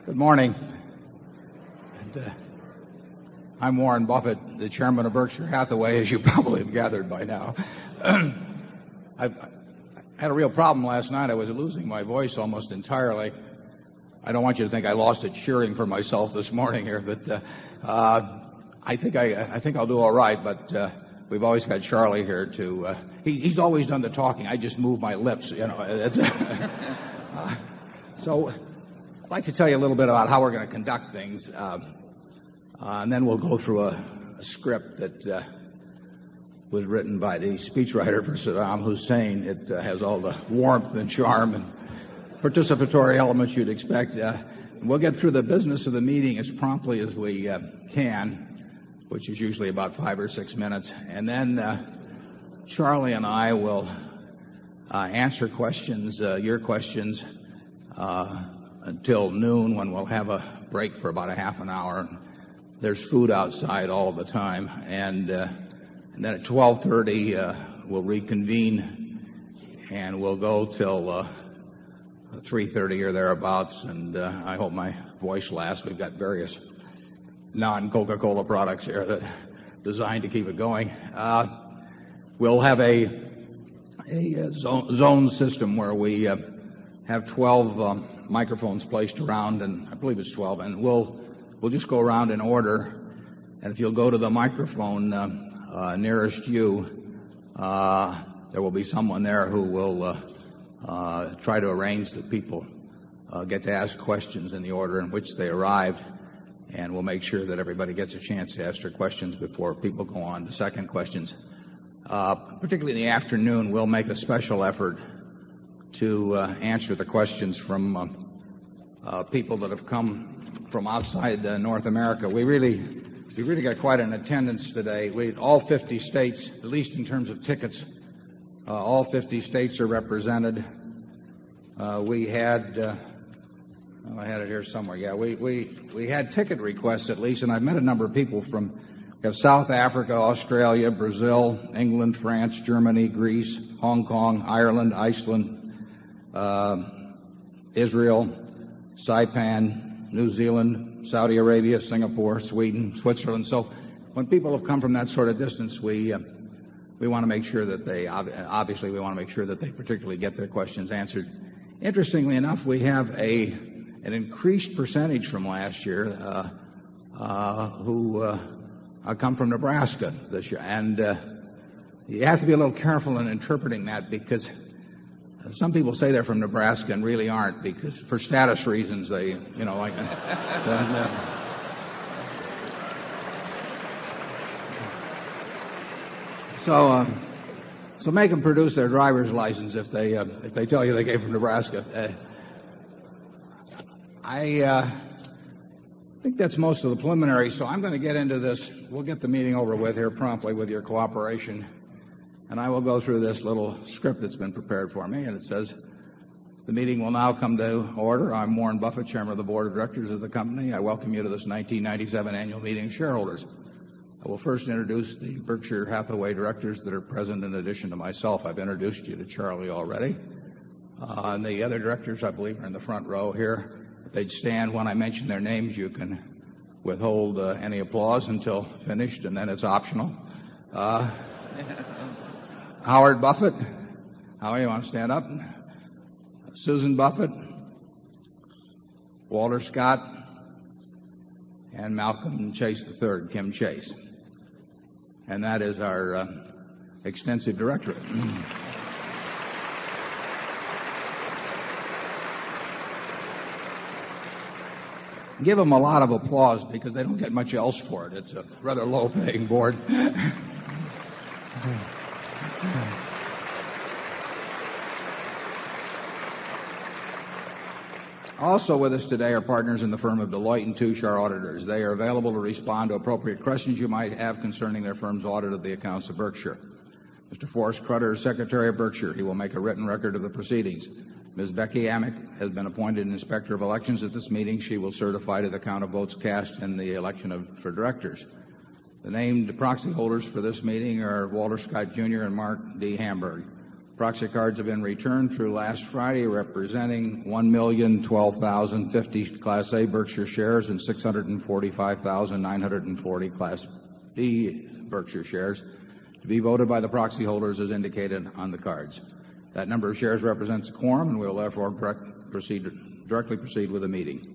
Good morning. I'm Warren Buffett, the chairman of Berkshire Hathaway, as you probably have gathered by now. I had a real problem last night. I was losing my voice almost entirely. I don't want you to think I lost it cheering for myself this morning here, but I think I'll do all right. But we've always got Charlie here to. He's always done the talking. I just move my lips, you know. So I'd like to tell you a little bit about how we're going to conduct things, and then we'll go through a script that was written by the speechwriter for Saddam Hussein. It has all the warmth and charm and participatory elements you'd expect. We'll get through the business of the meeting as promptly as we can, which is usually about 5 or 6 minutes, and then Charlie and I will answer questions, your questions, until noon, when we'll have a break for about a half an hour. There's food outside all the time, and then at 12:30 we'll reconvene, and we'll go till 3:30 or thereabouts. And I hope my voice lasts. We've got various non-Coca-Cola products here that are designed to keep it going. We'll have a zone system where we have 12 microphones placed around, and I believe it's 12, and we'll just go around in order. And if you'll go to the microphone nearest you, there will be someone there who will try to arrange that people get to ask questions in the order in which they arrived, and we'll make sure that everybody gets a chance to ask their questions before people go on to second questions. Particularly in the afternoon, we'll make a special effort to answer the questions from people that have come from outside North America. We really got quite an attendance today. All 50 states, at least in terms of tickets, all 50 states are represented. We had I had it here somewhere. Yeah, we had ticket requests at least, and I've met a number of people from South Africa, Australia, Brazil, England, France, Germany, Greece, Hong Kong, Ireland, Iceland, Israel, Saipan, New Zealand, Saudi Arabia, Singapore, Sweden, Switzerland. So when people have come from that sort of distance, we want to make sure that they obviously we want to make sure that they particularly get their questions answered. Interestingly enough, we have an increased percentage from last year who come from Nebraska this year, and you have to be a little careful in interpreting that, because some people say they're from Nebraska and really aren't, because for status reasons they, you know, like. So make them produce their driver's license if they tell you they came from Nebraska. I think that's most of the preliminaries, so I'm going to get into this. We'll get the meeting over with here promptly with your cooperation, and I will go through this little script that's been prepared for me, and it says, the meeting will now come to order. I'm Warren Buffett, chairman of the board of directors of the company. I welcome you to this 1997 annual meeting of shareholders. I will first introduce the Berkshire Hathaway directors that are present in addition to myself. I've introduced you to Charlie already. And the other directors, I believe, are in the front row here. If they'd stand when I mention their names, you can withhold any applause until finished, and then it's optional. Howard Buffett. Howie, you want to stand up? Susan Buffett. Walter Scott. And Malcolm Chase III, Kim Chase. And that is our extensive directorate. Give them a lot of applause, because they don't get much else for it. It's a rather low-paying board. Also with us today are partners in the firm of Deloitte & Touche, our auditors. They are available to respond to appropriate questions you might have concerning their firm's audit of the accounts of Berkshire. Mr. Forrest Crutter is Secretary of Berkshire. He will make a written record of the proceedings. Ms. Becky Amick has been appointed Inspector of Elections at this meeting. She will certify to the count of votes cast in the election for directors. The named proxy holders for this meeting are Walter Scott, Jr. and Mark D. Hamburg. Proxy cards have been returned through last Friday, representing 1,012,050 Class A Berkshire shares and 645,940 Class B Berkshire shares to be voted by the proxy holders as indicated on the cards. That number of shares represents a quorum, and we will therefore directly proceed with the meeting.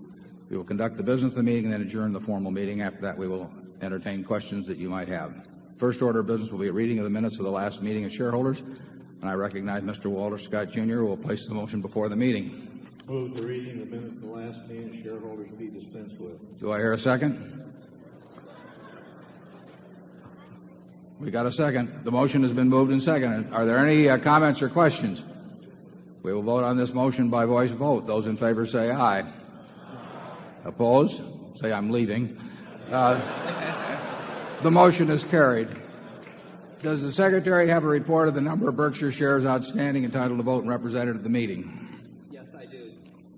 We will conduct the business of the meeting and then adjourn the formal meeting. After that, we will entertain questions that you might have. First order of business will be a reading of the minutes of the last meeting of shareholders, and I recognize Mr. Walter Scott, Jr. who will place the motion before the meeting. Move the reading of the minutes of the last meeting of shareholders be dispensed with. Do I hear a second? We got a second. The motion has been moved and seconded. Are there any comments or questions? We will vote on this motion by voice vote. Those in favor say aye. Opposed? Say I'm leaving. The motion is carried. Does the Secretary have a report of the number of Berkshire shares outstanding entitled to vote and represented at the meeting? Yes, I do.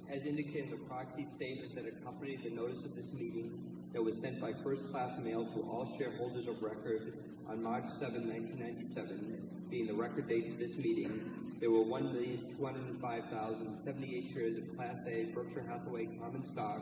As indicated in the proxy statement that accompanied the notice of this meeting that was sent by first-class mail to all shareholders of record on March 7, 1997, being the record date for this meeting, there were 1,205,078 shares of Class A Berkshire Hathaway common stock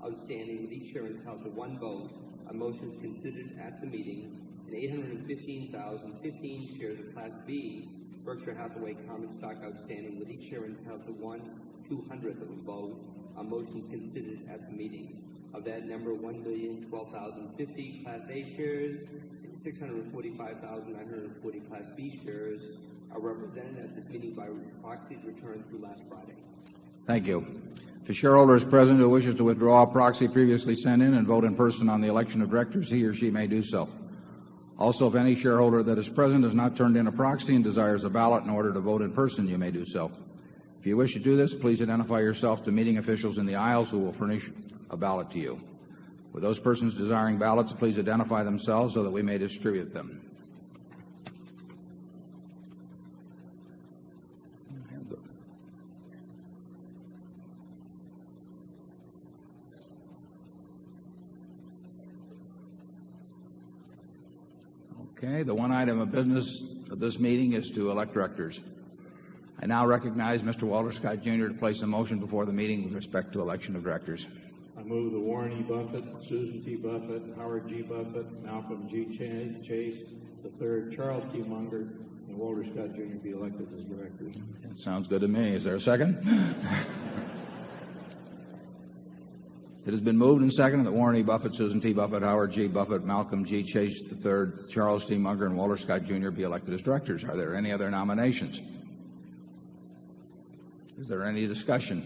outstanding, with each share entitled to one vote on motions considered at the meeting, and 815,015 shares of Class B Berkshire Hathaway common stock outstanding, with each share entitled to 1/200th of a vote on motions considered at the meeting. Of that number, 1,012,050 Class A shares and 645,940 Class B shares are represented at this meeting by proxies returned through last Friday. Thank you. If a shareholder is present who wishes to withdraw a proxy previously sent in and vote in person on the election of directors, he or she may do so. Also, if any shareholder that is present has not turned in a proxy and desires a ballot in order to vote in person, you may do so. If you wish to do this, please identify yourself to meeting officials in the aisles who will furnish a ballot to you. With those persons desiring ballots, please identify themselves so that we may distribute them. Okay, the one item of business of this meeting is to elect directors. I now recognize Mr. Walter Scott, Jr. to place a motion before the meeting with respect to election of directors. I move that Warren E. Buffett, Susan T. Buffett, Howard G. Buffett, Malcolm G. Chase III, Charles T. Munger, and Walter Scott, Jr. be elected as directors. That sounds good to me. Is there a second? It has been moved and seconded that Warren E. Buffett, Susan T. Buffett, Howard G. Buffett, Malcolm G. Chase III, Charles T. Munger, and Walter Scott, Jr. be elected as directors. Are there any other nominations? Is there any discussion?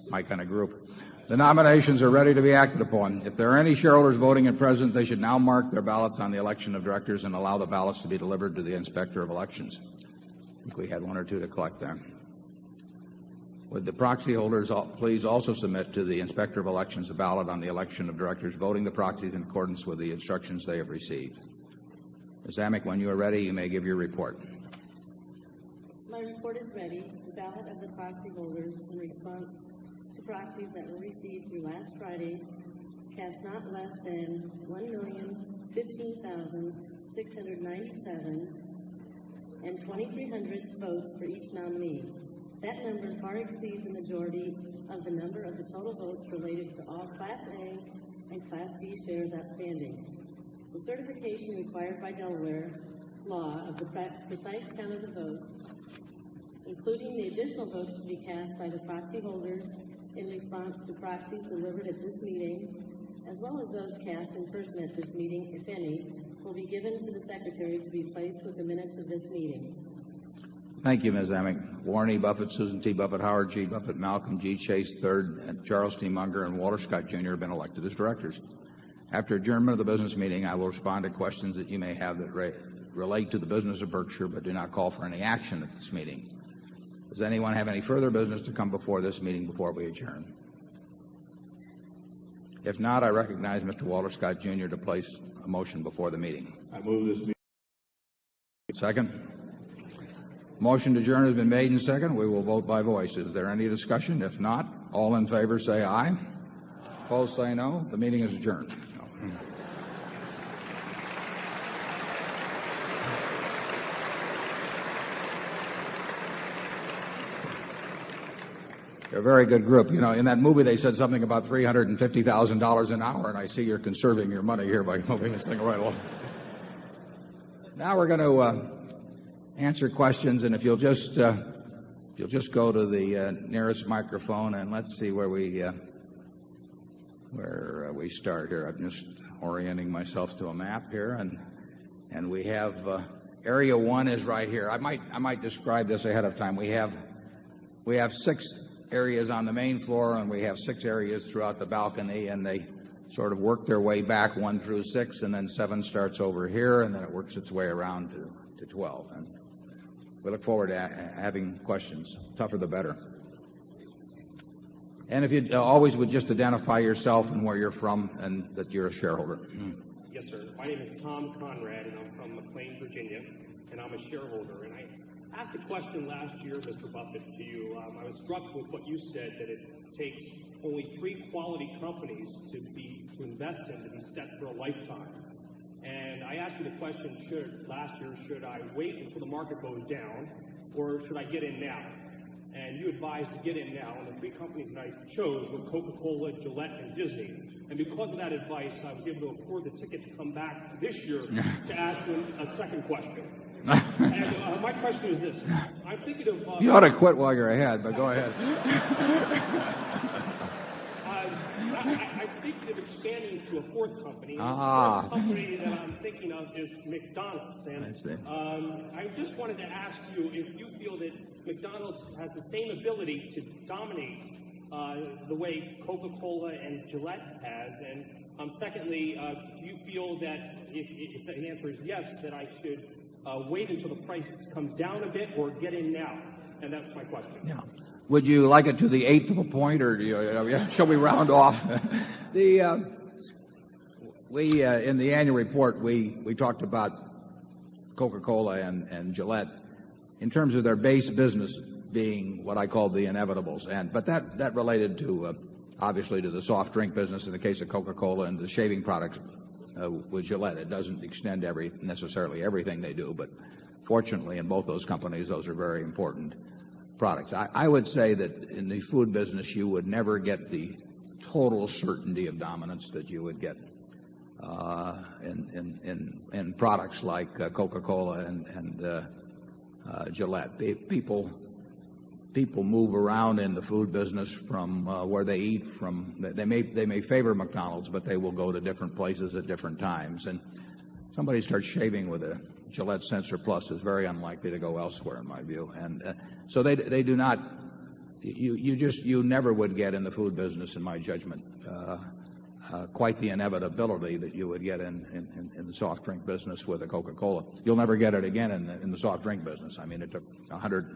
My kind of group. The nominations are ready to be acted upon. If there are any shareholders voting in present, they should now mark their ballots on the election of directors and allow the ballots to be delivered to the Inspector of Elections. I think we had one or two to collect there. Would the proxy holders please also submit to the Inspector of Elections a ballot on the election of directors, voting the proxies in accordance with the instructions they have received. Ms. Amick, when you are ready, you may give your report. My report is ready. The ballot of the proxy holders in response to proxies that were received through last Friday cast not less than 1,015,697 and 2,300 votes for each nominee. That number far exceeds the majority of the number of the total votes related to all Class A and Class B shares outstanding. The certification required by Delaware law of the precise count of the votes, including the additional votes to be cast by the proxy holders in response to proxies delivered at this meeting, as well as those cast in person at this meeting, if any, will be given to the Secretary to be placed with the minutes of this meeting. Thank you, Ms. Amick. Warren E. Buffett, Susan T. Buffett, Howard G. Buffett, Malcolm G. Chase III, and Charles T. Munger, and Walter Scott, Jr. have been elected as directors. After adjournment of the business meeting, I will respond to questions that you may have that relate to the business of Berkshire but do not call for any action at this meeting. Does anyone have any further business to come before this meeting before we adjourn? If not, I recognize Mr. Walter Scott, Jr. to place a motion before the meeting. I move this meeting. Second. Motion to adjourn has been made and seconded. We will vote by voice. Is there any discussion? If not, all in favor say aye. Opposed say no. The meeting is adjourned. You're a very good group. You know, in that movie they said something about $350,000 an hour, and I see you're conserving your money here by moving this thing right along. Now we're going to answer questions, and if you'll just go to the nearest microphone, and let's see where we start here. I'm just orienting myself to a map here, and we have area 1 is right here. I might describe this ahead of time. We have 6 areas on the main floor, and we have 6 areas throughout the balcony, and they sort of work their way back 1 through 6, and then 7 starts over here, and then it works its way around to 12. And we look forward to having questions. Tougher the better. And if you always would just identify yourself and where you're from and that you're a shareholder. Yes, sir. My name is Tom Conrad, and I'm from McLean, Virginia, and I'm a shareholder. And I asked a question last year, Mr. Buffett, to you. I was struck with what you said, that it takes only 3 quality companies to invest in to be set for a lifetime. And I asked you the question last year, should I wait until the market goes down, or should I get in now? And you advised to get in now, and the 3 companies that I chose were Coca-Cola, Gillette, and Disney. And because of that advice, I was able to afford the ticket to come back this year to ask you a second question. And my question is this. I'm thinking of... you ought to quit while you're ahead, but go ahead. I'm thinking of expanding to a 4th company. The 4th company that I'm thinking of is McDonald's. And I see. I just wanted to ask you if you feel that McDonald's has the same ability to dominate the way Coca-Cola and Gillette has. And secondly, do you feel that if the answer is yes, that I should wait until the price comes down a bit or get in now? And that's my question. Yeah. Would you like it to the 1/8 of a point, or shall we round off? We in the annual report we talked about Coca-Cola and Gillette in terms of their base business being what I call the inevitables, but that related to obviously to the soft drink business in the case of Coca-Cola and the shaving products with Gillette. It doesn't extend necessarily everything they do, but fortunately in both those companies those are very important products. I would say that in the food business you would never get the total certainty of dominance that you would get in products like Coca-Cola and Gillette. People move around in the food business from where they eat from. They may favor McDonald's, but they will go to different places at different times. And somebody starts shaving with a Gillette Sensor Plus is very unlikely to go elsewhere, in my view. And so they do not. You never would get in the food business, in my judgment, quite the inevitability that you would get in the soft drink business with a Coca-Cola. You'll never get it again in the soft drink business. I mean, it took 100.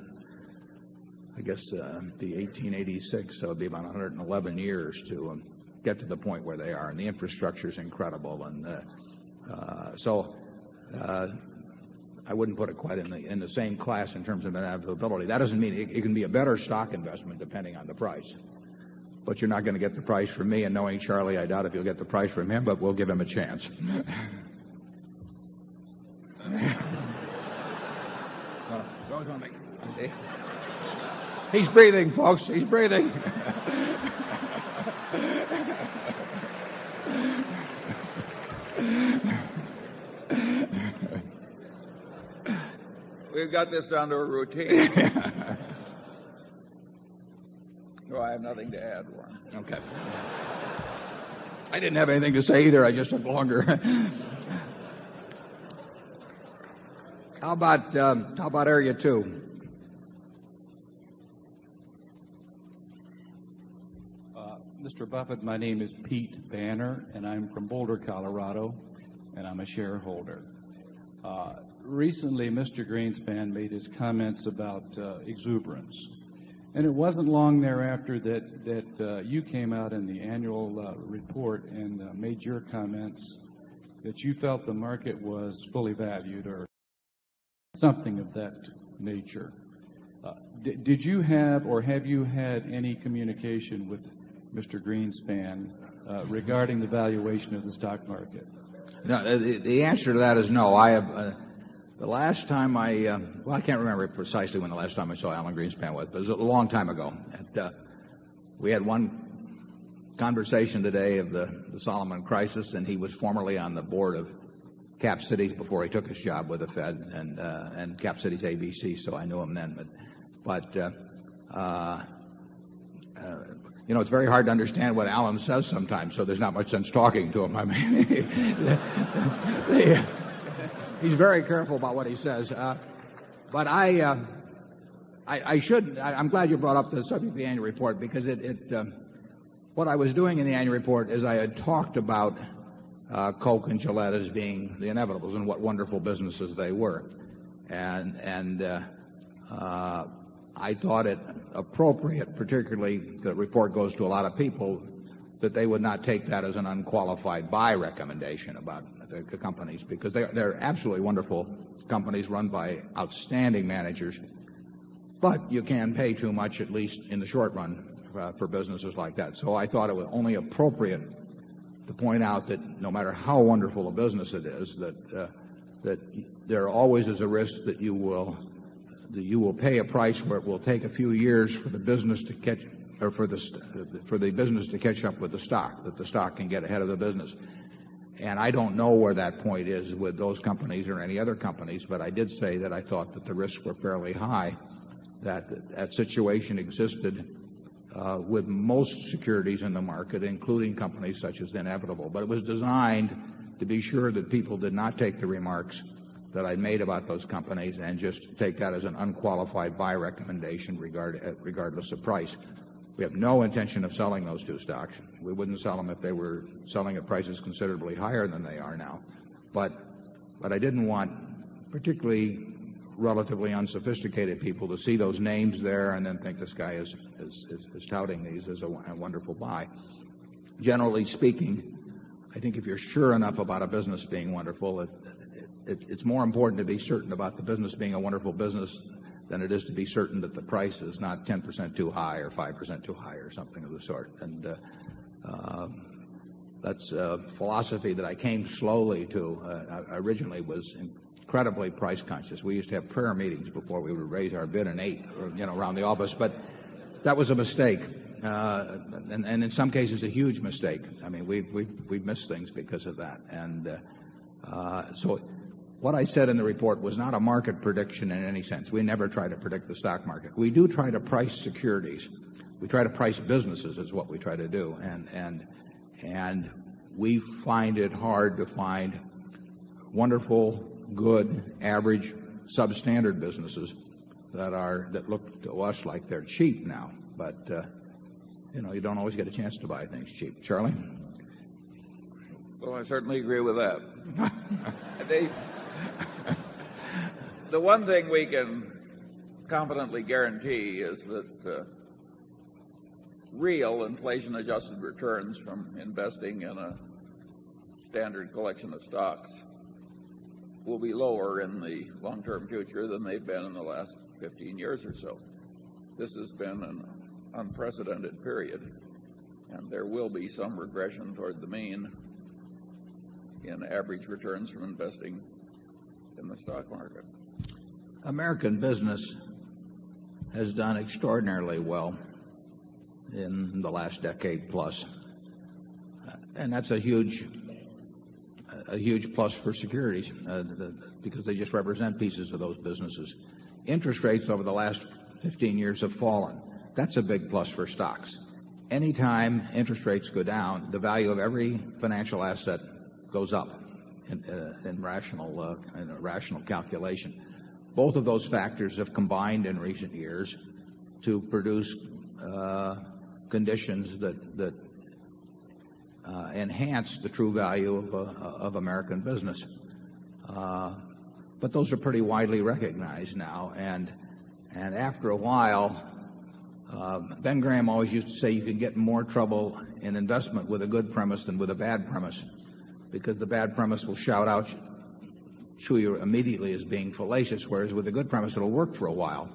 I guess be 1886, so it would be about 111 years to get to the point where they are, and the infrastructure is incredible, and so I wouldn't put it quite in the same class in terms of inevitability. That doesn't mean it can be a better stock investment depending on the price, but you're not going to get the price from me. And knowing Charlie, I doubt if you'll get the price from him, but we'll give him a chance. He's breathing, folks. He's breathing. We've got this down to a routine. No, I have nothing to add, Warren. Okay. I didn't have anything to say either. I just took longer. How about area 2? Mr. Buffett, my name is Pete Banner, and I'm from Boulder, Colorado, and I'm a shareholder. Recently, Mr. Greenspan made his comments about exuberance, and it wasn't long thereafter that you came out in the annual report and made your comments that you felt the market was fully valued or something of that nature. Did you have or have you had any communication with Mr. Greenspan regarding the valuation of the stock market? No, the answer to that is no. I have the last time I can't remember precisely when the last time I saw Alan Greenspan was, but it was a long time ago. We had one conversation today of the Solomon crisis, and he was formerly on the board of Cap Cities before he took his job with the Fed, and Cap Cities ABC, so I knew him then. But you know, it's very hard to understand what Alan says sometimes, so there's not much sense talking to him. I mean, he's very careful about what he says. But I'm glad you brought up the subject of the annual report, because what I was doing in the annual report is I had talked about Coke and Gillette as being the inevitables and what wonderful businesses they were. And I thought it appropriate, particularly the report goes to a lot of people, that they would not take that as an unqualified buy recommendation about the companies, because they're absolutely wonderful companies run by outstanding managers. But you can pay too much, at least in the short run, for businesses like that. So I thought it was only appropriate to point out that no matter how wonderful a business it is, that there always is a risk that you will pay a price where it will take a few years for the business to catch, or for the business to catch up with the stock, that the stock can get ahead of the business. And I don't know where that point is with those companies or any other companies, but I did say that I thought that the risks were fairly high, that situation existed with most securities in the market, including companies such as the Inevitable. But it was designed to be sure that people did not take the remarks that I made about those companies and just take that as an unqualified buy recommendation regardless of price. We have no intention of selling those two stocks. We wouldn't sell them if they were selling at prices considerably higher than they are now. But I didn't want particularly relatively unsophisticated people to see those names there and then think this guy is touting these as a wonderful buy. Generally speaking, I think if you're sure enough about a business being wonderful, it's more important to be certain about the business being a wonderful business than it is to be certain that the price is not 10% too high or 5% too high or something of the sort. And that's a philosophy that I came slowly to. I originally was incredibly price conscious. We used to have prayer meetings before we would raise our bid an eighth, around the office. But that was a mistake, and in some cases a huge mistake. I mean, we've missed things because of that. And so what I said in the report was not a market prediction in any sense. We never try to predict the stock market. We do try to price securities. We try to price businesses is what we try to do. And we find it hard to find wonderful, good, average, substandard businesses that look to us like they're cheap now. But you don't always get a chance to buy things cheap. Charlie? Well, I certainly agree with that. The one thing we can confidently guarantee is that real inflation-adjusted returns from investing in a standard collection of stocks will be lower in the long-term future than they've been in the last 15 years or so. This has been an unprecedented period, and there will be some regression toward the mean in average returns from investing in the stock market. American business has done extraordinarily well in the last decade plus, and that's a huge plus for securities because they just represent pieces of those businesses. Interest rates over the last 15 years have fallen. That's a big plus for stocks. Anytime interest rates go down, the value of every financial asset goes up in rational calculation. Both of those factors have combined in recent years to produce conditions that enhance the true value of American business. But those are pretty widely recognized now. And after a while, Ben Graham always used to say you can get in more trouble in investment with a good premise than with a bad premise, because the bad premise will shout out chew you immediately as being fallacious, whereas with a good premise, it'll work for a while.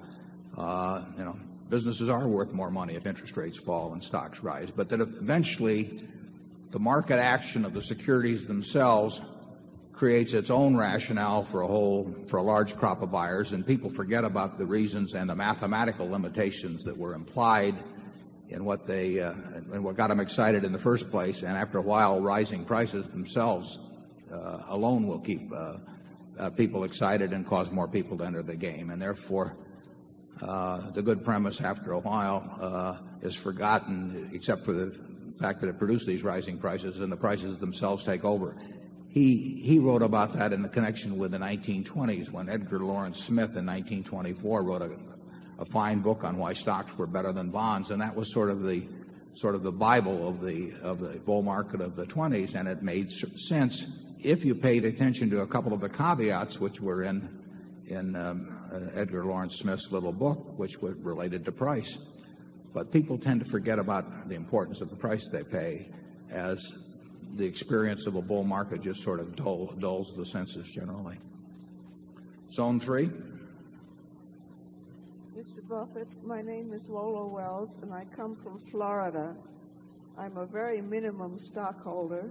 Businesses are worth more money if interest rates fall and stocks rise, but that eventually the market action of the securities themselves creates its own rationale for a large crop of buyers, and people forget about the reasons and the mathematical limitations that were implied in what got them excited in the first place. And after a while, rising prices themselves alone will keep people excited and cause more people to enter the game. And therefore, the good premise after a while is forgotten, except for the fact that it produced these rising prices, and the prices themselves take over. He wrote about that in the connection with the 1920s, when Edgar Lawrence Smith in 1924 wrote a fine book on why stocks were better than bonds, and that was sort of the Bible of the bull market of the 20s, and it made sense if you paid attention to a couple of the caveats which were in Edgar Lawrence Smith's little book, which were related to price. But people tend to forget about the importance of the price they pay, as the experience of a bull market just sort of dulls the senses generally. Zone 3. Mr. Buffett, my name is Lola Wells, and I come from Florida. I'm a very minimum stockholder,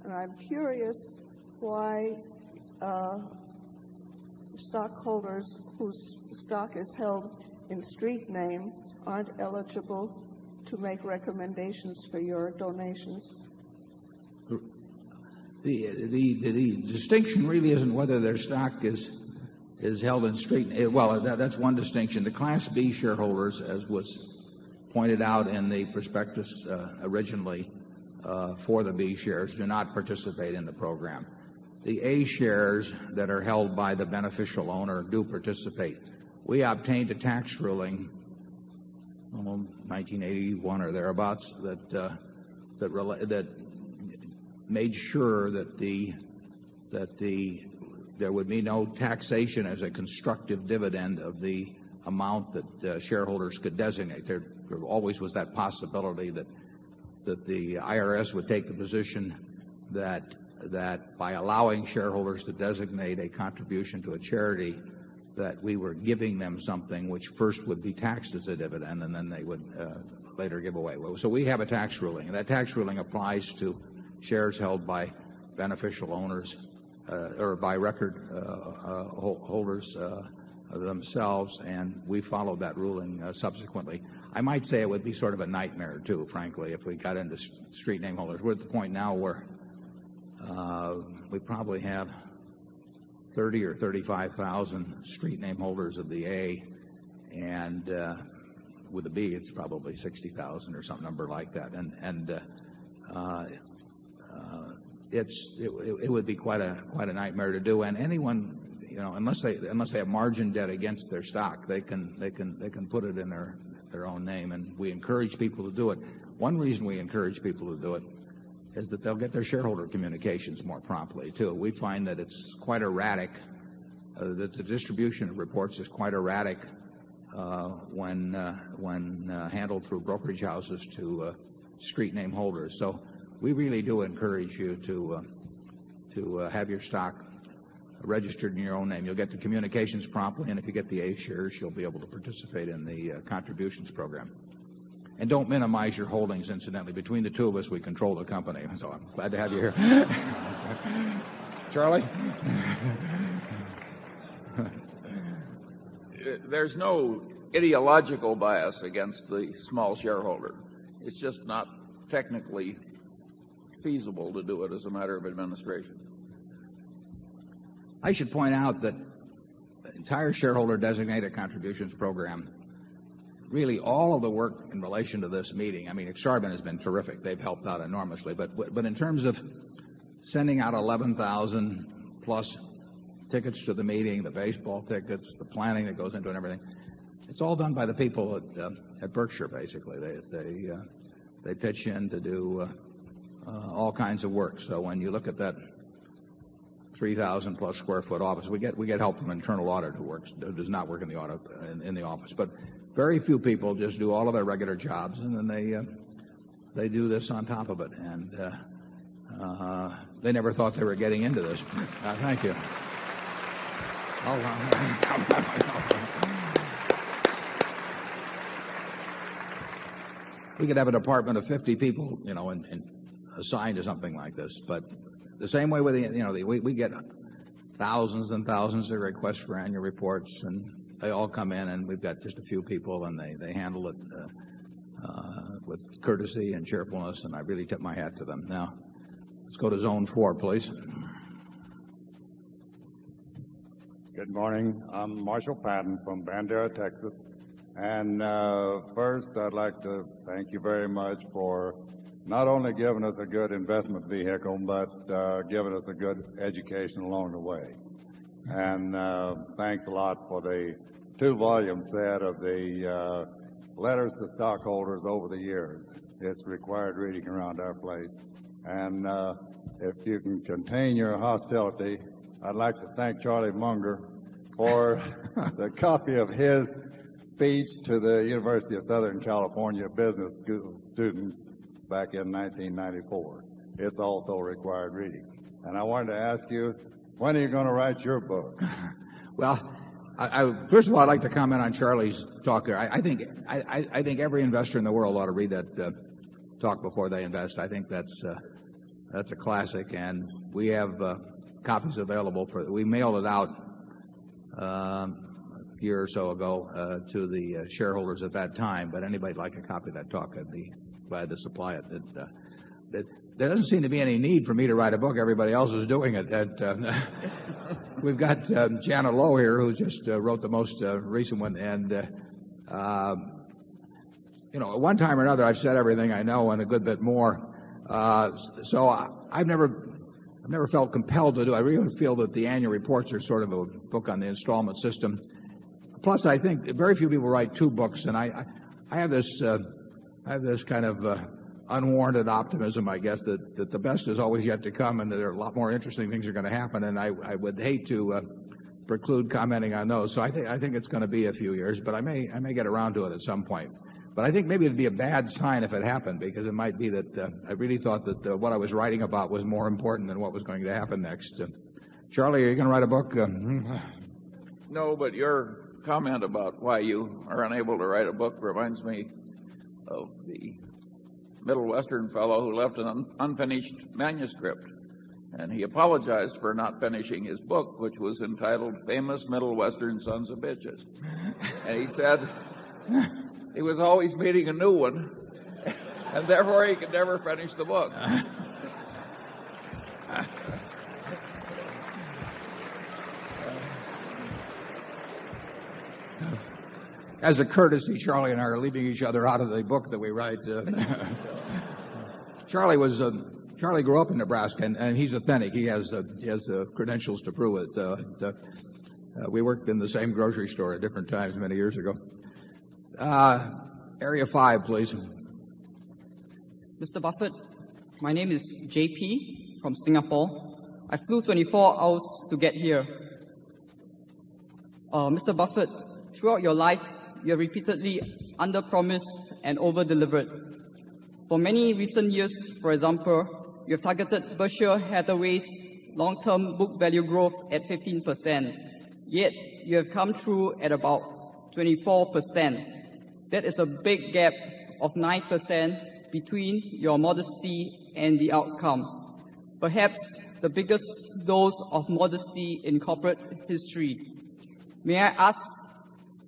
and I'm curious why stockholders whose stock is held in street name aren't eligible to make recommendations for your donations. The distinction really isn't whether their stock is held in street. Well, that's one distinction. The Class B shareholders, as was pointed out in the prospectus originally for the B shares, do not participate in the program. The A shares that are held by the beneficial owner do participate. We obtained a tax ruling, 1981 or thereabouts, that made sure that there would be no taxation as a constructive dividend of the amount that shareholders could designate. There always was that possibility that the IRS would take the position that by allowing shareholders to designate a contribution to a charity, that we were giving them something which first would be taxed as a dividend and then they would later give away. So we have a tax ruling, and that tax ruling applies to shares held by beneficial owners or by record holders themselves, and we followed that ruling subsequently. I might say it would be sort of a nightmare, too, frankly, if we got into street name holders. We're at the point now where we probably have 30 or 35,000 street name holders of the A, and with the B, it's probably 60,000 or some number like that. It would be quite a nightmare to do. And anyone, unless they have margin debt against their stock, they can put it in their own name. And we encourage people to do it. One reason we encourage people to do it is that they'll get their shareholder communications more promptly too. We find that it's quite erratic. That the distribution of reports is quite erratic when handled through brokerage houses to street name holders. So we really do encourage you to have your stock registered in your own name. You'll get the communications promptly, and if you get the A shares, you'll be able to participate in the contributions program. And don't minimize your holdings, incidentally. Between the two of us, we control the company. So I'm glad to have you here. Charlie? There's no ideological bias against the small shareholder. It's just not technically feasible to do it as a matter of administration. I should point out that the entire shareholder designated contributions program, really all of the work in relation to this meeting, I mean, Exarban has been terrific. They've helped out enormously. But in terms of sending out 11,000 plus tickets to the meeting, the baseball tickets, the planning that goes into it and everything, it's all done by the people at Berkshire, basically. They pitch in to do all kinds of work. So when you look at that 3,000 plus square foot office, we get help from internal audit who does not work in the office. But very few people just do all of their regular jobs, and then they do this on top of it. And they never thought they were getting into this. Thank you. We could have a department of 50 people, and assigned to something like this. But the same way with we get thousands and thousands of requests for annual reports, and they all come in, and we've got just a few people, and they handle it with courtesy and cheerfulness, and I really tip my hat to them. Now, let's go to Zone 4, please. Good morning. I'm Marshall Patton from Bandera, Texas. And first, I'd like to thank you very much for not only giving us a good investment vehicle, but giving us a good education along the way. And thanks a lot for the 2-volume set of the letters to stockholders over the years. It's required reading around our place. And if you can contain your hostility, I'd like to thank Charlie Munger for the copy of his speech to the University of Southern California business school students back in 1994. It's also required reading. And I wanted to ask you, when are you going to write your book? Well, first of all, I'd like to comment on Charlie's talk here. I think every investor in the world ought to read that talk before they invest. I think that's a classic, and we have copies available we mailed it out a year or so ago to the shareholders at that time. But anybody'd like a copy of that talk, I'd be glad to supply it. There doesn't seem to be any need for me to write a book. Everybody else is doing it. We've got Janet Lowe here, who just wrote the most recent one. And, at one time or another, I've said everything I know and a good bit more. So I've never felt compelled to do. I really feel that the annual reports are sort of a book on the installment system. Plus, I think very few people write 2 books, and I have this kind of unwarranted optimism, I guess, that the best is always yet to come, and that there are a lot more interesting things are going to happen. And I would hate to preclude commenting on those. So I think it's going to be a few years, but I may get around to it at some point. But I think maybe it'd be a bad sign if it happened, because it might be that I really thought that what I was writing about was more important than what was going to happen next. Charlie, are you going to write a book? No, but your comment about why you are unable to write a book reminds me of the Middle Western fellow who left an unfinished manuscript. And he apologized for not finishing his book, which was entitled Famous Middle Western Sons of Bitches. And he said he was always meeting a new one, and therefore he could never finish the book. As a courtesy, Charlie and I are leaving each other out of the book that we write. Charlie grew up in Nebraska, and he's authentic. He has the credentials to prove it. We worked in the same grocery store at different times many years ago. Area 5, please. Mr. Buffett, my name is JP from Singapore. I flew 24 hours to get here. Mr. Buffett, throughout your life, you have repeatedly under-promised and over-delivered. For many recent years, for example, you have targeted Berkshire Hathaway's long-term book value growth at 15%, yet you have come through at about 24%. That is a big gap of 9% between your modesty and the outcome. Perhaps the biggest dose of modesty in corporate history. May I ask,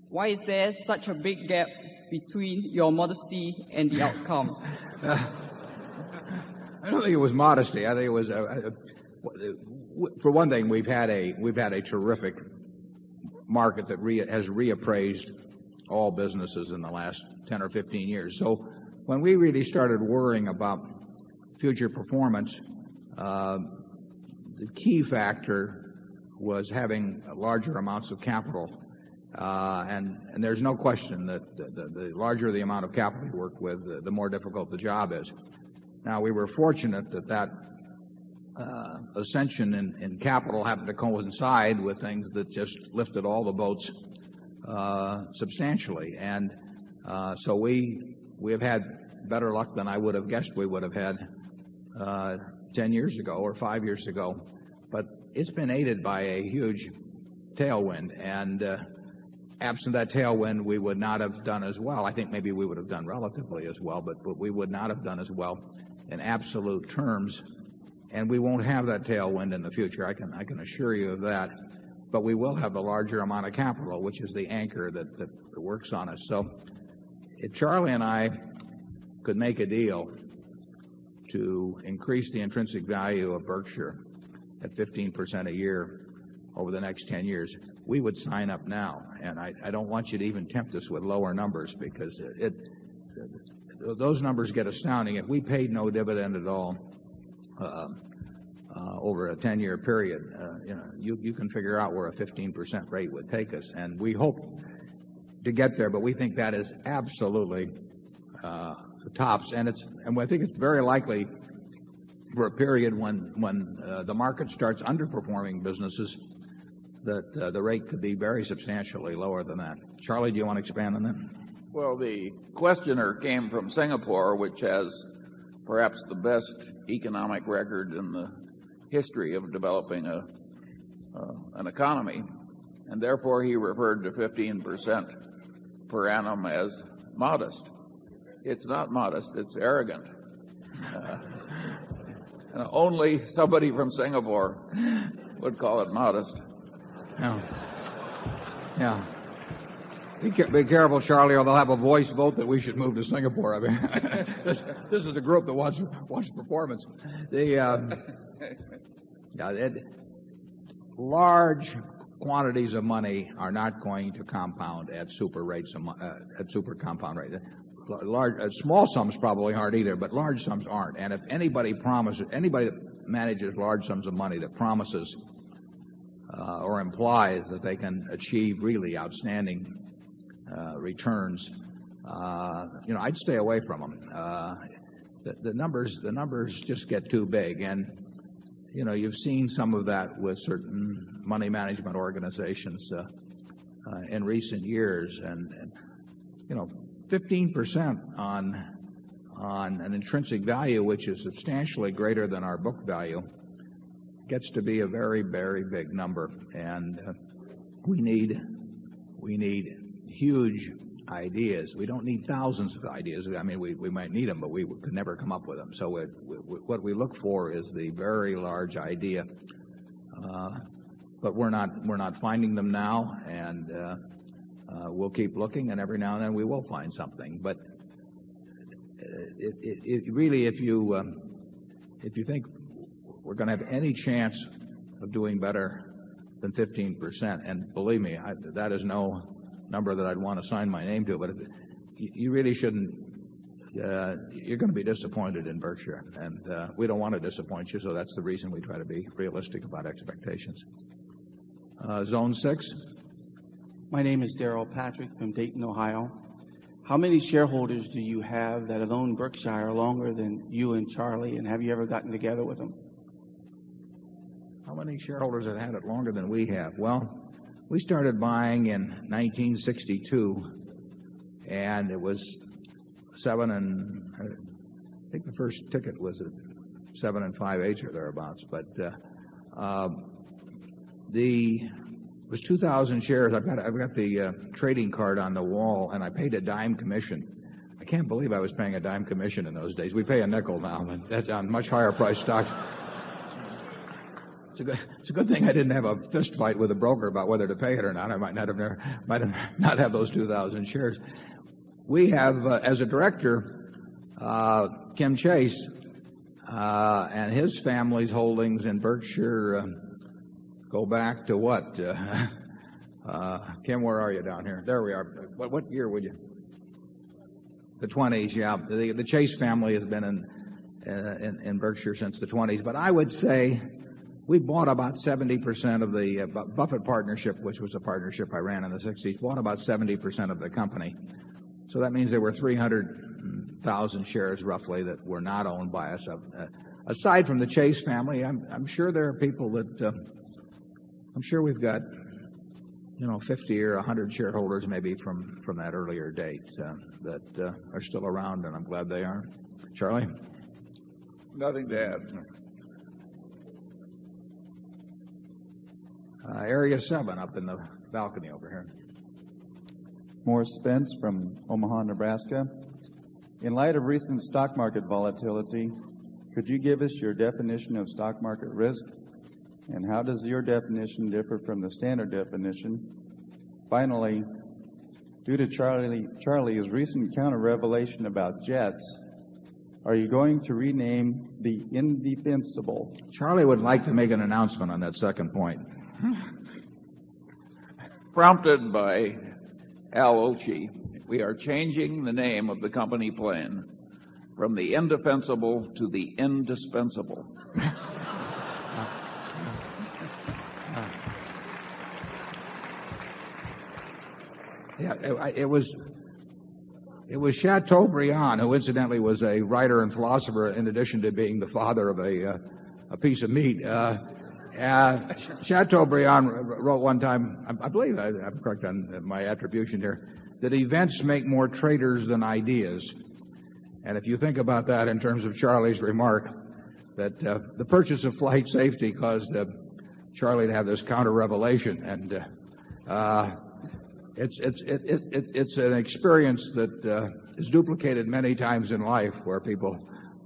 why is there such a big gap between your modesty and the outcome? I don't think it was modesty. I think it was, for one thing, we've had a terrific market that has reappraised all businesses in the last 10 or 15 years. So when we really started worrying about future performance, the key factor was having larger amounts of capital. And there's no question that the larger the amount of capital you work with, the more difficult the job is. Now, we were fortunate that ascension in capital happened to coincide with things that just lifted all the boats substantially. And so we have had better luck than I would have guessed we would have had 10 years ago or 5 years ago. But it's been aided by a huge tailwind. And absent that tailwind, we would not have done as well. I think maybe we would have done relatively as well, but we would not have done as well in absolute terms. And we won't have that tailwind in the future. I can assure you of that. But we will have a larger amount of capital, which is the anchor that works on us. So if Charlie and I could make a deal to increase the intrinsic value of Berkshire at 15% a year over the next 10 years, we would sign up now. And I don't want you to even tempt us with lower numbers, because those numbers get astounding. If we paid no dividend at all over a 10-year period, you can figure out where a 15% rate would take us. And we hope to get there, but we think that is absolutely the tops. And I think it's very likely for a period when the market starts underperforming businesses that the rate could be very substantially lower than that. Charlie, do you want to expand on that? Well, the questioner came from Singapore, which has perhaps the best economic record in the history of developing an economy, and therefore he referred to 15% per annum as modest. It's not modest, it's arrogant. And only somebody from Singapore would call it modest. Yeah. Be careful, Charlie, or they'll have a voice vote that we should move to Singapore. I mean, this is the group that wants performance. Large quantities of money are not going to compound at super compound rates. Small sums probably aren't either, but large sums aren't. And if anybody that manages large sums of money that promises or implies that they can achieve really outstanding returns, I'd stay away from them. The numbers just get too big, and you've seen some of that with certain money management organizations in recent years, and 15% on an intrinsic value which is substantially greater than our book value gets to be a very, very big number. And we need huge ideas. We don't need thousands of ideas. I mean, we might need them, but we could never come up with them. So what we look for is the very large idea, but we're not finding them now, and we'll keep looking, and every now and then we will find something. But really, if you think we're going to have any chance of doing better than 15%, and believe me, that is no number that I'd want to sign my name to, but you really shouldn't. You're going to be disappointed in Berkshire, and we don't want to disappoint you, so that's the reason we try to be realistic about expectations. Zone 6. My name is Darrell Patrick from Dayton, Ohio. How many shareholders do you have that have owned Berkshire longer than you and Charlie, and have you ever gotten together with them? How many shareholders have had it longer than we have? Well, we started buying in 1962, and it was I think the first ticket was at 7 5/8 or thereabouts. But it was 2,000 shares. I've got the trading card on the wall, and I paid a dime commission. I can't believe I was paying a dime commission in those days. We pay a nickel now, and that's on much higher priced stocks. It's a good thing I didn't have a fist fight with a broker about whether to pay it or not. I might not have those 2,000 shares. We have, as a director, Kim Chase and his family's holdings in Berkshire go back to what? Kim, where are you down here? There we are. What year would you? The 20s, yeah. The Chase family has been in Berkshire since the 20s. But I would say we bought about 70% of the Buffett partnership, which was a partnership I ran in the 60s, bought about 70% of the company. So that means there were 300,000 shares roughly that were not owned by us. Aside from the Chase family, I'm sure there are people that I'm sure we've got 50 or 100 shareholders maybe from that earlier date that are still around, and I'm glad they are. Charlie? Nothing to add. Area 7 up in the balcony over here. Morris Spence from Omaha, Nebraska. In light of recent stock market volatility, could you give us your definition of stock market risk, and how does your definition differ from the standard definition? Finally, due to Charlie's recent counter-revelation about jets, are you going to rename the Indefensible? Charlie would like to make an announcement on that second point. Prompted by Al Ochi, we are changing the name of the company plane from the Indefensible to the Indispensable. Yeah, it was Chateaubriand, who incidentally was a writer and philosopher in addition to being the father of a piece of meat. Chateaubriand wrote one time, I believe I'm correct on my attribution here, that events make more traders than ideas. And if you think about that in terms of Charlie's remark, that the purchase of flight safety caused Charlie to have this counter-revelation, and it's an experience that is duplicated many times in life, where people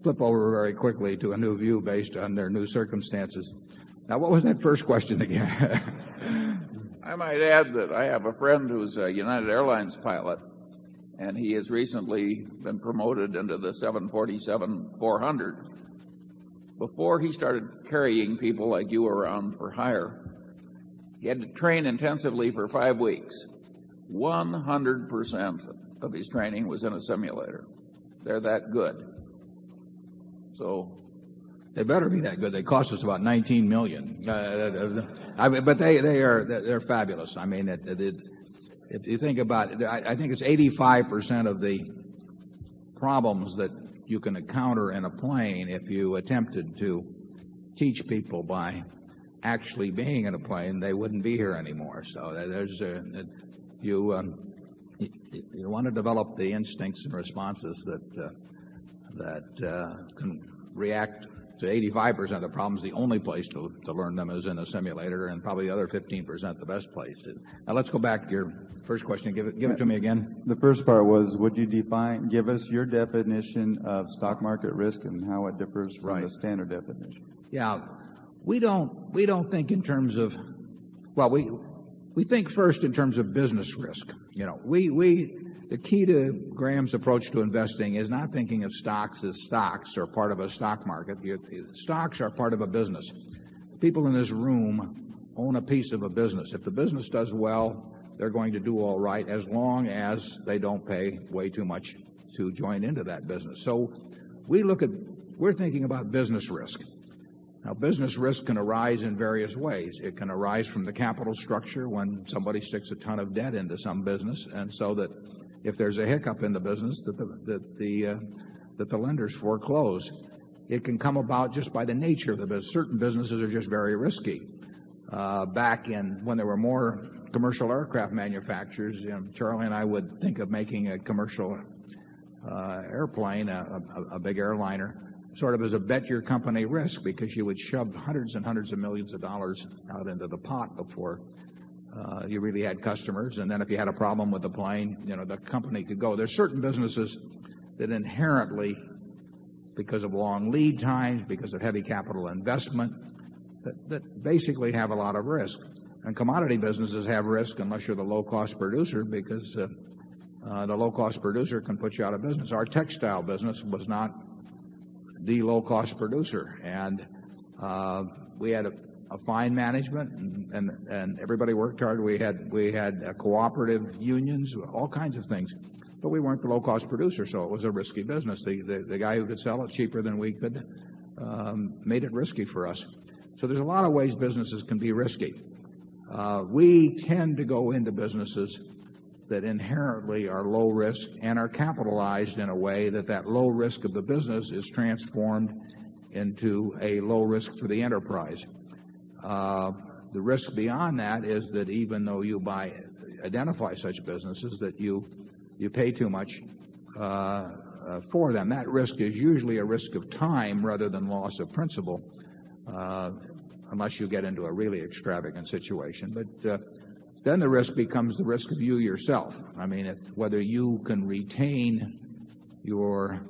flip over very quickly to a new view based on their new circumstances. Now, what was that first question again? I might add that I have a friend who's a United Airlines pilot, and he has recently been promoted into the 747-400. Before he started carrying people like you around for hire, he had to train intensively for 5 weeks. 100% of his training was in a simulator. They're that good. So they better be that good. They cost us about $19 million. But they're fabulous. I mean, if you think about it, I think it's 85% of the problems that you can encounter in a plane, if you attempted to teach people by actually being in a plane, they wouldn't be here anymore. So there's you want to develop the instincts and responses that can react to 85% of the problems. The only place to learn them is in a simulator, and probably the other 15% the best place. Now let's go back to your first question. Give it to me again. The first part was, would you give us your definition of stock market risk and how it differs from the standard definition? Yeah, we don't think in terms of, well, we think first in terms of business risk. You know, the key to Graham's approach to investing is not thinking of stocks as stocks or part of a stock market. Stocks are part of a business. People in this room own a piece of a business. If the business does well, they're going to do all right as long as they don't pay way too much to join into that business. So we're thinking about business risk. Now, business risk can arise in various ways. It can arise from the capital structure when somebody sticks a ton of debt into some business, and so that if there's a hiccup in the business, that the lenders foreclose. It can come about just by the nature of the business. Certain businesses are just very risky. Back in when there were more commercial aircraft manufacturers, Charlie and I would think of making a commercial airplane, a big airliner, sort of as a bet your company risk, because you would shove hundreds and hundreds of millions of dollars out into the pot before you really had customers. And then if you had a problem with the plane, the company could go. There's certain businesses that inherently, because of long lead times, because of heavy capital investment, that basically have a lot of risk. And commodity businesses have risk unless you're the low-cost producer, because the low-cost producer can put you out of business. Our textile business was not the low-cost producer, and we had a fine management, and everybody worked hard. We had cooperative unions, all kinds of things, but we weren't the low-cost producer, so it was a risky business. The guy who could sell it cheaper than we could made it risky for us. So there's a lot of ways businesses can be risky. We tend to go into businesses that inherently are low risk and are capitalized in a way that low risk of the business is transformed into a low risk for the enterprise. The risk beyond that is that even though you identify such businesses, that you pay too much for them. That risk is usually a risk of time rather than loss of principal. unless you get into a really extravagant situation. But then the risk becomes the risk of you yourself. I mean, whether you can retain your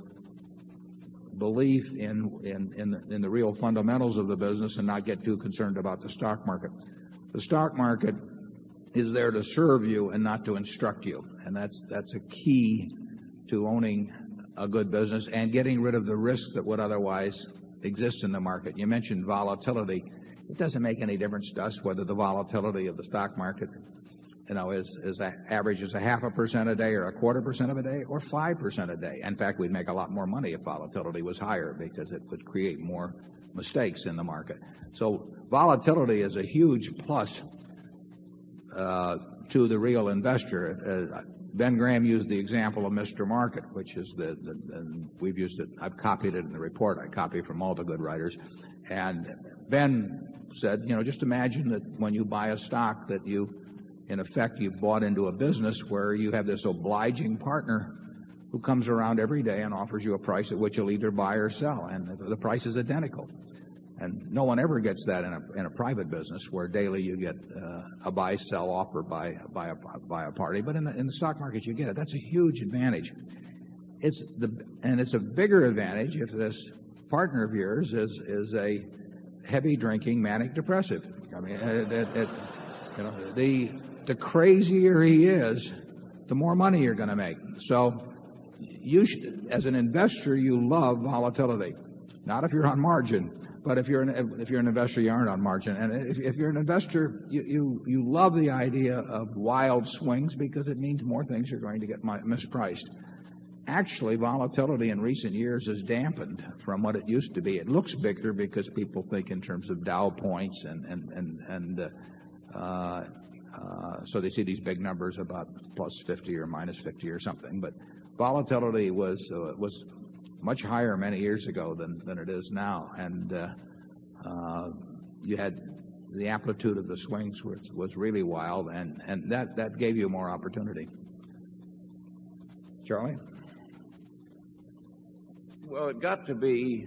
belief in the real fundamentals of the business and not get too concerned about the stock market. The stock market is there to serve you and not to instruct you, and that's a key to owning a good business and getting rid of the risk that would otherwise exist in the market. You mentioned volatility. It doesn't make any difference to us whether the volatility of the stock market, is averages 0.5% a day or 0.25% of a day or 5% a day. In fact, we'd make a lot more money if volatility was higher because it would create more mistakes in the market. So volatility is a huge plus to the real investor. Ben Graham used the example of Mr. Market, which is we've used it. I've copied it in the report. I copy from all the good writers. And Ben said, just imagine that when you buy a stock that in effect, you've bought into a business where you have this obliging partner who comes around every day and offers you a price at which you'll either buy or sell, and the price is identical. And no one ever gets that in a private business where daily you get a buy-sell offer by a party. But in the stock market, you get it. That's a huge advantage. And it's a bigger advantage if this partner of yours is a heavy-drinking manic depressive. I mean, the crazier he is, the more money you're going to make. So you should, as an investor, you love volatility. Not if you're on margin, but if you're an investor, you aren't on margin. And if you're an investor, you love the idea of wild swings because it means more things are going to get mispriced. Actually, volatility in recent years has dampened from what it used to be. It looks bigger because people think in terms of Dow points so they see these big numbers about plus 50 or minus 50 or something. But volatility was much higher many years ago than it is now. And you had the amplitude of the swings was really wild, and that gave you more opportunity. Charlie? Well, it got to be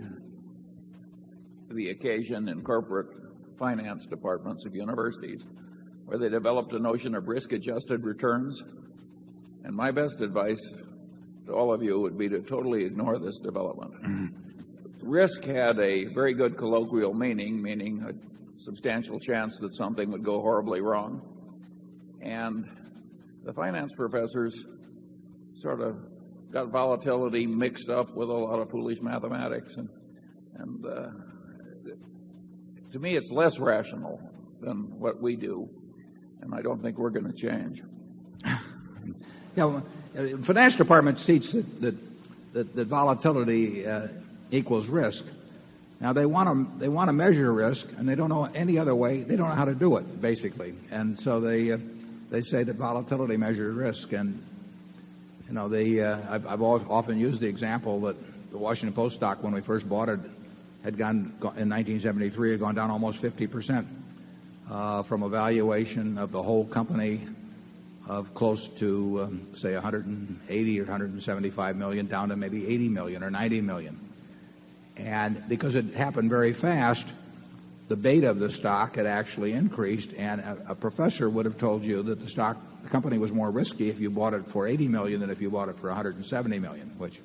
the occasion in corporate finance departments of universities where they developed a notion of risk-adjusted returns. And my best advice to all of you would be to totally ignore this development. Risk had a very good colloquial meaning a substantial chance that something would go horribly wrong. And the finance professors sort of got volatility mixed up with a lot of foolish mathematics. And to me, it's less rational than what we do. And I don't think we're going to change. Finance department teach that volatility equals risk. Now they want to measure risk, and they don't know any other way. They don't know how to do it, basically. And so they say that volatility measures risk. And I've often used the example that the Washington Post stock, when we first bought it, had gone in 1973, had gone down almost 50%. From a valuation of the whole company of close to, say, 180 or 175 million down to maybe 80 million or 90 million. And because it happened very fast, the beta of the stock had actually increased, and a professor would have told you that the company was more risky if you bought it for 80 million than if you bought it for 170 million, which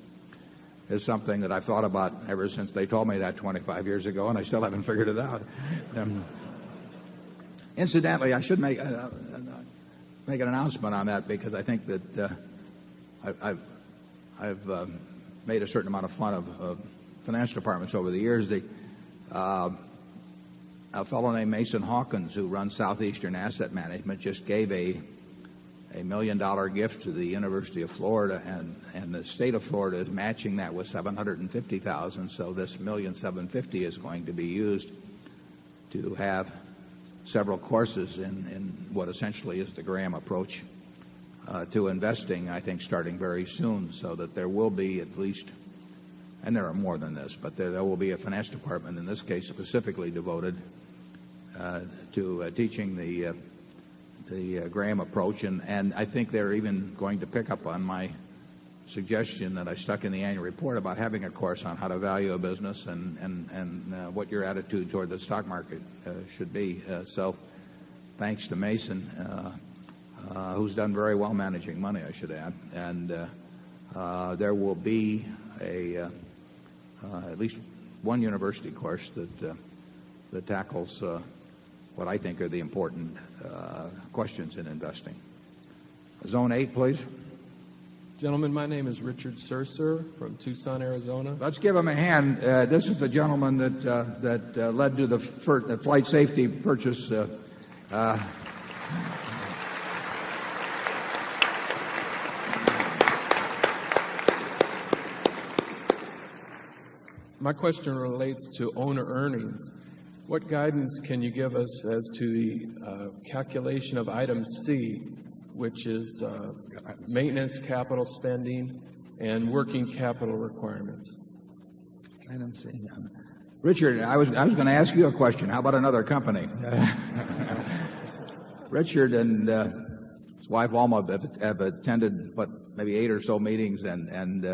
is something that I've thought about ever since they told me that 25 years ago, and I still haven't figured it out. Incidentally, I should make an announcement on that because I think that I've made a certain amount of fun of finance departments over the years. A fellow named Mason Hawkins, who runs Southeastern Asset Management, just gave a $1 million gift to the University of Florida, and the state of Florida is matching that with $750,000. So this $1,750,000 is going to be used to have several courses in what essentially is the Graham approach to investing, I think, starting very soon, so that there will be at least, and there are more than this, but there will be a finance department, in this case specifically devoted to teaching the Graham approach. And I think they're even going to pick up on my suggestion that I stuck in the annual report about having a course on how to value a business and what your attitude toward the stock market should be. So thanks to Mason, who's done very well managing money, I should add. And there will be at least one university course that tackles what I think are the important questions in investing. Zone 8, please. Gentlemen, my name is Richard Surser from Tucson, Arizona. Let's give him a hand. This is the gentleman that led to the flight safety purchase. My question relates to owner earnings. What guidance can you give us as to the calculation of item C, which is maintenance capital spending and working capital requirements? Item C. Richard, I was going to ask you a question. How about another company? Richard and his wife Alma have attended maybe 8 or so meetings, and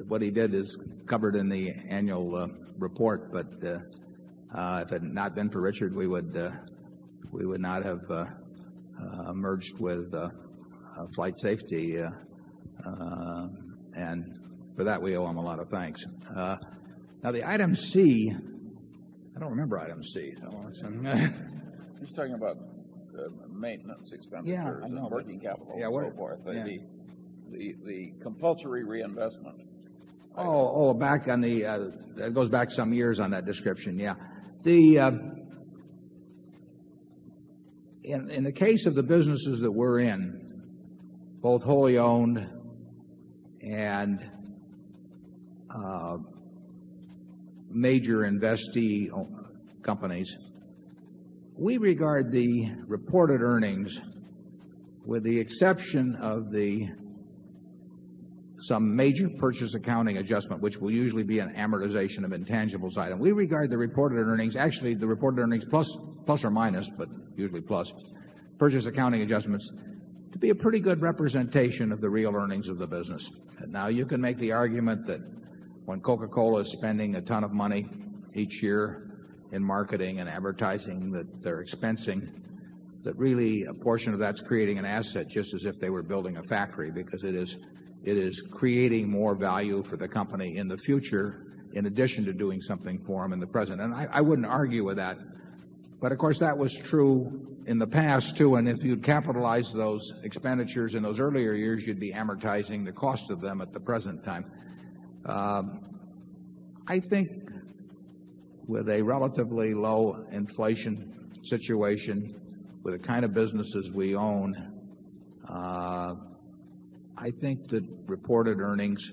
what he did is covered in the annual report. But if it had not been for Richard, we would not have merged with flight safety, and for that we owe him a lot of thanks. Now the item C, I don't remember item C. He's talking about maintenance expenditures and working capital and so forth. The compulsory reinvestment. Back on the that goes back some years on that description. Yeah, in the case of the businesses that we're in, both wholly owned and major investee companies, we regard the reported earnings, with the exception of some major purchase accounting adjustment, which will usually be an amortization of intangibles item. We regard the reported earnings, actually the reported earnings plus or minus, but usually plus, purchase accounting adjustments, to be a pretty good representation of the real earnings of the business. Now, you can make the argument that when Coca-Cola is spending a ton of money each year in marketing and advertising that they're expensing, that really a portion of that's creating an asset, just as if they were building a factory, because it is creating more value for the company in the future, in addition to doing something for them in the present. And I wouldn't argue with that. But, of course, that was true in the past, too. And if you'd capitalize those expenditures in those earlier years, you'd be amortizing the cost of them at the present time. I think with a relatively low inflation situation, with the kind of businesses we own, I think that reported earnings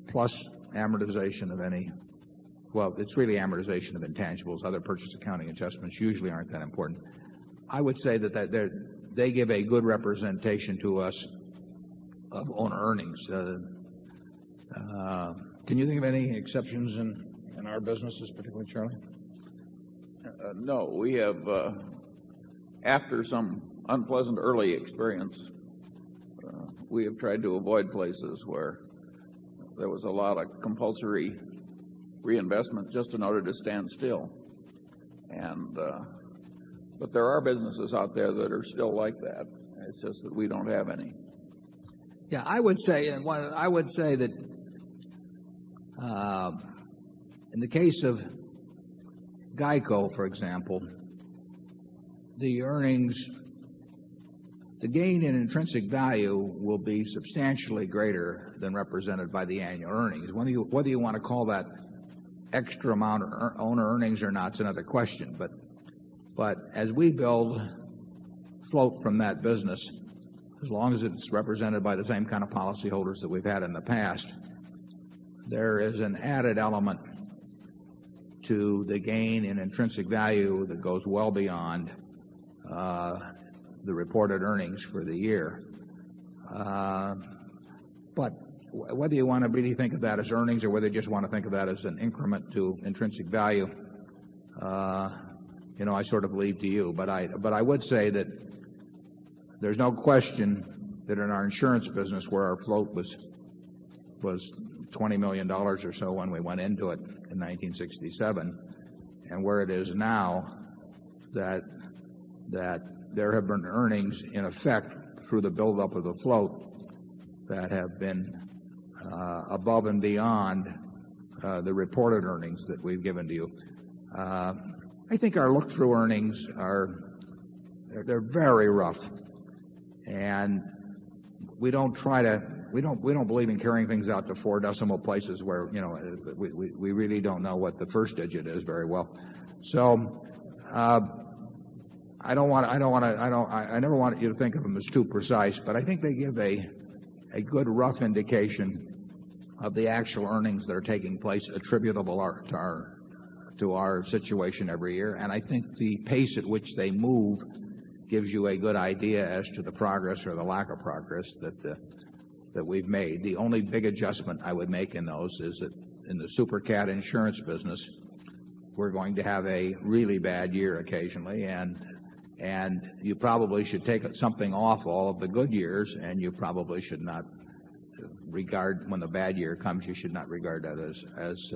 plus amortization of it's really amortization of intangibles. Other purchase accounting adjustments usually aren't that important. I would say that they give a good representation to us of owner earnings. Can you think of any exceptions in our businesses, particularly, Charlie? No, we have, after some unpleasant early experience, we have tried to avoid places where there was a lot of compulsory reinvestment just in order to stand still. But there are businesses out there that are still like that. It's just that we don't have any. Yeah, I would say that in the case of Geico, for example, the gain in intrinsic value will be substantially greater than represented by the annual earnings. Whether you want to call that extra amount of owner earnings or not is another question. But as we build float from that business, as long as it's represented by the same kind of policyholders that we've had in the past, there is an added element to the gain in intrinsic value that goes well beyond the reported earnings for the year. But whether you want to really think of that as earnings or whether you just want to think of that as an increment to intrinsic value, I sort of leave to you. But I would say that there's no question that in our insurance business, where our float was $20 million or so when we went into it in 1967, and where it is now, that there have been earnings in effect through the buildup of the float that have been above and beyond the reported earnings that we've given to you. I think our look-through earnings they're very rough, and we don't believe in carrying things out to 4 decimal places where we really don't know what the first digit is very well. So I never want you to think of them as too precise, but I think they give a good rough indication of the actual earnings that are taking place attributable to our situation every year. And I think the pace at which they move gives you a good idea as to the progress or the lack of progress that we've made. The only big adjustment I would make in those is that in the super cat insurance business, we're going to have a really bad year occasionally, and you probably should take something off all of the good years, and you probably should not regard, when the bad year comes, you should not regard that as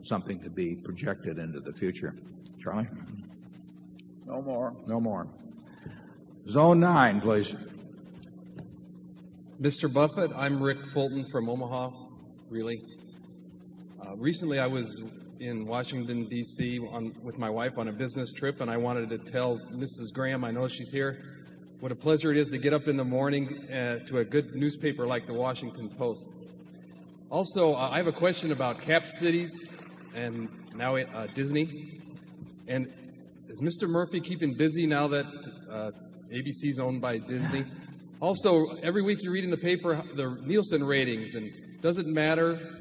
something to be projected into the future. Charlie? No more. No more. Zone 9, please. Mr. Buffett, I'm Rick Fulton from Omaha, really. Recently I was in Washington, D.C. with my wife on a business trip, and I wanted to tell Mrs. Graham, I know she's here, what a pleasure it is to get up in the morning to a good newspaper like the Washington Post. Also, I have a question about cap cities and now Disney. And is Mr. Murphy keeping busy now that ABC is owned by Disney? Also, every week you read in the paper the Nielsen ratings, and does it matter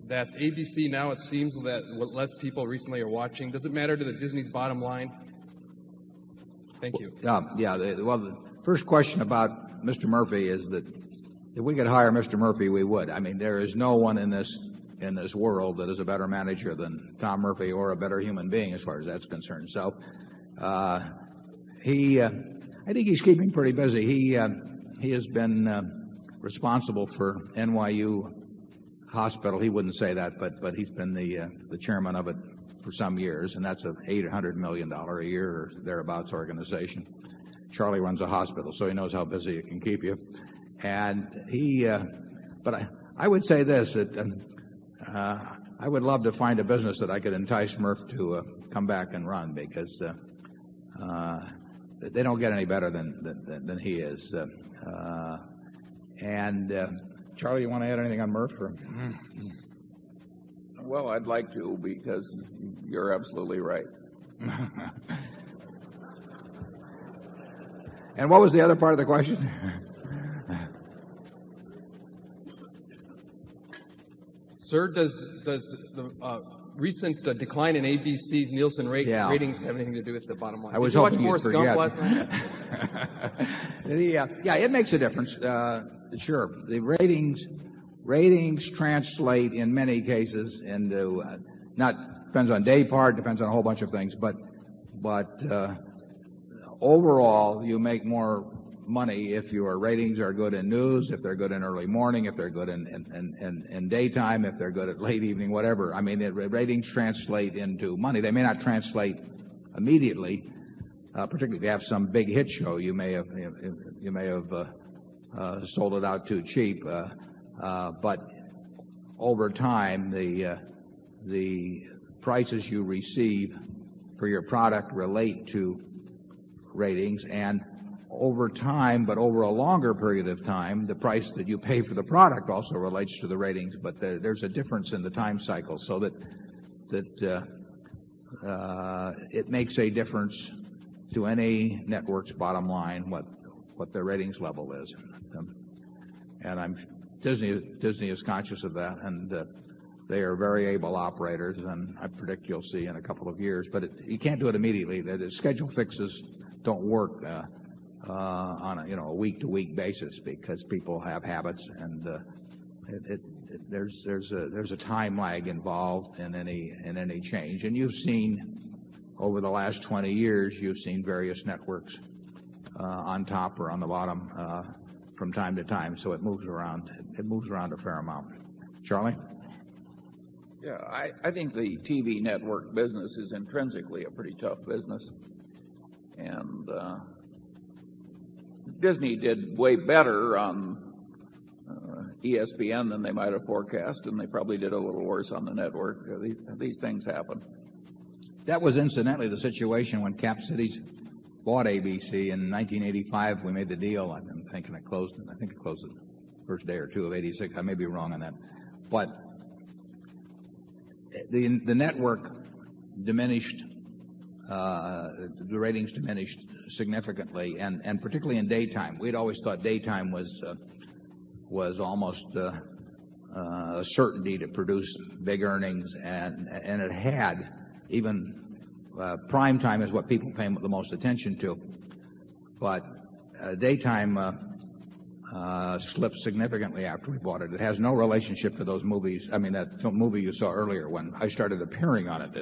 that ABC now, it seems that less people recently are watching? Does it matter to the Disney's bottom line? Thank you. Well, the first question about Mr. Murphy is that if we could hire Mr. Murphy, we would. I mean, there is no one in this world that is a better manager than Tom Murphy, or a better human being as far as that's concerned. So I think he's keeping pretty busy. He has been responsible for NYU Hospital. He wouldn't say that, but he's been the chairman of it for some years, and that's an $800 million a year or thereabouts organization. Charlie runs a hospital, so he knows how busy it can keep you. And but I would say this, that I would love to find a business that I could entice Murph to come back and run, because they don't get any better than he is. Charlie, you want to add anything on Murph? Or? Well, I'd like to, because you're absolutely right. And what was the other part of the question? Sir, does the recent decline in ABC's Nielsen ratings have anything to do with the bottom line? I was Did you watch hoping Forrest you'd Gump forget. last night? Yeah, it makes a difference. Sure, the ratings translate in many cases into depends on day part, depends on a whole bunch of things, but overall you make more money if your ratings are good in news, if they're good in early morning, if they're good in daytime, if they're good at late evening, whatever. I mean, the ratings translate into money. They may not translate immediately, particularly if you have some big hit show. You may have sold it out too cheap, but over time the prices you receive for your product relate to ratings, and over time, but over a longer period of time, the price that you pay for the product also relates to the ratings, but there's a difference in the time cycle, so that it makes a difference to any network's bottom line what their ratings level is. And Disney is conscious of that, and they are very able operators, and I predict you'll see in a couple of years. But you can't do it immediately. The schedule fixes don't work on a week-to-week basis, because people have habits, and there's a time lag involved in any change. And you've seen over the last 20 years, you've seen various networks on top or on the bottom from time to time. So it moves around. It moves around a fair amount. Charlie? Yeah, I think the TV network business is intrinsically a pretty tough business. And Disney did way better on ESPN than they might have forecast, and they probably did a little worse on the network. These things happen. That was incidentally the situation when Cap Cities bought ABC in 1985. We made the deal. I'm thinking it closed. I think it closed the first day or two of '86. I may be wrong on that, but the network diminished. The ratings diminished significantly, and particularly in daytime. We'd always thought daytime was almost a certainty to produce big earnings, and it had. Even prime time is what people pay the most attention to, but daytime slipped significantly after we bought it. It has no relationship to those movies. I mean, that movie you saw earlier when I started appearing on it.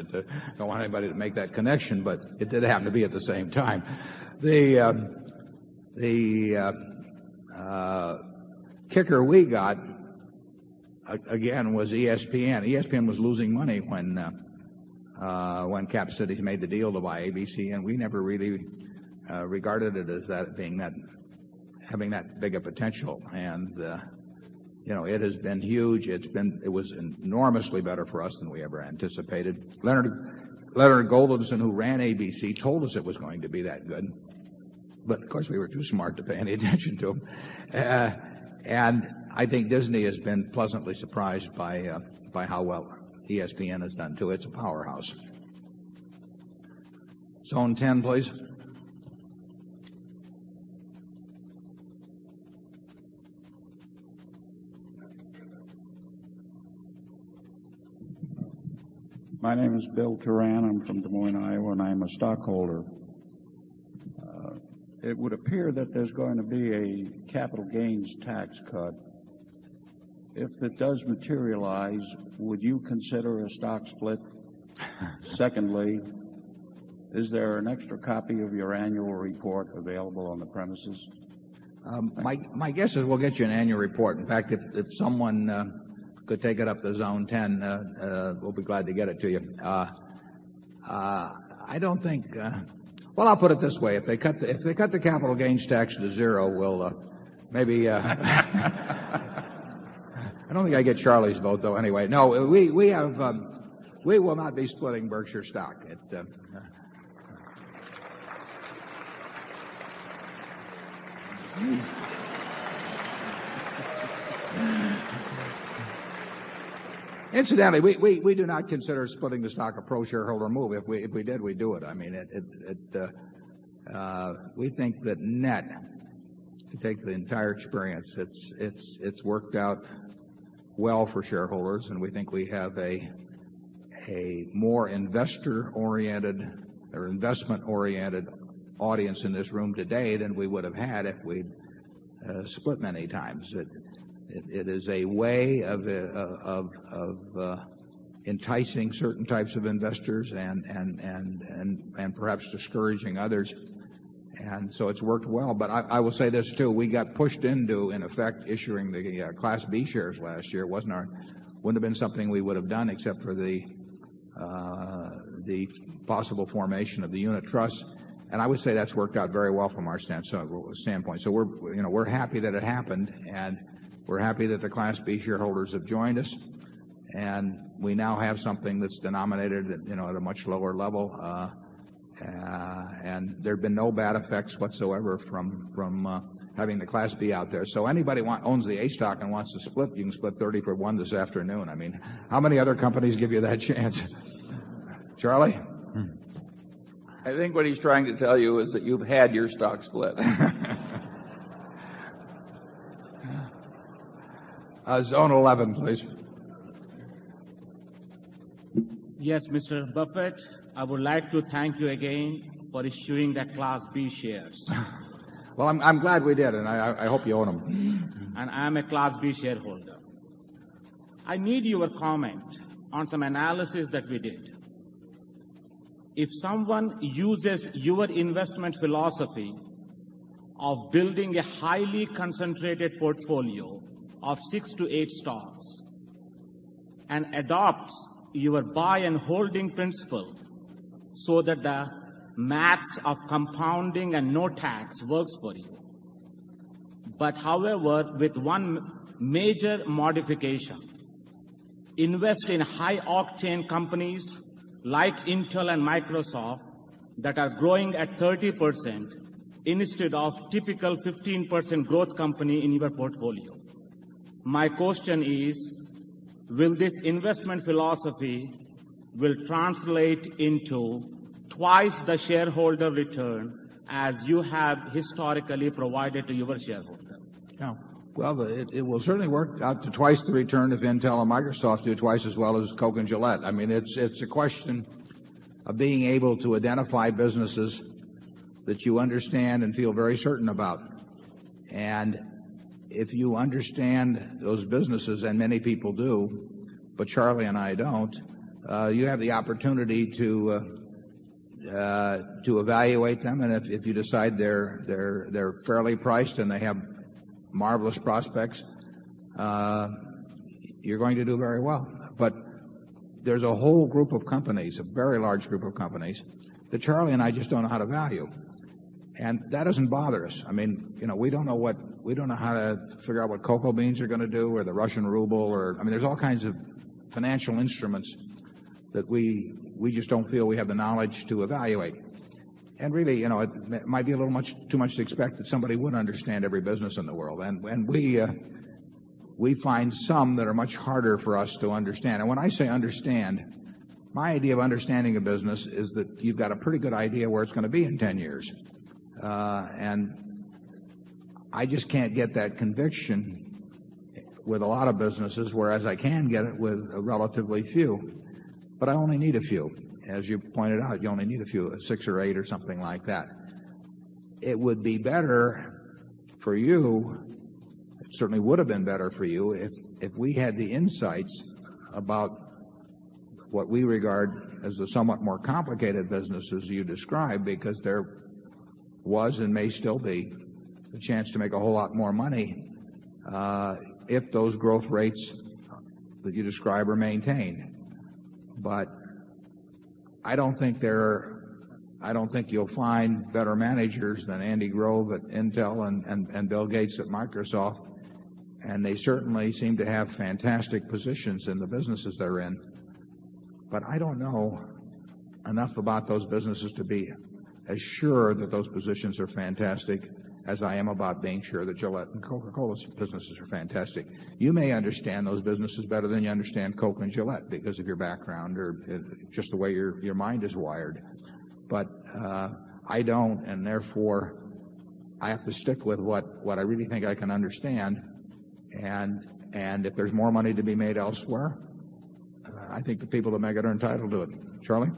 Don't want anybody to make that connection, but it did happen to be at the same time. The kicker we got again was ESPN. ESPN was losing money when Cap Cities made the deal to buy ABC, and we never really regarded it as that being having that big a potential. And it has been huge. It was enormously better for us than we ever anticipated. Leonard Goldenson, who ran ABC, told us it was going to be that good, but of course we were too smart to pay any attention to him. And I think Disney has been pleasantly surprised by how well ESPN has done too. It's a powerhouse. Zone 10, please. My name is Bill Turan. I'm from Des Moines, Iowa, and I'm a stockholder. It would appear that there's going to be a capital gains tax cut. If it does materialize, would you consider a stock split? Secondly, is there an extra copy of your annual report available on the premises? My guess is we'll get you an annual report. In fact, if someone could take it up to Zone 10, we'll be glad to get it to you. I don't think. Well, I'll put it this way: if they cut the capital gains tax to zero, we'll maybe. I don't think I get Charlie's vote, though. Anyway, no, we will not be splitting Berkshire stock. Incidentally, we do not consider splitting the stock a pro-shareholder move. If we did, we'd do it. I mean, we think that net, to take the entire experience, it's worked out well for shareholders, and we think we have a more investor-oriented or investment-oriented audience in this room today than we would have had if we'd split many times. It is a way of enticing certain types of investors and perhaps discouraging others. And so it's worked well. But I will say this too: we got pushed into, in effect, issuing the Class B shares last year. Wouldn't have been something we would have done except for the possible formation of the unit trust. And I would say that's worked out very well from our standpoint. So we're happy that it happened, and we're happy that the Class B shareholders have joined us, and we now have something that's denominated at a much lower level. And there have been no bad effects whatsoever from having the Class B out there. So anybody owns the A stock and wants to split, you can split 30 for 1 this afternoon. I mean, how many other companies give you that chance? Charlie? I think what he's trying to tell you is that you've had your stock split. Zone 11, please. Yes, Mr. Buffett, I would like to thank you again for issuing the Class B shares. Well, I'm glad we did, and I hope you own them. And I'm a Class B shareholder. I need your comment on some analysis that we did. If someone uses your investment philosophy of building a highly concentrated portfolio of 6 to 8 stocks and adopts your buy and holding principle so that the maths of compounding and no tax works for you. But however, with one major modification, invest in high-octane companies like Intel and Microsoft that are growing at 30% instead of typical 15% growth company in your portfolio. My question is, will this investment philosophy will translate into twice the shareholder return as you have historically provided to your shareholder? Yeah. Well, it will certainly work out to twice the return if Intel and Microsoft do twice as well as Coke and Gillette. I mean, it's a question of being able to identify businesses that you understand and feel very certain about. And if you understand those businesses, and many people do, but Charlie and I don't, you have the opportunity to evaluate them. And if you decide they're fairly priced and they have marvelous prospects, you're going to do very well. But there's a whole group of companies, a very large group of companies, that Charlie and I just don't know how to value. And that doesn't bother us. I mean, we don't know how to figure out what cocoa beans are going to do, or the Russian ruble, there's all kinds of financial instruments that we just don't feel we have the knowledge to evaluate. And really, it might be a little too much to expect that somebody would understand every business in the world. And we find some that are much harder for us to understand. And when I say understand, my idea of understanding a business is that you've got a pretty good idea where it's going to be in 10 years. And I just can't get that conviction with a lot of businesses, whereas I can get it with relatively few. But I only need a few. As you pointed out, you only need a few, 6 or 8 or something like that. It would be better for you, it certainly would have been better for you, if we had the insights about what we regard as the somewhat more complicated businesses you described, because there was and may still be a chance to make a whole lot more money if those growth rates that you describe are maintained. But I don't think you'll find better managers than Andy Grove at Intel and Bill Gates at Microsoft. And they certainly seem to have fantastic positions in the businesses they're in. But I don't know enough about those businesses to be as sure that those positions are fantastic as I am about being sure that Gillette and Coca-Cola's businesses are fantastic. You may understand those businesses better than you understand Coke and Gillette because of your background or just the way your mind is wired. But I don't, and therefore I have to stick with what I really think I can understand. And if there's more money to be made elsewhere, I think the people that make it are entitled to it. Charlie?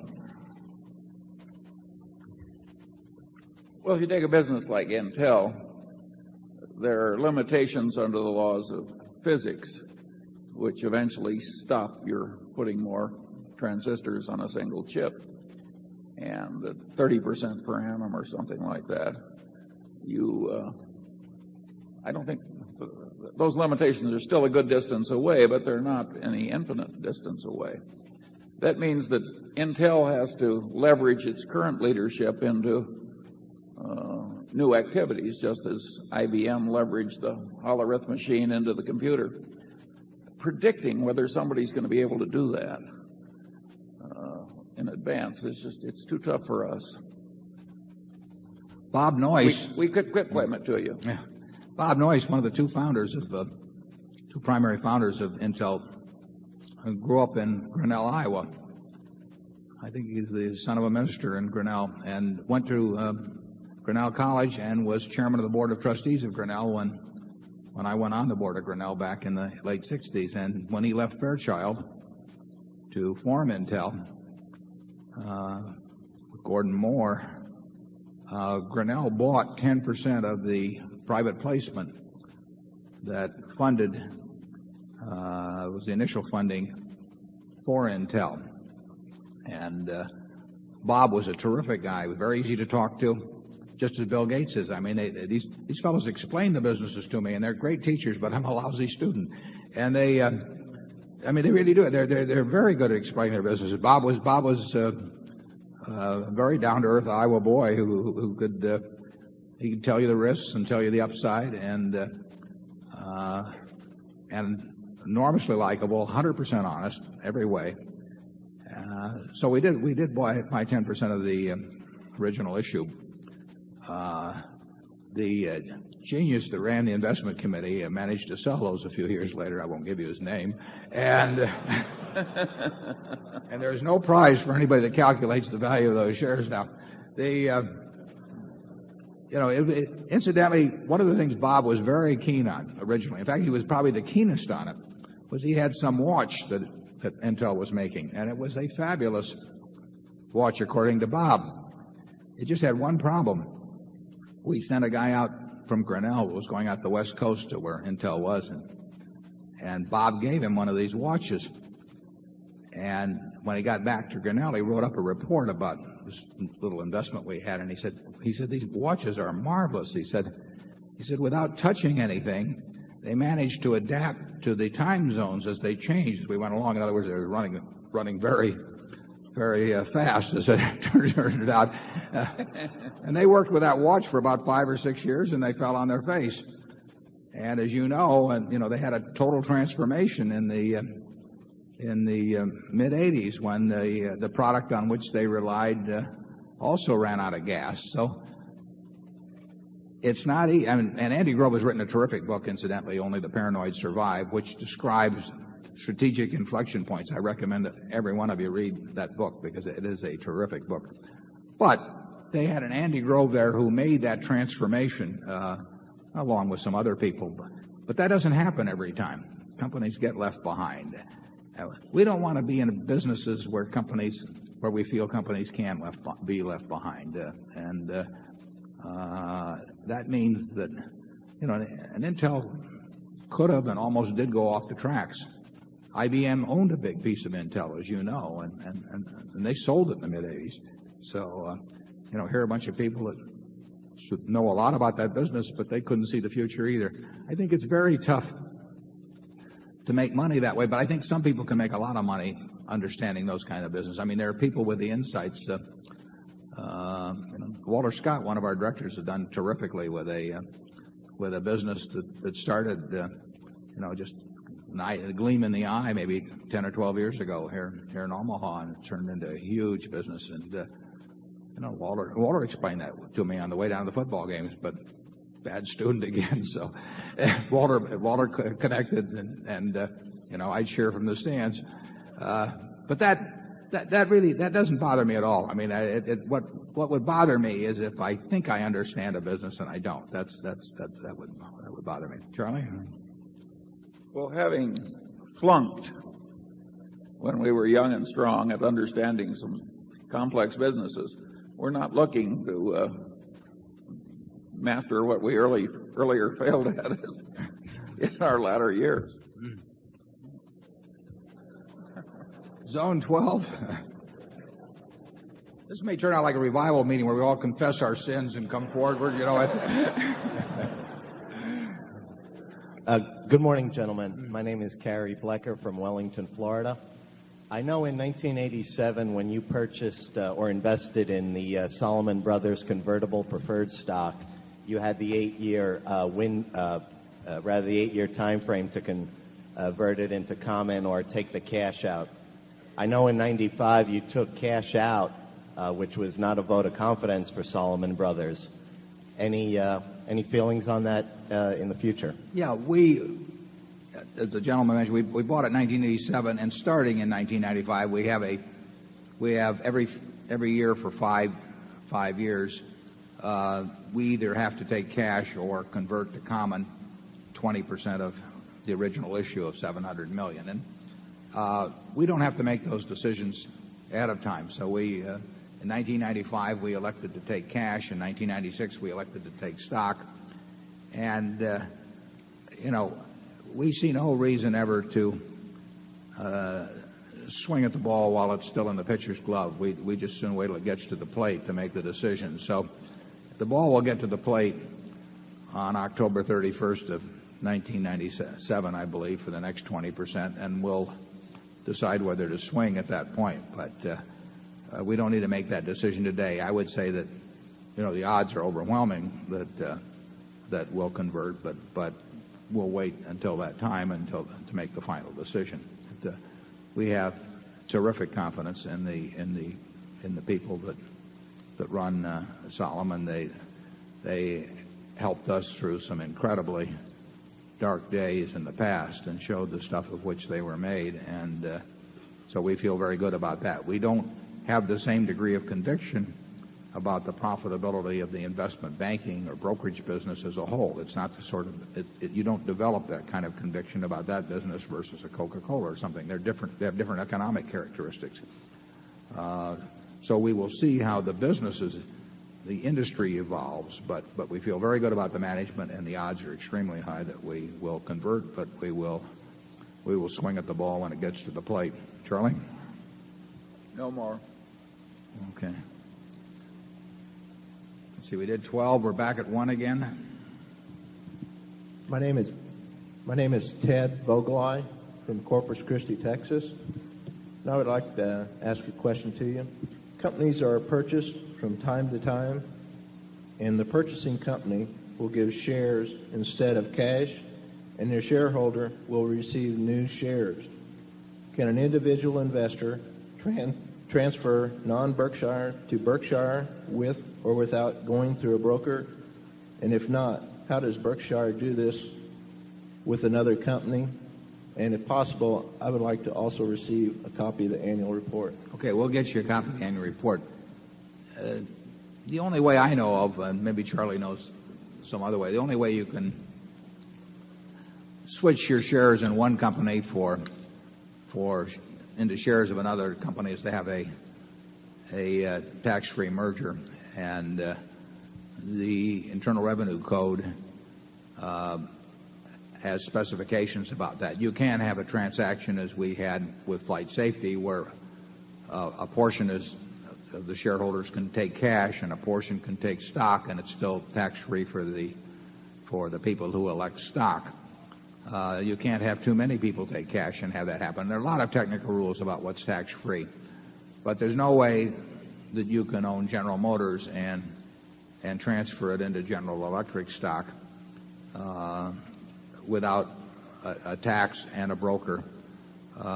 Well, if you take a business like Intel, there are limitations under the laws of physics which eventually stop your putting more transistors on a single chip. And at 30% per annum or something like that, I don't think those limitations are still a good distance away, but they're not any infinite distance away. That means that Intel has to leverage its current leadership into new activities, just as IBM leveraged the Hollerith machine into the computer. Predicting whether somebody's going to be able to do that in advance it's too tough for us. Bob Noyce. We could quit it to you. Yeah. Bob Noyce, one of the two primary founders of Intel, grew up in Grinnell, Iowa. I think he's the son of a minister in Grinnell, and went to Grinnell College and was chairman of the board of trustees of Grinnell when I went on the board of Grinnell back in the late 60s. And when he left Fairchild to form Intel with Gordon Moore, Grinnell bought 10% of the private placement that funded was the initial funding for Intel. And Bob was a terrific guy. He was very easy to talk to. just as Bill Gates is. I mean, these fellows explain the businesses to me, and they're great teachers, but I'm a lousy student. And they really do it. They're very good at explaining their businesses. Bob was a very down-to-earth Iowa boy who could he could tell you the risks and tell you the upside, and enormously likable, 100% honest every way. So we did buy 10% of the original issue. The genius that ran the investment committee managed to sell those a few years later. I won't give you his name. And there's no prize for anybody that calculates the value of those shares now. Incidentally, one of the things Bob was very keen on originally, in fact, he was probably the keenest on it, was he had some watch that Intel was making, and it was a fabulous watch according to Bob. It just had one problem. We sent a guy out from Grinnell who was going out the West Coast to where Intel was, and Bob gave him one of these watches. And when he got back to Grinnell, he wrote up a report about this little investment we had, and he said these watches are marvelous. He said without touching anything, they managed to adapt to the time zones as they changed as we went along. In other words, they were running very, very fast, as it turned out. And they worked with that watch for about 5 or 6 years, and they fell on their face. And as you know, they had a total transformation in the mid-'80s when the product on which they relied also ran out of gas. So it's not easy. And Andy Grove has written a terrific book, incidentally, Only the Paranoid Survive, which describes strategic inflection points. I recommend that every one of you read that book because it is a terrific book. But they had an Andy Grove there who made that transformation along with some other people. But that doesn't happen every time. Companies get left behind. We don't want to be in businesses where we feel companies can be left behind. That means that, an Intel could have and almost did go off the tracks. IBM owned a big piece of Intel, as you know, and they sold it in the mid-'80s. So, here are a bunch of people that should know a lot about that business, but they couldn't see the future either. I think it's very tough to make money that way, but I think some people can make a lot of money understanding those kind of business. I mean, there are people with the insights. Walter Scott, one of our directors, has done terrifically with a business that started, just a gleam in the eye maybe 10 or 12 years ago here in Omaha, and it turned into a huge business. And Walter explained that to me on the way down to the football games, but bad student again. So Walter connected, and I'd cheer from the stands. But that doesn't bother me at all. I mean, what would bother me is if I think I understand a business and I don't. That would bother me. Charlie? Well, having flunked when we were young and strong at understanding some complex businesses, we're not looking to master what we earlier failed at in our latter years. Zone 12. This may turn out like a revival meeting where we all confess our sins and come forward. Good morning, gentlemen. My name is Cary Blecker from Wellington, Florida. I know in 1987 when you purchased or invested in the Salomon Brothers convertible preferred stock, you had the 8-year the 8-year time frame to convert it into common or take the cash out. I know in 95 you took cash out, which was not a vote of confidence for Salomon Brothers. Any feelings on that in the future? Yeah, as the gentleman mentioned, we bought it in 1987, and starting in 1995, we have every year for five years. We either have to take cash or convert to common 20% of the original issue of $700 million. And we don't have to make those decisions ahead of time. So in 1995, we elected to take cash. In 1996, we elected to take stock. And, we see no reason ever to swing at the ball while it's still in the pitcher's glove. We just soon wait till it gets to the plate to make the decision. So the ball will get to the plate on October 31st of 1997, I believe, for the next 20%, and we'll decide whether to swing at that point. But we don't need to make that decision today. I would say that, the odds are overwhelming that we'll convert, but we'll wait until that time to make the final decision. We have terrific confidence in the people that run Solomon. They helped us through some incredibly dark days in the past and showed the stuff of which they were made, and so we feel very good about that. We don't have the same degree of conviction about the profitability of the investment banking or brokerage business as a whole. It's not the sort of you don't develop that kind of conviction about that business versus a Coca-Cola or something. They're different. They have different economic characteristics. So we will see how the industry evolves, but we feel very good about the management, and the odds are extremely high that we will convert, but we will swing at the ball when it gets to the plate. Charlie? No more. Okay. Let's see, we did 12. We're back at 1 again. My name is Ted Vogelai from Corpus Christi, Texas. And I would like to ask a question to you. Companies are purchased from time to time, and the purchasing company will give shares instead of cash, and their shareholder will receive new shares. Can an individual investor transfer non-Berkshire to Berkshire with or without going through a broker? And if not, how does Berkshire do this with another company? And if possible, I would like to also receive a copy of the annual report. Okay, we'll get you a copy of the annual report. The only way I know of, and maybe Charlie knows some other way, the only way you can switch your shares in one company into shares of another company is to have a tax-free merger, and the Internal Revenue Code has specifications about that. You can have a transaction as we had with Flight Safety, where a portion of the shareholders can take cash and a portion can take stock, and it's still tax-free for the people who elect stock. You can't have too many people take cash and have that happen. There are a lot of technical rules about what's tax-free, but there's no way that you can own General Motors and transfer it into General Electric stock without a tax and a broker.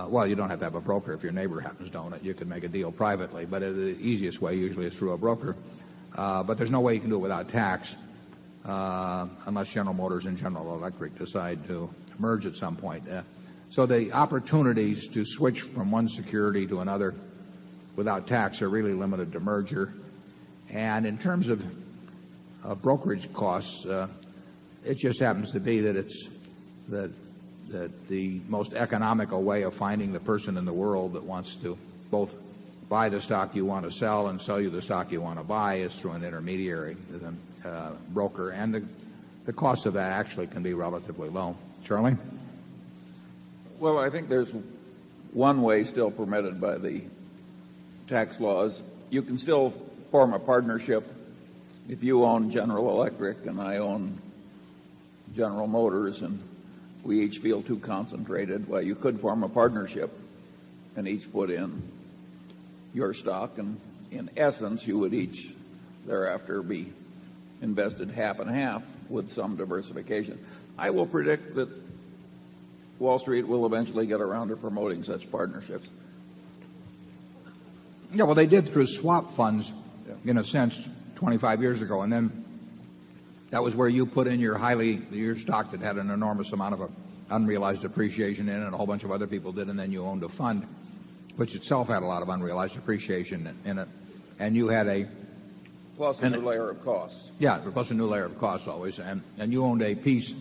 Well, you don't have to have a broker if your neighbor happens to own it. You can make a deal privately, but the easiest way usually is through a broker. But there's no way you can do it without tax unless General Motors and General Electric decide to merge at some point. So the opportunities to switch from one security to another without tax are really limited to merger. And in terms of brokerage costs, it just happens to be that that the most economical way of finding the person in the world that wants to both buy the stock you want to sell and sell you the stock you want to buy is through an intermediary, broker, and the cost of that actually can be relatively low. Charlie? Well, I think there's one way still permitted by the tax laws. You can still form a partnership. If you own General Electric and I own General Motors and we each feel too concentrated, well, you could form a partnership and each put in your stock, and in essence you would each thereafter be invested half and half with some diversification. I will predict that Wall Street will eventually get around to promoting such partnerships. Yeah, well, they did through swap funds, in a sense, 25 years ago, and then that was where you put in your stock that had an enormous amount of unrealized appreciation in it, and a whole bunch of other people did, and then you owned a fund which itself had a lot of unrealized appreciation in it, and you had a plus a new layer of costs. Yeah, plus a new layer of costs always, and you owned a piece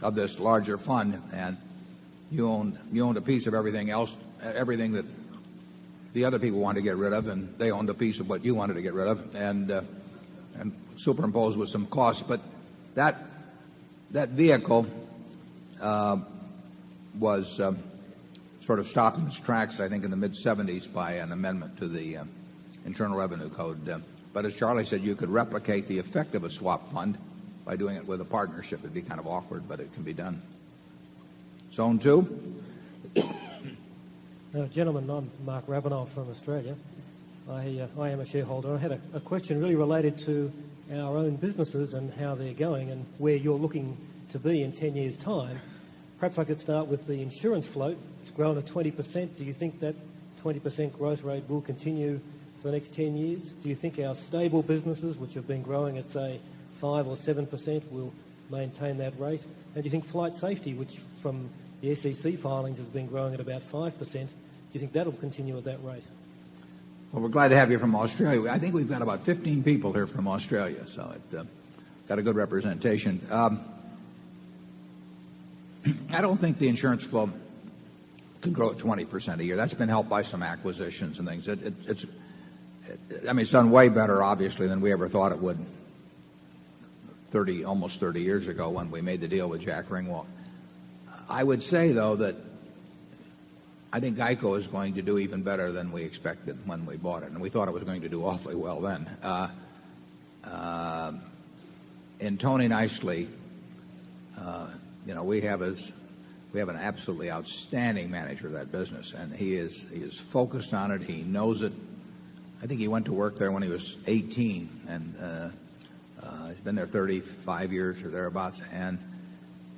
of this larger fund, and you owned a piece of everything else, everything that the other people wanted to get rid of, and they owned a piece of what you wanted to get rid of, and superimposed with some costs. But that vehicle was sort of stopped in its tracks, I think, in the mid-'70s by an amendment to the Internal Revenue Code. But as Charlie said, you could replicate the effect of a swap fund by doing it with a partnership. It'd be kind of awkward, but it can be done. Zone 2. Gentlemen, I'm Mark Ravenel from Australia. I am a shareholder. I had a question really related to our own businesses and how they're going and where you're looking to be in 10 years' time. Perhaps I could start with the insurance float. It's grown at 20%. Do you think that 20% growth rate will continue for the next 10 years? Do you think our stable businesses, which have been growing at, say, 5 or 7%, will maintain that rate? And do you think flight safety, which from the SEC filings has been growing at about 5%, do you think that will continue at that rate? Well, we're glad to have you from Australia. I think we've got about 15 people here from Australia, so it got a good representation. I don't think the insurance flow can grow at 20% a year. That's been helped by some acquisitions and things. It's done way better, obviously, than we ever thought it would almost 30 years ago when we made the deal with Jack Ringwald. I would say, though, that I think GEICO is going to do even better than we expected when we bought it, and we thought it was going to do awfully well then. And Tony Nicely, we have an absolutely outstanding manager of that business, and he is focused on it. He knows it. I think he went to work there when he was 18, and he's been there 35 years or thereabouts, and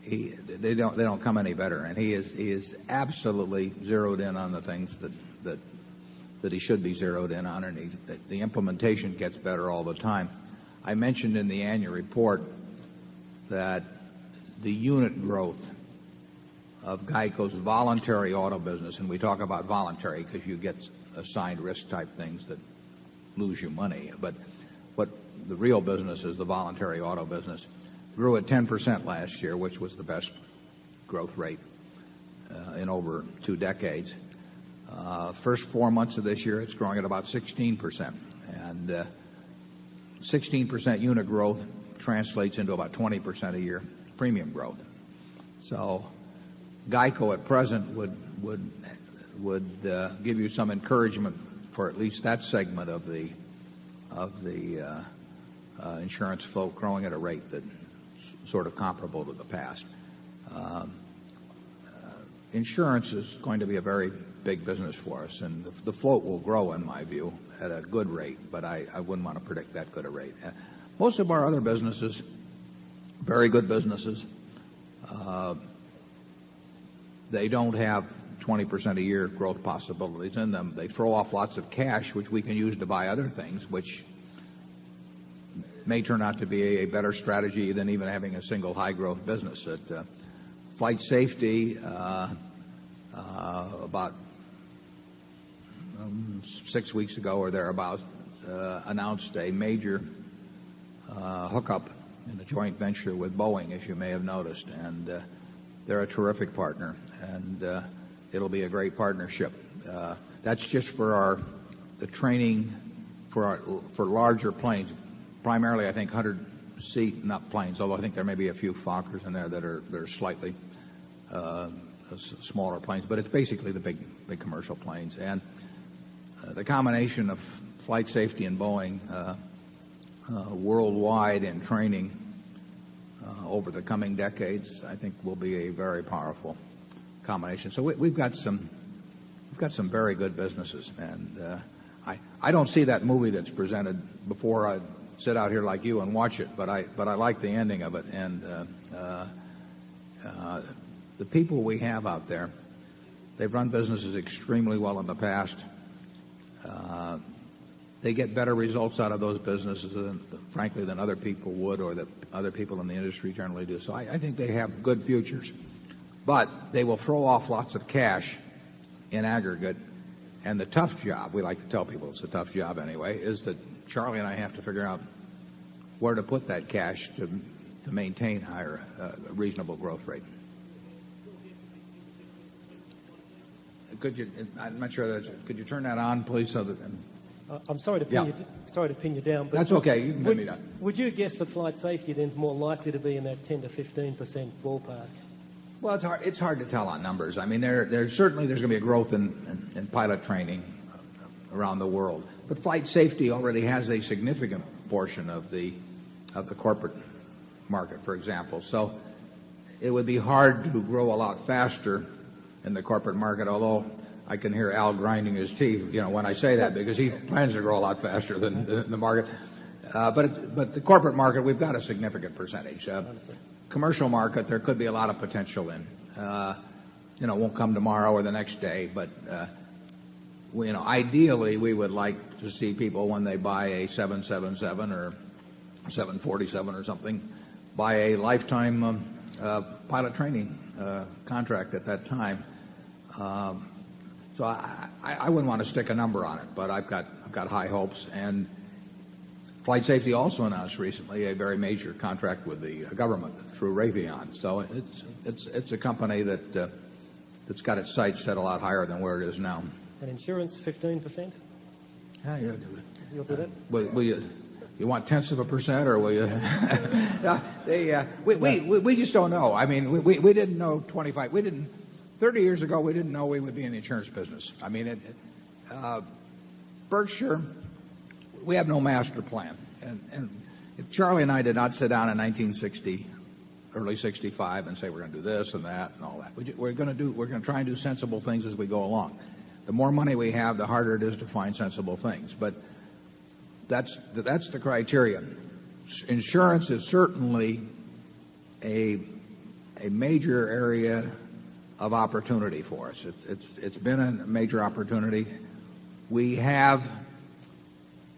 they don't come any better. And he is absolutely zeroed in on the things that he should be zeroed in on, and the implementation gets better all the time. I mentioned in the annual report that the unit growth of GEICO's voluntary auto business, and we talk about voluntary because you get assigned risk type things that lose you money, but what the real business is, the voluntary auto business, grew at 10% last year, which was the best growth rate in over 2 decades. First 4 months of this year, it's growing at about 16%, and 16% unit growth translates into about 20% a year premium growth. So GEICO at present would give you some encouragement for at least that segment of the insurance float growing at a rate that's sort of comparable to the past. Insurance is going to be a very big business for us, and the float will grow, in my view, at a good rate, but I wouldn't want to predict that good a rate. Most of our other businesses, very good businesses, they don't have 20% a year growth possibilities in them. They throw off lots of cash, which we can use to buy other things, which may turn out to be a better strategy than even having a single high-growth business. At Flight Safety, about 6 weeks ago or thereabouts, announced a major hookup in a joint venture with Boeing, as you may have noticed, and they're a terrific partner, and it'll be a great partnership. That's just for the training for larger planes, primarily I think 100-seat and up planes, although I think there may be a few Fokkers in there that are slightly smaller planes, but it's basically the big commercial planes. And the combination of Flight Safety and Boeing worldwide in training over the coming decades, I think, will be a very powerful combination. So we've got some very good businesses, and I don't see that movie that's presented before I sit out here like you and watch it, but I like the ending of it, and the people we have out there, they've run businesses extremely well in the past. They get better results out of those businesses, frankly, than other people would, or that other people in the industry generally do. So I think they have good futures. But they will throw off lots of cash in aggregate. And the tough job, we like to tell people it's a tough job anyway, is that Charlie and I have to figure out where to put that cash to maintain higher, reasonable growth rate. I'm not sure could you turn that on, please, so that. I'm sorry to pin you down. But that's okay. You can pin me down. Would you guess that Flight Safety then is more likely to be in that 10 to 15% ballpark? Well, it's hard to tell on numbers. I mean, there's going to be a growth in pilot training around the world. but flight safety already has a significant portion of the corporate market, for example. So it would be hard to grow a lot faster in the corporate market, although I can hear Al grinding his teeth, when I say that, because he plans to grow a lot faster than the market. But the corporate market, we've got a significant percentage. Commercial market, there could be a lot of potential in. Won't come tomorrow or the next day, but ideally we would like to see people, when they buy a 777 or 747 or something, buy a lifetime pilot training contract at that time. So I wouldn't want to stick a number on it, but I've got high hopes. And Flight Safety also announced recently a very major contract with the government through Raytheon. So it's a company that's got its sights set a lot higher than where it is now. And insurance, 15%? Yeah, You'll do that? Will you want tenths of a percent, or will you? We just don't know. I mean, we didn't know 25. 30 years ago, we didn't know we would be in the insurance business. I mean, Berkshire, we have no master plan. And if Charlie and I did not sit down in 1960, early 65, and say we're going to do this and that and all that, we're going to try and do sensible things as we go along. The more money we have, the harder it is to find sensible things. But that's the criteria. Insurance is certainly a major area of opportunity for us. It's been a major opportunity. We have,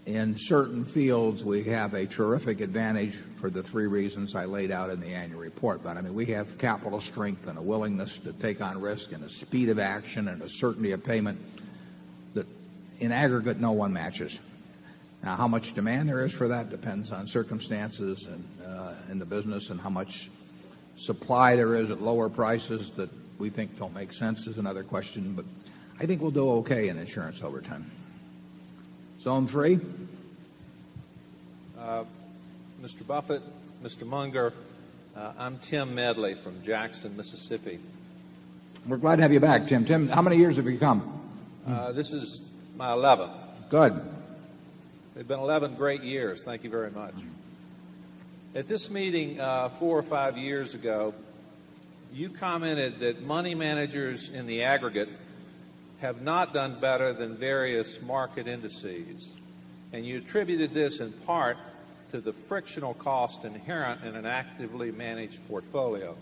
in certain fields, we have a terrific advantage for the three reasons I laid out in the annual report. But I mean, we have capital strength and a willingness to take on risk and a speed of action and a certainty of payment that in aggregate no one matches. Now, how much demand there is for that depends on circumstances and in the business, and how much supply there is at lower prices that we think don't make sense is another question. But I think we'll do okay in insurance over time. Zone 3. Mr. Buffett, Mr. Munger, I'm Tim Medley from Jackson, Mississippi. We're glad to have you back, Tim. Tim, how many years have you come? This is my 11th. Good. They've been 11 great years. Thank you very much. At this meeting 4 or 5 years ago, you commented that money managers in the aggregate have not done better than various market indices, and you attributed this in part to the frictional cost inherent in an actively managed portfolio.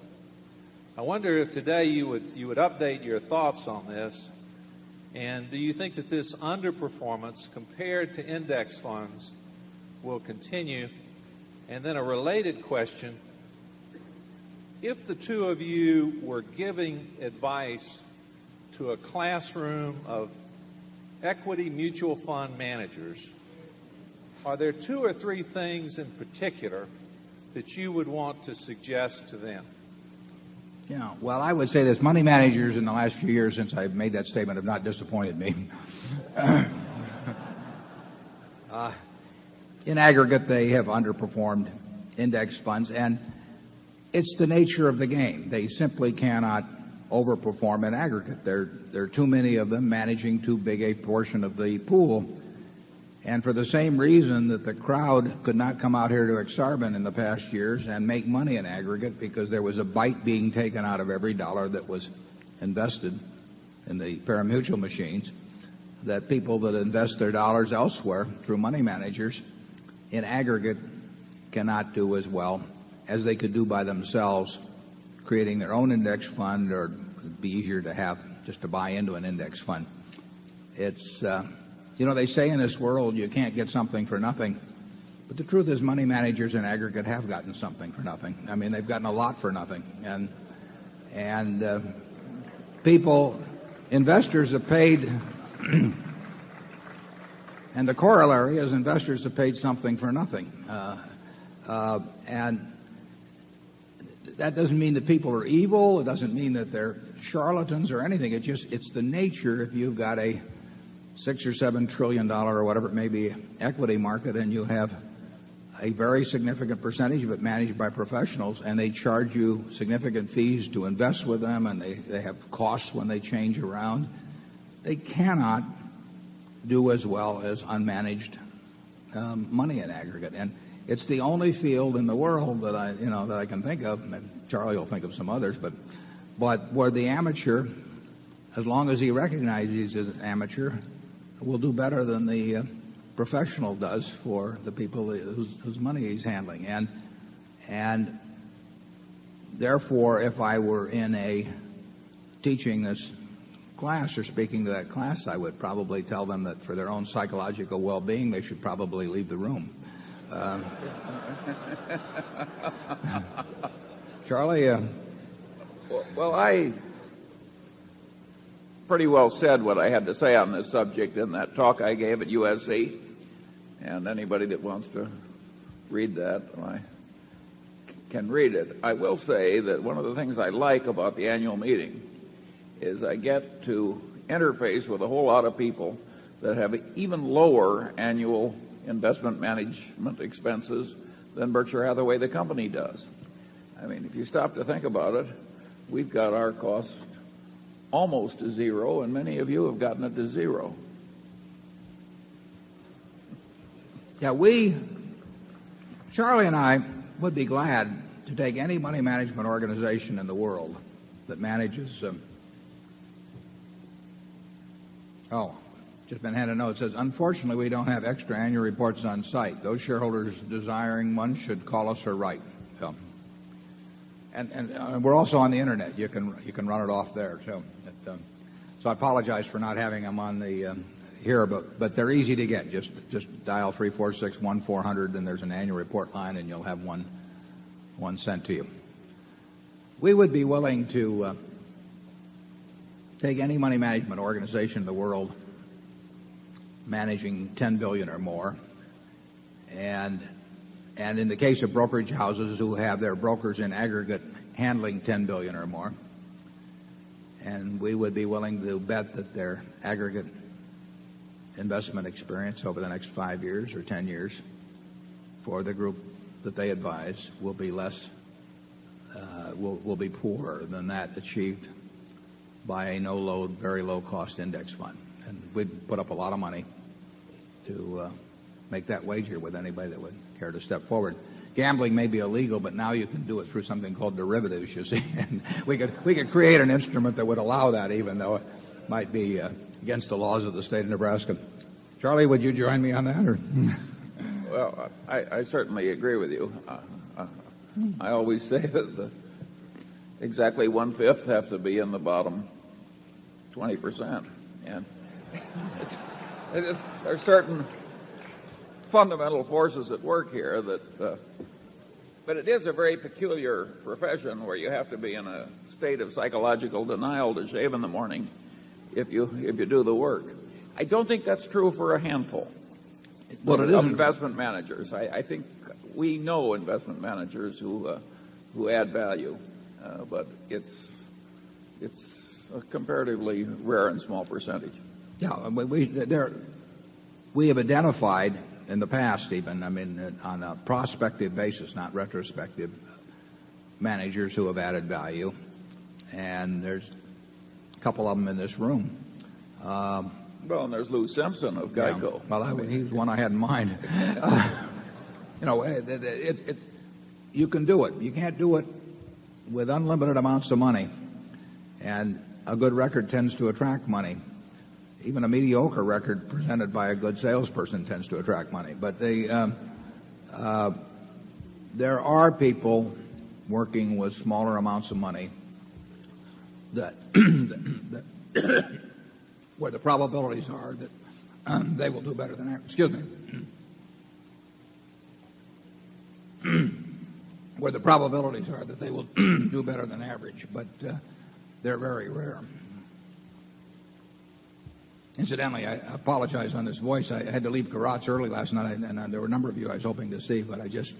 I wonder if today you would update your thoughts on this, and do you think that this underperformance compared to index funds will continue? And then a related question, if the two of you were giving advice to a classroom of equity mutual fund managers, are there 2 or 3 things in particular that you would want to suggest to them? Yeah, well, I would say this. Money managers in the last few years since I've made that statement have not disappointed me. In aggregate, they have underperformed index funds, and it's the nature of the game. They simply cannot overperform in aggregate. There are too many of them managing too big a portion of the pool. And for the same reason that the crowd could not come out here to Exarban in the past years and make money in aggregate, because there was a bite being taken out of every dollar that was invested in the pari-mutuel machines, that people that invest their dollars elsewhere through money managers in aggregate cannot do as well as they could do by themselves, creating their own index fund, or it'd be easier to have just to buy into an index fund. It's they say in this world you can't get something for nothing, but the truth is money managers in aggregate have gotten something for nothing. I mean, they've gotten a lot for nothing, and investors have paid, and the corollary is investors have paid something for nothing, and that doesn't mean that people are evil. It doesn't mean that they're charlatans or anything. It's the nature. If you've got a $6 or $7 trillion or whatever it may be equity market, and you have a very significant percentage of it managed by professionals, and they charge you significant fees to invest with them, and they have costs when they change around, they cannot do as well as unmanaged money in aggregate. And it's the only field in the world that I can think of. Charlie will think of some others, but where the amateur, as long as he recognizes he's an amateur, will do better than the professional does for the people whose money he's handling. And therefore, if I were teaching this class or speaking to that class, I would probably tell them that for their own psychological well-being, they should probably leave the room. Charlie? Well, I pretty well said what I had to say on this subject in that talk I gave at USC. And anybody that wants to read that, can read it. I will say that one of the things I like about the annual meeting is I get to interface with a whole lot of people that have even lower annual investment management expenses than Berkshire Hathaway, the company, does. I mean, if you stop to think about it, we've got our costs almost to zero, and many of you have gotten it to zero. Yeah, Charlie and I would be glad to take any money management organization in the world that manages just been handed a note. It says, unfortunately, we don't have extra annual reports on site. Those shareholders desiring one should call us or write. So, and we're also on the internet. You can run it off there too. So I apologize for not having them on the here, but they're easy to get. Just dial 346-1400, and there's an annual report line, and you'll have one sent to you. We would be willing to take any money management organization in the world managing $10 billion or more, and in the case of brokerage houses who have their brokers in aggregate handling $10 billion or more, and we would be willing to bet that their aggregate investment experience over the next 5 years or 10 years for the group that they advise will be will be poorer than that achieved by a no-load, very low-cost index fund. And we'd put up a lot of money to make that wager with anybody that would care to step forward. Gambling may be illegal, but now you can do it through something called derivatives, you see. And we could create an instrument that would allow that, even though it might be against the laws of the state of Nebraska. Charlie, would you join me on that? Or? Well, I certainly agree with you. I always say that exactly 1/5 have to be in the bottom 20%. And there are certain fundamental forces at work here but it is a very peculiar profession where you have to be in a state of psychological denial to shave in the morning if you do the work. I don't think that's true for a handful of investment managers. I think we know investment managers who add value, but it's a comparatively rare and small percentage. Yeah, we have identified in the past, even, on a prospective basis, not retrospective, managers who have added value, and there's a couple of them in this room. Well, and there's Lou Simpson of Geico. Yeah, well, he's one I had in mind. You can do it. You can't do it with unlimited amounts of money, and a good record tends to attract money. Even a mediocre record presented by a good salesperson tends to attract money. But there are people working with smaller amounts of money that where the probabilities are that they will do better than average. Excuse me. Where the probabilities are that they will do better than average, but they're very rare. Incidentally, I apologize on this voice. I had to leave Garot's early last night, and there were a number of you I was hoping to see, but it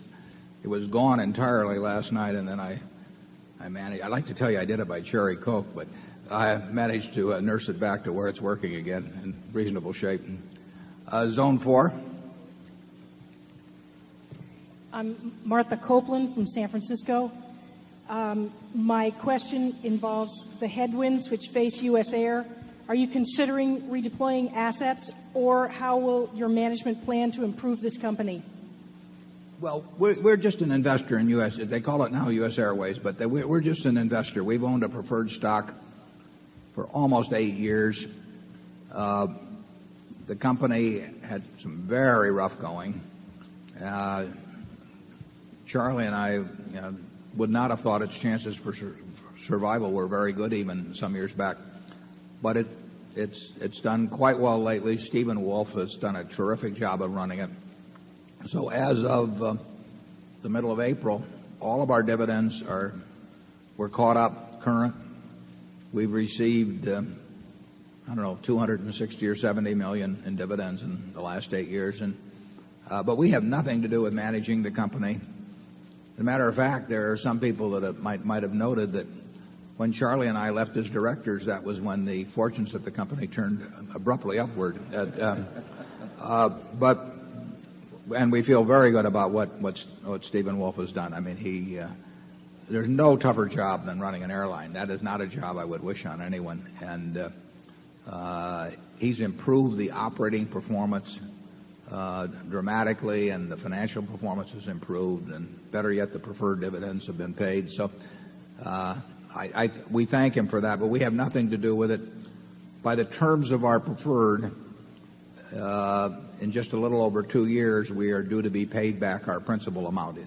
was gone entirely last night, and then I managed. I'd like to tell you I did it by cherry Coke, but I managed to nurse it back to where it's working again in reasonable shape. Zone 4. I'm Martha Copeland from San Francisco. My question involves the headwinds which face U.S. Air Are you considering redeploying assets, or how will your management plan to improve this company? Well, we're just an investor in U.S. They call it now U.S. Airways, but we're just an investor. We've owned a preferred stock for almost 8 years. The company had some very rough going. Charlie and I would not have thought its chances for survival were very good even some years back. But it's done quite well lately. Stephen Wolf has done a terrific job of running it. So as of the middle of April, all of our dividends were caught up current. We've received, 260 or 70 million in dividends in the last 8 years. But we have nothing to do with managing the company. As a matter of fact, there are some people that might have noted that when Charlie and I left as directors, that was when the fortunes of the company turned abruptly upward. And we feel very good about what Stephen Wolf has done. I mean, there's no tougher job than running an airline. That is not a job I would wish on anyone. And he's improved the operating performance dramatically, and the financial performance has improved, and better yet, the preferred dividends have been paid. So we thank him for that, but we have nothing to do with it. By the terms of our preferred, in just a little over 2 years, we are due to be paid back our principal amount.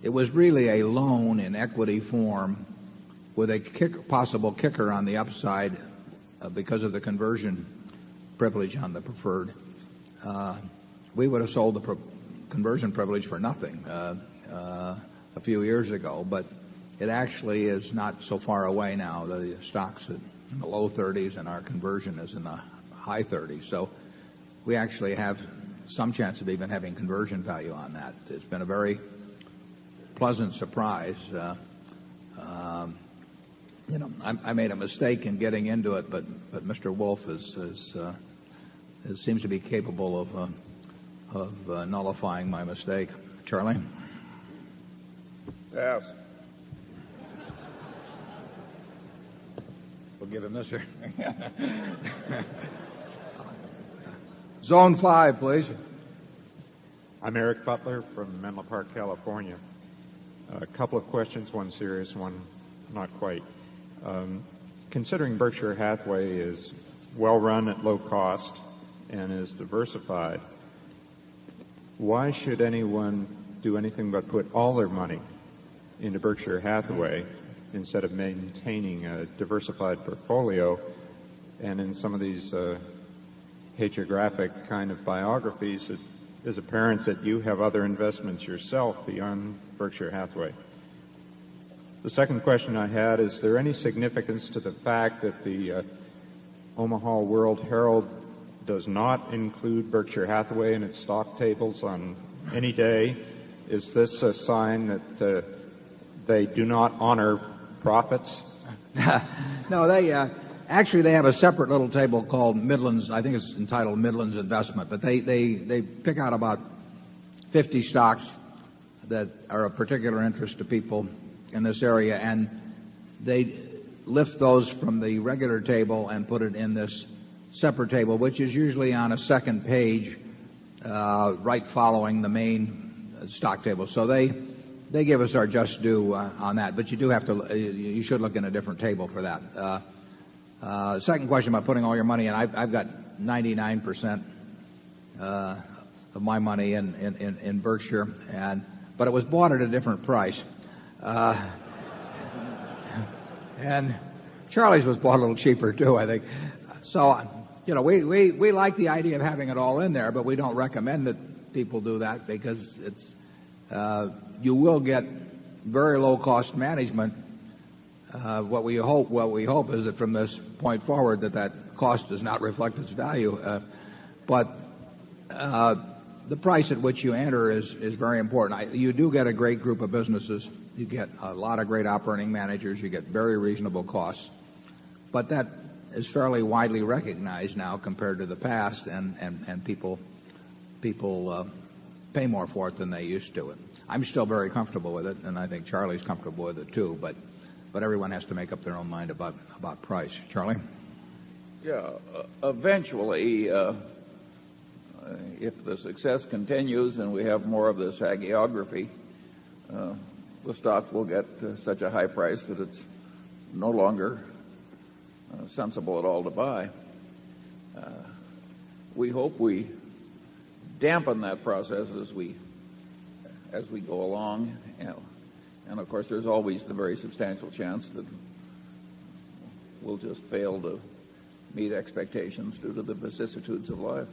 It was really a loan in equity form with a possible kicker on the upside because of the conversion privilege on the preferred. We would have sold the conversion privilege for nothing a few years ago, but it actually is not so far away now. The stock's in the low 30s, and our conversion is in the high 30s. So we actually have some chance of even having conversion value on that. It's been a very pleasant surprise. I made a mistake in getting into it, but Mr. Wolf seems to be capable of nullifying my mistake. Charlie? Yes. We'll give him this here. Zone 5, please. I'm Eric Butler from Menlo Park, California. A couple of questions, one serious, one not quite. Considering Berkshire Hathaway is well run at low cost and is diversified, why should anyone do anything but put all their money into Berkshire Hathaway instead of maintaining a diversified portfolio? And in some of these hagiographic kind of biographies, it is apparent that you have other investments yourself beyond Berkshire Hathaway. The second question I had, is there any significance to the fact that the Omaha World Herald does not include Berkshire Hathaway in its stock tables on any day? Is this a sign that they do not honor profits? No, they have a separate little table called Midlands. I think it's entitled Midlands Investment, but they pick out about 50 stocks that are of particular interest to people in this area, and they lift those from the regular table and put it in this separate table, which is usually on a second page, right following the main stock table. So they give us our just due on that, but you should look in a different table for that. Second question about putting all your money in. I've got 99% of my money in Berkshire, but it was bought at a different price. And Charlie's was bought a little cheaper too, I think. So, we like the idea of having it all in there, but we don't recommend that people do that because you will get very low cost management. What we hope is that from this point forward that cost does not reflect its value. But the price at which you enter is very important. You do get a great group of businesses. You get a lot of great operating managers. You get very reasonable costs. But that is fairly widely recognized now compared to the past, and people pay more for it than they used to. I'm still very comfortable with it, and I think Charlie's comfortable with it too. But everyone has to make up their own mind about price. Charlie? Yeah, eventually, if the success continues and we have more of this hagiography, the stock will get such a high price that it's no longer sensible at all to buy. We hope we dampen that process as we go along, and of course there's always the very substantial chance that we'll just fail to meet expectations due to the vicissitudes of life.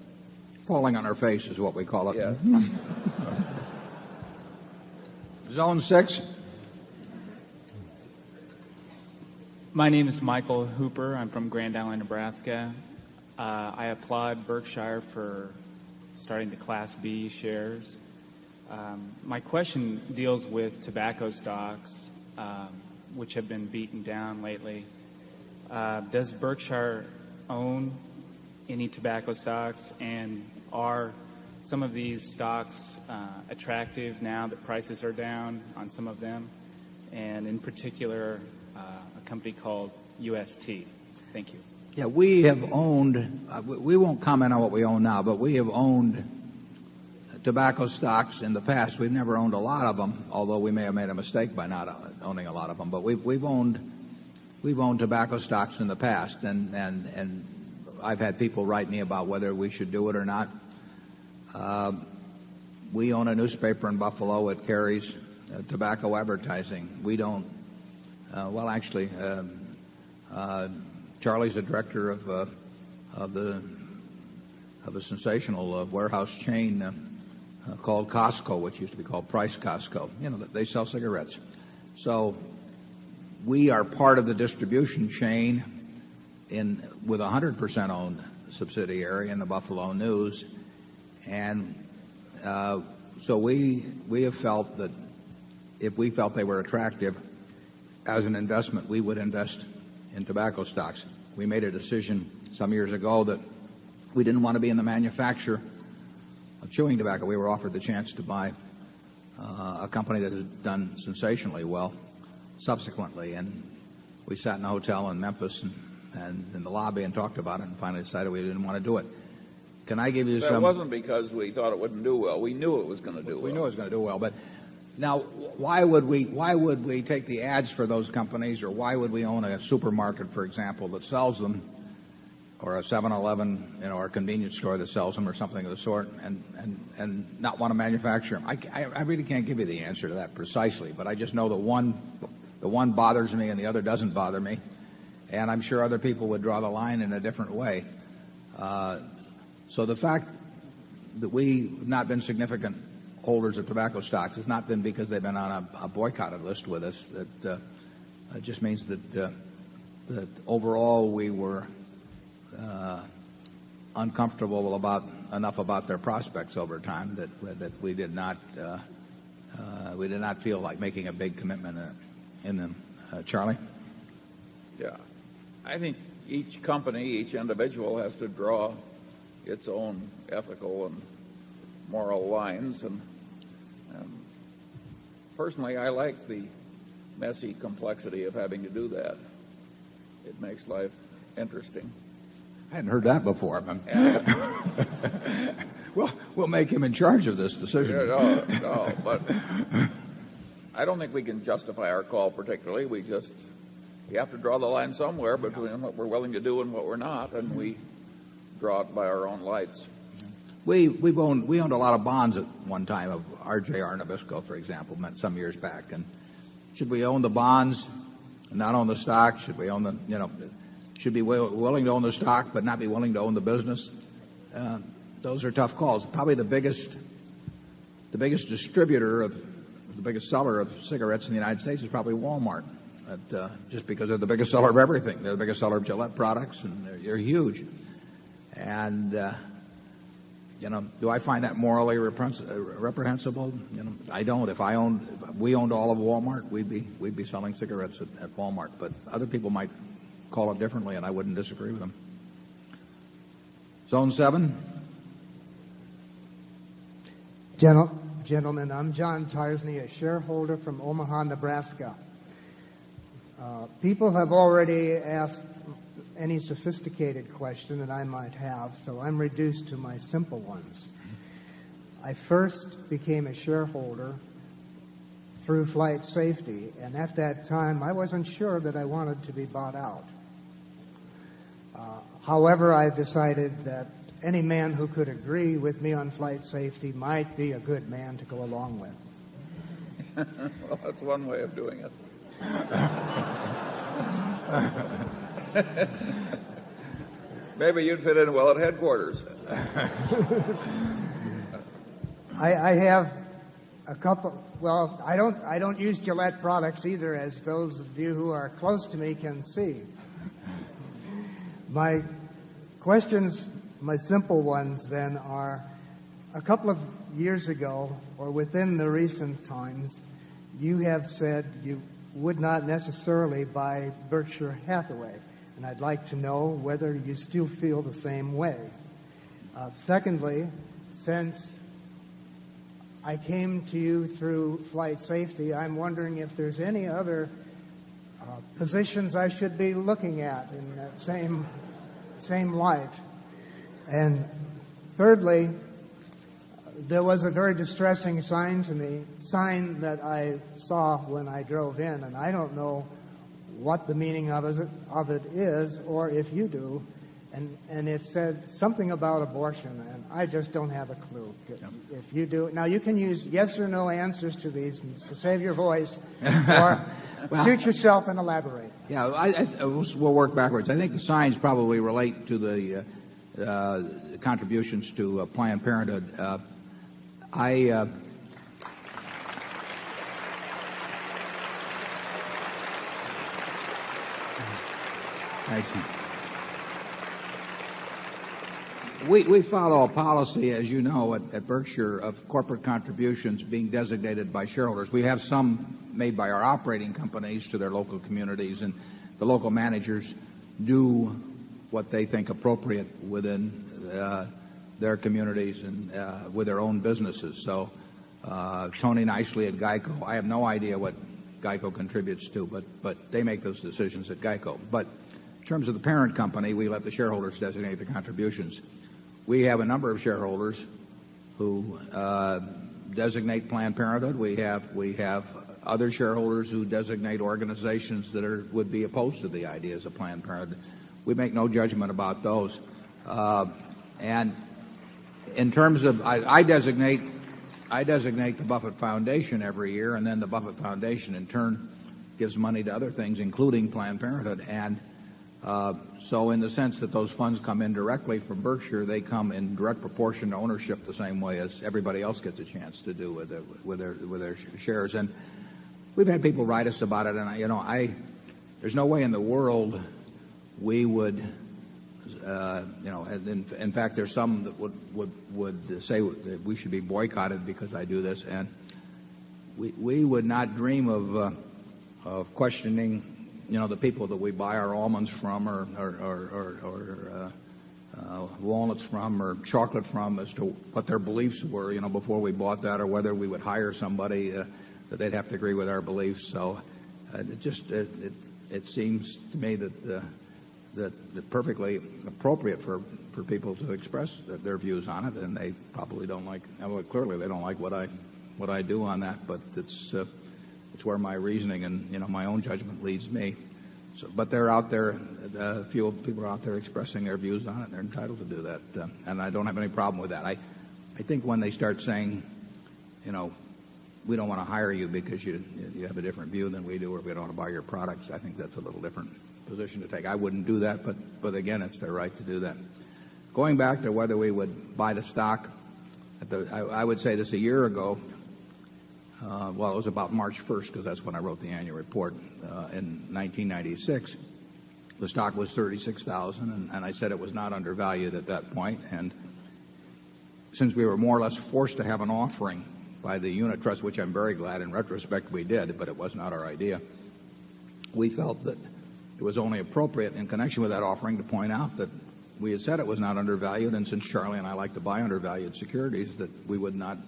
Falling on our face is what we call it. Yeah. Zone 6. My name is Michael Hooper. I'm from Grand Island, Nebraska. I applaud Berkshire for starting the Class B shares. My question deals with tobacco stocks, which have been beaten down lately. Does Berkshire own any tobacco stocks, and are some of these stocks attractive now that prices are down on some of them, and in particular a company called UST? Thank you. Yeah, we have owned, we won't comment on what we own now, but we have owned tobacco stocks in the past. We've never owned a lot of them, although we may have made a mistake by not owning a lot of them. But we've owned tobacco stocks in the past, and I've had people write me about whether we should do it or not. We own a newspaper in Buffalo. It carries tobacco advertising. We don't. Well, actually, Charlie's the director of a sensational warehouse chain called Costco, which used to be called Price Costco. You know, they sell cigarettes. So we are part of the distribution chain with 100% owned subsidiary in the Buffalo News, and so we have felt that if we felt they were attractive as an investment, we would invest in tobacco stocks. We made a decision some years ago that we didn't want to be in the manufacture of chewing tobacco. We were offered the chance to buy a company that has done sensationally well subsequently, and we sat in a hotel in Memphis and in the lobby and talked about it and finally decided we didn't want to do it. Can I give you some... It wasn't because we thought it wouldn't do well. We knew it was going to do well. We knew it was going to do well, but now why would we take the ads for those companies, or why would we own a supermarket, for example, that sells them, or a 7-Eleven, or a convenience store that sells them, or something of the sort, and not want to manufacture them? I really can't give you the answer to that precisely, but I just know the one bothers me and the other doesn't bother me, and I'm sure other people would draw the line in a different way. So the fact that we've not been significant holders of tobacco stocks has not been because they've been on a boycotted list with us. That it just means that overall we were uncomfortable enough about their prospects over time that we did not feel like making a big commitment in them. Charlie? Yeah, I think each company, each individual has to draw its own ethical and moral lines, and personally I like the messy complexity of having to do that. It makes life interesting. I hadn't heard that before. Well, we'll make him in charge of this decision. No, but I don't think we can justify our call particularly. We have to draw the line somewhere between what we're willing to do and what we're not, and we draw it by our own lights. We owned a lot of bonds at one time of RJR Nabisco, for example, some years back. And should we own the bonds and not own the stock? Should we own should be willing to own the stock but not be willing to own the business? Those are tough calls. Probably the biggest distributor the biggest seller of cigarettes in the United States is probably Walmart. Just because they're the biggest seller of everything. They're the biggest seller of Gillette products, and they're huge. And do I find that morally reprehensible? I don't. If we owned all of Walmart, we'd be selling cigarettes at Walmart. But other people might call it differently, and I wouldn't disagree with them. Zone 7. Gentlemen, I'm John Tarsney, a shareholder from Omaha, Nebraska. People have already any sophisticated question that I might have, so I'm reduced to my simple ones. I first became a shareholder through flight safety, and at that time I wasn't sure that I wanted to be bought out. However, I decided that any man who could agree with me on flight safety might be a good man to go along with. Well, that's one way of doing it. Maybe you'd fit in well at headquarters. I have a couple. Well, I don't use Gillette products either, as those of you who are close to me can see. My questions, my simple ones then, are a couple of years ago, or within the recent times, you have said you would not necessarily buy Berkshire Hathaway, and I'd like to know whether you still feel the same way. Secondly, since I came to you through flight safety, I'm wondering if there's any other positions I should be looking at in that same light. And thirdly, there was a very distressing sign that I saw when I drove in, and I don't know what the meaning of it is, or if you do, and it said something about abortion, and I just don't have a clue. If you do, now you can use yes or no answers to these to save your voice, or suit yourself and elaborate. Yeah, we'll work backwards. I think the signs probably relate to the contributions to Planned Parenthood. I see. We follow a policy, as you know, at Berkshire, of corporate contributions being designated by shareholders. We have some made by our operating companies to their local communities, and the local managers do what they think appropriate within their communities and with their own businesses. So Tony Nicely at GEICO, I have no idea what GEICO contributes to, but they make those decisions at GEICO. But in terms of the parent company, we let the shareholders designate the contributions. We have a number of shareholders who designate Planned Parenthood. We have other shareholders who designate organizations that would be opposed to the ideas of Planned Parenthood. We make no judgment about those. And in terms of, I designate the Buffett Foundation every year, and then the Buffett Foundation in turn gives money to other things, including Planned Parenthood. And so in the sense that those funds come in directly from Berkshire, they come in direct proportion to ownership the same way as everybody else gets a chance to do with their shares. And we've had people write us about it, and there's no way in the world we would, in fact, there's some that would say that we should be boycotted because I do this, and we would not dream of questioning, the people that we buy our almonds from, or walnuts from, or chocolate from, as to what their beliefs were, before we bought that, or whether we would hire somebody that they'd have to agree with our beliefs. So it seems to me that perfectly appropriate for people to express their views on it, and they probably don't like. Well, clearly they don't like what I do on that, but it's where my reasoning and my own judgment leads me. So, but they're out there. A few people are out there expressing their views on it, and they're entitled to do that, and I don't have any problem with that. I think when they start saying, we don't want to hire you because you have a different view than we do, or we don't want to buy your products, I think that's a little different position to take. I wouldn't do that, but again, it's their right to do that. Going back to whether we would buy the stock, I would say this a year ago. Well, it was about March 1st, because that's when I wrote the annual report. In 1996, the stock was $36,000, and I said it was not undervalued at that point. And since we were more or less forced to have an offering by the unit trust, which I'm very glad in retrospect we did, but it was not our idea, we felt that it was only appropriate in connection with that offering to point out that we had said it was not undervalued, and since Charlie and I like to buy undervalued securities, that we would not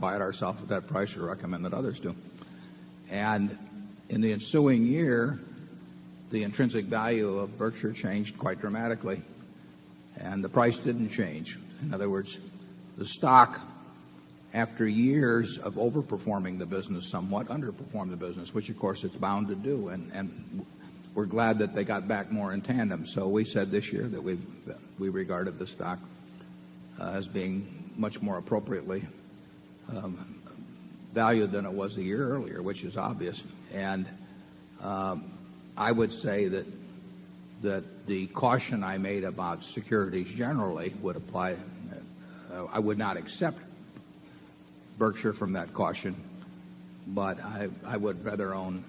buy it ourselves at that price or recommend that others do. And in the ensuing year, the intrinsic value of Berkshire changed quite dramatically, and the price didn't change. In other words, the stock, after years of overperforming the business, somewhat underperformed the business, which of course it's bound to do, and we're glad that they got back more in tandem. So we said this year that we regarded the stock as being much more appropriately valued than it was a year earlier, which is obvious. And I would say that the caution I made about securities generally would apply. I would not accept Berkshire from that caution, but I would rather own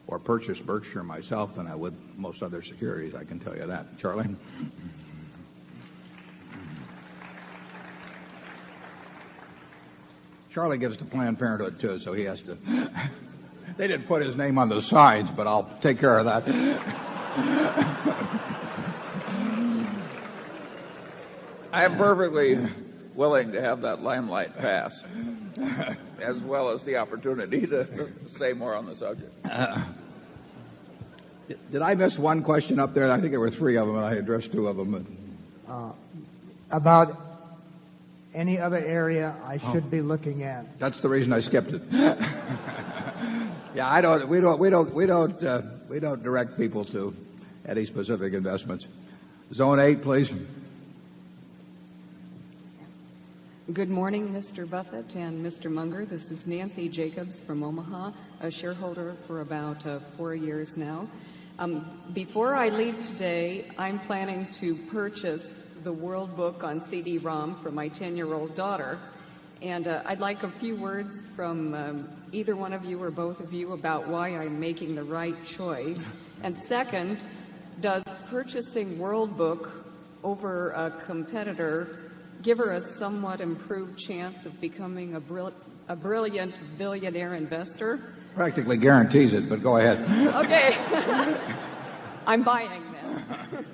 or purchase Berkshire myself than I would most other securities, I can tell you that. Charlie? Charlie gives to Planned Parenthood, too, so he has to. They didn't put his name on the signs, but I'll take care of that. I am perfectly willing to have that limelight pass, as well as the opportunity to say more on the subject. Did I miss one question up there? I think there were three of them, and I addressed two of them. About any other area I should be looking at. That's the reason I skipped it. Yeah, we don't direct people to any specific investments. Zone 8, please. Good morning, Mr. Buffett and Mr. Munger. This is Nancy Jacobs from Omaha, a shareholder for about 4 years now. Before I leave today, I'm planning to purchase the World Book on CD-ROM for my 10-year-old daughter. And I'd like a few words from either one of you or both of you about why I'm making the right choice. And second, does purchasing World Book over a competitor give her a somewhat improved chance of becoming a brilliant billionaire investor? Practically guarantees it, but go ahead. Okay. I'm buying then.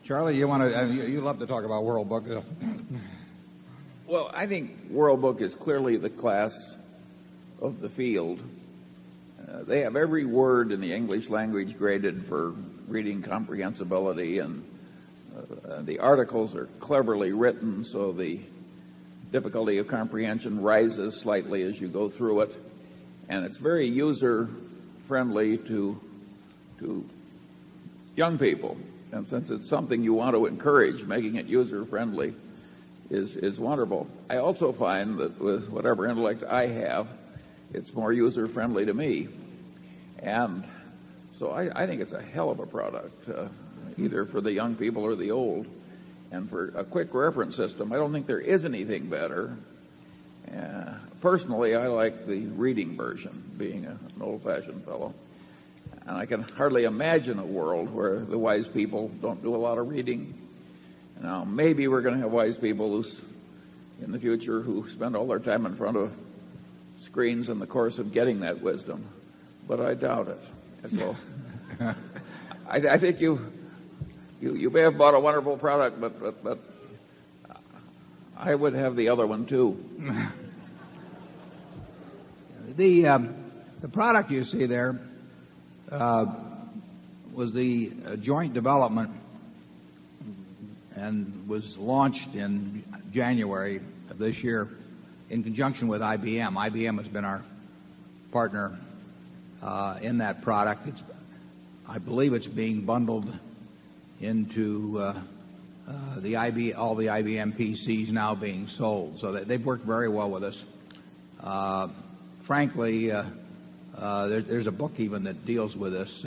Charlie, you want to? You love to talk about World Book. Well, I think World Book is clearly the class of the field. They have every word in the English language graded for reading comprehensibility, and the articles are cleverly written, so the difficulty of comprehension rises slightly as you go through it. And it's very user-friendly to young people. And since it's something you want to encourage, making it user-friendly is wonderful. I also find that with whatever intellect I have, it's more user-friendly to me. And so I think it's a hell of a product, either for the young people or the old. And for a quick reference system, I don't think there is anything better. Personally, I like the reading version, being an old-fashioned fellow. And I can hardly imagine a world where the wise people don't do a lot of reading. Now, maybe we're going to have wise people in the future who spend all their time in front of screens in the course of getting that wisdom, but I doubt it. So I think you may have bought a wonderful product, but I would have the other one too. The product you see there was the joint development and was launched in January of this year in conjunction with IBM. IBM has been our partner in that product. I believe it's being bundled into all the IBM PCs now being sold. So they've worked very well with us. Frankly, there's a book even that deals with this.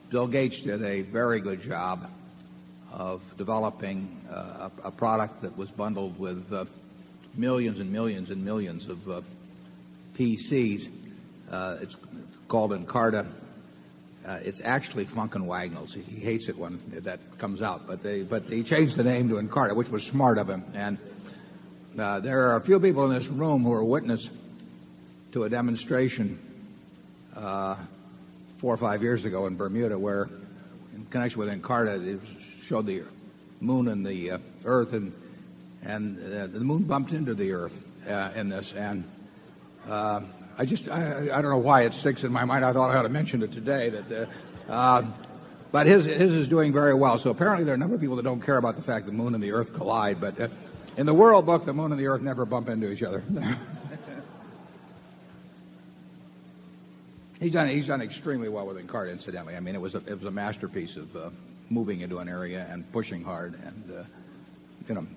Bill Gates did a very good job of developing a product that was bundled with millions and millions and millions of PCs. It's called Encarta. It's actually Funkin' Wagnalls. He hates it when that comes out, but he changed the name to Encarta, which was smart of him. And there are a few people in this room who are witness to a demonstration 4 or 5 years ago in Bermuda, where, in connection with Encarta, it showed the moon and the Earth, and the moon bumped into the Earth in this. And I don't know why it sticks in my mind. I thought I ought to mention it today. But his is doing very well. So apparently there are a number of people that don't care about the fact the moon and the earth collide. But in the World Book, the moon and the earth never bump into each other. He's done extremely well with Encarta, incidentally. I mean, it was a masterpiece of moving into an area and pushing hard. And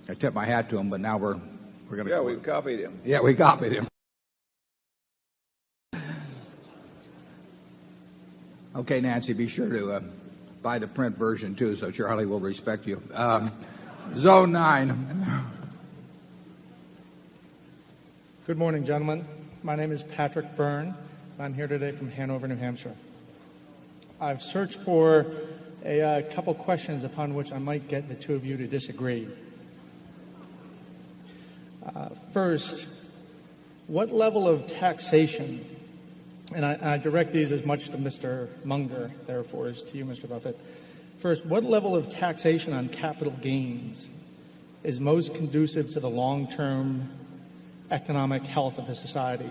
I tip my hat to him. But now we're going to. Yeah, we've copied him. Yeah, we copied him. Okay, Nancy, be sure to buy the print version too, so Charlie will respect you. Zone 9. Good morning, gentlemen. My name is Patrick Byrne. I'm here today from Hanover, New Hampshire. I've searched for a couple questions upon which I might get the two of you to disagree. First, what level of taxation, and I direct these as much to Mr. Munger, therefore, as to you, Mr. Buffett. First, what level of taxation on capital gains is most conducive to the long-term economic health of a society?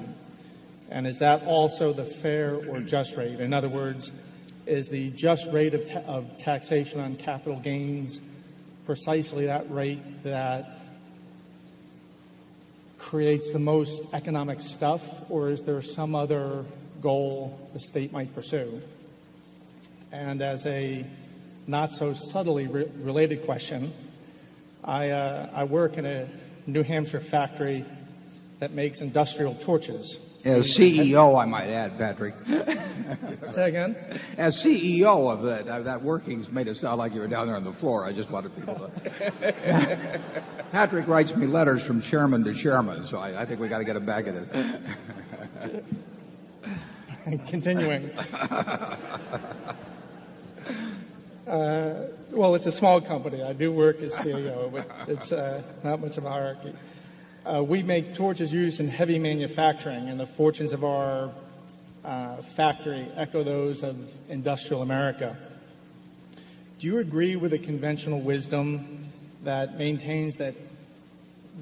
And is that also the fair or just rate? In other words, is the just rate of taxation on capital gains precisely that rate that creates the most economic stuff, or is there some other goal the state might pursue? And as a not so subtly related question, I work in a New Hampshire factory that makes industrial torches. As CEO, I might add, Patrick. Say again? As CEO of that workings made it sound like you were down there on the floor. I just wanted people to. Patrick writes me letters from chairman to chairman, so I think we got to get him back at it. Continuing. Well, it's a small company. I do work as CEO, but it's not much of a hierarchy. We make torches used in heavy manufacturing, and the fortunes of our factory echo those of industrial America. Do you agree with the conventional wisdom that maintains that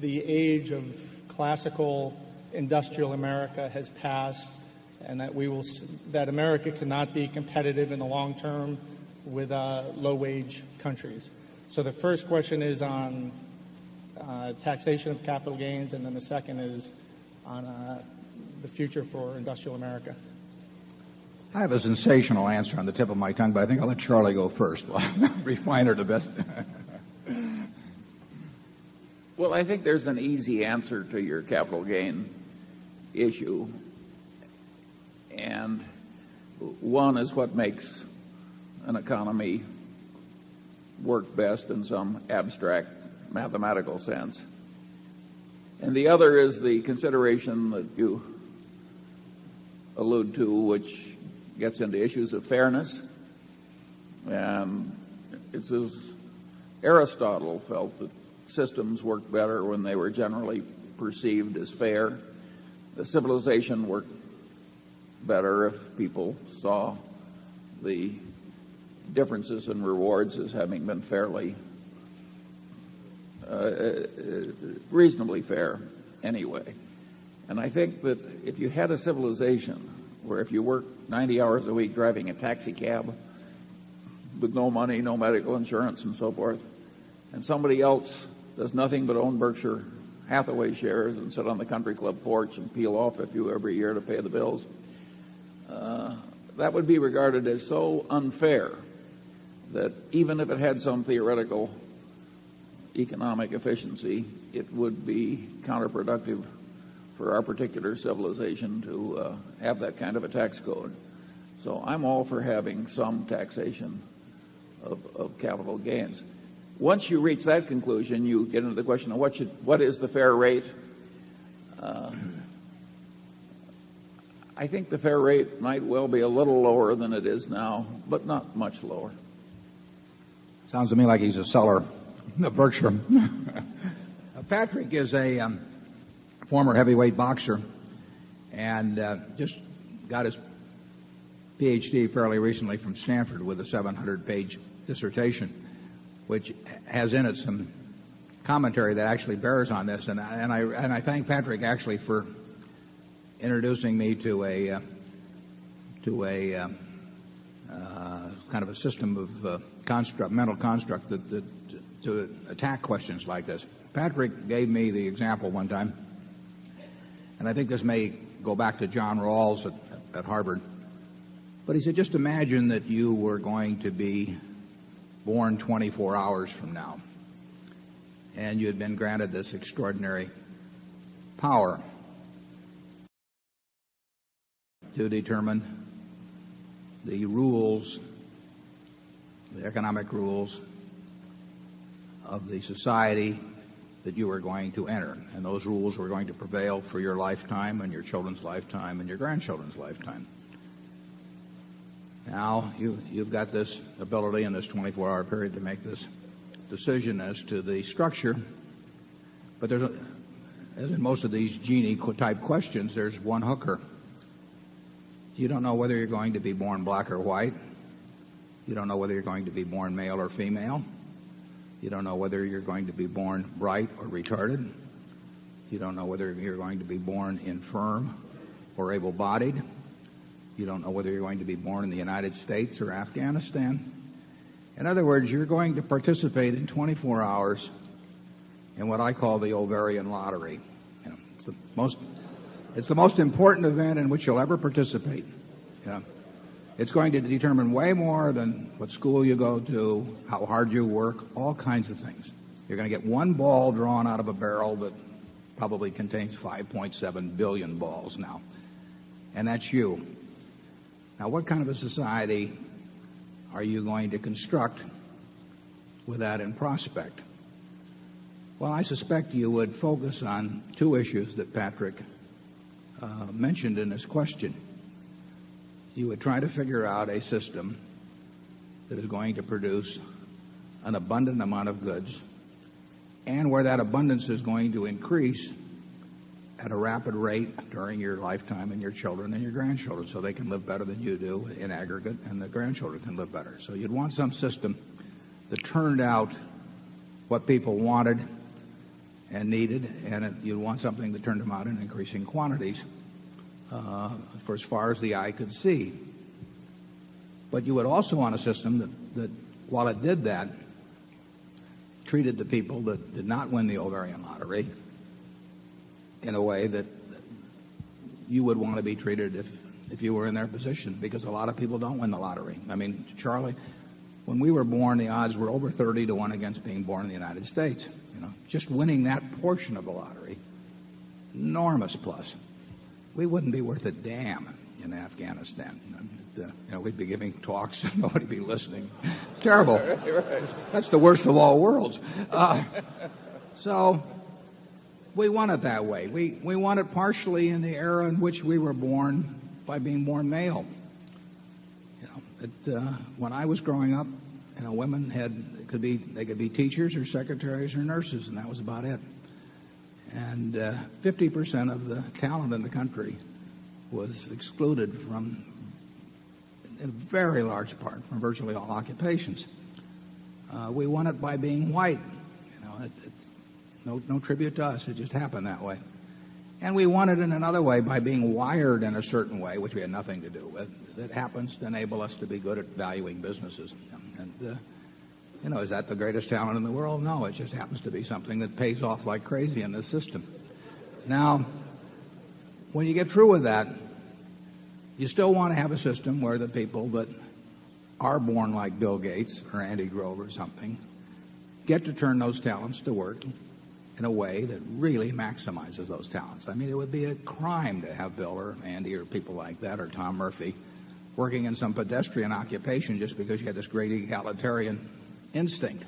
the age of classical industrial America has passed, and that America cannot be competitive in the long term with low-wage countries? So the first question is on taxation of capital gains, and then the second is on the future for industrial America. I have a sensational answer on the tip of my tongue, but I think I'll let Charlie go first. Well, refine it a bit. Well, I think there's an easy answer to your capital gain issue. And one is what makes an economy work best in some abstract mathematical sense. And the other is the consideration that you allude to, which gets into issues of fairness. And it's as Aristotle felt that systems worked better when they were generally perceived as fair. The civilization worked better if people saw the differences in rewards as having been fairly reasonably fair anyway. And I think that if you had a civilization where if you worked 90 hours a week driving a taxi cab with no money, no medical insurance and so forth, and somebody else does nothing but own Berkshire Hathaway shares and sit on the country club porch and peel off a few every year to pay the bills, that would be regarded as so unfair that even if it had some theoretical economic efficiency, it would be counterproductive for our particular civilization to have that kind of a tax code. So I'm all for having some taxation of capital gains. Once you reach that conclusion, you get into the question of what is the fair rate. I think the fair rate might well be a little lower than it is now, but not much lower. Sounds to me like he's a seller of Berkshire. Patrick is a former heavyweight boxer and just got his PhD fairly recently from Stanford with a 700-page dissertation, which has in it some commentary that actually bears on this. And I thank Patrick actually for introducing me to a kind of a system of mental construct to attack questions like this. Patrick gave me the example one time, and I think this may go back to John Rawls at Harvard. But he said, just imagine that you were going to be born 24 hours from now, and you had been granted this extraordinary power to determine the rules, the economic rules of the society that you were going to enter. And those rules were going to prevail for your lifetime and your children's lifetime and your grandchildren's lifetime. Now, you've got this ability in this 24-hour period to make this decision as to the structure. But as in most of these Genie-type questions, there's one hooker. You don't know whether you're going to be born black or white. You don't know whether you're going to be born male or female. You don't know whether you're going to be born bright or retarded. You don't know whether you're going to be born infirm or able-bodied. You don't know whether you're going to be born in the United States or Afghanistan. In other words, you're going to participate in 24 hours in what I call the ovarian lottery. You know, it's the most important event in which you'll ever participate. You know, it's going to determine way more than what school you go to, how hard you work, all kinds of things. You're going to get one ball drawn out of a barrel that probably contains 5.7 billion balls now. And that's you. Now, what kind of a society are you going to construct with that in prospect? Well, I suspect you would focus on two issues that Patrick mentioned in his question. You would try to figure out a system that is going to produce an abundant amount of goods and where that abundance is going to increase at a rapid rate during your lifetime and your children and your grandchildren, so they can live better than you do in aggregate and the grandchildren can live better. So you'd want some system that turned out what people wanted and needed, and you'd want something that turned them out in increasing quantities for as far as the eye could see. But you would also want a system that while it did that, treated the people that did not win the ovarian lottery in a way that you would want to be treated if you were in their position, because a lot of people don't win the lottery. I mean, Charlie, when we were born, the odds were over 30 to 1 against being born in the United States. You know, just winning that portion of the lottery, enormous plus. We wouldn't be worth a damn in Afghanistan. You know, we'd be giving talks and nobody'd be listening. Terrible. That's the worst of all worlds. So we want it that way. We want it partially in the era in which we were born by being born male. You know, when I was growing up, you know, women could be teachers or secretaries or nurses, and that was about it. And 50% of the talent in the country was excluded from, in very large part, from virtually all occupations. We won it by being white. You know, no tribute to us. It just happened that way. And we won it in another way by being wired in a certain way, which we had nothing to do with, that happens to enable us to be good at valuing businesses. And you know, is that the greatest talent in the world? No, it just happens to be something that pays off like crazy in this system. Now, when you get through with that, you still want to have a system where the people that are born like Bill Gates or Andy Grove or something get to turn those talents to work in a way that really maximizes those talents. I mean, it would be a crime to have Bill or Andy or people like that or Tom Murphy working in some pedestrian occupation just because you had this great egalitarian instinct.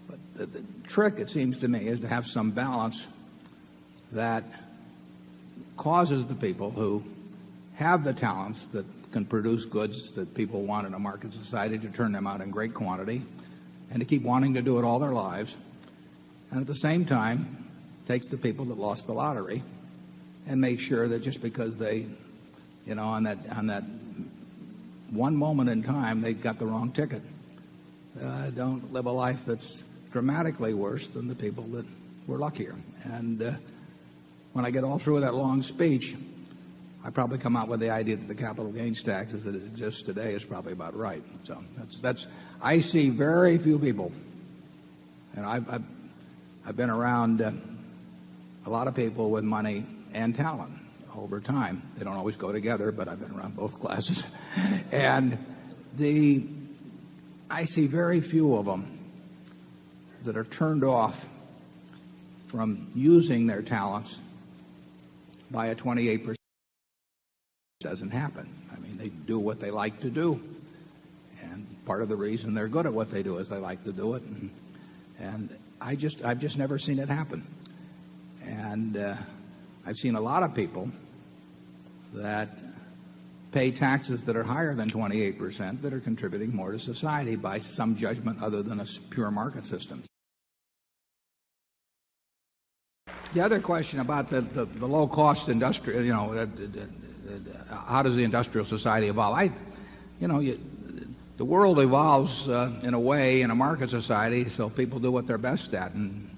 But the trick, it seems to me, is to have some balance that causes the people who have the talents that can produce goods that people want in a market society to turn them out in great quantity and to keep wanting to do it all their lives, and at the same time takes the people that lost the lottery and makes sure that just because they, you know, on that one moment in time they got the wrong ticket, don't live a life that's dramatically worse than the people that were luckier. And when I get all through with that long speech, I probably come out with the idea that the capital gains tax as it exists today is probably about right. So I see very few people, and I've been around a lot of people with money and talent over time. They don't always go together, but I've been around both classes. And I see very few of them that are turned off from using their talents by a 28%. Doesn't happen. I mean, they do what they like to do. And part of the reason they're good at what they do is they like to do it. And I've just never seen it happen. And I've seen a lot of people that pay taxes that are higher than 28% that are contributing more to society by some judgment other than a pure market system. The other question about the low-cost industrial, how does the industrial society evolve? The world evolves in a way in a market society, so people do what they're best at. And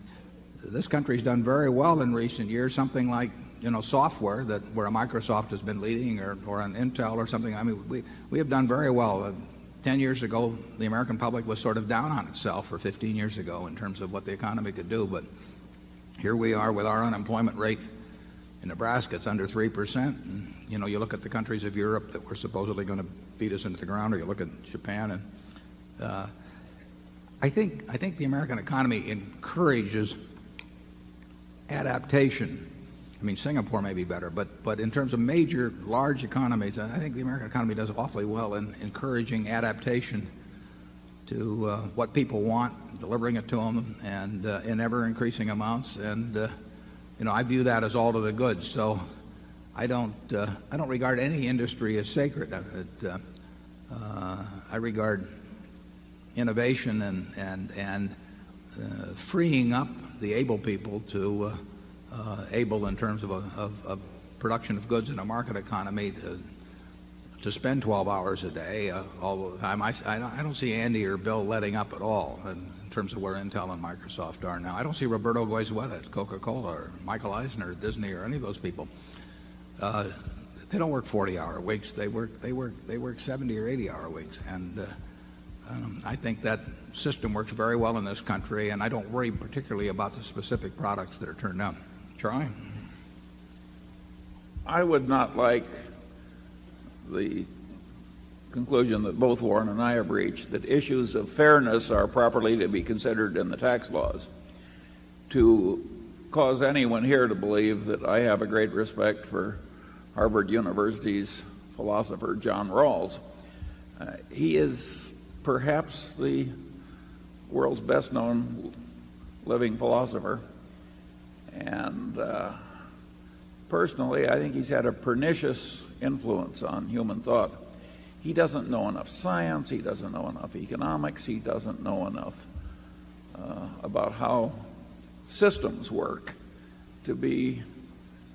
this country's done very well in recent years, something like software where a Microsoft has been leading or an Intel or something. I mean, we have done very well. 10 years ago, the American public was sort of down on itself, or 15 years ago, in terms of what the economy could do. But here we are with our unemployment rate in Nebraska. It's under 3%. And, you look at the countries of Europe that were supposedly going to beat us into the ground, or you look at Japan, and I think the American economy encourages adaptation. I mean, Singapore may be better, but in terms of major, large economies, I think the American economy does awfully well in encouraging adaptation to what people want, delivering it to them, and in ever-increasing amounts. And I view that as all to the good. So I don't regard any industry as sacred. I regard innovation and freeing up the able people to able in terms of production of goods in a market economy to spend 12 hours a day all the time. I don't see Andy or Bill letting up at all in terms of where Intel and Microsoft are now. I don't see Roberto Goizueta at Coca-Cola or Michael Eisner at Disney or any of those people. They don't work 40-hour weeks. They work 70 or 80-hour weeks. And I think that system works very well in this country, and I don't worry particularly about the specific products that are turned out. Charlie? I would not like the conclusion that both Warren and I have reached, that issues of fairness are properly to be considered in the tax laws, to cause anyone here to believe that I have a great respect for Harvard University's philosopher John Rawls. He is perhaps the world's best-known living philosopher. And personally, I think he's had a pernicious influence on human thought. He doesn't know enough science. He doesn't know enough economics. He doesn't know enough about how systems work to be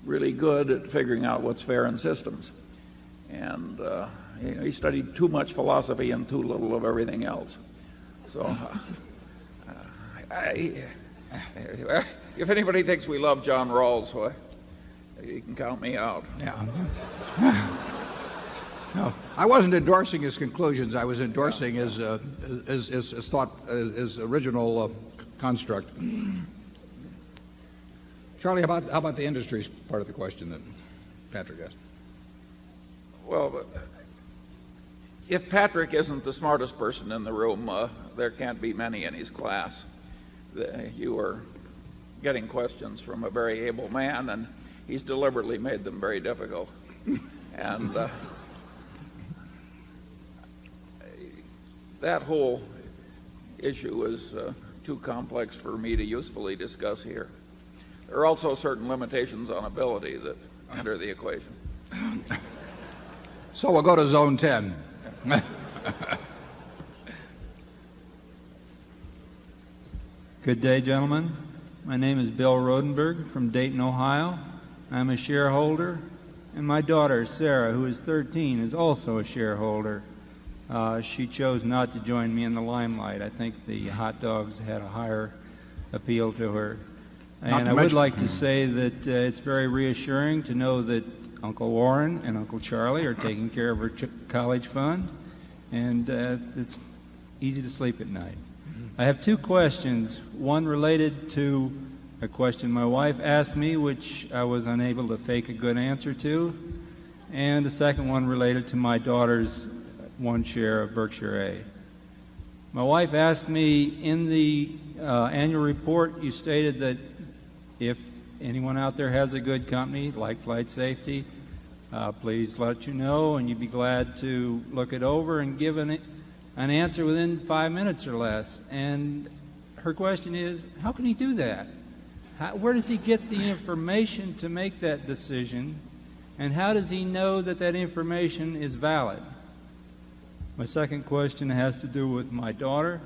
really good at figuring out what's fair in systems. And he studied too much philosophy and too little of everything else. So if anybody thinks we love John Rawls, well, you can count me out. Yeah. No, I wasn't endorsing his conclusions. I was endorsing his thought, his original construct. Charlie, how about the industries part of the question that Patrick asked? Well, if Patrick isn't the smartest person in the room, there can't be many in his class. You are getting questions from a very able man, and he's deliberately made them very difficult. And that whole issue is too complex for me to usefully discuss here. There are also certain limitations on ability that enter the equation. So we'll go to Zone 10. Good day, gentlemen. My name is Bill Rodenberg from Dayton, Ohio. I'm a shareholder, and my daughter, Sarah, who is 13, is also a shareholder. She chose not to join me in the limelight. I think the hot dogs had a higher appeal to her. And I would like to say that it's very reassuring to know that Uncle Warren and Uncle Charlie are taking care of her college fund, and it's easy to sleep at night. I have two questions, one related to a question my wife asked me, which I was unable to fake a good answer to, and the second one related to my daughter's one share of Berkshire A. My wife asked me, in the annual report, you stated that if anyone out there has a good company like Flight Safety, please let you know, and you'd be glad to look it over and give an answer within 5 minutes or less. And her question is, how can he do that? Where does he get the information to make that decision, and how does he know that that information is valid? My second question has to do with my daughter.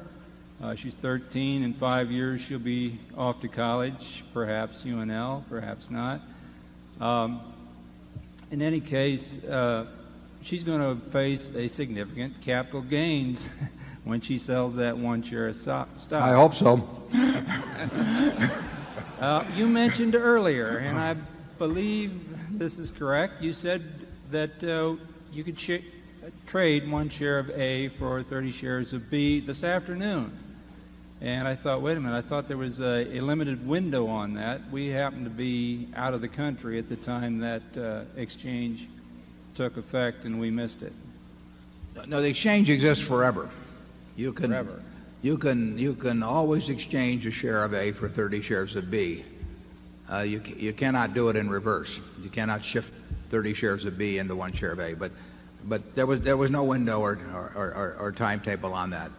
She's 13. In 5 years, she'll be off to college, perhaps UNL, perhaps not. In any case, she's going to face a significant capital gains when she sells that one share of stock. I hope so. You mentioned earlier, and I believe this is correct, you said that you could trade one share of A for 30 shares of B this afternoon. And I thought, wait a minute, I thought there was a limited window on that. We happened to be out of the country at the time that exchange took effect, and we missed it. No, the exchange exists forever. You can always exchange a share of A for 30 shares of B. You cannot do it in reverse. You cannot shift 30 shares of B into one share of A. But there was no window or timetable on that.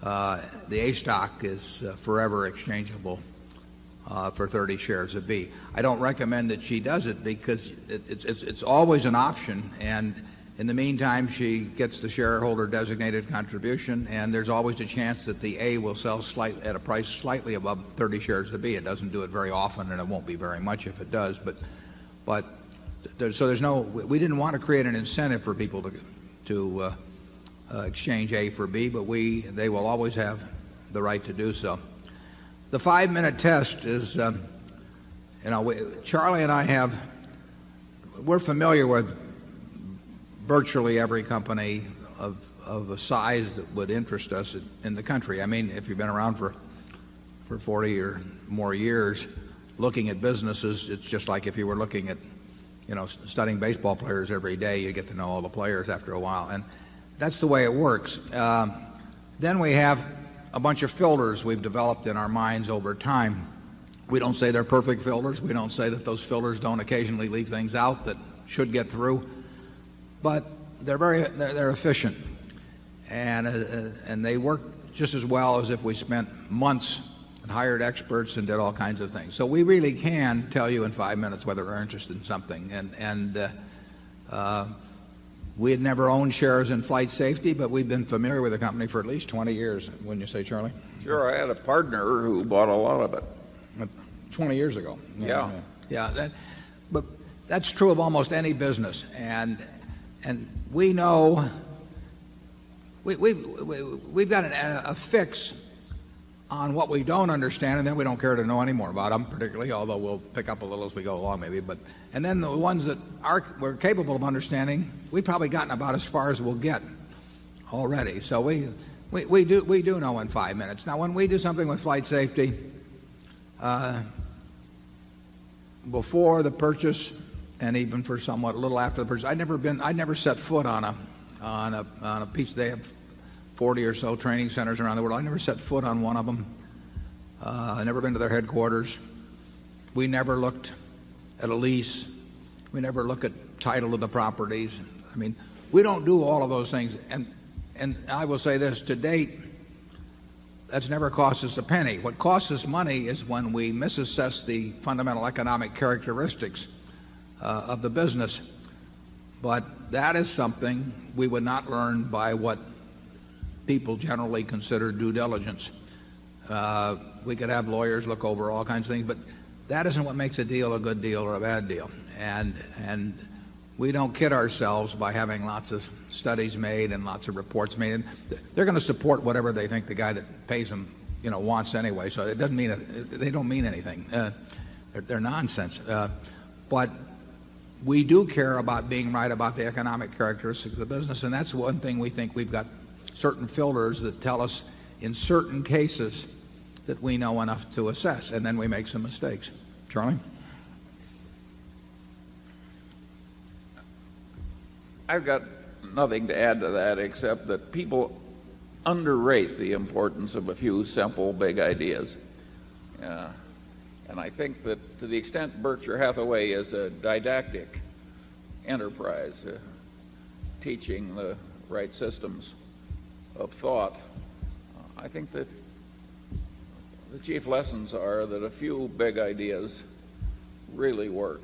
The A stock is forever exchangeable for 30 shares of B. I don't recommend that she does it because it's always an option, and in the meantime she gets the shareholder designated contribution, and there's always a chance that the A will sell at a price slightly above 30 shares of B. It doesn't do it very often, and it won't be very much if it does, but there's no, we didn't want to create an incentive for people to exchange A for B, but they will always have the right to do so. The 5-minute test is, Charlie and I we're familiar with virtually every company of a size that would interest us in the country. I mean, if you've been around for 40 or more years looking at businesses, it's just like if you were looking at, studying baseball players every day, you get to know all the players after a while. And that's the way it works. Then we have a bunch of filters we've developed in our minds over time. We don't say they're perfect filters. We don't say that those filters don't occasionally leave things out that should get through. But they're efficient, and they work just as well as if we spent months and hired experts and did all kinds of things. So we really can tell you in 5 minutes whether we're interested in something. We had never owned shares in Flight Safety, but we've been familiar with the company for at least 20 years. Wouldn't you say, Charlie? Sure, I had a partner who bought a lot of it. 20 years ago. Yeah. But that's true of almost any business, and we know we've got a fix on what we don't understand, and then we don't care to know any more about them, particularly, although we'll pick up a little as we go along maybe. And then the ones that we're capable of understanding, we've probably gotten about as far as we'll get already. So we do know in 5 minutes. Now, when we do something with Flight Safety, before the purchase and even for somewhat a little after the purchase, I'd never set foot on a piece. They have 40 or so training centers around the world. I never set foot on one of them. I've never been to their headquarters. We never looked at a lease. We never look at title of the properties. I mean, we don't do all of those things. And I will say this, to date, that's never cost us a penny. What costs us money is when we misassess the fundamental economic characteristics of the business. But that is something we would not learn by what people generally consider due diligence. We could have lawyers look over all kinds of things, but that isn't what makes a deal a good deal or a bad deal. And we don't kid ourselves by having lots of studies made and lots of reports made. And they're going to support whatever they think the guy that pays them wants anyway. So it doesn't mean they don't mean anything. They're nonsense. But we do care about being right about the economic characteristics of the business, and that's one thing we think we've got certain filters that tell us in certain cases that we know enough to assess, and then we make some mistakes. Charlie? I've got nothing to add to that except that people underrate the importance of a few simple, big ideas. And I think that to the extent Berkshire Hathaway is a didactic enterprise, teaching the right systems of thought, I think that the chief lessons are that a few big ideas really work.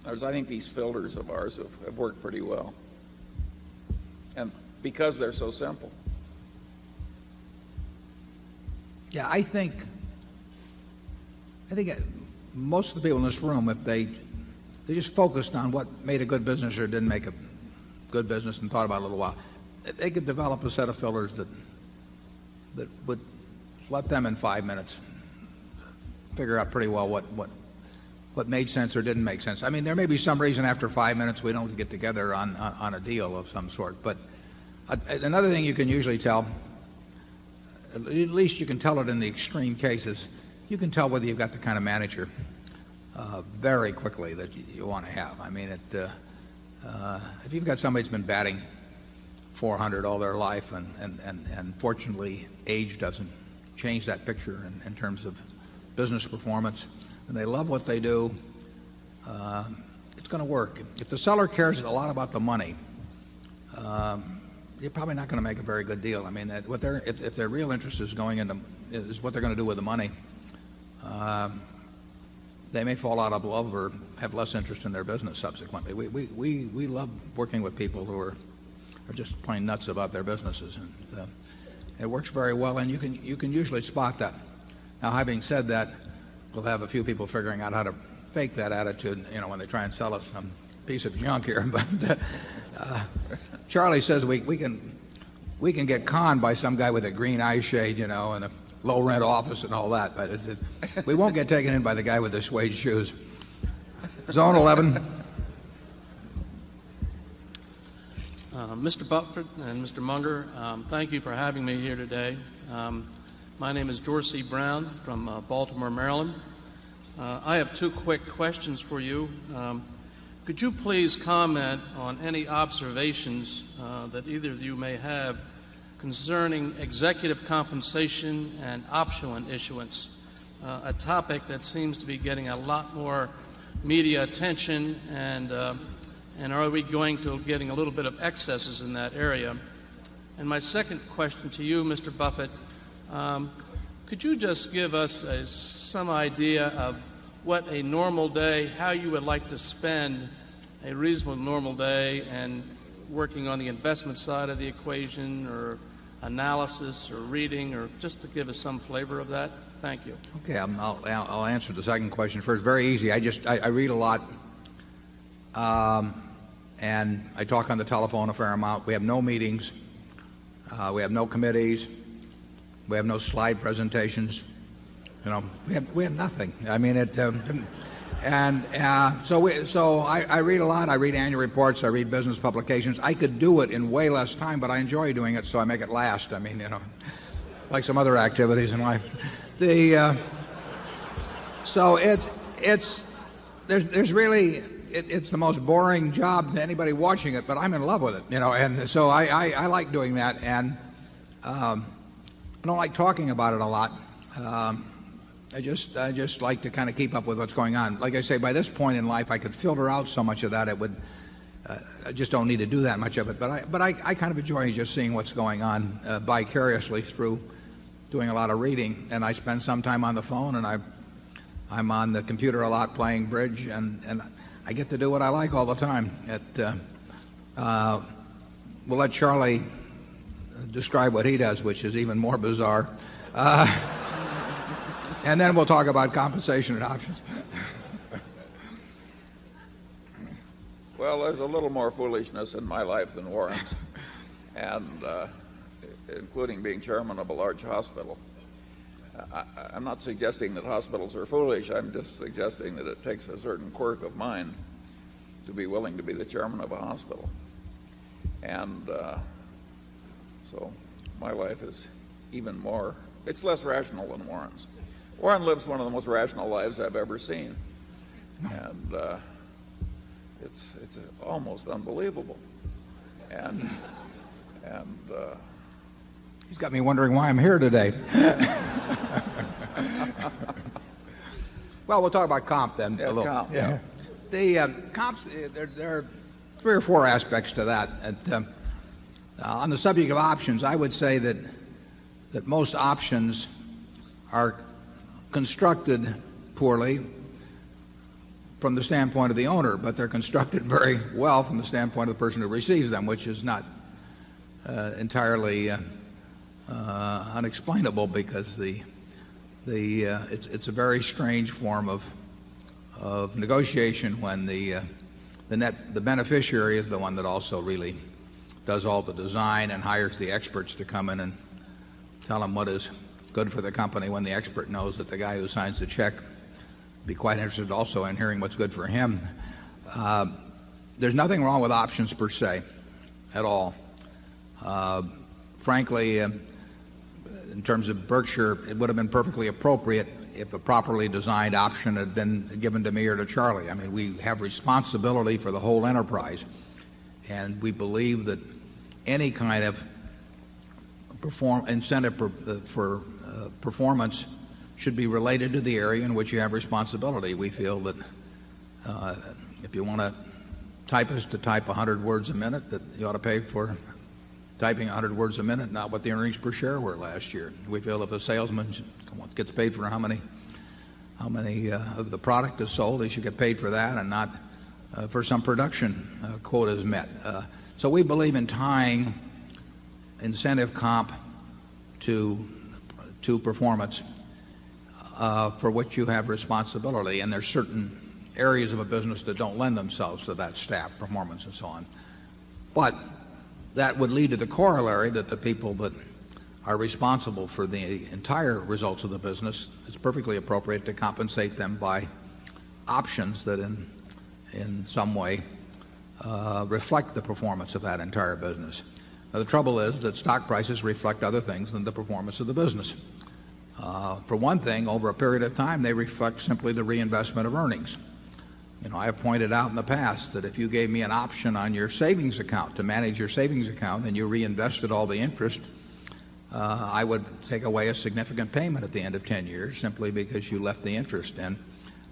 I think these filters of ours have worked pretty well. And because they're so simple. Yeah, I think most of the people in this room, if they just focused on what made a good business or didn't make a good business and thought about it a little while, they could develop a set of filters that would let them in 5 minutes figure out pretty well what made sense or didn't make sense. I mean, there may be some reason after 5 minutes we don't get together on a deal of some sort. But another thing you can usually tell, at least you can tell it in the extreme cases, you can tell whether you've got the kind of manager very quickly that you want to have. I mean, if you've got somebody that's been batting .400 all their life, and fortunately age doesn't change that picture in terms of business performance, and they love what they do, it's going to work. If the seller cares a lot about the money, you're probably not going to make a very good deal. I mean, if their real interest is is what they're going to do with the money, they may fall out of love or have less interest in their business subsequently. We love working with people who are just plain nuts about their businesses, and it works very well. And you can usually spot that. Now, having said that, we'll have a few people figuring out how to fake that attitude, when they try and sell us some piece of junk here. But Charlie says we can get conned by some guy with a green eye shade, and a low rent office and all that. But we won't get taken in by the guy with the suede shoes. Zone 11. Mr. Buffett and Mr. Munger, thank you for having me here today. My name is Dorsey Brown from Baltimore, Maryland. I have two quick questions for you. Could you please comment on any observations that either of you may have concerning executive compensation and option issuance, a topic that seems to be getting a lot more media attention, and are we going to getting a little bit of excesses in that area? And my second question to you, Mr. Buffett, could you just give us some idea of what a normal day, how you would like to spend a reasonable normal day, and working on the investment side of the equation, or analysis, or reading, or just to give us some flavor of that? Thank you. Okay, I'll answer the second question first. Very easy. I read a lot, and I talk on the telephone a fair amount. We have no meetings. We have no committees. We have no slide presentations. We have nothing. I mean, so I read a lot. I read annual reports. I read business publications. I could do it in way less time, but I enjoy doing it, so I make it last. I mean, like some other activities in life. So there's really, it's the most boring job to anybody watching it, but I'm in love with it, and so I like doing that, and I don't like talking about it a lot. I just like to kind of keep up with what's going on. Like I say, by this point in life, I could filter out so much of that. I just don't need to do that much of it. But I kind of enjoy just seeing what's going on vicariously through doing a lot of reading. And I spend some time on the phone, and I'm on the computer a lot playing bridge, and I get to do what I like all the time. We'll let Charlie describe what he does, which is even more bizarre. And then we'll talk about compensation and options. Well, there's a little more foolishness in my life than Warren's. And including being chairman of a large hospital. I'm not suggesting that hospitals are foolish. I'm just suggesting that it takes a certain quirk of mind to be willing to be the chairman of a hospital. And so my life is even more, it's less rational than Warren's. Warren lives one of the most rational lives I've ever seen. And it's almost unbelievable. And he's got me wondering why I'm here today. Well, we'll talk about comp then. Yeah, a little. comp, yeah. The comps, there are 3 or 4 aspects to that. On the subject of options, I would say that most options are constructed poorly from the standpoint of the owner, but they're constructed very well from the standpoint of the person who receives them, which is not entirely unexplainable, because it's a very strange form of negotiation when the beneficiary is the one that also really does all the design and hires the experts to come in and tell them what is good for the company, when the expert knows that the guy who signs the check would be quite interested also in hearing what's good for him. There's nothing wrong with options per se at all. Frankly, in terms of Berkshire, it would have been perfectly appropriate if a properly designed option had been given to me or to Charlie. I mean, we have responsibility for the whole enterprise, and we believe that any kind of incentive for performance should be related to the area in which you have responsibility. We feel that if you want a typist to type 100 words a minute, that you ought to pay for typing 100 words a minute, not what the earnings per share were last year. We feel if a salesman gets paid for how many of the product is sold, he should get paid for that and not for some production quotas met. So we believe in tying incentive comp to performance for which you have responsibility, and there's certain areas of a business that don't lend themselves to that staff performance and so on. But that would lead to the corollary that the people that are responsible for the entire results of the business, it's perfectly appropriate to compensate them by options that in some way reflect the performance of that entire business. Now, the trouble is that stock prices reflect other things than the performance of the business. For one thing, over a period of time, they reflect simply the reinvestment of earnings. You know, I have pointed out in the past that if you gave me an option on your savings account to manage your savings account and you reinvested all the interest, I would take away a significant payment at the end of 10 years simply because you left the interest. And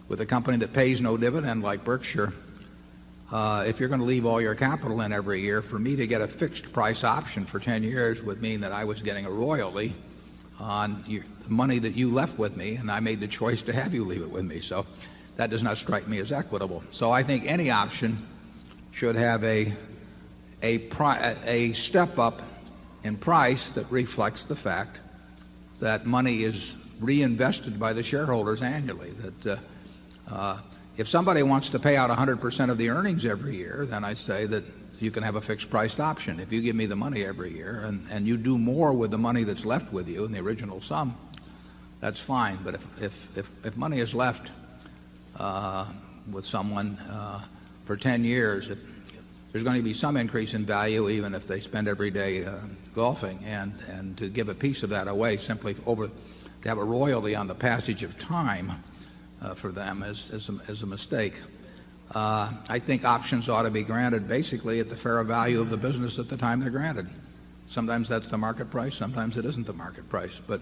with a company that pays no dividend like Berkshire, if you're going to leave all your capital in every year, for me to get a fixed price option for 10 years would mean that I was getting a royalty on the money that you left with me, and I made the choice to have you leave it with me. So that does not strike me as equitable. So I think any option should have a step up in price that reflects the fact that money is reinvested by the shareholders annually. That if somebody wants to pay out 100% of the earnings every year, then I say that you can have a fixed priced option. If you give me the money every year and you do more with the money that's left with you in the original sum, that's fine. But if money is left with someone for 10 years, there's going to be some increase in value even if they spend every day golfing, and to give a piece of that away simply to have a royalty on the passage of time for them is a mistake. I think options ought to be granted basically at the fair value of the business at the time they're granted. Sometimes that's the market price, sometimes it isn't the market price, but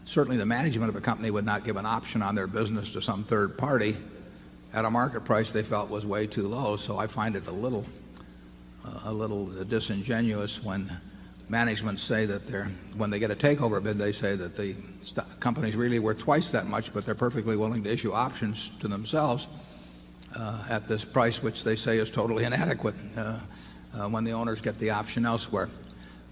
certainly the management of a company would not give an option on their business to some third party at a market price they felt was way too low. So I find it a little disingenuous when management say that when they get a takeover bid, they say that the company's really worth twice that much, but they're perfectly willing to issue options to themselves at this price, which they say is totally inadequate when the owners get the option elsewhere.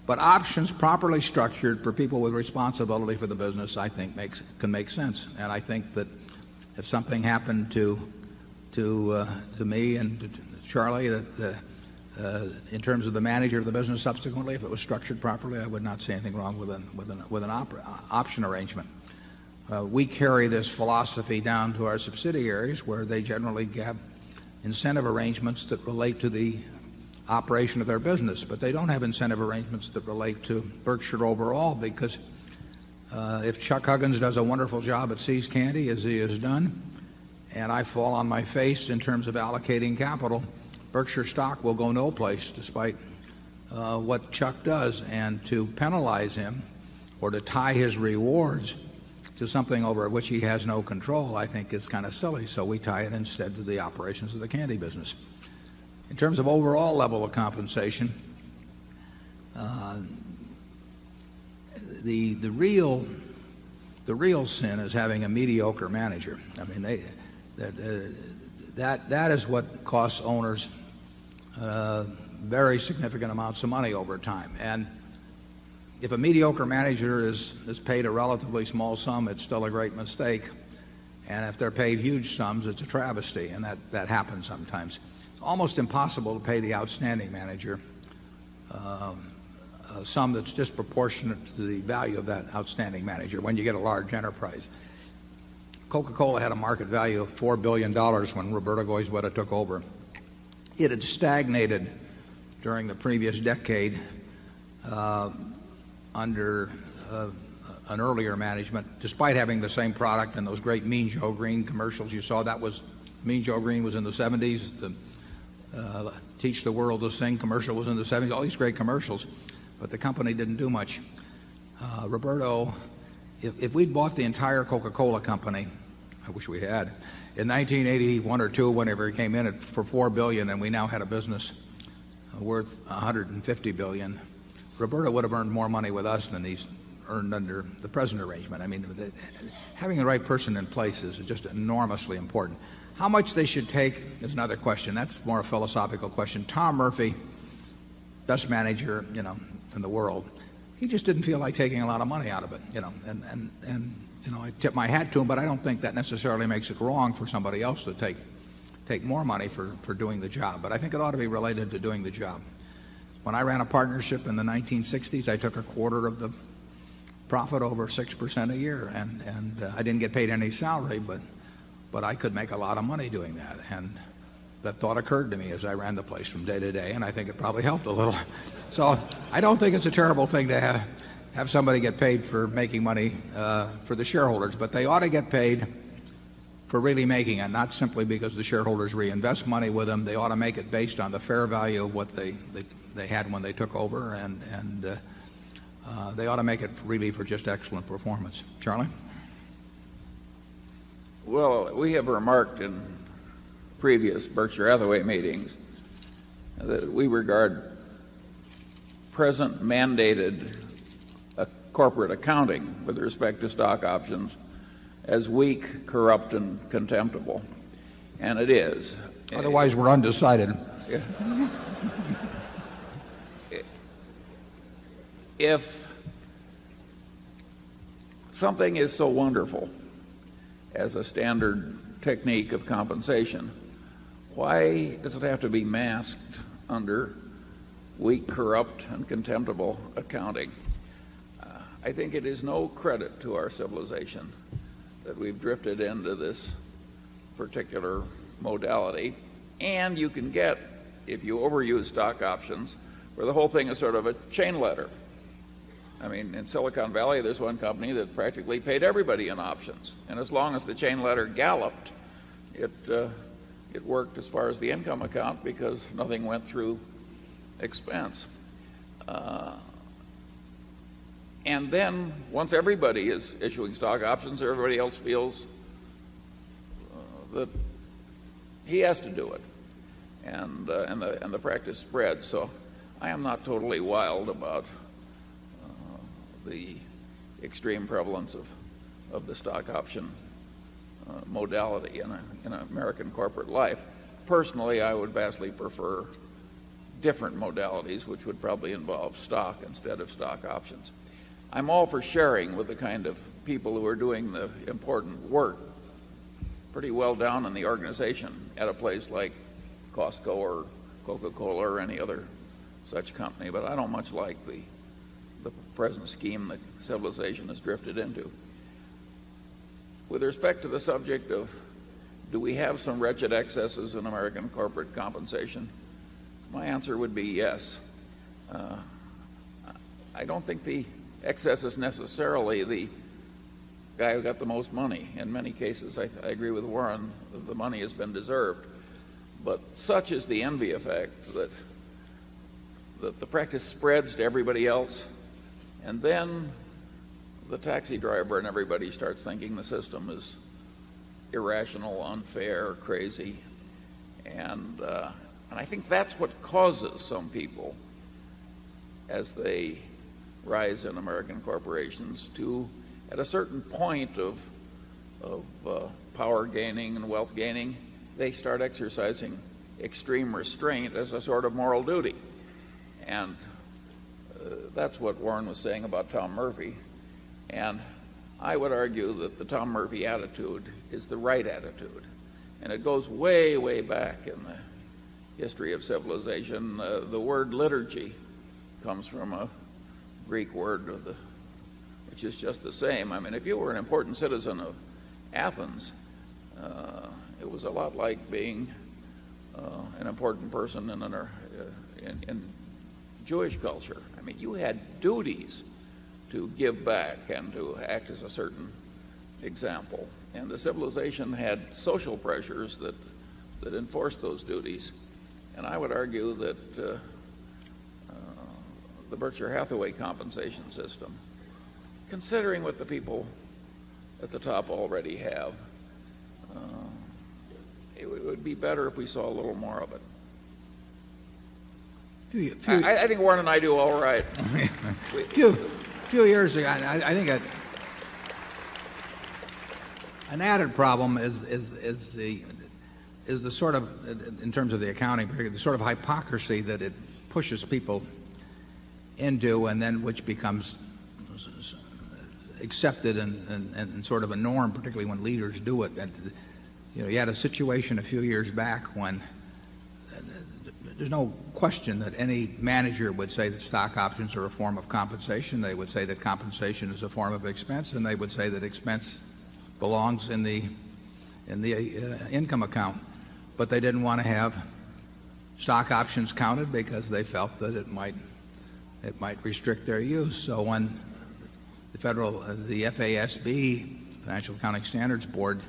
But options properly structured for people with responsibility for the business, I think, can make sense. And I think that if something happened to me and to Charlie, that in terms of the manager of the business subsequently, if it was structured properly, I would not see anything wrong with an option arrangement. We carry this philosophy down to our subsidiaries, where they generally have incentive arrangements that relate to the operation of their business, but they don't have incentive arrangements that relate to Berkshire overall, because if Chuck Huggins does a wonderful job at See's Candy, as he has done, and I fall on my face in terms of allocating capital, Berkshire stock will go no place despite what Chuck does. And to penalize him or to tie his rewards to something over which he has no control, I think is kind of silly. So we tie it instead to the operations of the candy business. In terms of overall level of compensation, the real sin is having a mediocre manager. I mean, that is what costs owners very significant amounts of money over time. And if a mediocre manager is paid a relatively small sum, it's still a great mistake. And if they're paid huge sums, it's a travesty, and that happens sometimes. It's almost impossible to pay the outstanding manager a sum that's disproportionate to the value of that outstanding manager when you get a large enterprise. Coca-Cola had a market value of $4 billion when Roberto Goizueta took over. It had stagnated during the previous decade under an earlier management, despite having the same product and those great Mean Joe Green commercials you saw. That was Mean Joe Green was in the 70s. The Teach the World to Sing commercial was in the 70s. All these great commercials, but the company didn't do much. Roberto, if we'd bought the entire Coca-Cola company, I wish we had, in 1981 or 2, whenever he came in for $4 billion, and we now had a business worth $150 billion, Roberto would have earned more money with us than he's earned under the present arrangement. I mean, having the right person in place is just enormously important. How much they should take is another question. That's more a philosophical question. Tom Murphy, best manager, in the world, he just didn't feel like taking a lot of money out of it, and I tip my hat to him, but I don't think that necessarily makes it wrong for somebody else to take more money for doing the job. But I think it ought to be related to doing the job. When I ran a partnership in the 1960s, I took a quarter of the profit, over 6% a year, and I didn't get paid any salary, but I could make a lot of money doing that. And that thought occurred to me as I ran the place from day to day, and I think it probably helped a little. So I don't think it's a terrible thing to have somebody get paid for making money for the shareholders, but they ought to get paid for really making it, not simply because the shareholders reinvest money with them. They ought to make it based on the fair value of what they had when they took over, and they ought to make it really for just excellent performance. Charlie? Well, we have remarked in previous Berkshire Hathaway meetings that we regard present mandated corporate accounting with respect to stock options as weak, corrupt, and contemptible. And it is. Otherwise, we're undecided. If something is so wonderful as a standard technique of compensation, why does it have to be masked under weak, corrupt, and contemptible accounting? I think it is no credit to our civilization that we've drifted into this particular modality. And you can get, if you overuse stock options, where the whole thing is sort of a chain letter. I mean, in Silicon Valley, there's one company that practically paid everybody in options. And as long as the chain letter galloped, it worked as far as the income account because nothing went through expense. And then once everybody is issuing stock options, everybody else feels that he has to do it, and the practice spreads. So I am not totally wild about the extreme prevalence of the stock option modality in American corporate life. Personally, I would vastly prefer different modalities, which would probably involve stock instead of stock options. I'm all for sharing with the kind of people who are doing the important work pretty well down in the organization at a place like Costco or Coca-Cola or any other such company, but I don't much like the present scheme that civilization has drifted into. With respect to the subject of do we have some wretched excesses in American corporate compensation, my answer would be yes. I don't think the excess is necessarily the guy who got the most money. In many cases, I agree with Warren, the money has been deserved. But such is the envy effect that the practice spreads to everybody else, and then the taxi driver and everybody starts thinking the system is irrational, unfair, crazy, and I think that's what causes some people, as they rise in American corporations, to, at a certain point of power gaining and wealth gaining, they start exercising extreme restraint as a sort of moral duty. And that's what Warren was saying about Tom Murphy. And I would argue that the Tom Murphy attitude is the right attitude. And it goes way, way back in the history of civilization. The word liturgy comes from a Greek word which is just the same. I mean, if you were an important citizen of Athens, it was a lot like being an important person in Jewish culture. I mean, you had duties to give back and to act as a certain example. And the civilization had social pressures that enforced those duties. And I would argue that the Berkshire Hathaway compensation system, considering what the people at the top already have, it would be better if we saw a little more of it. I think Warren and I do all right. Few years ago, I think an added problem is the sort of, in terms of the accounting, the sort of hypocrisy that it pushes people into, and then which becomes accepted and sort of a norm, particularly when leaders do it. And, you had a situation a few years back when there's no question that any manager would say that stock options are a form of compensation. They would say that compensation is a form of expense, and they would say that expense belongs in the income account. But they didn't want to have stock options counted because they felt that it might restrict their use. So when the FASB, Financial Accounting Standards Board,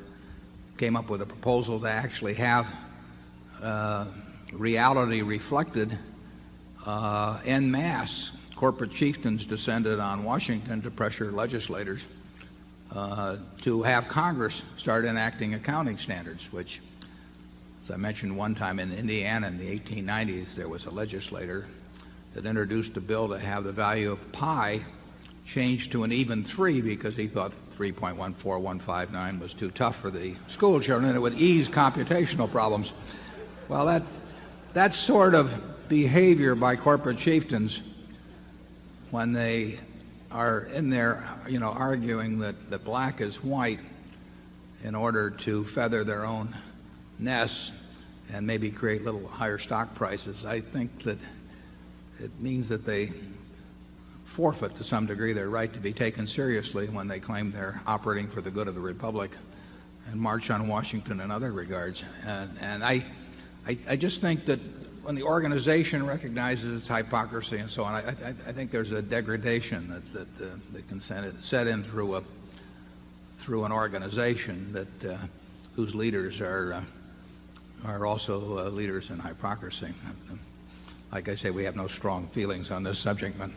came up with a proposal to actually have reality reflected en masse, corporate chieftains descended on Washington to pressure legislators to have Congress start enacting accounting standards, which, as I mentioned one time, in Indiana in the 1890s, there was a legislator that introduced a bill to have the value of pi changed to an even 3 because he thought 3.14159 was too tough for the school children and it would ease computational problems. Well, that sort of behavior by corporate chieftains, when they are in there, arguing that black is white in order to feather their own nests and maybe create little higher stock prices, I think that it means that they forfeit to some degree their right to be taken seriously when they claim they're operating for the good of the republic and march on Washington in other regards. And I just think that when the organization recognizes its hypocrisy and so on, I think there's a degradation that can set in through an organization that whose leaders are also leaders in hypocrisy. Like I say, we have no strong feelings on this subject, but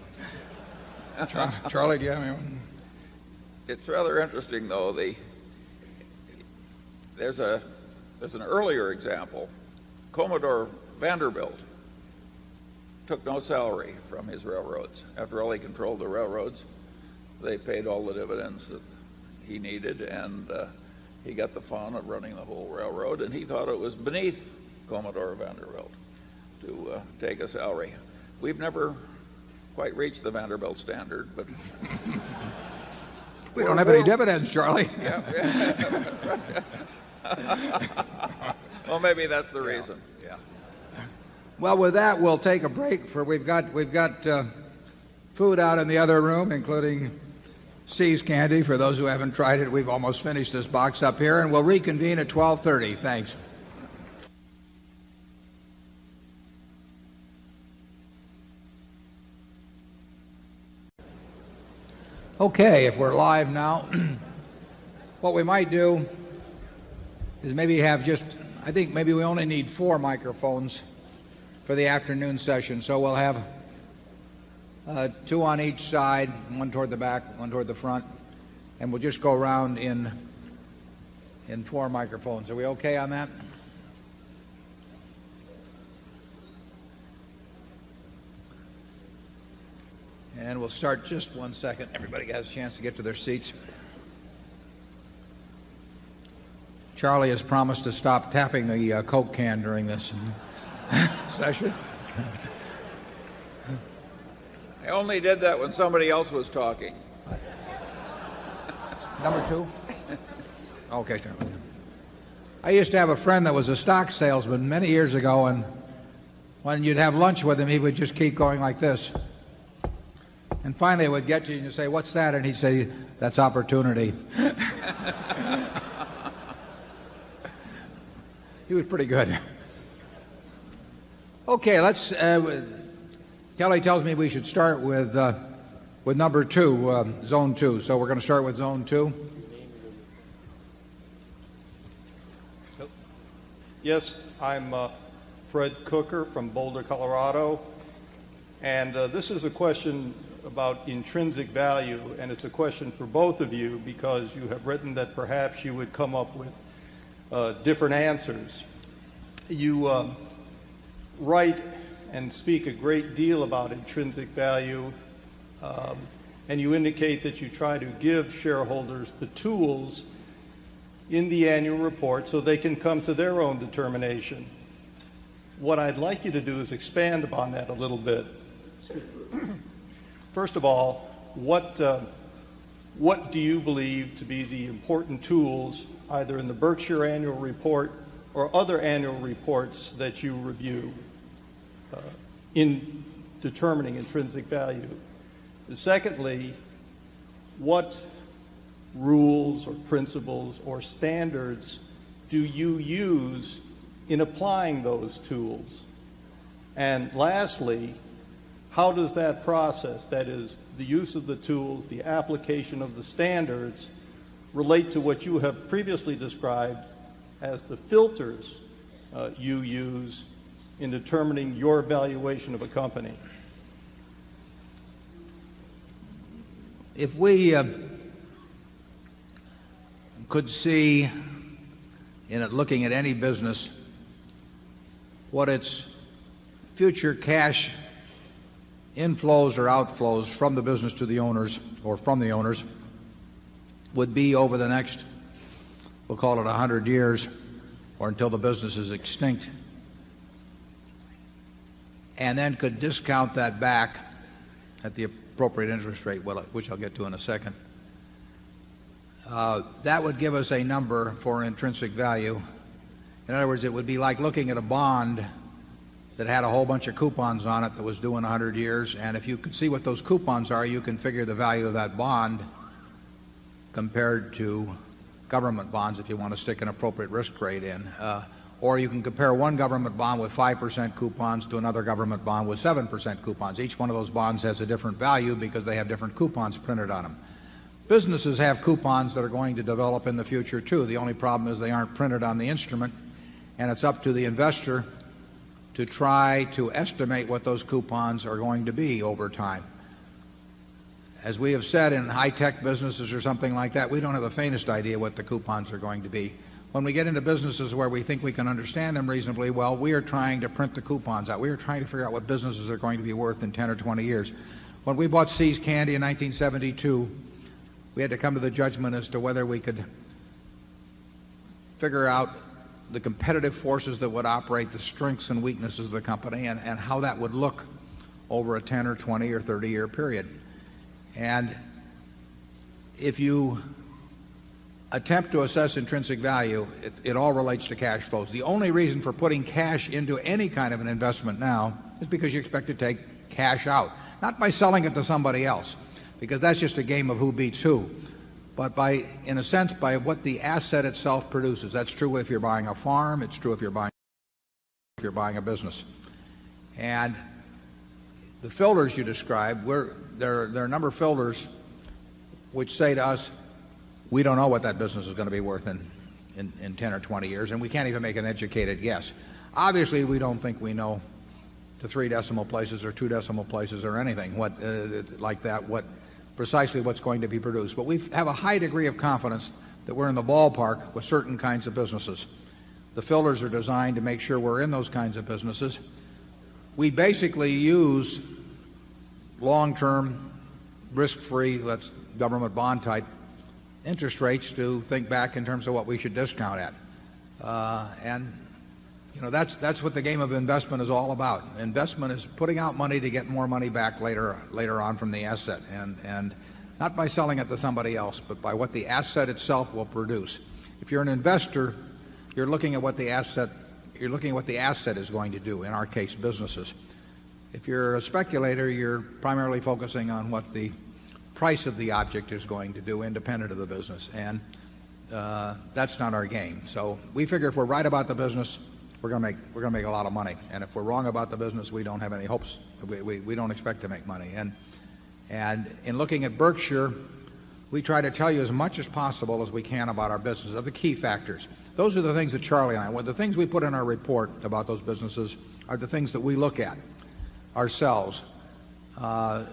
Charlie, do you have anyone? It's rather interesting, though. There's an earlier example. Commodore Vanderbilt took no salary from his railroads. After all, he controlled the railroads. They paid all the dividends that he needed, and he got the fun of running the whole railroad, and he thought it was beneath Commodore Vanderbilt to take a salary. We've never quite reached the Vanderbilt standard, but we don't have any dividends, Charlie. Well, maybe that's the reason. Yeah. Well, with that, we'll take a break. We've got food out in the other room, including See's candy. For those who haven't tried it, we've almost finished this box up here, and we'll reconvene at 12:30. Thanks. Okay, if we're live now, what we might do is maybe have I think maybe we only need 4 microphones for the afternoon session. So we'll have 2 on each side, one toward the back, one toward the front, and we'll just go around in 4 microphones. Are we okay on that? And we'll start just 1 second. Everybody has a chance to get to their seats. Charlie has promised to stop tapping the Coke can during this session. I only did that when somebody else was talking. Number 2? Okay, sure. I used to have a friend that was a stock salesman many years ago, and when you'd have lunch with him, he would just keep going like this. And finally it would get to you and you'd say, "What's that?" And he'd say, "That's opportunity." He was pretty good. Okay, let's Kelly tells me we should start with number 2, zone 2. So we're going to start with zone 2. Yes, I'm Fred Cooker from Boulder, Colorado. And this is a question about intrinsic value, and it's a question for both of you because you have written that perhaps you would come up with different answers. You write and speak a great deal about intrinsic value, and you indicate that you try to give shareholders the tools in the annual report so they can come to their own determination. What I'd like you to do is expand upon that a little bit. First of all, what do you believe to be the important tools, either in the Berkshire annual report or other annual reports that you review in determining intrinsic value? Secondly, what rules or principles or standards do you use in applying those tools? And lastly, how does that process, that is, the use of the tools, the application of the standards, relate to what you have previously described as the filters you use in determining your valuation of a company? If we could see, looking at any business, what its future cash inflows or outflows from the business to the owners or from the owners would be over the next, we'll call it 100 years, or until the business is extinct, and then could discount that back at the appropriate interest rate, which I'll get to in a second, that would give us a number for intrinsic value. In other words, it would be like looking at a bond that had a whole bunch of coupons on it that was due in 100 years, and if you could see what those coupons are, you can figure the value of that bond compared to government bonds if you want to stick an appropriate risk rate in. Or you can compare one government bond with 5% coupons to another government bond with 7% coupons. Each one of those bonds has a different value because they have different coupons printed on them. Businesses have coupons that are going to develop in the future too. The only problem is they aren't printed on the instrument, and it's up to the investor to try to estimate what those coupons are going to be over time. As we have said, in high-tech businesses or something like that, we don't have the faintest idea what the coupons are going to be. When we get into businesses where we think we can understand them reasonably well, we are trying to print the coupons out. We are trying to figure out what businesses are going to be worth in 10 or 20 years. When we bought See's Candy in 1972, we had to come to the judgment as to whether we could figure out the competitive forces that would operate, the strengths and weaknesses of the company, and how that would look over a 10 or 20 or 30-year period. And if you attempt to assess intrinsic value, it all relates to cash flows. The only reason for putting cash into any kind of an investment now is because you expect to take cash out. Not by selling it to somebody else, because that's just a game of who beats who, but by, in a sense, by what the asset itself produces. That's true if you're buying a farm. It's true if you're buying a business. And the filters you described, there are a number of filters which say to us, we don't know what that business is going to be worth in 10 or 20 years, and we can't even make an educated guess. Obviously, we don't think we know to 3 decimal places or 2 decimal places or anything like that, precisely what's going to be produced. But we have a high degree of confidence that we're in the ballpark with certain kinds of businesses. The filters are designed to make sure we're in those kinds of businesses. We basically use long-term, risk-free, that's government bond type interest rates to think back in terms of what we should discount at. And that's what the game of investment is all about. Investment is putting out money to get more money back later on from the asset, and not by selling it to somebody else, but by what the asset itself will produce. If you're an investor, you're looking at what the asset is going to do, in our case, businesses. If you're a speculator, you're primarily focusing on what the price of the object is going to do, independent of the business, and that's not our game. So we figure if we're right about the business, we're going to make a lot of money, and if we're wrong about the business, we don't have any hopes. We don't expect to make money. And in looking at Berkshire, we try to tell you as much as possible as we can about our business, of the key factors. Those are the things that Charlie and the things we put in our report about those businesses are the things that we look at ourselves.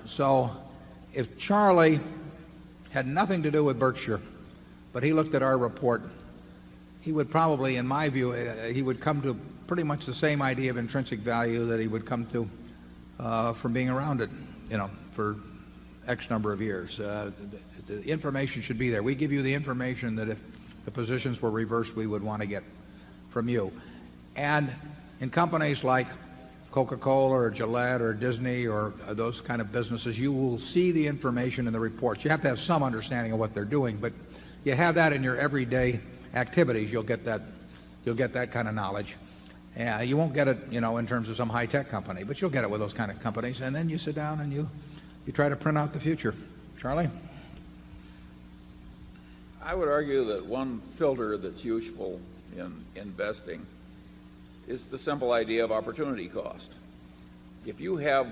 So if Charlie had nothing to do with Berkshire, but he looked at our report, he would probably, in my view, he would come to pretty much the same idea of intrinsic value that he would come to from being around it, for X number of years. The information should be there. We give you the information that if the positions were reversed, we would want to get from you. And in companies like Coca-Cola or Gillette or Disney or those kind of businesses, you will see the information in the reports. You have to have some understanding of what they're doing, but you have that in your everyday activities. You'll get that kind of knowledge. You won't get it, in terms of some high-tech company, but you'll get it with those kind of companies. And then you sit down and you try to print out the future. Charlie? I would argue that one filter that's useful in investing is the simple idea of opportunity cost. If you have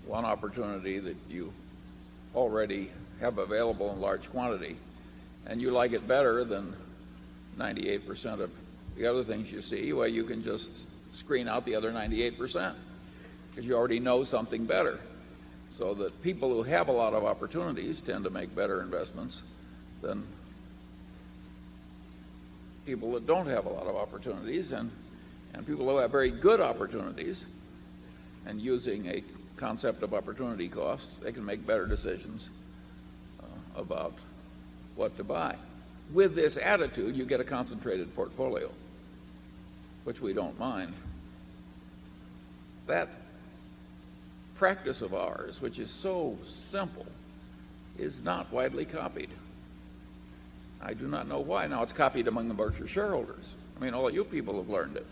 one opportunity that you already have available in large quantity and you like it better than 98% of the other things you see, well, you can just screen out the other 98% because you already know something better. So that people who have a lot of opportunities tend to make better investments than people that don't have a lot of opportunities, and people who have very good opportunities, and using a concept of opportunity cost, they can make better decisions about what to buy. With this attitude, you get a concentrated portfolio, which we don't mind. That practice of ours, which is so simple, is not widely copied. I do not know why. Now, it's copied among the Berkshire shareholders. I mean, all you people have learned it.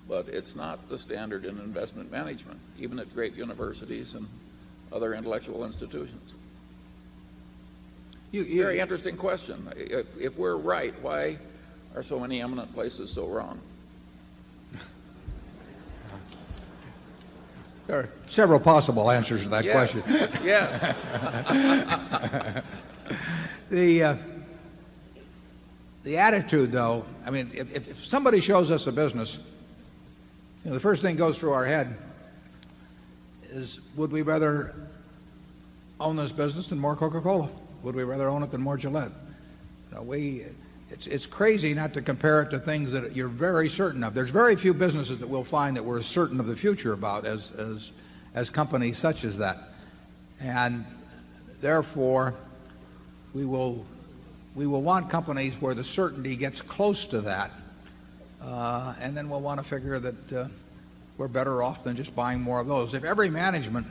But it's not the standard in investment management, even at great universities and other intellectual institutions. Very interesting question. If we're right, why are so many eminent places so wrong? There are several possible answers to that question. Yes. The attitude, though, I mean, if somebody shows us a business, the first thing goes through our head is, would we rather own this business than more Coca-Cola? Would we rather own it than more Gillette? It's crazy not to compare it to things that you're very certain of. There's very few businesses that we'll find that we're certain of the future about as companies such as that. And therefore, we will want companies where the certainty gets close to that, and then we'll want to figure that we're better off than just buying more of those. If every management,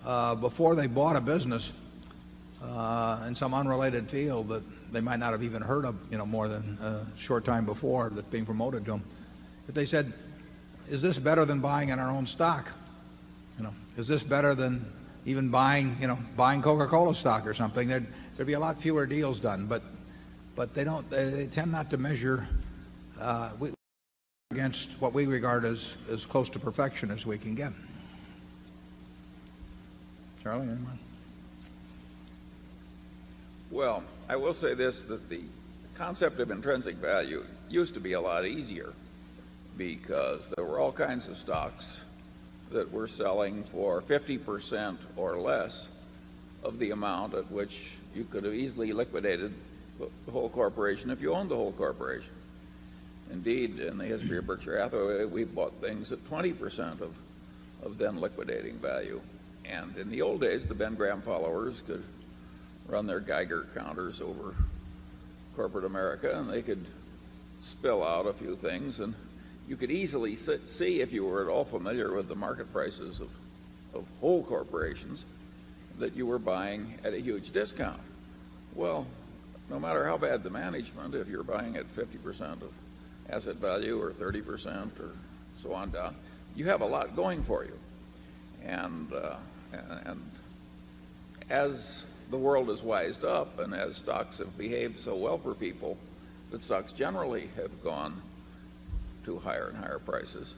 before they bought a business, in some unrelated field that they might not have even heard of, more than a short time before that's being promoted to them. If they said, is this better than buying in our own stock? Is this better than even buying Coca-Cola stock or something? There'd be a lot fewer deals done, but they tend not to measure against what we regard as close to perfection as we can get. Charlie, anyone? Well, I will say this, that the concept of intrinsic value used to be a lot easier because there were all kinds of stocks that were selling for 50% or less of the amount at which you could have easily liquidated the whole corporation if you owned the whole corporation. Indeed, in the history of Berkshire Hathaway, we bought things at 20% of then liquidating value. And in the old days, the Ben Graham followers could run their Geiger counters over corporate America, and they could spill out a few things, and you could easily see, if you were at all familiar with the market prices of whole corporations, that you were buying at a huge discount. Well, no matter how bad the management, if you're buying at 50% of asset value or 30% or so on down, you have a lot going for you. And as the world has wised up and as stocks have behaved so well for people that stocks generally have gone to higher and higher prices,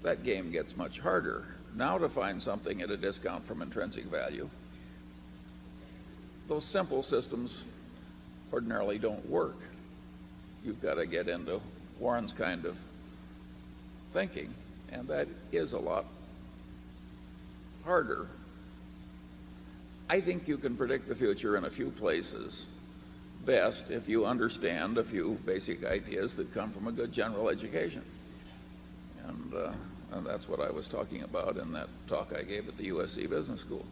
that game gets much harder. Now to find something at a discount from intrinsic value, those simple systems ordinarily don't work. You've got to get into Warren's kind of thinking, and that is a lot harder. I think you can predict the future in a few places best if you understand a few basic ideas that come from a good general education. And that's what I was talking about in that talk I gave at the USC Business School.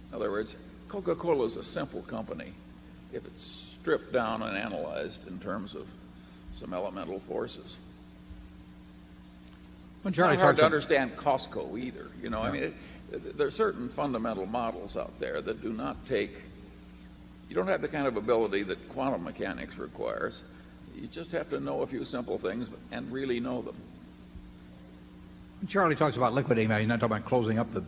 In other words, Coca-Cola is a simple company if it's stripped down and analyzed in terms of some elemental forces. It's not hard to understand Costco either. I mean, there are certain fundamental models out there that do not take, you don't have the kind of ability that quantum mechanics requires. You just have to know a few simple things and really know them. Charlie talks about liquidating value. He's not talking about closing up the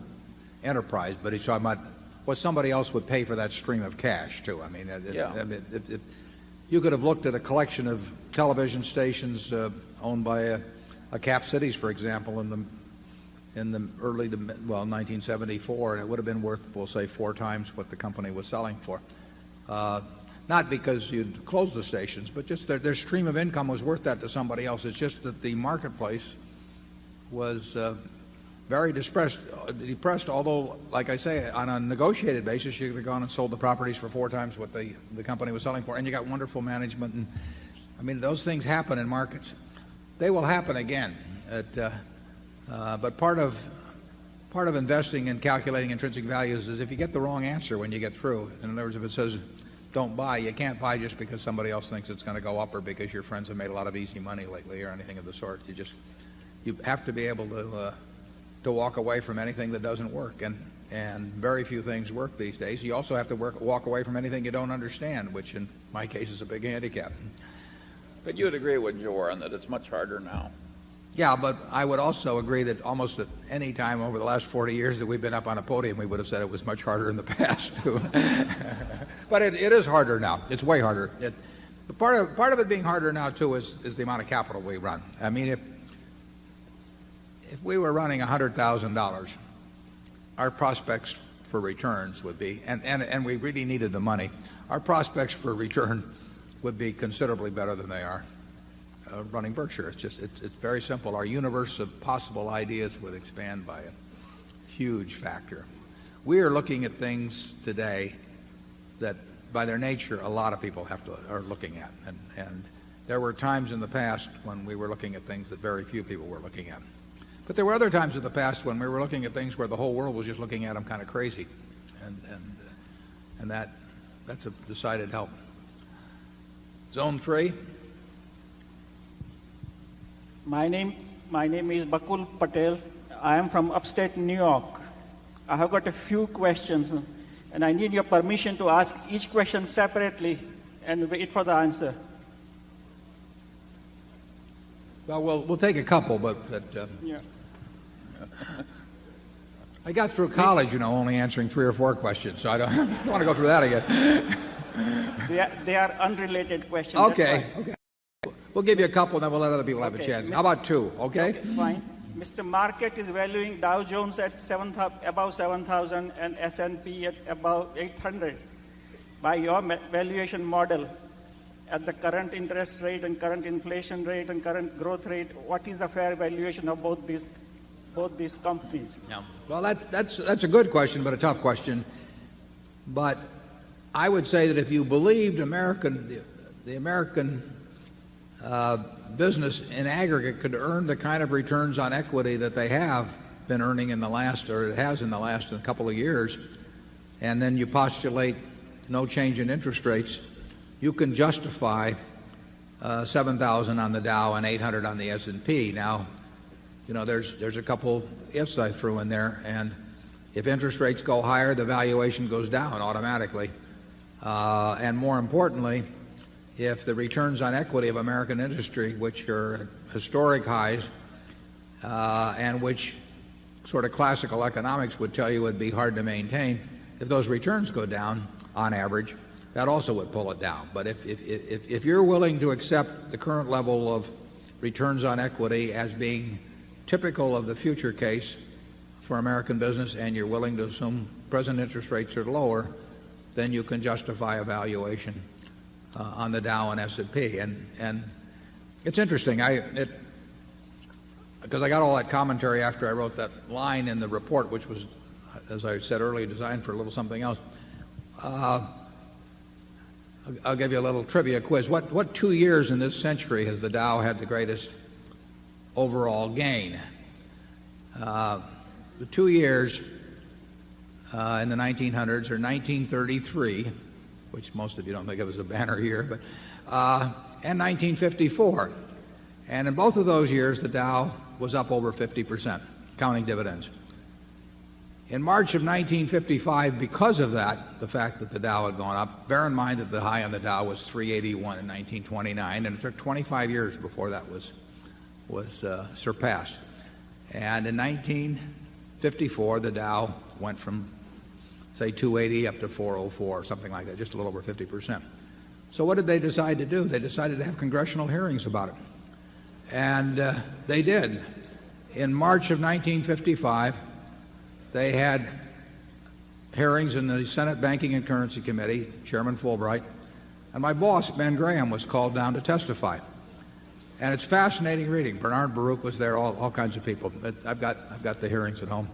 enterprise, but he's talking about what somebody else would pay for that stream of cash, too. I mean, you could have looked at a collection of television stations owned by a Cap Cities, for example, in the early to 1974, and it would have been worth, we'll say, 4 times what the company was selling for. Not because you'd close the stations, but just their stream of income was worth that to somebody else. It's just that the marketplace was very depressed, although, like I say, on a negotiated basis, you could have gone and sold the properties for 4 times what the company was selling for, and you got wonderful management. And I mean, those things happen in markets. They will happen again. But part of investing and calculating intrinsic values is if you get the wrong answer when you get through. In other words, if it says don't buy, you can't buy just because somebody else thinks it's going to go up or because your friends have made a lot of easy money lately or anything of the sort. You have to be able to walk away from anything that doesn't work, and very few things work these days. You also have to walk away from anything you don't understand, which in my case is a big handicap. But you'd agree with Warren that it's much harder now. Yeah, but I would also agree that almost at any time over the last 40 years that we've been up on a podium, we would have said it was much harder in the past, too. But it is harder now. It's way harder. Part of it being harder now, too, is the amount of capital we run. I mean, if we were running $100,000, our prospects for returns would be, and we really needed the money, our prospects for return would be considerably better than they are running Berkshire. It's very simple. Our universe of possible ideas would expand by a huge factor. We are looking at things today that, by their nature, a lot of people are looking at, and there were times in the past when we were looking at things that very few people were looking at. But there were other times in the past when we were looking at things where the whole world was just looking at them kind of crazy, and that's a decided help. Zone 3. My name is Bakul Patel. I am from upstate New York. I have got a few questions, and I need your permission to ask each question separately and wait for the answer. Well, we'll take a couple, but Yeah. I got through college, only answering 3 or 4 questions, so I don't want to go through that again. They are unrelated questions. Okay. We'll give you a couple, and then we'll let other people have a chance. How about 2? Okay? Fine. Mr. Market is valuing Dow Jones at above 7,000 and S&P at above 800. By your valuation model, at the current interest rate and current inflation rate and current growth rate, what is the fair valuation of both these companies? Yeah. Well, that's a good question, but a tough question. But I would say that if you believed the American business in aggregate could earn the kind of returns on equity that they have been earning in the last, or it has in the last couple of years, and then you postulate no change in interest rates, you can justify 7,000 on the Dow and 800 on the S&P. Now, there's a couple ifs I threw in there, and if interest rates go higher, the valuation goes down automatically. And more importantly, if the returns on equity of American industry, which are at historic highs, and which sort of classical economics would tell you would be hard to maintain, if those returns go down on average, that also would pull it down. But if you're willing to accept the current level of returns on equity as being typical of the future case for American business, and you're willing to assume present interest rates are lower, then you can justify a valuation on the Dow and S&P. And it's interesting, because I got all that commentary after I wrote that line in the report, which was, as I said earlier, designed for a little something else. I'll give you a little trivia quiz. What 2 years in this century has the Dow had the greatest overall gain? The 2 years in the 1900s are 1933, which most of you don't think of as a banner year, but and 1954. And in both of those years, the Dow was up over 50%, counting dividends. In March of 1955, because of that, the fact that the Dow had gone up, bear in mind that the high on the Dow was 381 in 1929, and it took 25 years before that was surpassed. And in 1954, the Dow went from, say, 280 up to 404, something like that, just a little over 50%. So what did they decide to do? They decided to have congressional hearings about it. And they did. In March of 1955, they had hearings in the Senate Banking and Currency Committee, Chairman Fulbright, and my boss, Ben Graham, was called down to testify. And it's fascinating reading. Bernard Baruch was there, all kinds of people. I've got the hearings at home.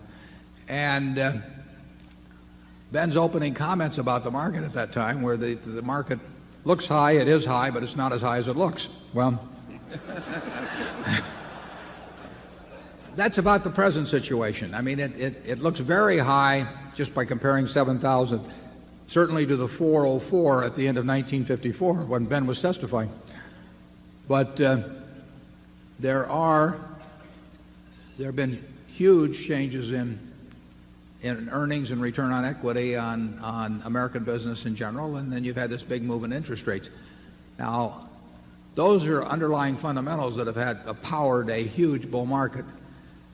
And Ben's opening comments about the market at that time, where the market looks high, it is high, but it's not as high as it looks. Well, that's about the present situation. I mean, it looks very high just by comparing 7,000, certainly to the 404 at the end of 1954 when Ben was testifying. But there have been huge changes in earnings and return on equity on American business in general, and then you've had this big move in interest rates. Now, those are underlying fundamentals that have powered a huge bull market.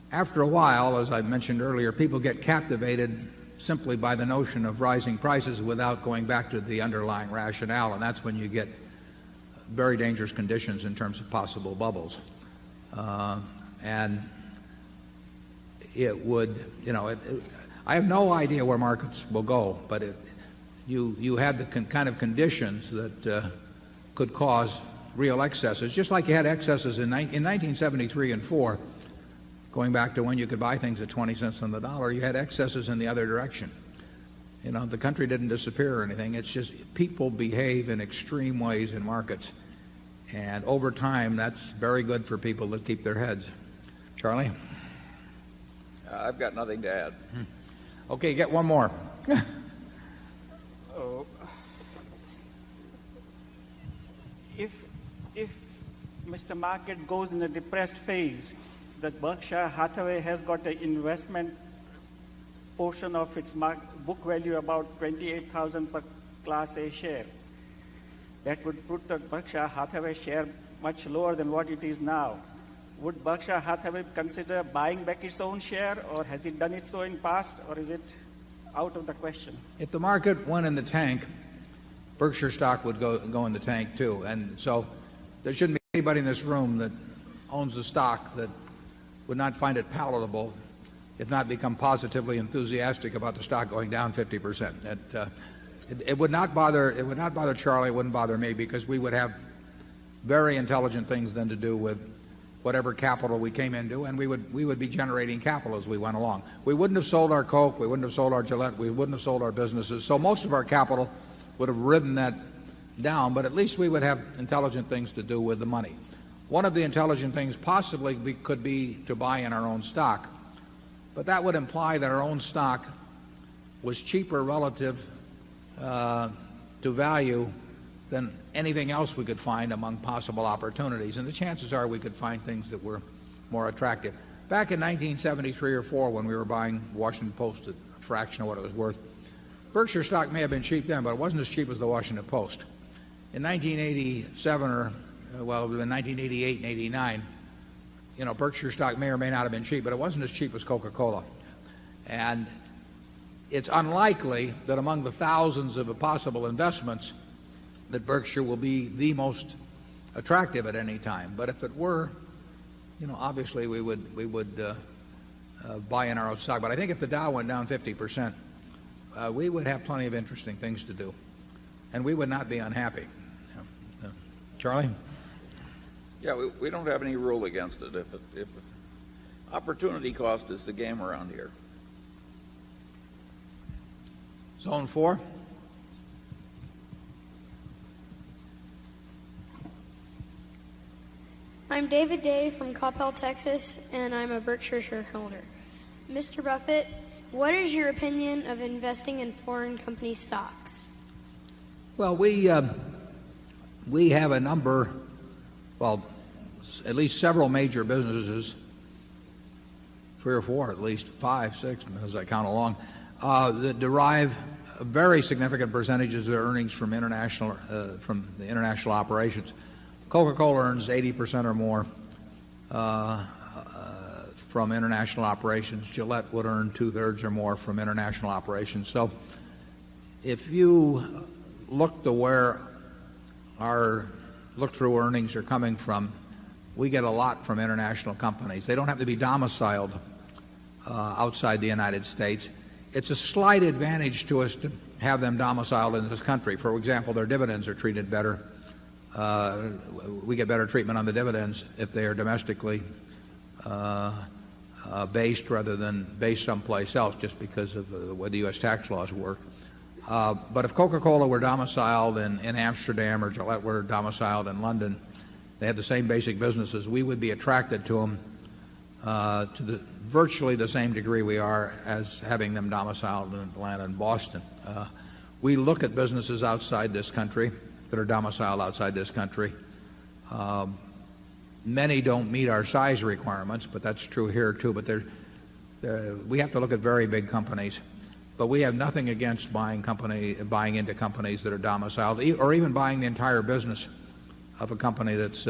After a while, as I mentioned earlier, people get captivated simply by the notion of rising prices without going back to the underlying rationale, and that's when you get very dangerous conditions in terms of possible bubbles. And it would, I have no idea where markets will go, but you had the kind of conditions that could cause real excesses, just like you had excesses in 1973 and 4, going back to when you could buy things at 20 cents on the dollar. You had excesses in the other direction. The country didn't disappear or anything. It's just people behave in extreme ways in markets. And over time, that's very good for people that keep their heads. Charlie? I've got nothing to add. Okay, get one more. If Mr. Market goes in a depressed phase, that Berkshire Hathaway has got an investment portion of its book value, about $28,000 per Class A share. That would put the Berkshire Hathaway share much lower than what it is now. Would Berkshire Hathaway consider buying back its own share, or has it done it so in past, or is it out of the question? If the market went in the tank, Berkshire stock would go in the tank too. And so there shouldn't be anybody in this room that owns a stock that would not find it palatable, if not become positively enthusiastic about the stock going down 50%. It would not bother Charlie, it wouldn't bother me, because we would have very intelligent things then to do with whatever capital we came into, and we would be generating capital as we went along. We wouldn't have sold our Coke, we wouldn't have sold our Gillette, we wouldn't have sold our businesses. So most of our capital would have ridden that down, but at least we would have intelligent things to do with the money. One of the intelligent things possibly could be to buy in our own stock, but that would imply that our own stock was cheaper relative to value than anything else we could find among possible opportunities. And the chances are we could find things that were more attractive. Back in 1973 or 4, when we were buying Washington Post at a fraction of what it was worth, Berkshire stock may have been cheap then, but it wasn't as cheap as the Washington Post. In 1987 or, well, it was in 1988 and 89, Berkshire stock may or may not have been cheap, but it wasn't as cheap as Coca-Cola. And it's unlikely that among the thousands of possible investments that Berkshire will be the most attractive at any time. But if it were, obviously we would buy in our own stock. But I think if the Dow went down 50%, we would have plenty of interesting things to do, and we would not be unhappy. Charlie? Yeah, we don't have any rule against it. If opportunity cost is the game around here. Zone 4. I'm David Day from Coppell, Texas, and I'm a Berkshire shareholder. Mr. Buffett, what is your opinion of investing in foreign company stocks? Well, we have a number, at least several major businesses, 3 or 4, at least 5, 6, as I count along, that derive very significant percentages of their earnings from the international operations. Coca-Cola earns 80% or more from international operations. Gillette would earn 2/3 or more from international operations. So if you look to where our look-through earnings are coming from, we get a lot from international companies. They don't have to be domiciled outside the United States. It's a slight advantage to us to have them domiciled in this country. For example, their dividends are treated better. We get better treatment on the dividends if they are domestically based rather than based someplace else, just because of the way the U.S. tax laws work. But if Coca-Cola were domiciled in Amsterdam, or Gillette were domiciled in London, they had the same basic businesses, we would be attracted to them to virtually the same degree we are as having them domiciled in Atlanta and Boston. We look at businesses outside this country that are domiciled outside this country. Many don't meet our size requirements, but that's true here too. But we have to look at very big companies. But we have nothing against buying into companies that are domiciled, or even buying the entire business of a company that's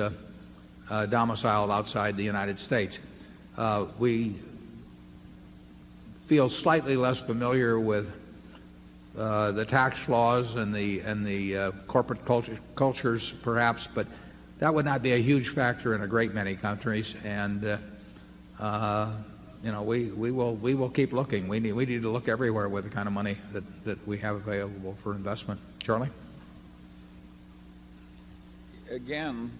domiciled outside the United States. We feel slightly less familiar with the tax laws and the corporate cultures, perhaps, but that would not be a huge factor in a great many countries. And we will keep looking. We need to look everywhere with the kind of money that we have available for investment. Charlie? Again,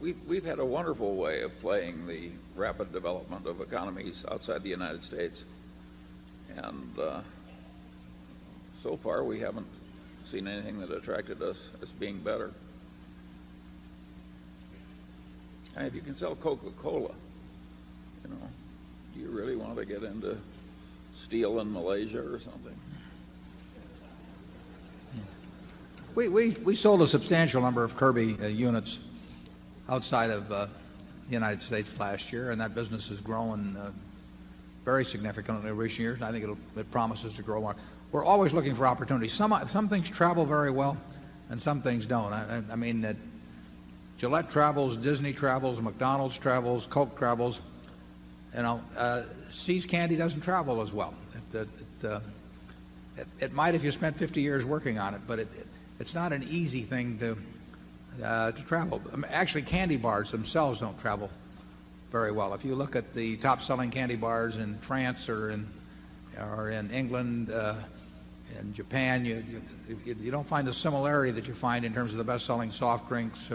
we've had a wonderful way of playing the rapid development of economies outside the United States, and so far we haven't seen anything that attracted us as being better. And if you can sell Coca-Cola, do you really want to get into steel in Malaysia or something? We sold a substantial number of Kirby units outside of the United States last year, and that business has grown very significantly in recent years, and I think it promises to grow more. We're always looking for opportunities. Some things travel very well, and some things don't. I mean that Gillette travels, Disney travels, McDonald's travels, Coke travels. See's candy doesn't travel as well. It might if you spent 50 years working on it, but it's not an easy thing to travel. Actually, candy bars themselves don't travel very well. If you look at the top-selling candy bars in France or in England, in Japan, you don't find the similarity that you find in terms of the best-selling soft drinks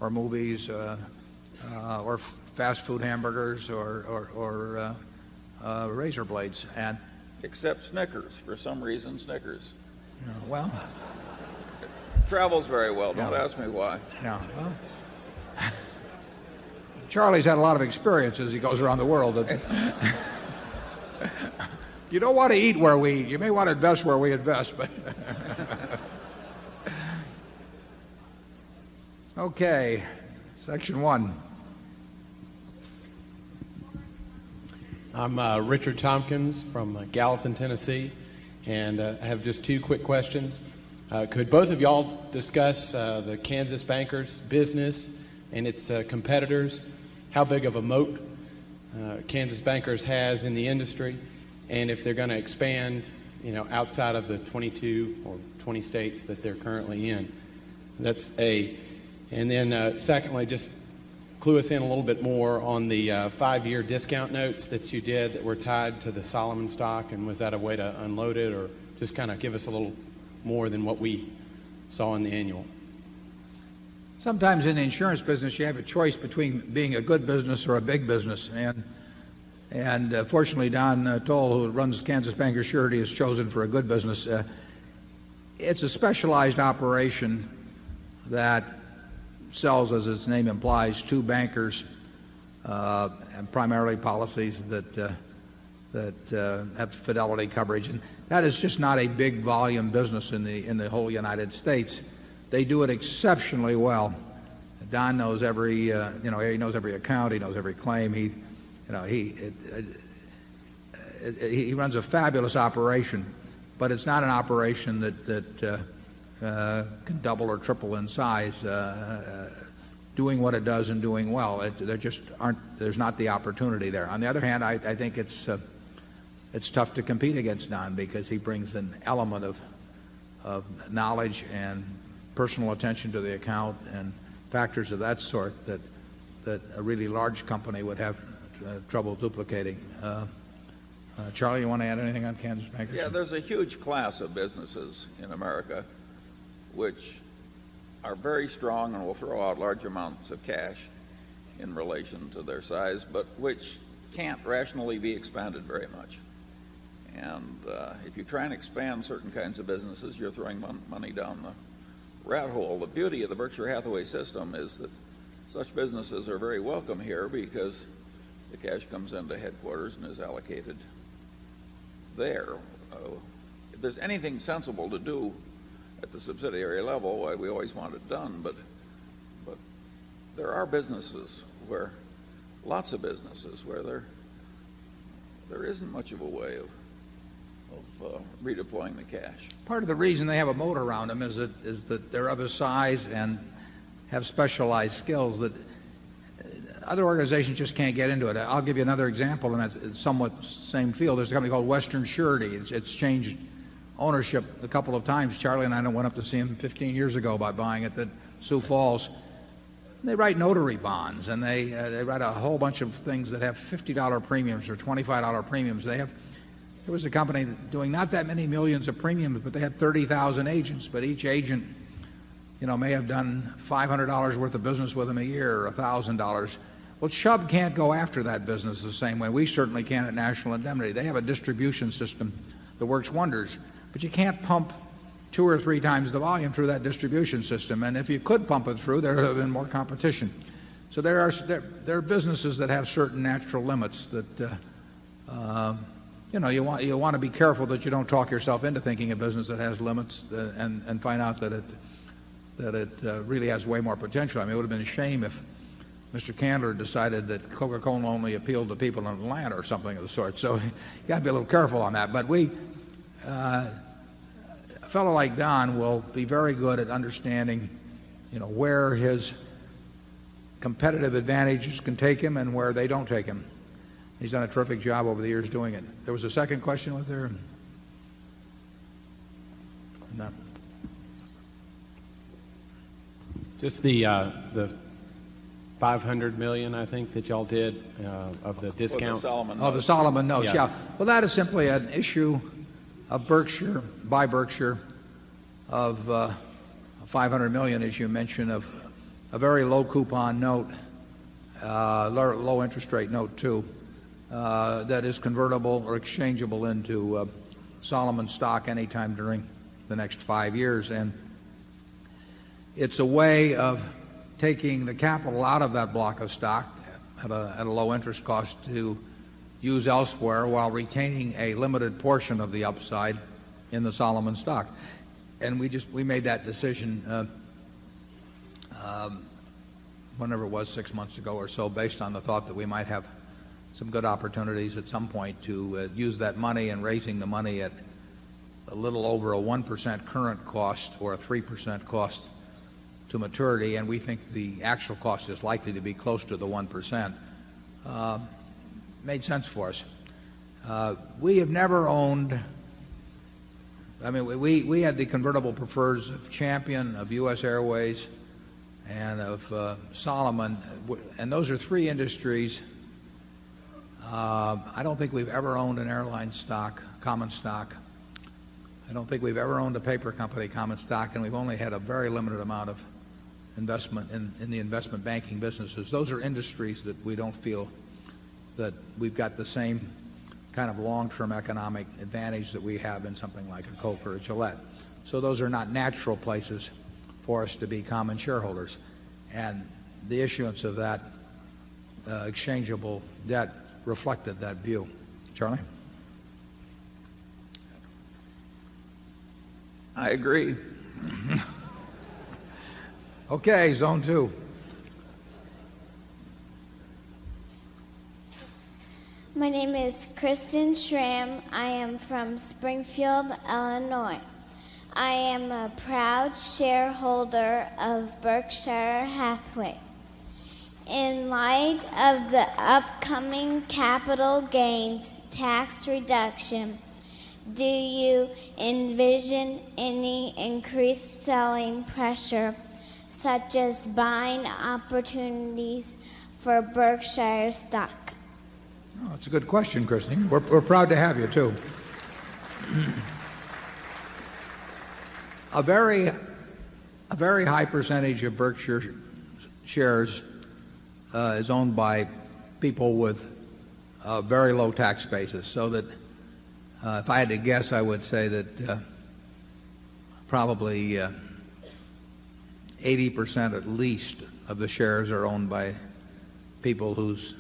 or movies or fast food hamburgers or razor blades. And except Snickers. For some reason, Snickers. Well, travels very well. Don't ask me why. Yeah. Well, Charlie's had a lot of experience as he goes around the world. You don't want to eat where we eat. You may want to invest where we invest, but okay. Section 1. I'm Richard Tompkins from Gallatin, Tennessee, and I have just two quick questions. Could both of y'all discuss the Kansas Bankers business and its competitors, how big of a moat Kansas Bankers has in the industry, and if they're going to expand, outside of the 22 or 20 states that they're currently in? That's A. And then secondly, just clue us in a little bit more on the 5-year discount notes that you did that were tied to the Solomon stock, and was that a way to unload it, or just kind of give us a little more than what we saw in the annual? Sometimes in the insurance business you have a choice between being a good business or a big business, and fortunately Don Toll, who runs Kansas Bankers Surety, is chosen for a good business. It's a specialized operation that sells, as its name implies, to bankers and primarily policies that have fidelity coverage, and that is just not a big volume business in the whole United States. They do it exceptionally well. Don knows every he knows every account, he knows every claim. He runs a fabulous operation, but it's not an operation that can double or triple in size, doing what it does and doing well. There's not the opportunity there. On the other hand, I think it's tough to compete against Don, because he brings an element of knowledge and personal attention to the account and factors of that sort that a really large company would have trouble duplicating. Charlie, you want to add anything on Kansas Bankers? Yeah, there's a huge class of businesses in America which are very strong and will throw out large amounts of cash in relation to their size, but which can't rationally be expanded very much. And if you try and expand certain kinds of businesses, you're throwing money down the rat hole. The beauty of the Berkshire Hathaway system is that such businesses are very welcome here, because the cash comes into headquarters and is allocated there. If there's anything sensible to do at the subsidiary level, why, we always want it done, but there are businesses where, lots of businesses where there isn't much of a way of redeploying the cash. Part of the reason they have a moat around them is that they're of a size and have specialized skills that other organizations just can't get into it. I'll give you another example, and it's somewhat same field. There's a company called Western Surety. It's changed ownership a couple of times. Charlie and I went up to see him 15 years ago by buying it at Sioux Falls. They write notary bonds, and they write a whole bunch of things that have $50 premiums or $25 premiums. There was a company doing not that many millions of premiums, but they had 30,000 agents, but each agent, may have done $500 worth of business with them a year, or $1,000. Well, Chubb can't go after that business the same way. We certainly can at National Indemnity. They have a distribution system that works wonders, but you can't pump 2 or 3 times the volume through that distribution system. And if you could pump it through, there would have been more competition. So there are businesses that have certain natural limits that you want to be careful that you don't talk yourself into thinking a business that has limits and find out that it really has way more potential. I mean, it would have been a shame Mr. Candler decided that Coca-Cola only appealed to people in Atlanta or something of the sort. So you got to be a little careful on that. But a fellow like Don will be very good at understanding, where his competitive advantages can take him and where they don't take him. He's done a terrific job over the years doing it. There was a second question, was there? No. Just the $500 million, I think, that y'all did of the discount. The Solomon notes. Yeah. Well, that is simply an issue of Berkshire by Berkshire of $500 million, as you mentioned, of a very low coupon note, low interest rate note too, that is convertible or exchangeable into Solomon stock anytime during the next 5 years. And it's a way of taking the capital out of that block of stock at a low interest cost to use elsewhere while retaining a limited portion of the upside in the Solomon stock. And we made that decision whenever it was 6 months ago or so, based on the thought that we might have some good opportunities at some point to use that money, and raising the money at a little over a 1% current cost or a 3% cost to maturity, and we think the actual cost is likely to be close to the 1%, made sense for us. We have never owned, we had the convertible prefers of Champion, of U.S. Airways, and of Solomon, and those are three industries. I don't think we've ever owned an airline stock, common stock. I don't think we've ever owned a paper company common stock, and we've only had a very limited amount of investment in the investment banking businesses. Those are industries that we don't feel that we've got the same kind of long-term economic advantage that we have in something like a Coke or a Gillette. So those are not natural places for us to be common shareholders. And the issuance of that exchangeable debt reflected that view. Charlie? I agree. Okay, zone 2. My name is Kristen Schramm. I am from Springfield, Illinois. I am a proud shareholder of Berkshire Hathaway. In light of the upcoming capital gains tax reduction, do you envision any increased selling pressure, such as buying opportunities for Berkshire stock? Oh, that's a good question, Christine. We're proud to have you, too. A very high percentage of Berkshire shares is owned by people with a very low tax basis, so that if I had to guess, I would say that probably 80% at least of the shares are owned by people whose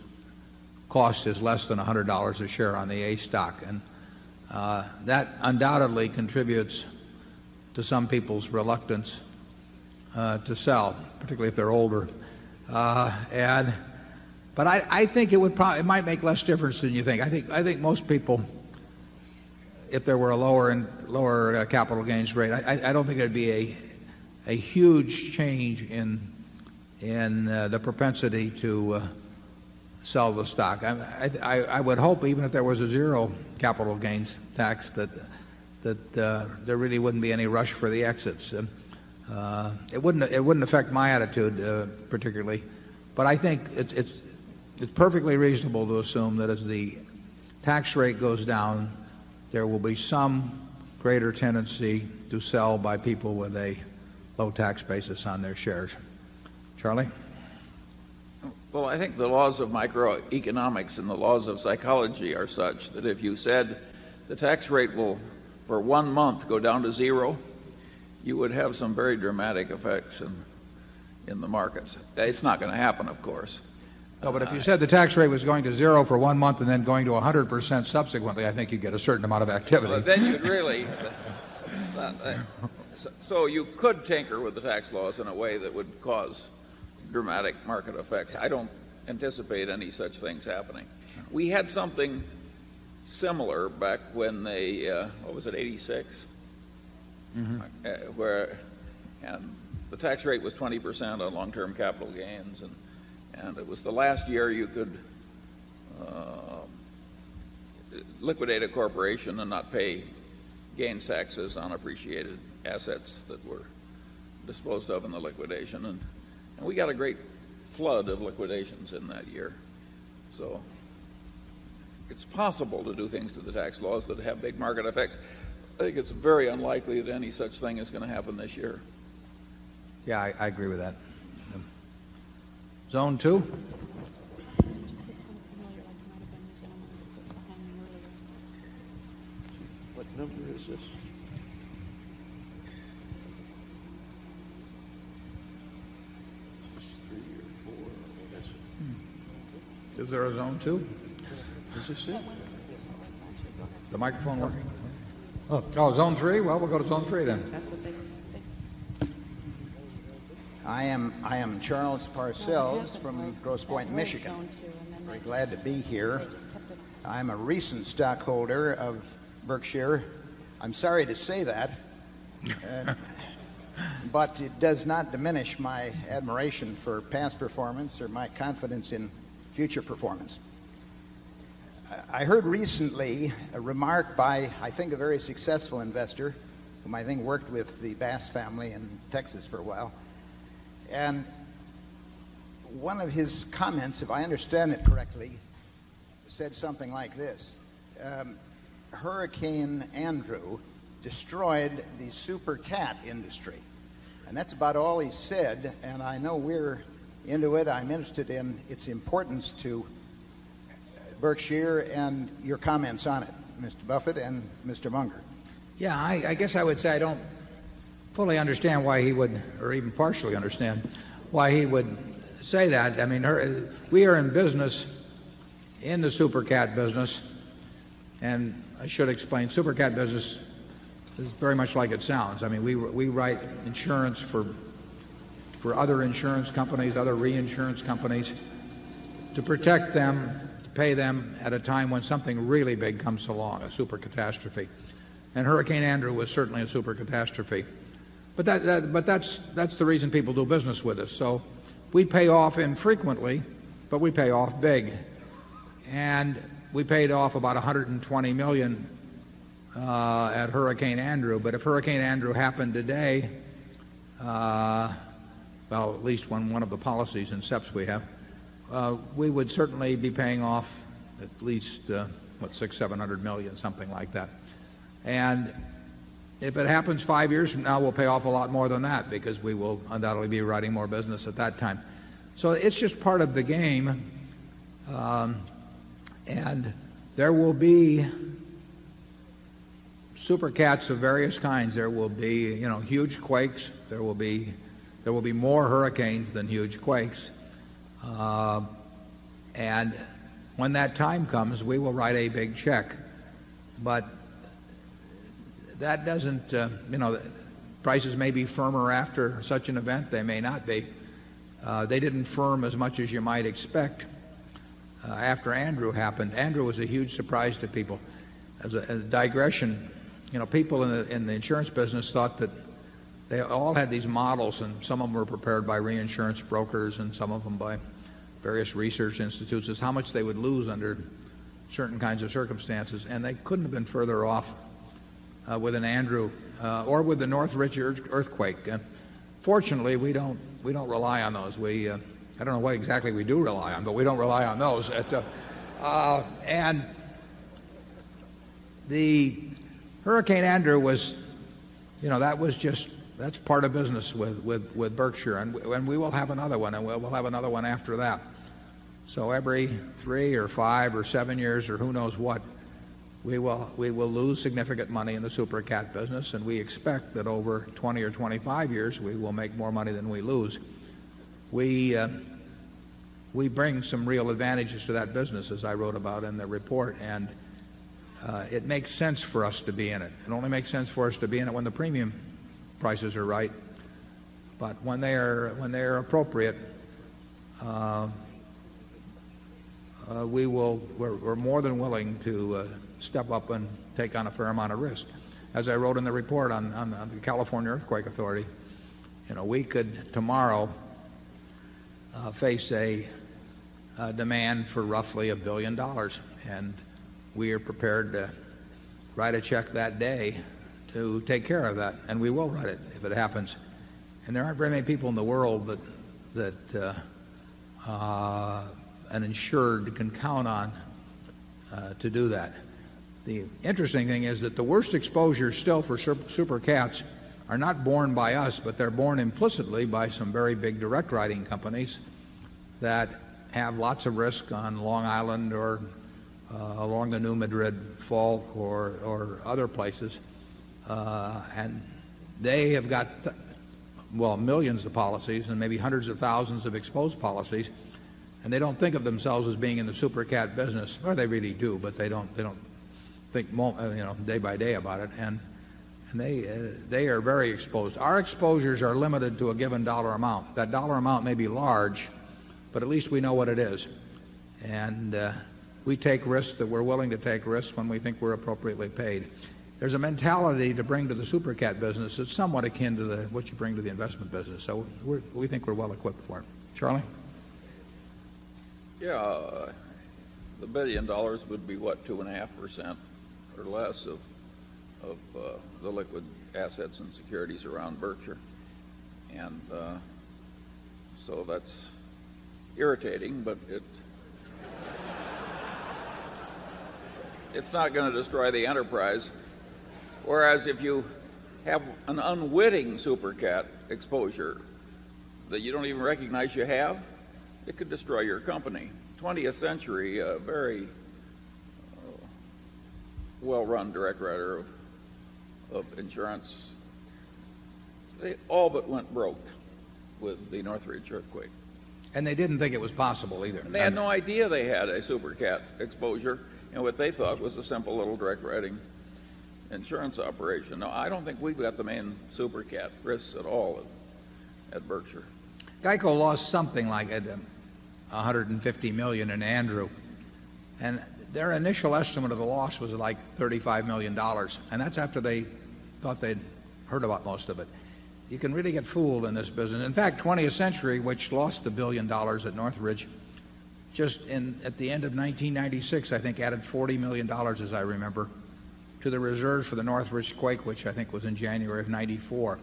cost is less than $100 a share on the A stock. And that undoubtedly contributes to some people's reluctance to sell, particularly if they're older. But I think it might make less difference than you think. I think most people, if there were a lower capital gains rate, I don't think there'd be a huge change in the propensity to sell the stock. I would hope, even if there was a zero capital gains tax, that there really wouldn't be any rush for the exits. It wouldn't affect my attitude particularly, but I think it's perfectly reasonable to assume that as the tax rate goes down, there will be some greater tendency to sell by people with a low tax basis on their shares. Charlie? Well, I think the laws of microeconomics and the laws of psychology are such that if you said the tax rate will, for 1 month, go down to zero, you would have some very dramatic effects in the markets. It's not going to happen, of course. No, but if you said the tax rate was going to zero for 1 month and then going to 100% subsequently, I think you'd get a certain amount of activity. Well, then you'd really... So you could tinker with the tax laws in a way that would cause dramatic market effects. I don't anticipate any such things happening. We had something similar back when they, what was it, 86? Where and the tax rate was 20% on long-term capital gains, and it was the last year you could liquidate a corporation and not pay gains taxes on appreciated assets that were disposed of in the liquidation, and we got a great flood of liquidations in that year. So it's possible to do things to the tax laws that have big market effects. I think it's very unlikely that any such thing is going to happen this year. Yeah, I agree with that. Zone 2? What number is this? Is there a zone 2? Is this it? The microphone working? Oh, zone 3? Well, we'll go to zone 3 then. That's what they I am Charles Parcells from Grosse Pointe, Michigan. Very glad to be here. I'm a recent stockholder of Berkshire. I'm sorry to say that, but it does not diminish my admiration for past performance or my confidence in future performance. I heard recently a remark by, I think, a very successful investor, whom I think worked with the Bass family in Texas for a while. And one of his comments, if I understand it correctly, said something like this. Hurricane Andrew destroyed the super cat industry. And that's about all he said, and I know we're into it. I'm interested in its importance to Berkshire and your comments on it, Mr. Buffett and Mr. Munger. Yeah, I guess I would say I don't fully understand why he would, or even partially understand why he would say that. I mean, we are in business, in the super cat business, and I should explain, super cat business is very much like it sounds. I mean, we write insurance for other insurance companies, other reinsurance companies, to protect them, to pay them at a time when something really big comes along, a super catastrophe. And Hurricane Andrew was certainly a super catastrophe. But that's the reason people do business with us. So we pay off infrequently, but we pay off big. And we paid off about $120 million at Hurricane Andrew. But if Hurricane Andrew happened today, well, at least one of the policies in SEPs we have, we would certainly be paying off at least, $600-700 million, something like that. And if it happens 5 years from now, we'll pay off a lot more than that because we will undoubtedly be writing more business at that time. So it's just part of the game. And there will be super cats of various kinds. There will be, huge quakes. There will be more hurricanes than huge quakes. And when that time comes, we will write a big check. But that doesn't, prices may be firmer after such an event. They may not be. They didn't firm as much as you might expect after Andrew happened. Andrew was a huge surprise to people. As a digression, people in the insurance business thought that they all had these models, and some of them were prepared by reinsurance brokers and some of them by various research institutes, as how much they would lose under certain kinds of circumstances. And they couldn't have been further off with an Andrew or with the Northridge earthquake. Fortunately, we don't rely on those. I don't know what exactly we do rely on, but we don't rely on those. And the Hurricane Andrew was, that's part of business with Berkshire, and we will have another one, and we'll have another one after that. So every 3 or 5 or 7 years, or who knows what, we will lose significant money in the super cat business, and we expect that over 20 or 25 years we will make more money than we lose. We bring some real advantages to that business, as I wrote about in the report, and it makes sense for us to be in it. It only makes sense for us to be in it when the premium prices are right. But when they are appropriate, we're more than willing to step up and take on a fair amount of risk. As I wrote in the report on the California Earthquake Authority, we could tomorrow face a demand for roughly $1 billion, and we are prepared to write a check that day to take care of that, and we will write it if it happens. And there aren't very many people in the world that an insured can count on to do that. The interesting thing is that the worst exposures still for super cats are not borne by us, but they're borne implicitly by some very big direct writing companies that have lots of risk on Long Island or along the New Madrid Fault or other places. And they have got, millions of policies and maybe hundreds of thousands of exposed policies, and they don't think of themselves as being in the super cat business, or they really do, but they don't think day by day about it, and they are very exposed. Our exposures are limited to a given dollar amount. That dollar amount may be large, but at least we know what it is, and we take risks that we're willing to take risks when we think we're appropriately paid. There's a mentality to bring to the super cat business that's somewhat akin to what you bring to the investment business, so we think we're well equipped for it. Charlie? Yeah, the $1 billion would be what, 2.5% or less of the liquid assets and securities around Berkshire, and so that's irritating, but it's not going to destroy the enterprise. Whereas if you have an unwitting super cat exposure that you don't even recognize you have, it could destroy your company. 20th Century, a very well-run direct writer of insurance, they all but went broke with the Northridge earthquake. And they didn't think it was possible either. And they had no idea they had a super cat exposure in what they thought was a simple little direct writing insurance operation. No, I don't think we've got the main super cat risks at all at Berkshire. Geico lost something like $150 million in Andrew, and their initial estimate of the loss was like $35 million, and that's after they thought they'd heard about most of it. You can really get fooled in this business. In fact, 20th Century, which lost $1 billion at Northridge, just at the end of 1996, I think added $40 million, as I remember, to the reserves for the Northridge quake, which I think was in January of '94.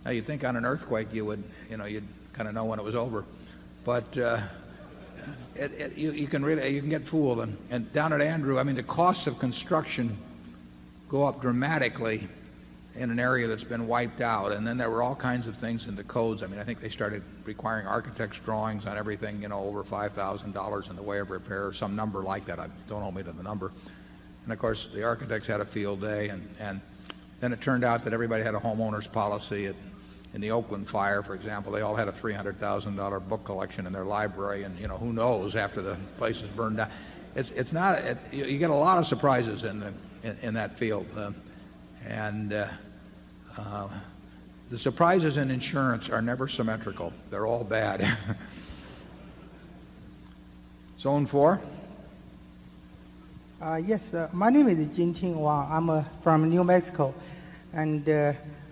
Now, you'd think on an earthquake you'd kind of know when it was over, but you can get fooled. And down at Andrew, I mean, the costs of construction go up dramatically in an area that's been wiped out, and then there were all kinds of things in the codes. I mean, I think they started requiring architect's drawings on everything, over $5,000 in the way of repair, or some number like that. Don't hold me to the number. And of course, the architects had a field day, and then it turned out that everybody had a homeowner's policy. In the Oakland fire, for example, they all had a $300,000 book collection in their library, and who knows after the place is burned down. It's not. You get a lot of surprises in that field, and the surprises in insurance are never symmetrical. They're all bad. Zone 4. Yes, my name is Jinting Wang. I'm from New Mexico, and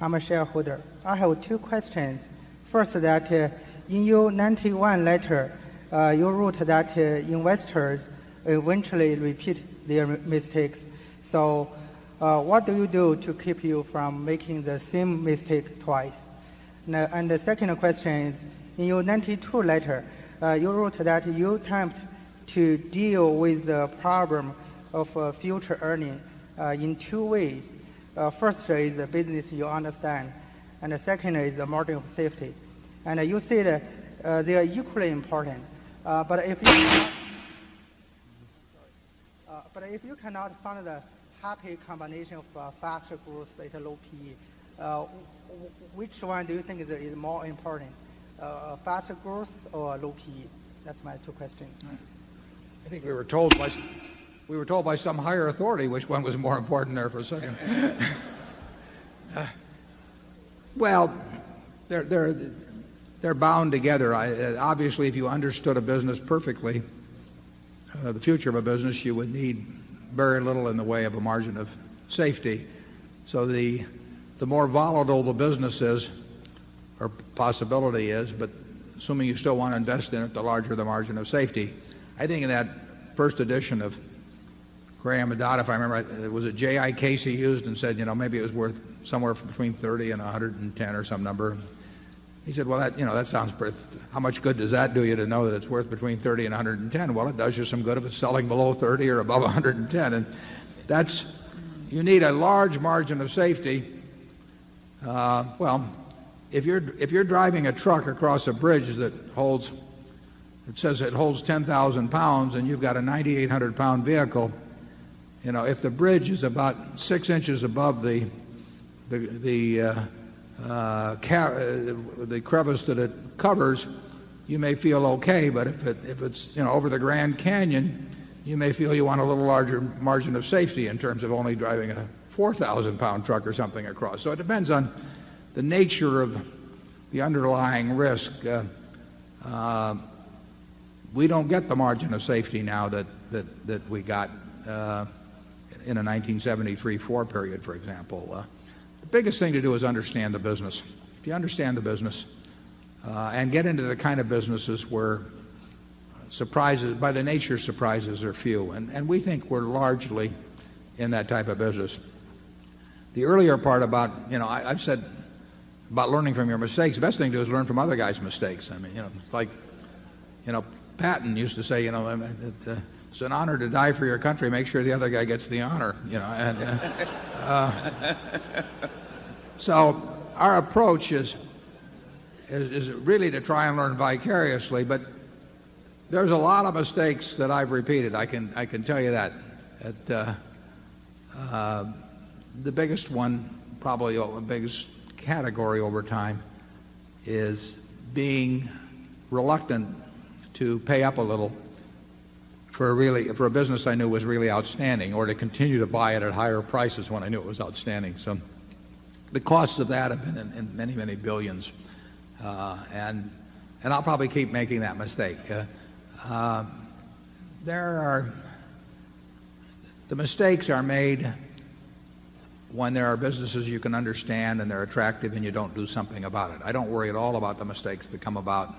I'm a shareholder. I have two questions. First, that in your 91 letter, you wrote that investors eventually repeat their mistakes. So what do you do to keep you from making the same mistake twice? And the second question is, in your 92 letter, you wrote that you attempt to deal with the problem of future earning in two ways. First is the business you understand, and the second is the margin of safety. And you said they are equally important. But if you cannot find the happy combination of faster growth at a low PE, which one do you think is more important, faster growth or low PE? That's my two questions. I think we were told by some higher authority which one was more important there for a second. Well, they're bound together. Obviously, if you understood a business perfectly, the future of a business, you would need very little in the way of a margin of safety. So the more volatile the business is, or possibility is, but assuming you still want to invest in it, the larger the margin of safety. I think in that first edition of Graham and Dodd, if I remember, it was a J.I. Casey used and said, maybe it was worth somewhere between 30 and 110 or some number. He said, well, that sounds pretty. How much good does that do you to know that it's worth between 30 and 110? Well, it does you some good if it's selling below 30 or above 110. And you need a large margin of safety. If you're driving a truck across a bridge that says it holds 10,000 pounds and you've got a 9,800 pound vehicle, if the bridge is about 6 inches above the crevice that it covers, you may feel okay. But if it's over the Grand Canyon, you may feel you want a little larger margin of safety in terms of only driving a 4,000 pound truck or something across. So it depends on the nature of the underlying risk. We don't get the margin of safety now that we got in a 1973-4 period, for example. The biggest thing to do is understand the business. If you understand the business and get into the kind of businesses where surprises, by the nature, surprises are few. And we think we're largely in that type of business. The earlier part about, I've said about learning from your mistakes, the best thing to do is learn from other guys' mistakes. I mean, it's like, Patton used to say, it's an honor to die for your country. Make sure the other guy gets the honor, So our approach is really to try and learn vicariously, but there's a lot of mistakes that I've repeated. I can tell you that. The biggest one, probably the biggest category over time, is being reluctant to pay up a little for a business I knew was really outstanding, or to continue to buy it at higher prices when I knew it was outstanding. So the costs of that have been in many, many billions, and I'll probably keep making that mistake. The mistakes are made when there are businesses you can understand and they're attractive and you don't do something about it. I don't worry at all about the mistakes that come about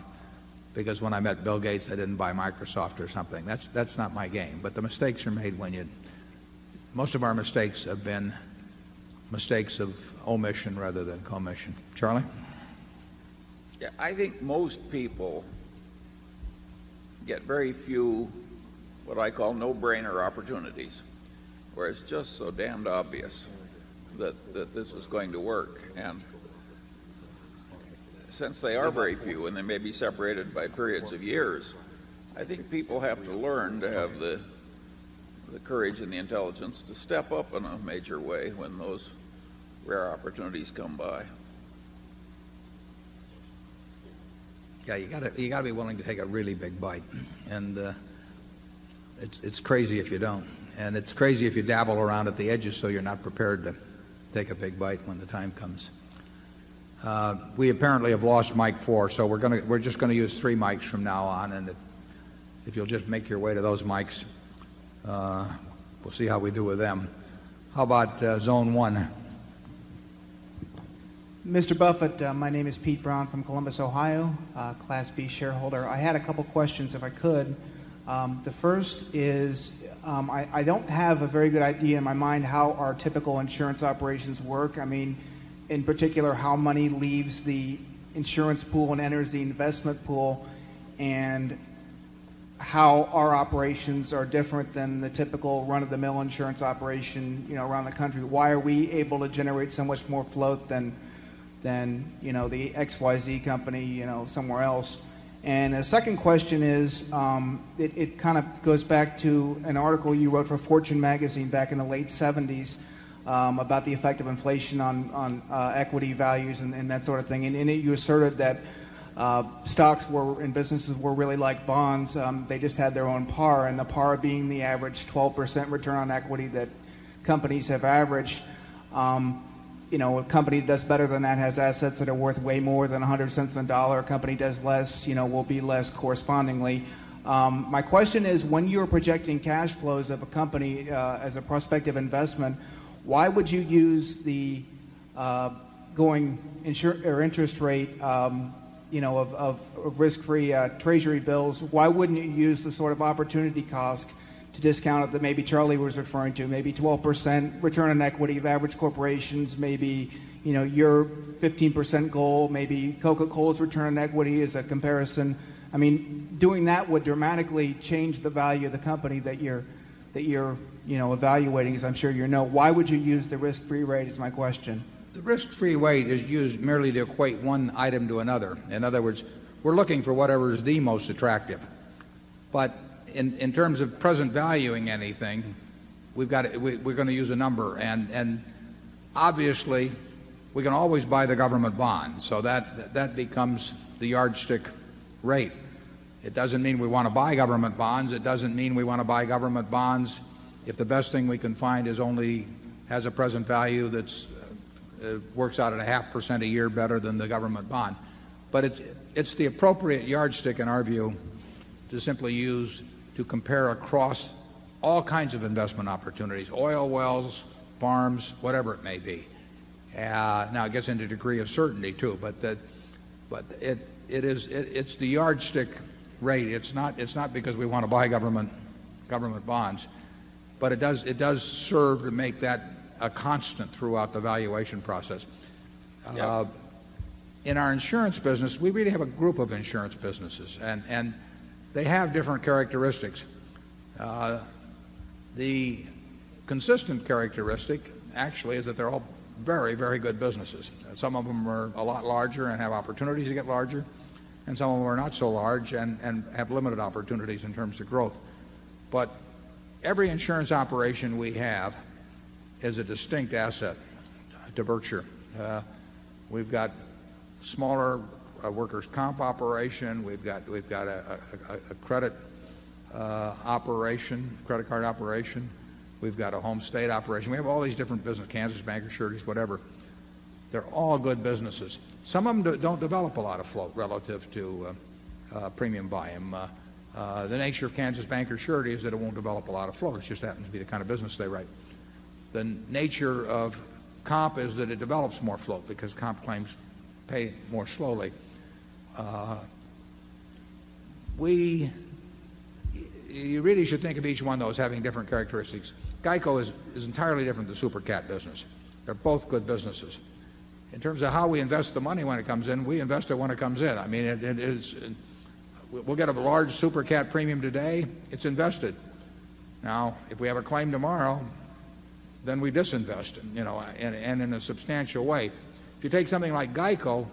because when I met Bill Gates, I didn't buy Microsoft or something. That's not my game. But the mistakes are made most of our mistakes have been mistakes of omission rather than commission. Charlie? Yeah, I think most people get very few what I call no-brainer opportunities, where it's just so damned obvious that this is going to work. And since they are very few and they may be separated by periods of years, I think people have to learn to have the courage and the intelligence to step up in a major way when those rare opportunities come by. Yeah, you got to be willing to take a really big bite, and it's crazy if you don't, and it's crazy if you dabble around at the edges so you're not prepared to take a big bite when the time comes. We apparently have lost mic 4, so we're just going to use 3 mics from now on, and if you'll just make your way to those mics, we'll see how we do with them. How about zone 1? Mr. Buffett, my name is Pete Brown from Columbus, Ohio, Class B shareholder. I had a couple questions, if I could. The first is I don't have a very good idea in my mind how our typical insurance operations work. I mean, in particular, how money leaves the insurance pool and enters the investment pool, and how our operations are different than the typical run-of-the-mill insurance operation, around the country. Why are we able to generate so much more float than the XYZ company, somewhere else? And the second question is, it kind of goes back to an article you wrote for Fortune magazine back in the late 70s about the effect of inflation on equity values and that sort of thing. And in it you asserted that stocks and businesses were really like bonds. They just had their own par, and the par being the average 12% return on equity that companies have averaged. a company that does better than that has assets that are worth way more than 100 cents on the dollar. A company does less, will be less correspondingly. My question is, when you're projecting cash flows of a company as a prospective investment, why would you use the interest rate, of risk-free treasury bills? Why wouldn't you use the sort of opportunity cost to discount it that maybe Charlie was referring to, maybe 12% return on equity of average corporations, maybe your 15% goal, maybe Coca-Cola's return on equity is a comparison. I mean, doing that would dramatically change the value of the company that you're evaluating, as I'm sure you know. Why would you use the risk-free rate is my question. The risk-free rate is used merely to equate one item to another. In other words, we're looking for whatever is the most attractive. But in terms of present valuing anything, we're going to use a number. And obviously, we can always buy the government bond. So that becomes the yardstick rate. It doesn't mean we want to buy government bonds. It doesn't mean we want to buy government bonds if the best thing we can find has a present value that's works out at 0.5% a year better than the government bond. But it's the appropriate yardstick in our view to simply use to compare across all kinds of investment opportunities, oil wells, farms, whatever it may be. Now it gets into a degree of certainty too, but it's the yardstick rate. It's not because we want to buy government bonds, but it does serve to make that a constant throughout the valuation process. Yep. In our insurance business, we really have a group of insurance businesses, and they have different characteristics. The consistent characteristic actually is that they're all very, very good businesses. Some of them are a lot larger and have opportunities to get larger, and some of them are not so large and have limited opportunities in terms of growth. But every insurance operation we have is a distinct asset to Berkshire. We've got smaller workers' comp operation. We've got a credit operation, credit card operation. We've got a home state operation. We have all these different businesses, Kansas Bankers, Sureties, whatever. They're all good businesses. Some of them don't develop a lot of float relative to premium volume. The nature of Kansas Bankers, Sureties is that it won't develop a lot of float. It just happens to be the kind of business they write. The nature of comp is that it develops more float because comp claims pay more slowly. You really should think of each one of those having different characteristics. Geico is entirely different than the super cat business. They're both good businesses. In terms of how we invest the money when it comes in, we invest it when it comes in. I mean, we'll get a large super cat premium today. It's invested. Now, if we have a claim tomorrow, then we disinvest, and in a substantial way. If you take something like Geico,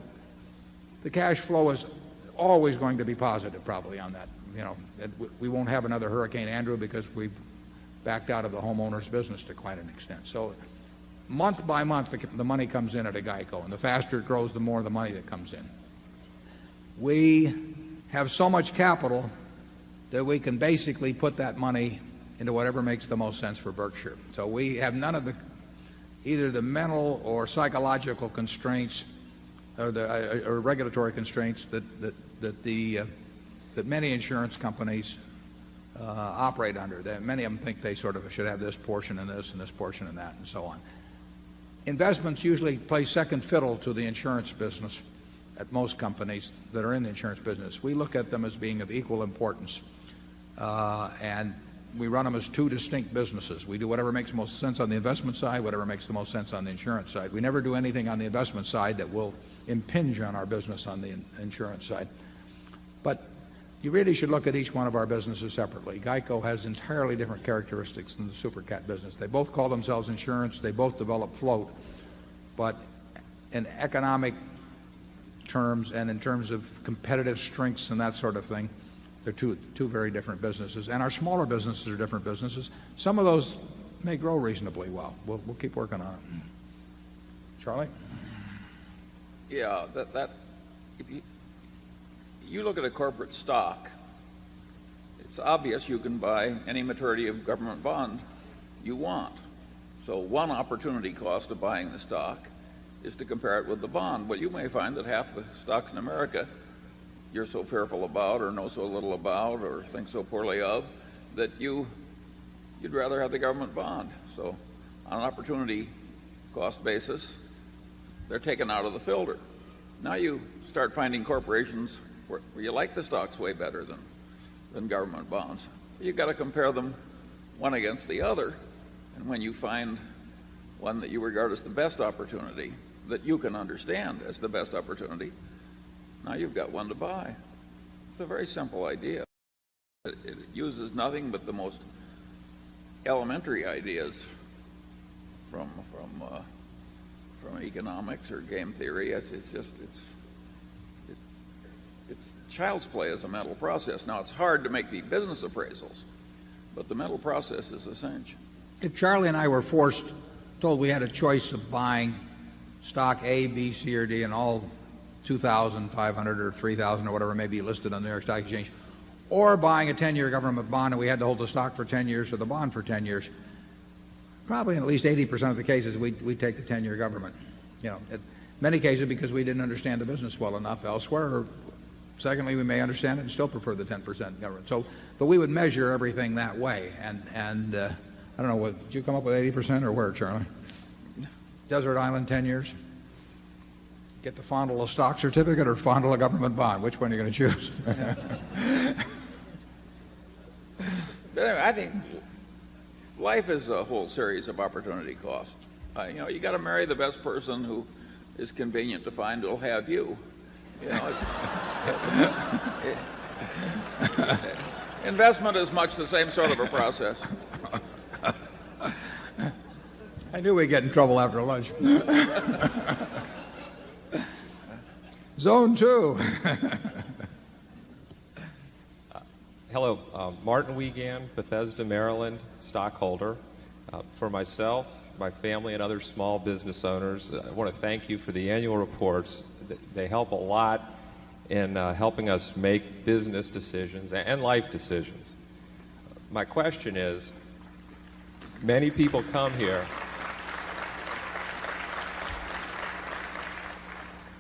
the cash flow is always going to be positive probably on that. We won't have another Hurricane Andrew because we've backed out of the homeowners business to quite an extent. So month by month, the money comes in at a Geico, and the faster it grows, the more the money that comes in. We have so much capital that we can basically put that money into whatever makes the most sense for Berkshire. So we have none of either the mental or psychological constraints or regulatory constraints that many insurance companies operate under. Many of them think they sort of should have this portion and this and this portion and that and so on. Investments usually play second fiddle to the insurance business at most companies that are in the insurance business. We look at them as being of equal importance, and we run them as two distinct businesses. We do whatever makes the most sense on the investment side, whatever makes the most sense on the insurance side. We never do anything on the investment side that will impinge on our business on the insurance side. But you really should look at each one of our businesses separately. Geico has entirely different characteristics than the super cat business. They both call themselves insurance. They both develop float. But in economic terms and in terms of competitive strengths and that sort of thing, they're two very different businesses. And our smaller businesses are different businesses. Some of those may grow reasonably well. We'll keep working on it. Charlie? Yeah, if you look at a corporate stock, it's obvious you can buy any maturity of government bond you want. So one opportunity cost of buying the stock is to compare it with the bond. But you may find that half the stocks in America you're so fearful about or know so little about or think so poorly of that you'd rather have the government bond. So on an opportunity cost basis, they're taken out of the filter. Now you start finding corporations where you like the stocks way better than government bonds. You've got to compare them one against the other, and when you find one that you regard as the best opportunity, that you can understand as the best opportunity, now you've got one to buy. It's a very simple idea. It uses nothing but the most elementary ideas from economics or game theory. It's child's play as a mental process. Now, it's hard to make the business appraisals, but the mental process is a cinch. If Charlie and I were told we had a choice of buying stock A, B, C, or D, and all 2,500 or 3,000 or whatever may be listed on the New York Stock Exchange, or buying a 10-year government bond and we had to hold the stock for 10 years or the bond for 10 years, probably in at least 80% of the cases we'd take the 10-year government. In many cases because we didn't understand the business well enough elsewhere, or secondly, we may understand it and still prefer the 10% government. But we would measure everything that way. And I don't know, did you come up with 80% or where, Charlie? Desert Island, 10 years? Get to fondle a stock certificate or fondle a government bond? Which one are you going to choose? But anyway, I think life is a whole series of opportunity costs. You got to marry the best person who is convenient to find who'll have you. Investment is much the same sort of a process. I knew we'd get in trouble after lunch. Zone 2. Hello, Martin Wiegand, Bethesda, Maryland, stockholder. For myself, my family, and other small business owners, I want to thank you for the annual reports. They help a lot in helping us make business decisions and life decisions. My question is, many people come here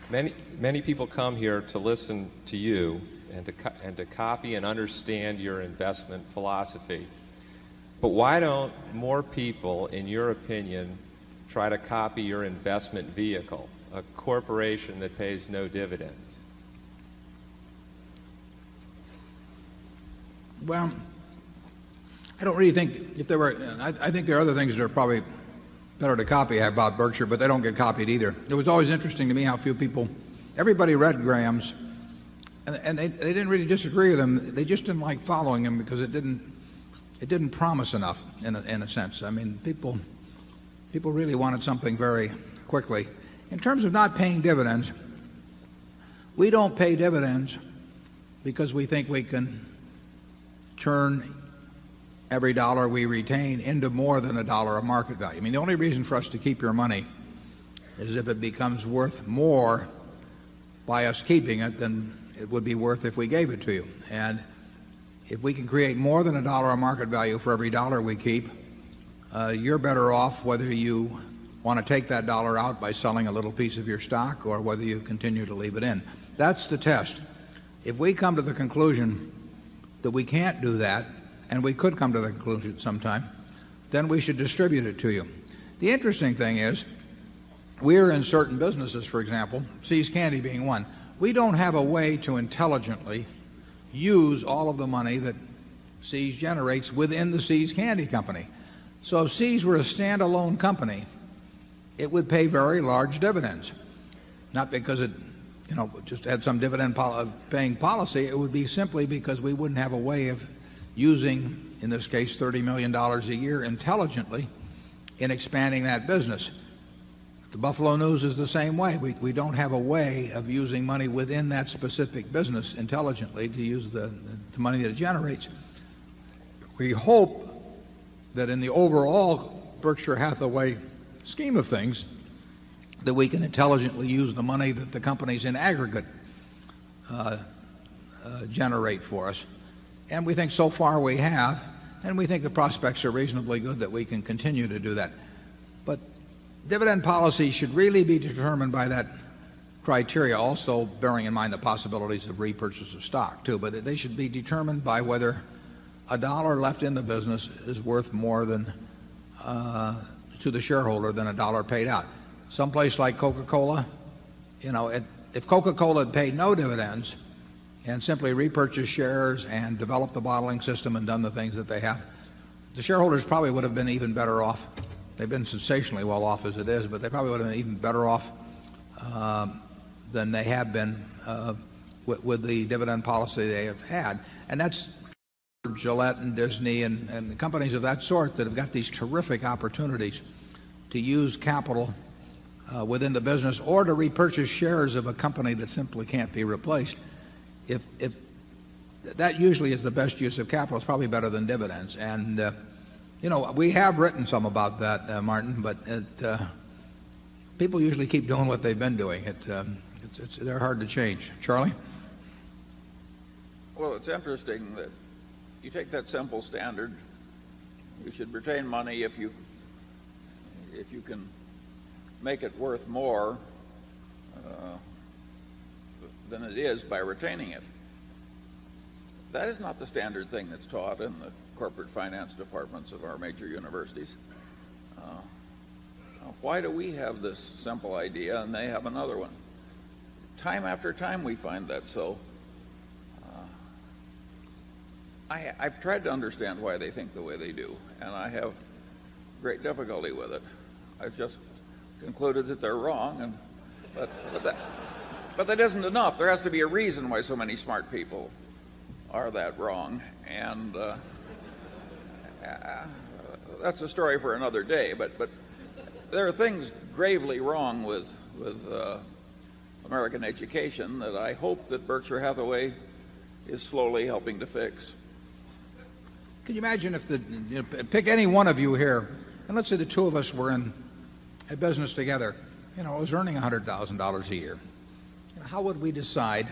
Many people come here to listen to you and to copy and understand your investment philosophy. But why don't more people, in your opinion, try to copy your investment vehicle, a corporation that pays no dividends? Well, I don't really think if there were, I think there are other things that are probably better to copy about Berkshire, but they don't get copied either. It was always interesting to me how few people, everybody read Graham's, and they didn't really disagree with him. They just didn't like following him because it didn't promise enough in a sense. I mean, people really wanted something very quickly. In terms of not paying dividends, we don't pay dividends because we think we can turn every dollar we retain into more than a dollar of market value. I mean, the only reason for us to keep your money is if it becomes worth more by us keeping it than it would be worth if we gave it to you. And if we can create more than a dollar of market value for every dollar we keep, you're better off whether you want to take that dollar out by selling a little piece of your stock or whether you continue to leave it in. That's the test. If we come to the conclusion that we can't do that, and we could come to the conclusion sometime, then we should distribute it to you. The interesting thing is, we're in certain businesses, for example, See's Candy being one, we don't have a way to intelligently use all of the money that See's generates within the See's Candy Company. So if See's were a standalone company, it would pay very large dividends. Not because it just had some dividend paying policy. It would be simply because we wouldn't have a way of using, in this case, $30 million a year intelligently in expanding that business. The Buffalo News is the same way. We don't have a way of using money within that specific business intelligently to use the money that it generates. We hope that in the overall Berkshire Hathaway scheme of things, that we can intelligently use the money that the companies in aggregate generate for us. And we think so far we have, and we think the prospects are reasonably good that we can continue to do that. But dividend policy should really be determined by that criteria, also bearing in mind the possibilities of repurchase of stock too, but they should be determined by whether a dollar left in the business is worth more than to the shareholder than a dollar paid out. Someplace like Coca-Cola, if Coca-Cola had paid no dividends and simply repurchased shares and developed the bottling system and done the things that they have, the shareholders probably would have been even better off. They've been sensationally well off as it is, but they probably would have been even better off than they have been with the dividend policy they have had. And that's Gillette and Disney and companies of that sort that have got these terrific opportunities to use capital within the business or to repurchase shares of a company that simply can't be replaced. If that usually is the best use of capital, it's probably better than dividends. And we have written some about that, Martin, but people usually keep doing what they've been doing. They're hard to change. Charlie? Well, it's interesting that you take that simple standard. You should retain money if you can make it worth more than it is by retaining it. That is not the standard thing that's taught in the corporate finance departments of our major universities. Why do we have this simple idea and they have another one? Time after time we find that so. I've tried to understand why they think the way they do, and I have great difficulty with it. I've just concluded that they're wrong, but that isn't enough. There has to be a reason why so many smart people are that wrong, and that's a story for another day. But there are things gravely wrong with American education that I hope that Berkshire Hathaway is slowly helping to fix. Can you imagine if pick any one of you here, and let's say the two of us were in a business together, was earning $100,000 a year. How would we decide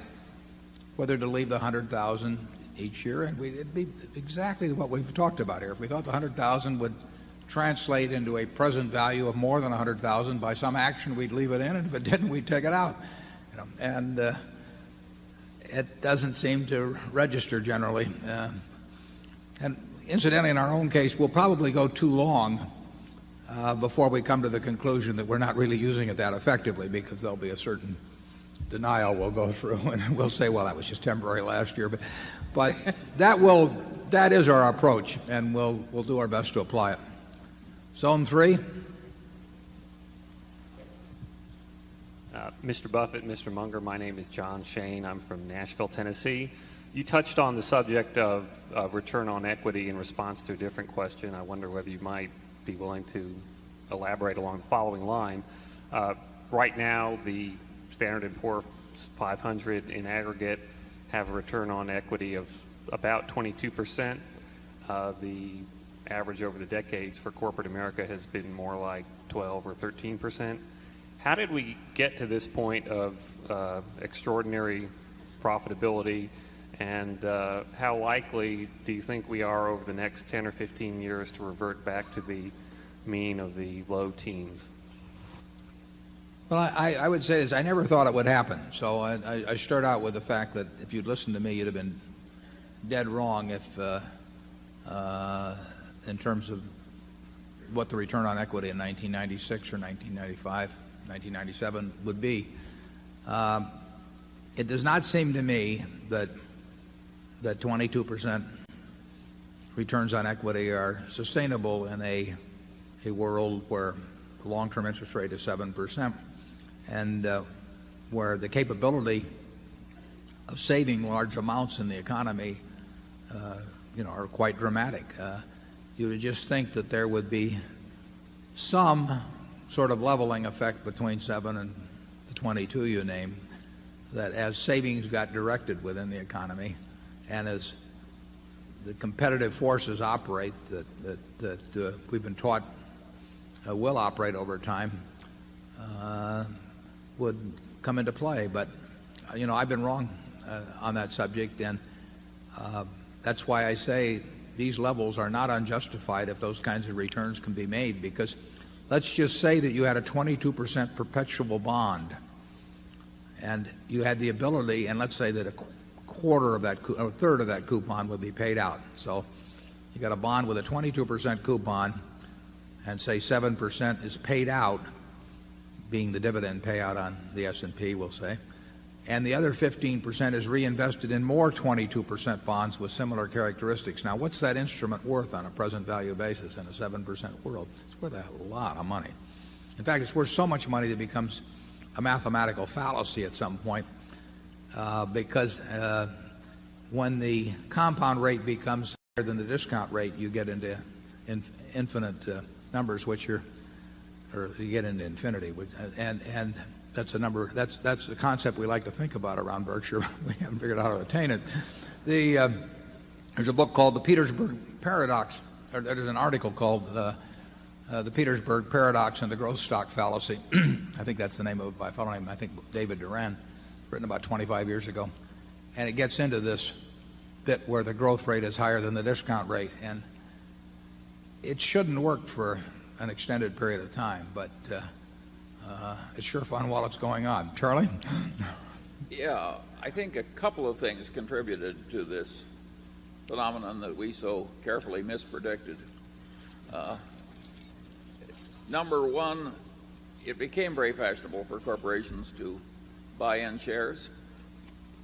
whether to leave the $100,000 each year? And it'd be exactly what we've talked about here. If we thought the $100,000 would translate into a present value of more than $100,000 by some action, we'd leave it in, and if it didn't, we'd take it out. And it doesn't seem to register generally. And incidentally, in our own case, we'll probably go too long before we come to the conclusion that we're not really using it that effectively, because there'll be a certain denial we'll go through, and we'll say, well, that was just temporary last year. But that is our approach, and we'll do our best to apply it. Zone 3. Mr. Buffett, Mr. Munger, my name is John Shane. I'm from Nashville, Tennessee. You touched on the subject of return on equity in response to a different question. I wonder whether you might be willing to elaborate along the following line. Right now, the Standard & Poor's 500 in aggregate have a return on equity of about 22%. The average over the decades for corporate America has been more like 12 or 13%. How did we get to this point of extraordinary profitability, and how likely do you think we are over the next 10 or 15 years to revert back to the mean of the low teens? Well, I would say this. I never thought it would happen. So I start out with the fact that if you'd listened to me, you'd have been dead wrong if in terms of what the return on equity in 1996 or 1995, 1997 would be. It does not seem to me that 22% returns on equity are sustainable in a world where the long-term interest rate is 7%, and where the capability of saving large amounts in the economy are quite dramatic. You would just think that there would be some sort of leveling effect between 7 and the 22 you name, that as savings got directed within the economy and as the competitive forces operate that we've been taught will operate over time, would come into play. But I've been wrong on that subject, and that's why I say these levels are not unjustified if those kinds of returns can be made, because let's just say that you had a 22% perpetual bond, and you had the ability, and let's say that a quarter of that, or a third of that coupon would be paid out. So you got a bond with a 22% coupon, and say 7% is paid out, being the dividend payout on the S&P, we'll say, and the other 15% is reinvested in more 22% bonds with similar characteristics. Now, what's that instrument worth on a present value basis in a 7% world? It's worth a lot of money. In fact, it's worth so much money that it becomes a mathematical fallacy at some point, because when the compound rate becomes higher than the discount rate, you get into infinite numbers, which are, or you get into infinity, and that's a number. That's the concept we like to think about around Berkshire. We haven't figured out how to attain it. There's a book called The Petersburg Paradox. Or there's an article called The Petersburg Paradox and the Growth Stock Fallacy. I think that's the name of it by a fellow named, I think, David Duran, written about 25 years ago. And it gets into this bit where the growth rate is higher than the discount rate, and it shouldn't work for an extended period of time, but it's sure fun while it's going on. Charlie? Yeah, I think a couple of things contributed to this phenomenon that we so carefully mispredicted. Number one, it became very fashionable for corporations to buy in shares,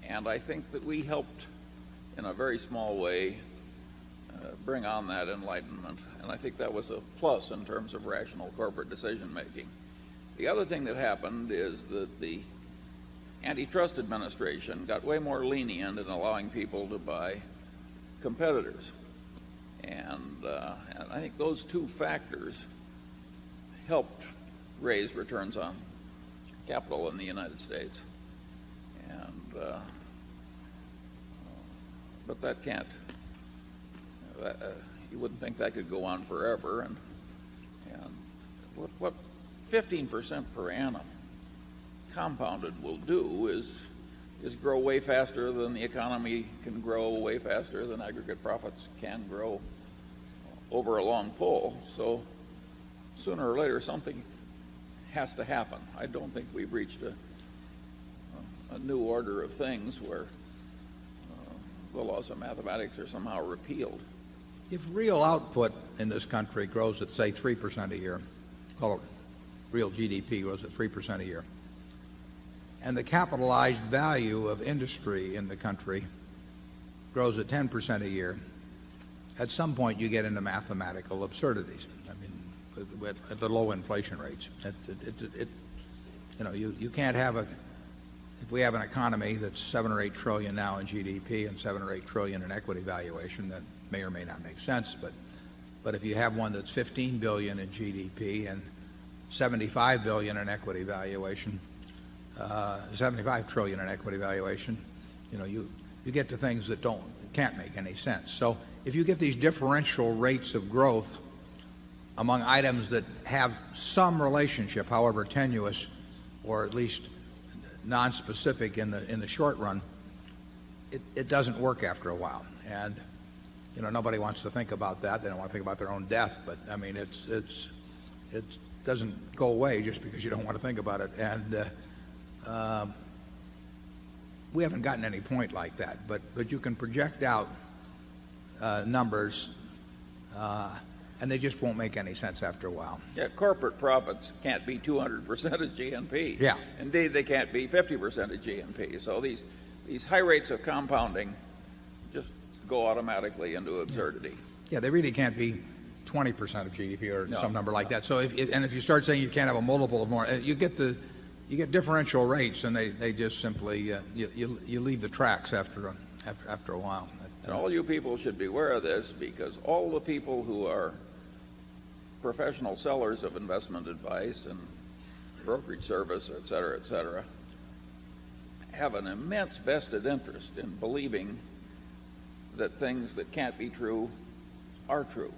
and I think that we helped in a very small way bring on that enlightenment, and I think that was a plus in terms of rational corporate decision making. The other thing that happened is that the antitrust administration got way more lenient in allowing people to buy competitors, and I think those two factors helped raise returns on capital in the United States, and but that can't. You wouldn't think that could go on forever, and what 15% per annum compounded will do is grow way faster than the economy can grow, way faster than aggregate profits can grow over a long pull. So sooner or later something has to happen. I don't think we've reached a new order of things where the laws of mathematics are somehow repealed. If real output in this country grows at, say, 3% a year, call it real GDP grows at 3% a year, and the capitalized value of industry in the country grows at 10% a year, at some point you get into mathematical absurdities. I mean, at the low inflation rates, you can't have if we have an economy that's 7 or 8 trillion now in GDP and 7 or 8 trillion in equity valuation, that may or may not make sense. But if you have one that's 15 billion in GDP and 75 billion in equity valuation, 75 trillion in equity valuation, you get to things that can't make any sense. So if you get these differential rates of growth among items that have some relationship, however tenuous, or at least non-specific in the short run, it doesn't work after a while. And nobody wants to think about that. They don't want to think about their own death. But I mean, it doesn't go away just because you don't want to think about it. And we haven't gotten any point like that. But you can project out numbers, and they just won't make any sense after a while. Yeah, corporate profits can't be 200% of GNP. Yeah. Indeed, they can't be 50% of GNP. So these high rates of compounding just go automatically into absurdity. Yeah, they really can't be 20% of GDP or some number like that. So if you start saying you can't have a multiple of more, you get differential rates, and they just simply you leave the tracks after a while. And all you people should be aware of this, because all the people who are professional sellers of investment advice and brokerage service, et cetera, have an immense vested interest in believing that things that can't be true are true.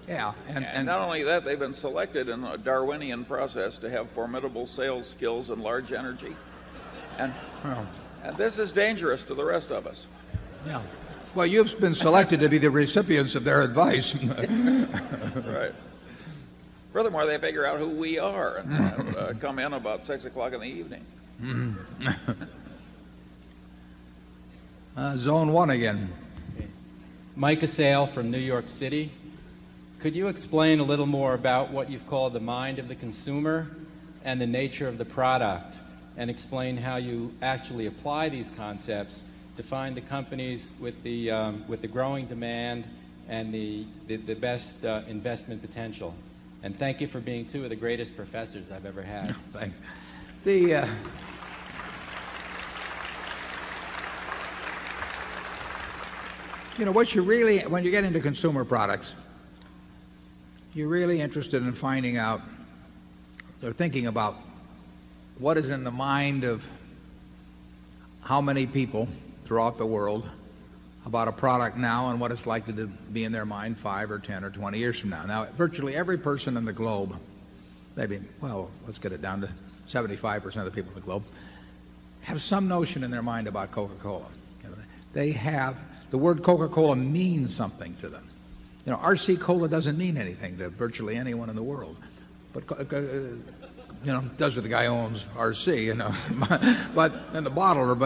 Yeah, and not only that, they've been selected in a Darwinian process to have formidable sales skills and large energy. And this is dangerous to the rest of us. Yeah. Well, you've been selected to be the recipients of their advice. Right. Furthermore, they figure out who we are and come in about 6 o'clock in the evening. Zone 1 again. Mike Assail from New York City. Could you explain a little more about what you've called the mind of the consumer and the nature of the product, and explain how you actually apply these concepts to find the companies with the growing demand and the best investment potential? And thank you for being two of the greatest professors I've ever had. Thanks. What you really, when you get into consumer products, you're really interested in finding out or thinking about what is in the mind of how many people throughout the world about a product now and what it's likely to be in their mind 5 or 10 or 20 years from now. Now, virtually every person in the globe, maybe, well, let's get it down to 75% of the people in the globe, have some notion in their mind about Coca-Cola. They have, the word Coca-Cola means something to them. RC Cola doesn't mean anything to virtually anyone in the world. But, does with the guy who owns RC, but, and the bottler,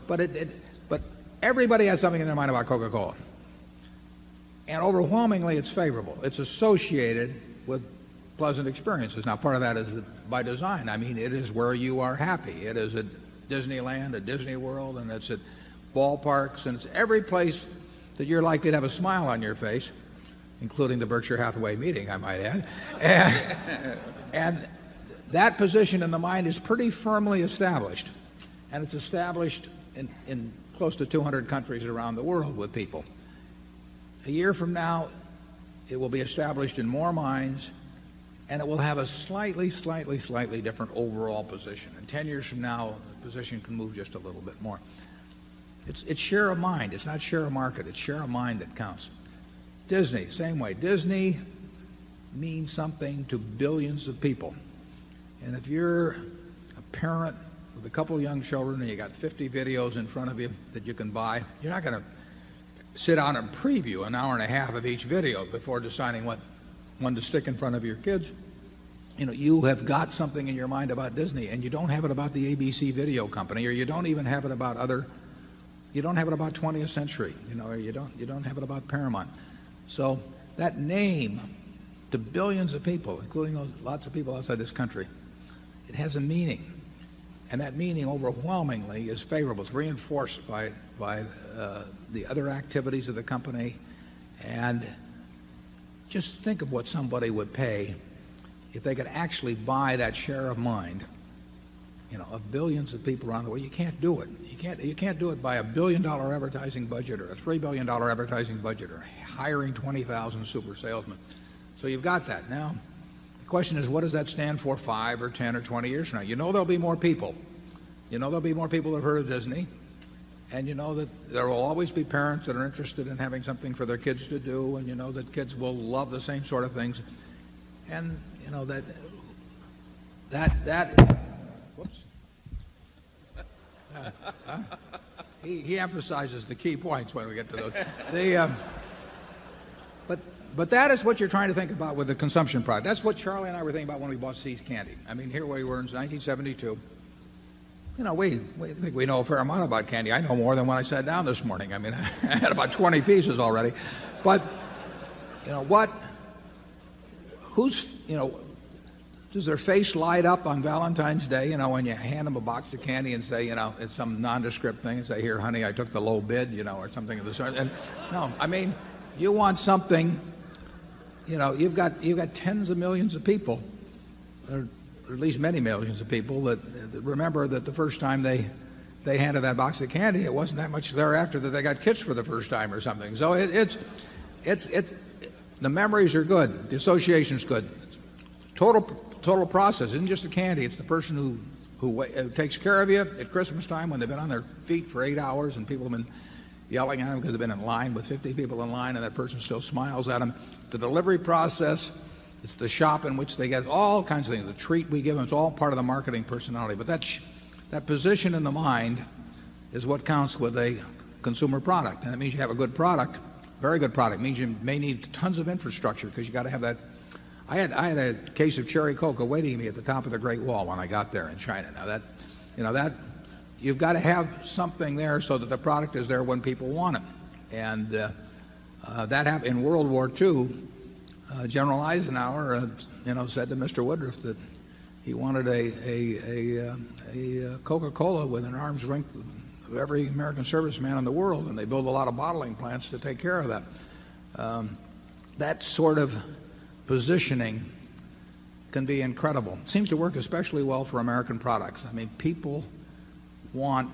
but everybody has something in their mind about Coca-Cola. And overwhelmingly, it's favorable. It's associated with pleasant experiences. Now, part of that is by design. I mean, it is where you are happy. It is at Disneyland, at Disney World, and it's at ballparks, and it's every place that you're likely to have a smile on your face, including the Berkshire Hathaway meeting, I might add. And that position in the mind is pretty firmly established. And it's established in close to 200 countries around the world with people. A year from now, it will be established in more minds, and it will have a slightly different overall position. And 10 years from now, the position can move just a little bit more. It's share of mind. It's not share of market. It's share of mind that counts. Disney, same way. Disney means something to billions of people. And if you're a parent with a couple of young children and you got 50 videos in front of you that you can buy, you're not going to sit down and preview an hour and a half of each video before deciding what one to stick in front of your kids. You have got something in your mind about Disney, and you don't have it about the ABC video company, or you don't even have it about you don't have it about 20th Century, or you don't have it about Paramount. So that name to billions of people, including lots of people outside this country, it has a meaning. And that meaning overwhelmingly is favorable. It's reinforced by the other activities of the company. And just think of what somebody would pay if they could actually buy that share of mind, of billions of people around the world. You can't do it. You can't do it by $1 billion advertising budget or a $3 billion advertising budget or hiring 20,000 super salesmen. So you've got that. Now, the question is, what does that stand for 5 or 10 or 20 years from now? There'll be more people. There'll be more people that have heard of Disney. And that there will always be parents that are interested in having something for their kids to do. And that kids will love the same sort of things. And, whoops. He emphasizes the key points when we get to those. But that is what you're trying to think about with the consumption product. That's what Charlie and I were thinking about when we bought See's Candy. I mean, here we were in 1972. We think we know a fair amount about candy. I know more than when I sat down this morning. I mean, I had about 20 pieces already. But, does their face light up on Valentine's Day, when you hand them a box of candy and say, it's some nondescript thing and say, here, honey, I took the low bid, or something of the sort. And no, I mean, you want something, you've got tens of millions of people, or at least many millions of people that remember that the first time they handed that box of candy, it wasn't that much thereafter that they got kissed for the first time or something. So it's the memories are good, the association's good. Total process isn't just the candy. It's the person who takes care of you at Christmas time when they've been on their feet for 8 hours and people have been yelling at them because they've been in line with 50 people in line and that person still smiles at them. The delivery process, it's the shop in which they get all kinds of things. The treat we give them, it's all part of the marketing personality. But that position in the mind is what counts with a consumer product. And that means you have a good product, very good product. It means you may need tons of infrastructure because you got to have that I had a case of cherry coca waiting me at the top of the Great Wall when I got there in China. Now that you've got to have something there so that the product is there when people want it. And that happened in World War II. General Eisenhower, said to Mr. Woodruff that he wanted a Coca-Cola within arm's length of every American serviceman in the world, and they build a lot of bottling plants to take care of that. That sort of positioning can be incredible. It seems to work especially well for American products. I mean, people want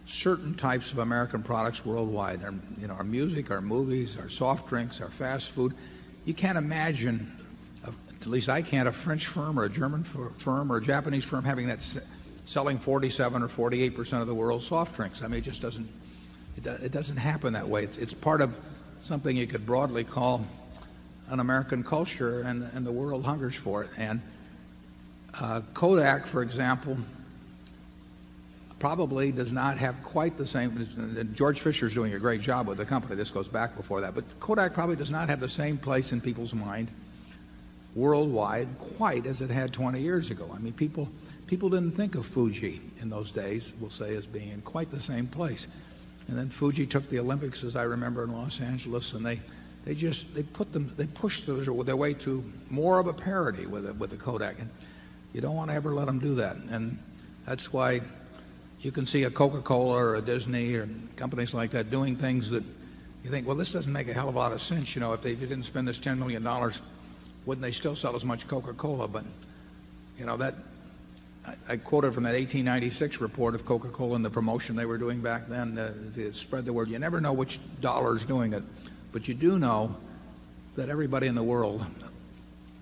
certain types of American products worldwide. Our music, our movies, our soft drinks, our fast food. You can't imagine, at least I can't, a French firm or a German firm or a Japanese firm having that selling 47 or 48% of the world's soft drinks. I mean, it just doesn't happen that way. It's part of something you could broadly call an American culture, and the world hungers for it. And Kodak, for example, probably does not have quite the same. George Fisher's doing a great job with the company. This goes back before that. But Kodak probably does not have the same place in people's mind worldwide quite as it had 20 years ago. I mean, people didn't think of Fuji in those days, we'll say, as being in quite the same place. And then Fuji took the Olympics, as I remember, in Los Angeles, and they pushed their way to more of a parity with the Kodak. And you don't want to ever let them do that. And that's why you can see a Coca-Cola or a Disney or companies like that doing things that you think, well, this doesn't make a hell of a lot of sense. If they didn't spend this $10 million, wouldn't they still sell as much Coca-Cola? But, I quoted from that 1896 report of Coca-Cola and the promotion they were doing back then to spread the word. You never know which dollar is doing it, but you do know that everybody in the world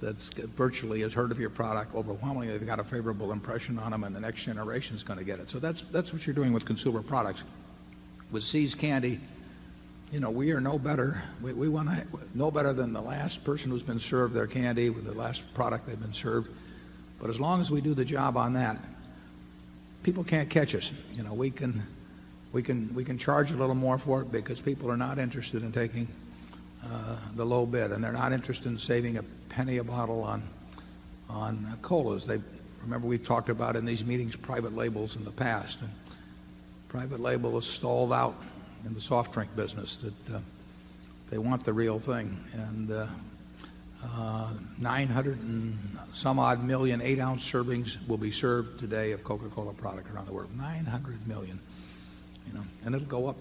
that's virtually has heard of your product. Overwhelmingly, they've got a favorable impression on them, and the next generation is going to get it. So that's what you're doing with consumer products. With See's Candy, we are no better. We want to no better than the last person who's been served their candy with the last product they've been served. But as long as we do the job on that, people can't catch us. We can charge a little more for it because people are not interested in taking the low bid, and they're not interested in saving a penny a bottle on colas. Remember, we've talked about in these meetings private labels in the past. And private label is stalled out in the soft drink business. That they want the real thing. And 900 and some odd million 8-ounce servings will be served today of Coca-Cola product around the world. 900 million. And it'll go up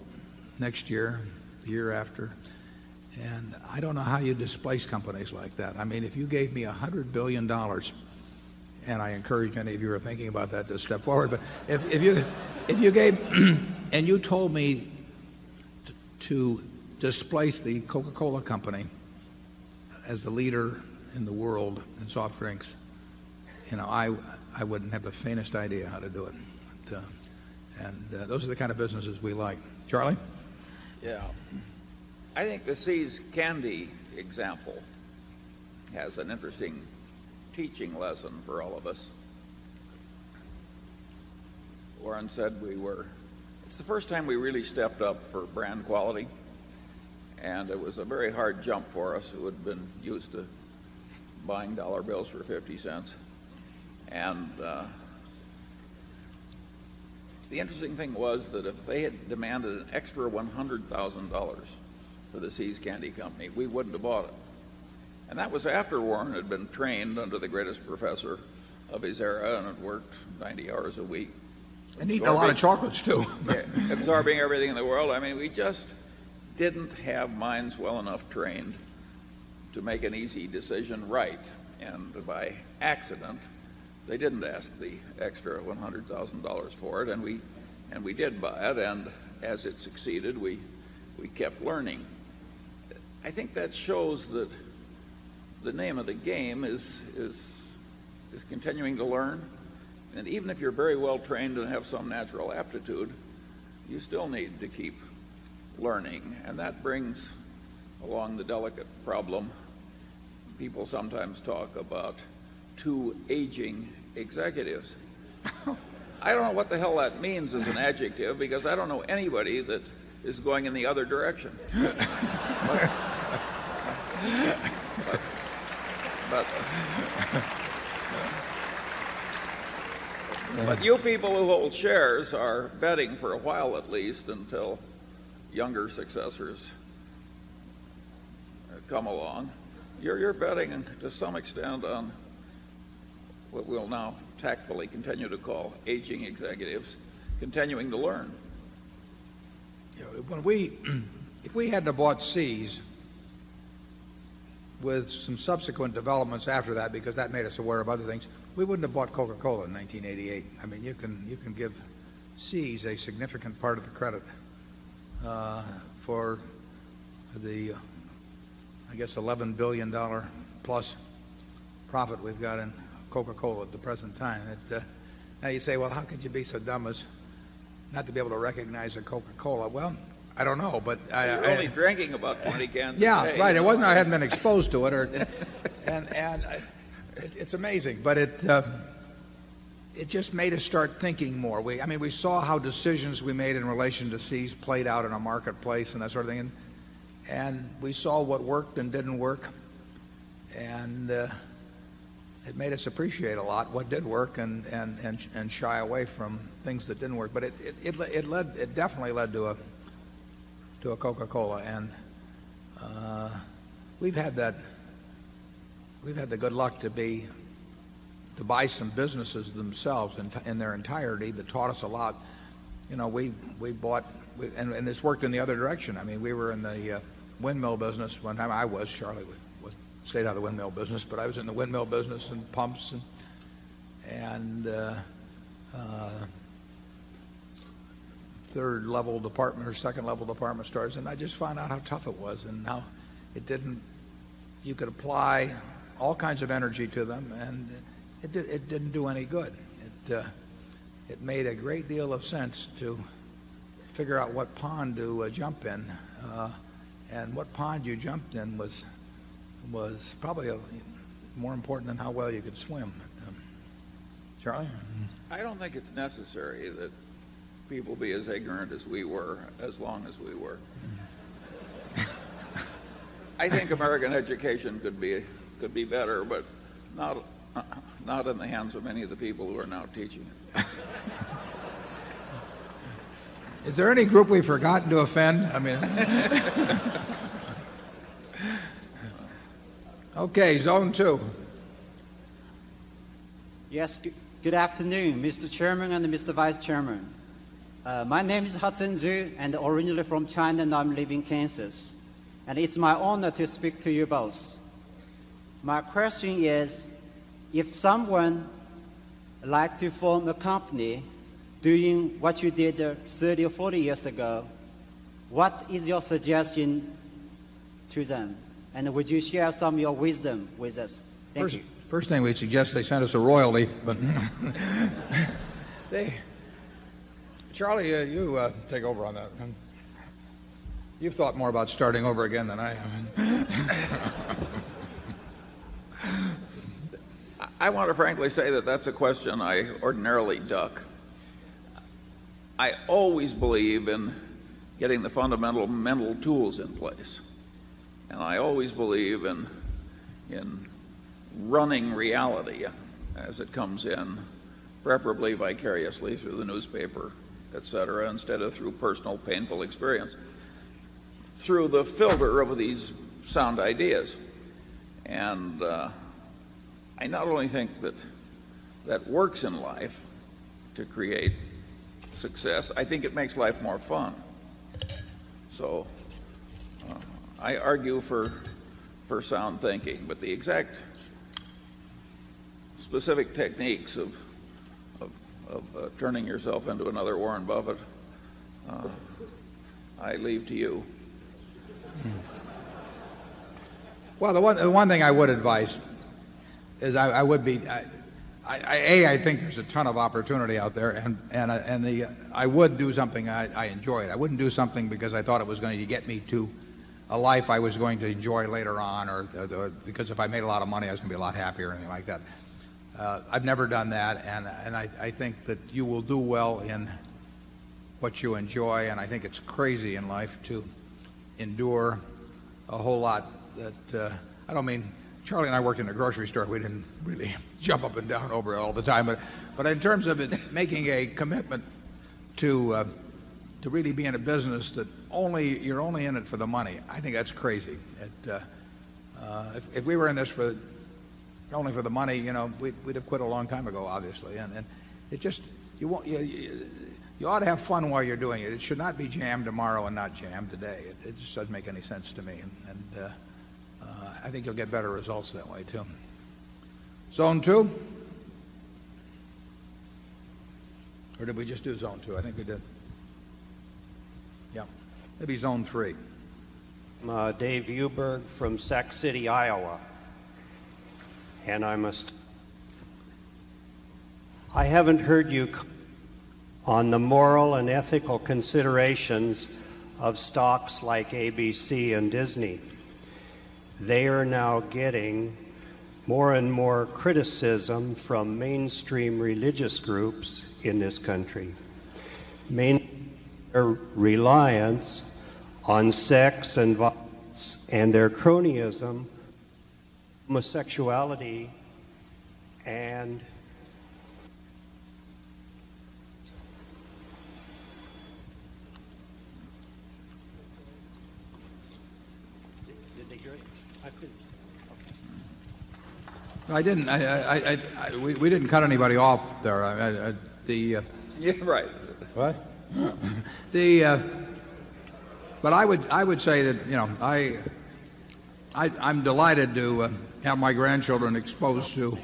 next year, the year after. And I don't know how you displace companies like that. I mean, if you gave me $100 billion, and I encourage any of you who are thinking about that to step forward, but if you gave, and you told me to displace the Coca-Cola company as the leader in the world in soft drinks, I wouldn't have the faintest idea how to do it. But, those are the kind of businesses we like. Charlie? Yeah. I think the See's Candy example has an interesting teaching lesson for all of us. Warren said it's the first time we really stepped up for brand quality, and it was a very hard jump for us who had been used to buying dollar bills for 50 cents. And the interesting thing was that if they had demanded an extra $100,000 for the See's Candy Company, we wouldn't have bought it. And that was after Warren had been trained under the greatest professor of his era and had worked 90 hours a week. And eating a lot of chocolates, too. Absorbing everything in the world. I mean, we just didn't have minds well enough trained to make an easy decision right. And by accident, they didn't ask the extra $100,000 for it, and we did buy it, and as it succeeded, we kept learning. I think that shows that the name of the game is continuing to learn. And even if you're very well trained and have some natural aptitude, you still need to keep learning. And that brings along the delicate problem. People sometimes talk about two aging executives. I don't know what the hell that means as an adjective, because I don't know anybody that is going in the other direction. But But you people who hold shares are betting for a while at least until younger successors come along. You're betting to some extent on what we'll now tactfully continue to call aging executives continuing to learn. If we hadn't bought Seas with some subsequent developments after that, because that made us aware of other things, we wouldn't have bought Coca-Cola in 1988. I mean, you can give Seas a significant part of the credit for the, I guess, $11 billion plus profit we've got in Coca-Cola at the present time. Now you say, well, how could you be so dumb as not to be able to recognize a Coca-Cola? Well, I don't know, but you're only drinking about 20 cans. Yeah, a day. Right. It wasn't I hadn't been exposed to it, it's amazing. But it just made us start thinking more. We saw how decisions we made in relation to Seas played out in a marketplace and that sort of thing, and we saw what worked and didn't work, and it made us appreciate a lot what did work and shy away from things that didn't work. But it definitely led to a Coca-Cola, and we've had the good luck to buy some businesses themselves in their entirety that taught us a lot. We bought, and this worked in the other direction. I mean, we were in the windmill business one time. I was. Charlie stayed out of the windmill business, but I was in the windmill business and pumps and third level department or second level department stores, and I just found out how tough it was and how you could apply all kinds of energy to them, and it didn't do any good. It made a great deal of sense to figure out what pond to jump in, and what pond you jumped in was probably more important than how well you could swim. Charlie? I don't think it's necessary that people be as ignorant as we were, as long as we were. I think American education could be better, but not in the hands of many of the people who are now teaching it. Is there any group we've forgotten to offend? I mean, okay, zone 2. Yes, good afternoon, Mr. Chairman and Mr. Vice Chairman. My name is Hudson Zhu, and originally from China, and I'm living in Kansas. And it's my honor to speak to you both. My question is, if someone like to form a company doing what you did 30 or 40 years ago, what is your suggestion to them? And would you share some of your wisdom with us? Thank you. First thing we'd suggest they send us a royalty, but Charlie, you take over on that. You've thought more about starting over again than I have. I want to frankly say that that's a question I ordinarily duck. I always believe in getting the fundamental mental tools in place. And I always believe in running reality as it comes in, preferably vicariously through the newspaper, etc., instead of through personal painful experience, through the filter of these sound ideas. And I not only think that works in life to create success, I think it makes life more fun. So I argue for sound thinking, but the exact specific techniques of turning yourself into another Warren Buffett, I leave to you. Well, the one thing I would advise is I think there's a ton of opportunity out there, and I would do something I enjoyed. I wouldn't do something because I thought it was going to get me to a life I was going to enjoy later on, or because if I made a lot of money I was going to be a lot happier or anything like that. I've never done that, and I think that you will do well in what you enjoy, and I think it's crazy in life to endure a whole lot that I don't mean Charlie and I worked in a grocery store. We didn't really jump up and down over it all the time, but in terms of it making a commitment to really be in a business that you're only in it for the money, I think that's crazy. If we were in this only for the money, we'd have quit a long time ago, obviously. And it just you ought to have fun while you're doing it. It should not be jammed tomorrow and not jammed today. It just doesn't make any sense to me. And I think you'll get better results that way too. Zone 2? Or did we just do Zone 2? I think we did. Yeah. Maybe Zone 3. Dave Uberg from Sac City, Iowa. And I haven't heard you on the moral and ethical considerations of stocks like ABC and Disney. They are now getting more and more criticism from mainstream religious groups in this country. Their reliance on sex and violence and their cronyism, homosexuality, and did they hear it? I didn't. We didn't cut anybody off there. Yeah, right. What? But I would say that I'm delighted to have my grandchildren exposed to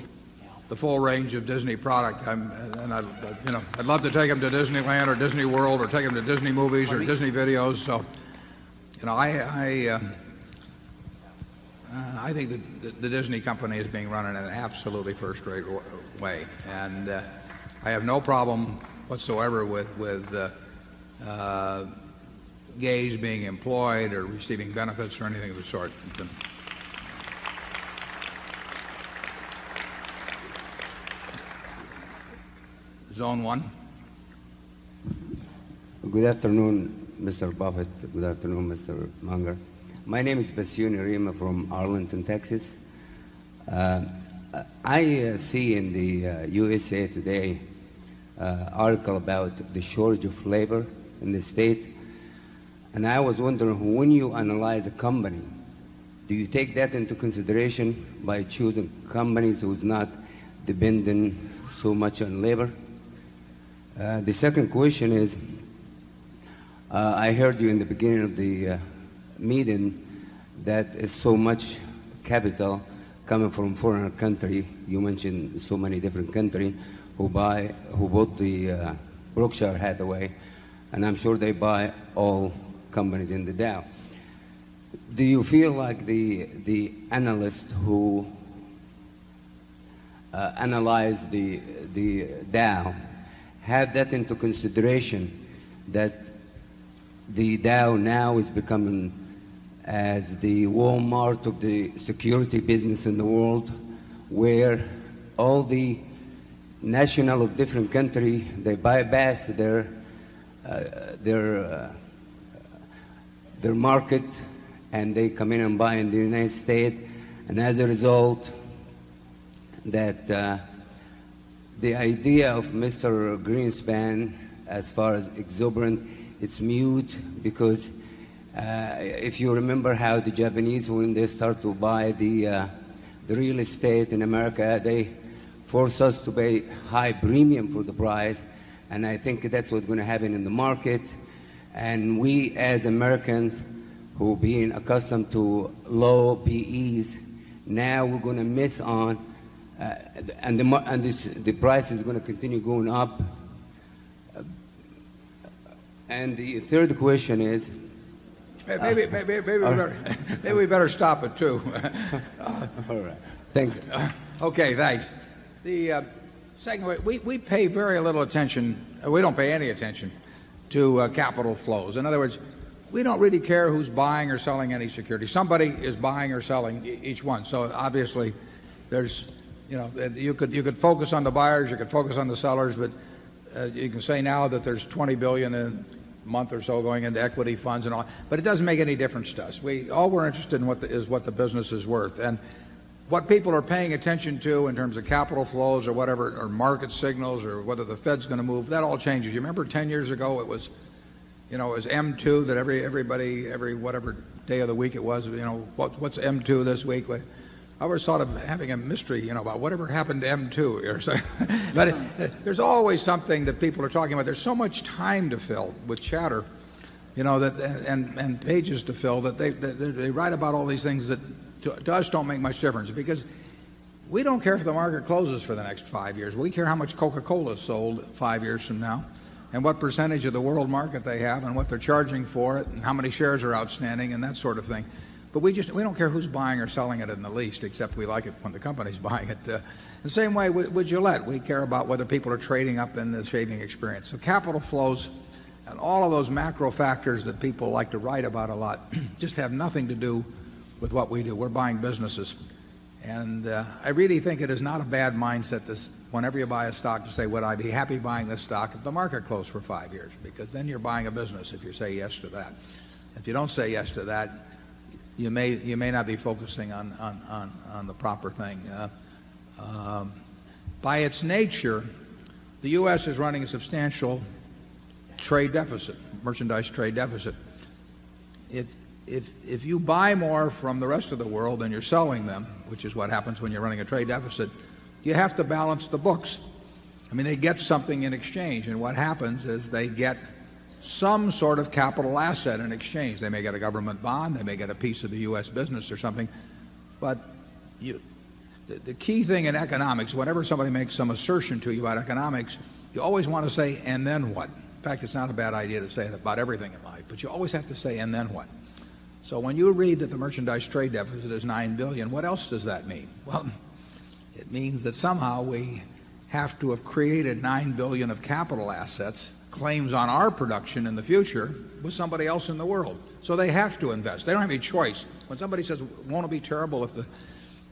the full range of Disney product. I'd love to take them to Disneyland or Disney World or take them to Disney movies or Disney videos. So, I think that the Disney company is being run in an absolutely first-rate way, and I have no problem whatsoever with gays being employed or receiving benefits or anything of the sort. Zone 1. Good afternoon, Mr. Buffett. Good afternoon, Mr. Munger. My name is Basiuni Rima from Arlington, Texas. I see in the USA Today article about the shortage of labor in the state, and I was wondering, when you analyze a company, do you take that into consideration by choosing companies who's not dependent so much on labor? The second question is, I heard you in the beginning of the meeting that is so much capital coming from foreign country. You mentioned so many different countries who bought the Berkshire Hathaway, and I'm sure they buy all companies in the Dow. Do you feel like the analysts who analyze the Dow had that into consideration, that the Dow now is becoming as the Walmart of the security business in the world, where all the national of different country, they bypass their market and they come in and buy in the United States, and as a result that the idea of Mr. Greenspan as far as exuberant, it's mute, because if you remember how the Japanese, when they start to buy the real estate in America, they force us to pay high premium for the price, and I think that's what's going to happen in the market. And we as Americans who being accustomed to low PEs, now we're going to miss on, and the price is going to continue going up. And the third question is, maybe we better stop at 2. All right. Thank you. Okay, thanks. The second way, we pay very little attention. We don't pay any attention to capital flows. In other words, we don't really care who's buying or selling any security. Somebody is buying or selling each one. So obviously, there's, you could focus on the buyers, you could focus on the sellers, but you can say now that there's $20 billion in a month or so going into equity funds and all, but it doesn't make any difference to us. All we're interested in is what the business is worth. And what people are paying attention to in terms of capital flows or whatever, or market signals, or whether the Fed's going to move, that all changes. You remember 10 years ago it was M2 that everybody, every whatever day of the week it was, what's M2 this week? I always thought of having a mystery, about whatever happened to M2 or something. But there's always something that people are talking about. There's so much time to fill with chatter, that and pages to fill that they write about all these things that to us don't make much difference, because we don't care if the market closes for the next 5 years. We care how much Coca-Cola is sold 5 years from now, and what percentage of the world market they have, and what they're charging for it, and how many shares are outstanding, and that sort of thing. But we don't care who's buying or selling it in the least, except we like it when the company's buying it. The same way with Gillette, we care about whether people are trading up in the shaving experience. So capital flows and all of those macro factors that people like to write about a lot just have nothing to do with what we do. We're buying businesses. And I really think it is not a bad mindset whenever you buy a stock to say, would I be happy buying this stock if the market closed for 5 years? Because then you're buying a business if you say yes to that. If you don't say yes to that, you may not be focusing on the proper thing. By its nature, the U.S. is running a substantial trade deficit, merchandise trade deficit. If you buy more from the rest of the world than you're selling them, which is what happens when you're running a trade deficit, you have to balance the books. I mean, they get something in exchange, and what happens is they get some sort of capital asset in exchange. They may get a government bond, they may get a piece of the U.S. business or something, but the key thing in economics, whenever somebody makes some assertion to you about economics, you always want to say, and then what? In fact, it's not a bad idea to say it about everything in life, but you always have to say, and then what? So when you read that the merchandise trade deficit is $9 billion, what else does that mean? Well, it means that somehow we have to have created $9 billion of capital assets, claims on our production in the future, with somebody else in the world. So they have to invest. They don't have any choice. When somebody says, won't it be terrible if the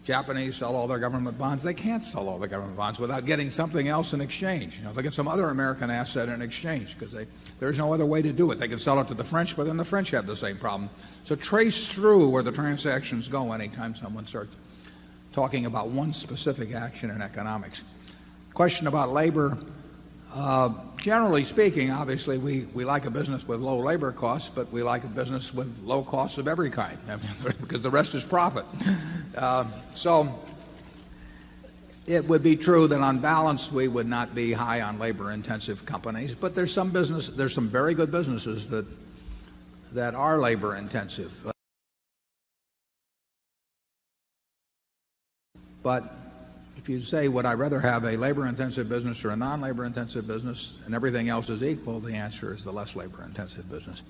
Japanese sell all their government bonds? They can't sell all the government bonds without getting something else in exchange. They get some other American asset in exchange, because there's no other way to do it. They can sell it to the French, but then the French have the same problem. So trace through where the transactions go anytime someone starts talking about one specific action in economics. Question about labor. Generally speaking, obviously, we like a business with low labor costs, but we like a business with low costs of every kind, because the rest is profit. So it would be true that on balance we would not be high on labor-intensive companies, but there's some very good businesses that are labor-intensive. But if you say, would I rather have a labor-intensive business or a non-labor-intensive business, and everything else is equal, the answer is the less labor-intensive business.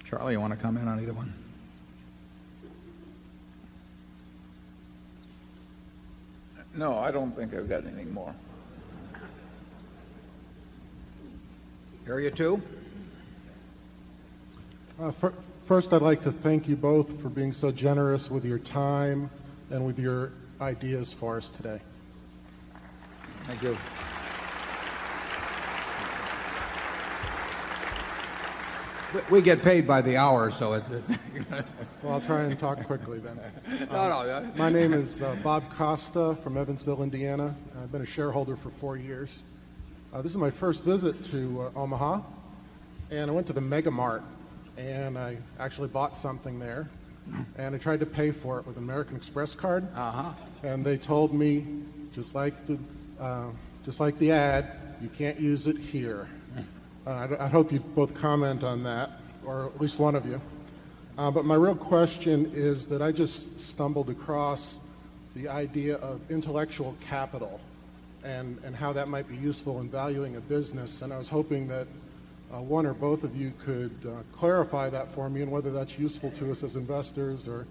Charlie, you want to comment on either one? No, I don't think I've got anything more. Area 2? First, I'd like to thank you both for being so generous with your time and with your ideas for us today. Thank you. We get paid by the hour, so it. Well, I'll try and talk quickly then. No. My name is Bob Costa from Evansville, Indiana. I've been a shareholder for 4 years. This is my first visit to Omaha, and I went to the Mega Mart, and I actually bought something there, and I tried to pay for it with an American Express card, and they told me, just like the ad, you can't use it here. I hope you both comment on that, or at least one of you. But my real question is that I just stumbled across the idea of intellectual capital and how that might be useful in valuing a business, and I was hoping that one or both of you could clarify that for me, and whether that's useful to us as investors or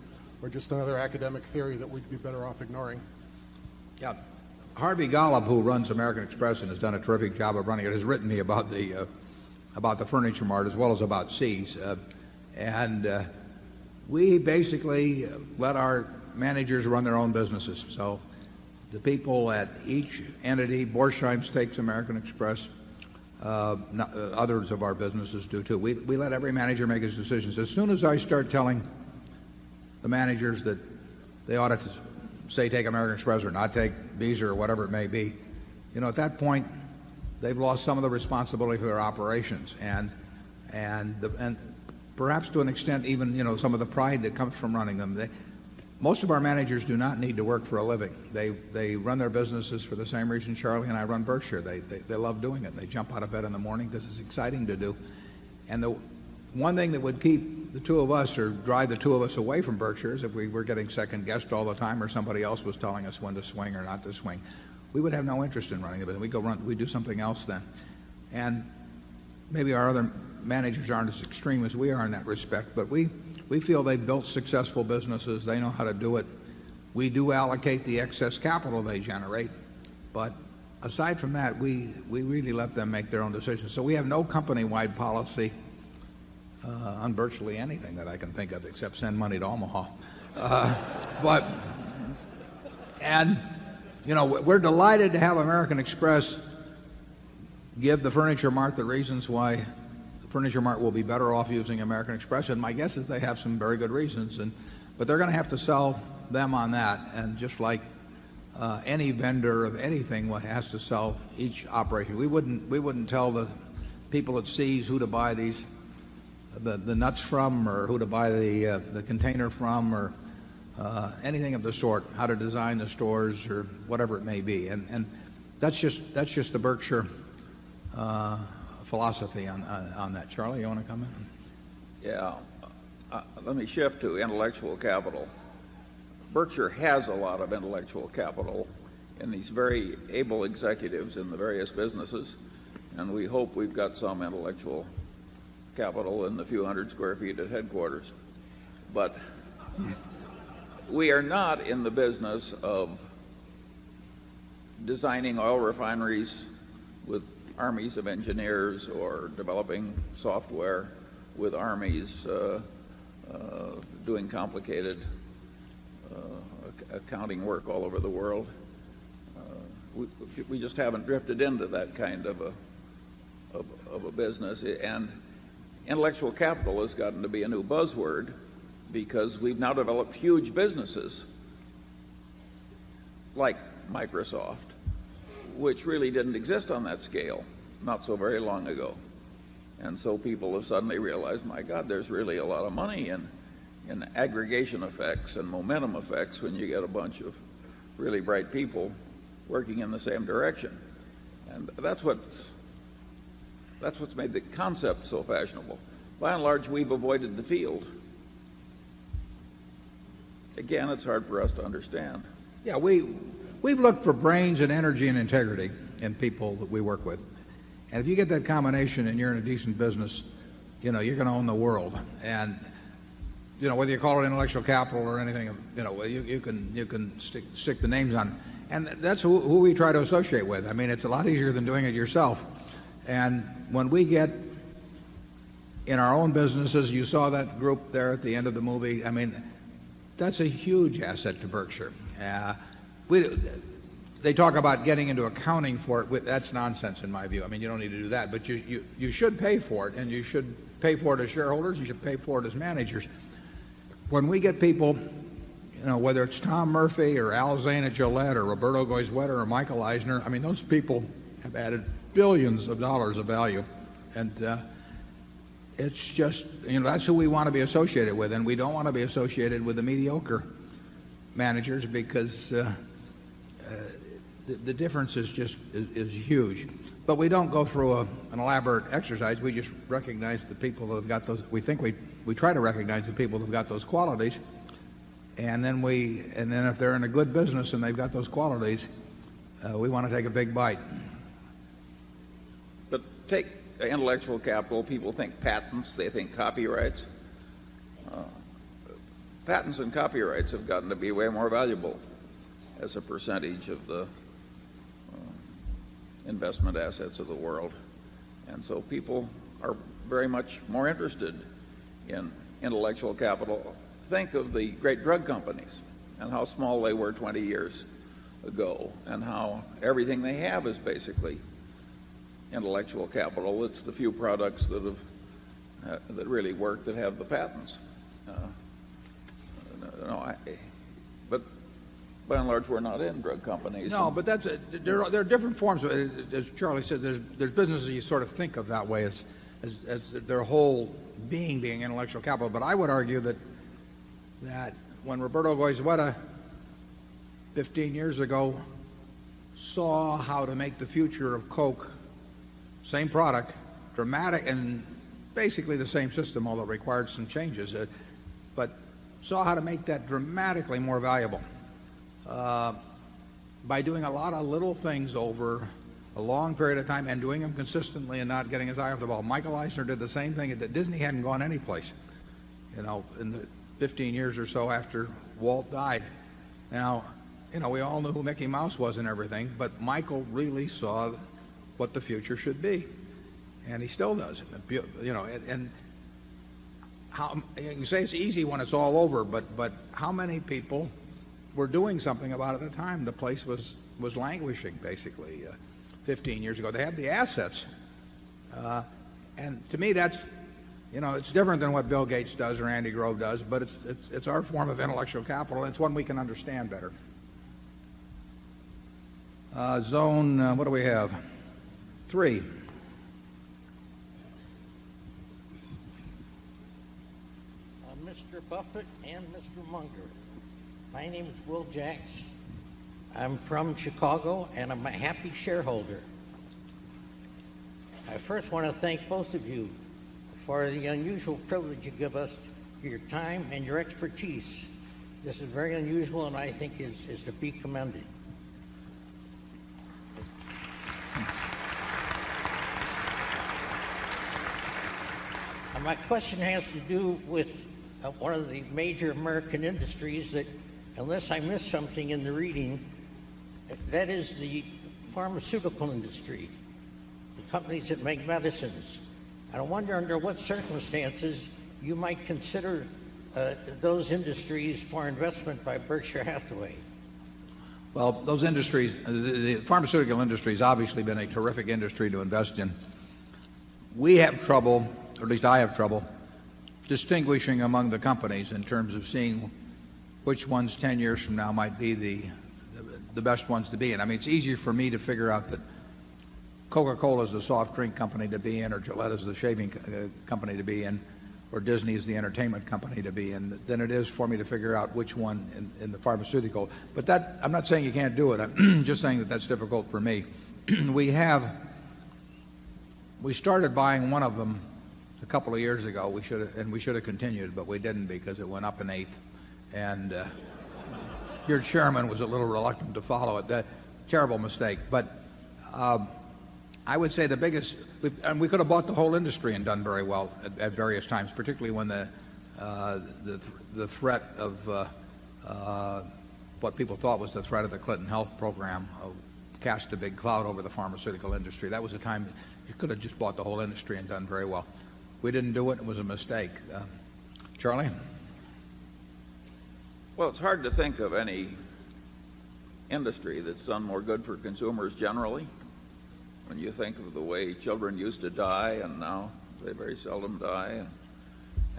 just another academic theory that we'd be better off ignoring. Yeah. Harvey Golub, who runs American Express and has done a terrific job of running it, has written me about the Furniture Mart as well as about See's. And we basically let our managers run their own businesses. So the people at each entity, Borsheim's takes American Express, others of our businesses do too. We let every manager make his decisions. As soon as I start telling the managers that they ought to say take American Express or not take Visa or whatever it may be, at that point, they've lost some of the responsibility for their operations and perhaps to an extent even, some of the pride that comes from running them. Most of our managers do not need to work for a living. They run their businesses for the same reason Charlie and I run Berkshire. They love doing it. They jump out of bed in the morning because it's exciting to do. And the one thing that would keep the two of us or drive the two of us away from Berkshire is if we were getting second-guessed all the time or somebody else was telling us when to swing or not to swing. We would have no interest in running the business. We'd do something else then. And maybe our other managers aren't as extreme as we are in that respect, but we feel they've built successful businesses. They know how to do it. We do allocate the excess capital they generate, but aside from that, we really let them make their own decisions. So we have no company-wide policy on virtually anything that I can think of except send money to Omaha. We're delighted to have American Express give the Furniture Mart the reasons why the Furniture Mart will be better off using American Express, and my guess is they have some very good reasons. But they're going to have to sell them on that, and just like any vendor of anything has to sell each operation. We wouldn't tell the people at Seas who to buy the nuts from, or who to buy the container from, or anything of the sort, how to design the stores or whatever it may be. And that's just the Berkshire philosophy on that. Charlie, you want to comment? Yeah. Let me shift to intellectual capital. Berkshire has a lot of intellectual capital in these very able executives in the various businesses, and we hope we've got some intellectual capital in the few hundred square feet at headquarters. But we are not in the business of designing oil refineries with armies of engineers or developing software with armies doing complicated accounting work all over the world. We just haven't drifted into that kind of a business. And intellectual capital has gotten to be a new buzzword because we've now developed huge businesses like Microsoft, which really didn't exist on that scale not so very long ago. And so people have suddenly realized, my God, there's really a lot of money in aggregation effects and momentum effects when you get a bunch of really bright people working in the same direction. And that's what's made the concept so fashionable. By and large, we've avoided the field. Again, it's hard for us to understand. Yeah, we've looked for brains and energy and integrity in people that we work with. And if you get that combination and you're in a decent business, you're going to own the world. And whether you call it intellectual capital or anything, you can stick the names on. And that's who we try to associate with. I mean, it's a lot easier than doing it yourself. And when we get in our own businesses, you saw that group there at the end of the movie. I mean, that's a huge asset to Berkshire. They talk about getting into accounting for it. That's nonsense in my view. I mean, you don't need to do that, but you should pay for it, and you should pay for it as shareholders. You should pay for it as managers. When we get people, whether it's Tom Murphy or Al Zane at Gillette or Roberto Goizueta or Michael Eisner, I mean, those people have added billions of dollars of value, and it's just, that's who we want to be associated with, and we don't want to be associated with the mediocre managers because the difference is huge. But we don't go through an elaborate exercise. We just recognize the people that have got those. We try to recognize the people that have got those qualities, and then if they're in a good business and they've got those qualities, we want to take a big bite. But take intellectual capital. People think patents. They think copyrights. Patents and copyrights have gotten to be way more valuable as a percentage of the investment assets of the world. And so people are very much more interested in intellectual capital. Think of the great drug companies and how small they were 20 years ago, and how everything they have is basically intellectual capital. It's the few products that really work that have the patents. But by and large, we're not in drug companies. No, but there are different forms. As Charlie said, there's businesses you sort of think of that way as their whole being intellectual capital. But I would argue that when Roberto Goizueta 15 years ago saw how to make the future of Coke, same product, dramatic and basically the same system, although it required some changes, but saw how to make that dramatically more valuable by doing a lot of little things over a long period of time and doing them consistently and not getting his eye off the ball. Michael Eisner did the same thing. Disney hadn't gone anyplace, in the 15 years or so after Walt died. Now, we all knew who Mickey Mouse was and everything, but Michael really saw what the future should be, and he still does. And how you can say it's easy when it's all over, but how many people were doing something about it at the time? The place was languishing basically 15 years ago. They had the assets, and to me that's it's different than what Bill Gates does or Andy Grove does, but it's our form of intellectual capital. It's one we can understand better. Zone, what do we have? 3. Mr. Buffett and Mr. Munger. My name is Will Jacks. I'm from Chicago, and I'm a happy shareholder. I first want to thank both of you for the unusual privilege you give us for your time and your expertise. This is very unusual, and I think is to be commended. My question has to do with one of the major American industries that, unless I missed something in the reading, that is the pharmaceutical industry, the companies that make medicines. And I wonder under what circumstances you might consider those industries for investment by Berkshire Hathaway. Well, those industries, the pharmaceutical industry has obviously been a terrific industry to invest in. We have trouble, or at least I have trouble, distinguishing among the companies in terms of seeing which ones 10 years from now might be the best ones to be in. I mean, it's easier for me to figure out that Coca-Cola is the soft drink company to be in, or Gillette is the shaving company to be in, or Disney is the entertainment company to be in, than it is for me to figure out which one in the pharmaceutical. But that, I'm not saying you can't do it. I'm just saying that that's difficult for me. We started buying one of them a couple of years ago. We should have continued, but we didn't because it went up an eighth. And your chairman was a little reluctant to follow it. Terrible mistake. But I would say the biggest, and we could have bought the whole industry and done very well at various times, particularly when the threat of what people thought was the threat of the Clinton health program cast a big cloud over the pharmaceutical industry. That was a time you could have just bought the whole industry and done very well. We didn't do it. It was a mistake. Charlie? Well, it's hard to think of any industry that's done more good for consumers generally. When you think of the way children used to die and now they very seldom die,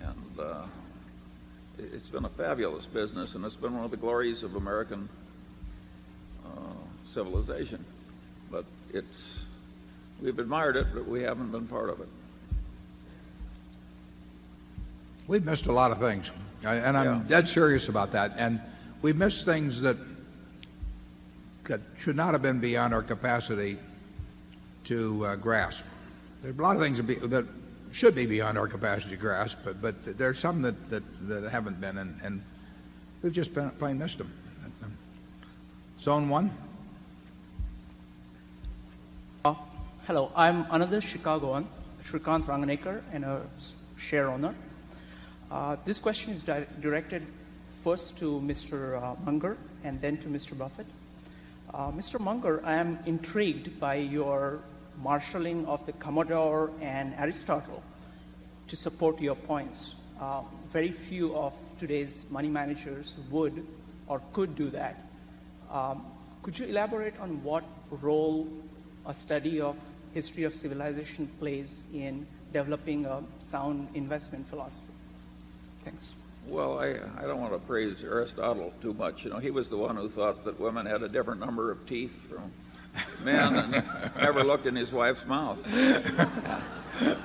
and it's been a fabulous business, and it's been one of the glories of American civilization. But we've admired it, but we haven't been part of it. We've missed a lot of things, and I'm dead serious about that. And we've missed things that should not have been beyond our capacity to grasp. There are a lot of things that should be beyond our capacity to grasp, but there's some that haven't been, and we've just plain missed them. Zone 1. Hello, I'm another Chicagoan, Shrikant Ranganekar, and a share owner. This question is directed first to Mr. Munger and then to Mr. Buffett. Mr. Munger, I am intrigued by your marshalling of the Commodore and Aristotle to support your points. Very few of today's money managers would or could do that. Could you elaborate on what role a study of history of civilization plays in developing a sound investment philosophy? Thanks. Well, I don't want to praise Aristotle too much. You know, he was the one who thought that women had a different number of teeth from men and never looked in his wife's mouth.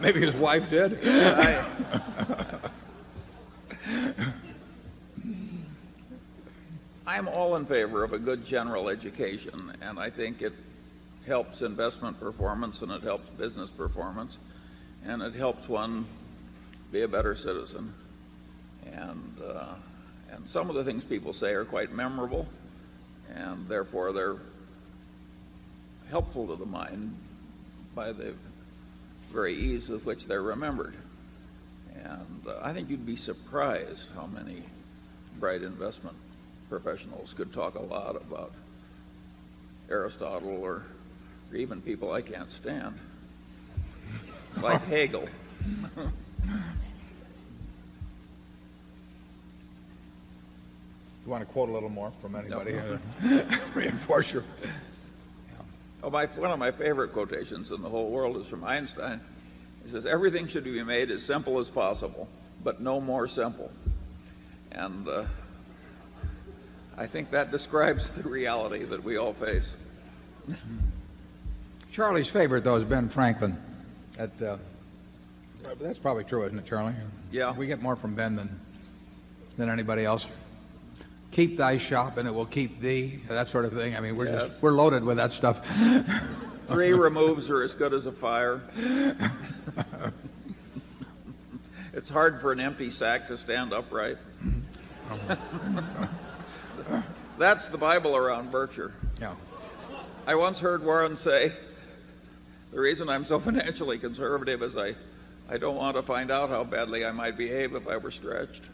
Maybe his wife did. I'm all in favor of a good general education, and I think it helps investment performance, and it helps business performance, and it helps one be a better citizen. And some of the things people say are quite memorable, and therefore they're helpful to the mind by the very ease with which they're remembered. And I think you'd be surprised how many bright investment professionals could talk a lot about Aristotle or even people I can't stand, like Hegel. You want to quote a little more from anybody? No. Reinforce your... Oh, one of my favorite quotations in the whole world is from Einstein. He says, everything should be made as simple as possible, but no more simple. And I think that describes the reality that we all face. Charlie's favorite, though, is Ben Franklin. That's probably true, isn't it, Charlie? Yeah. We get more from Ben than anybody else. Keep thy shop and it will keep thee, that sort of thing. I mean, we're loaded with that stuff. 3 removes are as good as a fire. It's hard for an empty sack to stand upright. That's the Bible around Berkshire. Yeah. I once heard Warren say, the reason I'm so financially conservative is I don't want to find out how badly I might behave if I were stretched.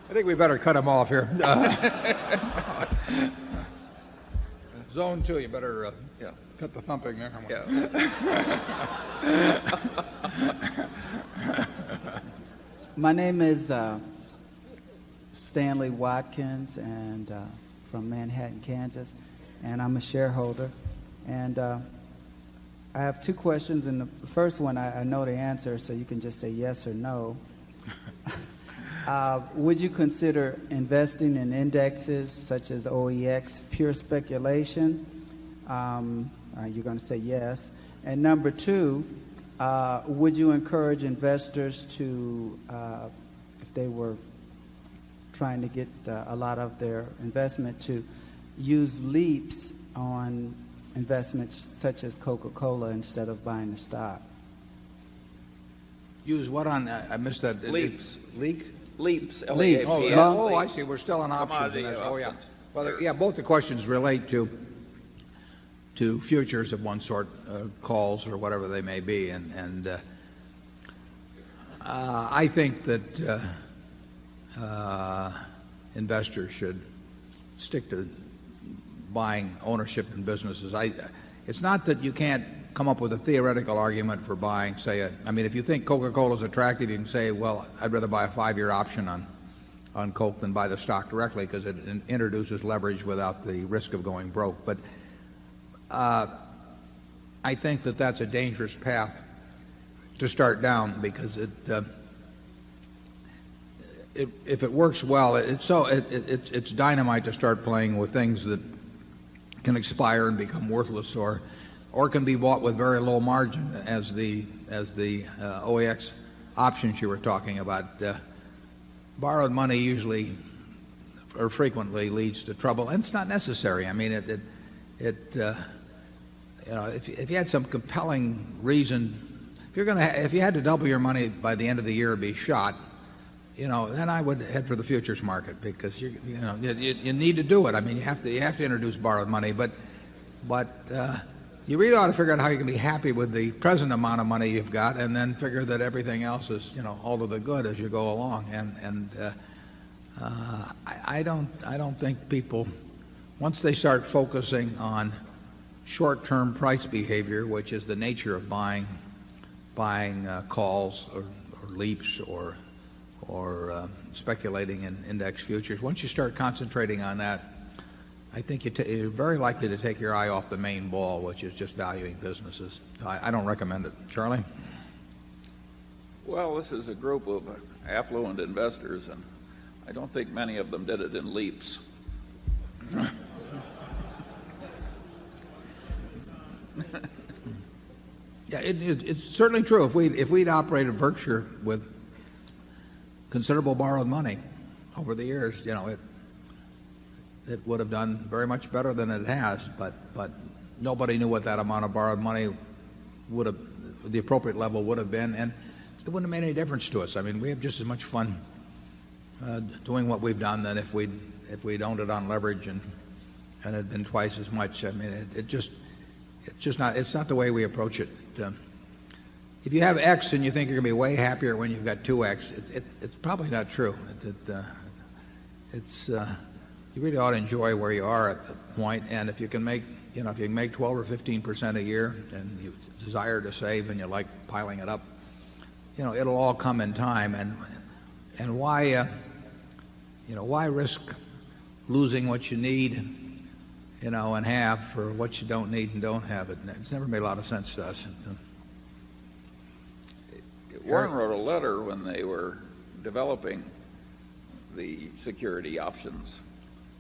I think we better cut him off here. Zone 2, you better cut the thumping there. My name is Stanley Watkins, and from Manhattan, Kansas, and I'm a shareholder. And I have 2 questions, and the first one I know the answer, so you can just say yes or no. Would you consider investing in indexes such as OEX pure speculation? You're going to say yes. And number 2, would you encourage investors to, if they were trying to get a lot of their investment, to use leaps on investments such as Coca-Cola instead of buying the stock? Use what on? I missed that. Leaps. Leaps. L-E-A-P-S. Oh, I see. We're still on options. Oh, yeah. Well, yeah. Both the questions relate to futures of one sort, calls or whatever they may be, and I think that investors should stick to buying ownership in businesses. It's not that you can't come up with a theoretical argument for buying, say, I mean, if you think Coca-Cola is attractive, you can say, well, I'd rather buy a 5-year option on Coke than buy the stock directly because it introduces leverage without the risk of going broke. But I think that that's a dangerous path to start down because if it works well, it's dynamite to start playing with things that can expire and become worthless or can be bought with very low margin as the OEX options you were talking about. Borrowed money usually or frequently leads to trouble, and it's not necessary. I mean, if you had some compelling reason, if you had to double your money by the end of the year or be shot, then I would head for the futures market because you need to do it. I mean, you have to introduce borrowed money, but you really ought to figure out how you can be happy with the present amount of money you've got, and then figure that everything else is all to the good as you go along. And I don't think people, once they start focusing on short-term price behavior, which is the nature of buying calls or leaps or speculating in index futures, once you start concentrating on that, I think you're very likely to take your eye off the main ball, which is just valuing businesses. I don't recommend it. Charlie? Well, this is a group of affluent investors, and I don't think many of them did it in leaps. Yeah, it's certainly true. If we'd operated Berkshire with considerable borrowed money over the years, it would have done very much better than it has. But nobody knew what that amount of borrowed money would have, the appropriate level would have been, and it wouldn't have made any difference to us. I mean, we have just as much fun doing what we've done than if we'd owned it on leverage and it had been twice as much. I mean, it's not the way we approach it. If you have X and you think you're going to be way happier when you've got 2X, it's probably not true. You really ought to enjoy where you are at the point, and if you can make 12 or 15% a year, and you desire to save and you like piling it up, it'll all come in time. And why risk losing what you need, and have for what you don't need and don't have? It's never made a lot of sense to us. Warren wrote a letter when they were developing the security options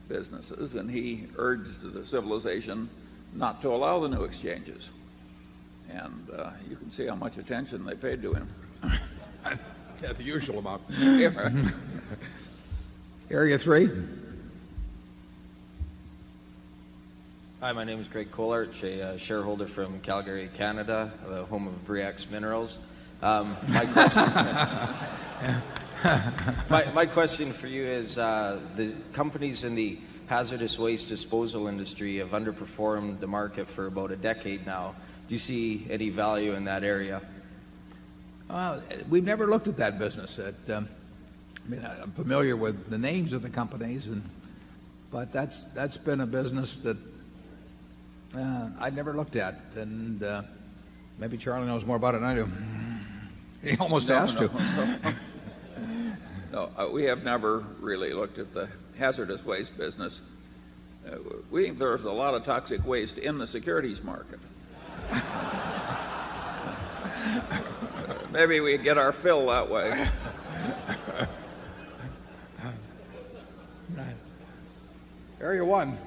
businesses, and he urged the civilization not to allow the new exchanges. And you can see how much attention they paid to him. Yeah, the usual amount. Yeah. Area 3. Hi, my name is Greg Kolarch, a shareholder from Calgary, Canada, the home of Briax Minerals. My question for you is, the companies in the hazardous waste disposal industry have underperformed the market for about a decade now. Do you see any value in that area? We've never looked at that business. I'm familiar with the names of the companies, but that's been a business that I've never looked at, and maybe Charlie knows more about it than I do. He almost has to. No, we have never really looked at the hazardous waste business. We think there's a lot of toxic waste in the securities market. Maybe we get our fill that way. Area 1.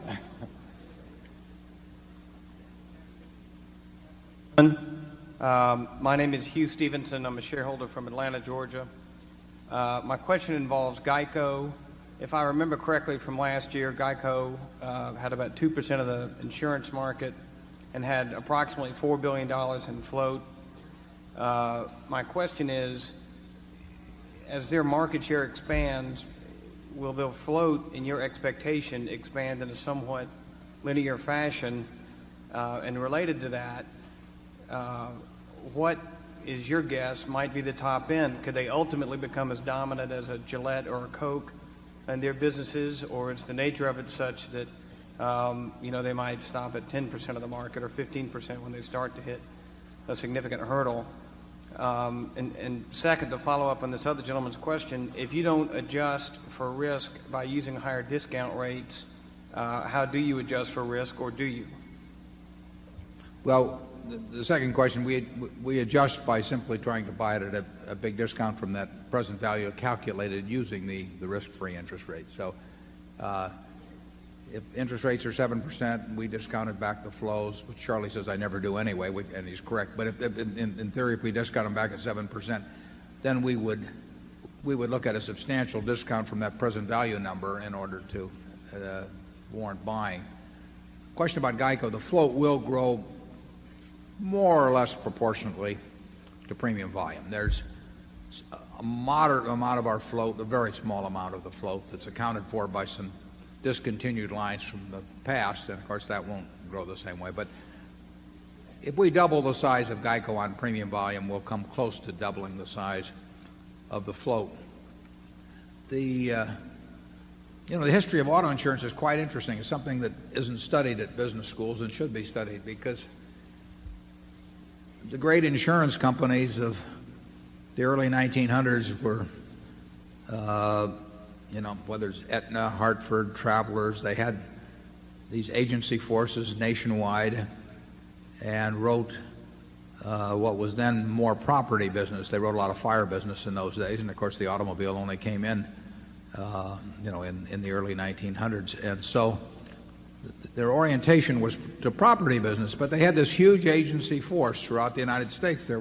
My name is Hugh Stevenson. I'm a shareholder from Atlanta, Georgia. My question involves Geico. If I remember correctly from last year, Geico had about 2% of the insurance market and had approximately $4 billion in float. My question is, as their market share expands, will their float, in your expectation, expand in a somewhat linear fashion? And related to that, what is your guess might be the top end? Could they ultimately become as dominant as a Gillette or a Coke in their businesses, or is the nature of it such that they might stop at 10% of the market or 15% when they start to hit a significant hurdle? And second, to follow up on this other gentleman's question, if you don't adjust for risk by using higher discount rates, how do you adjust for risk, or do you? Well, the second question, we adjust by simply trying to buy it at a big discount from that present value calculated using the risk-free interest rate. So if interest rates are 7%, we discounted back the flows, which Charlie says I never do anyway, and he's correct. But in theory, if we discount them back at 7%, then we would look at a substantial discount from that present value number in order to warrant buying. Question about Geico: the float will grow more or less proportionately to premium volume. There's a moderate amount of our float, a very small amount of the float, that's accounted for by some discontinued lines from the past, and of course that won't grow the same way. But if we double the size of Geico on premium volume, we'll come close to doubling the size of the float. The history of auto insurance is quite interesting. It's something that isn't studied at business schools and should be studied, because the great insurance companies of the early 1900s were, whether it's Aetna, Hartford, Travelers, they had these agency forces nationwide and wrote what was then more property business. They wrote a lot of fire business in those days, and of course the automobile only came in, in the early 1900s. And so their orientation was to property business, but they had this huge agency force throughout the United States. There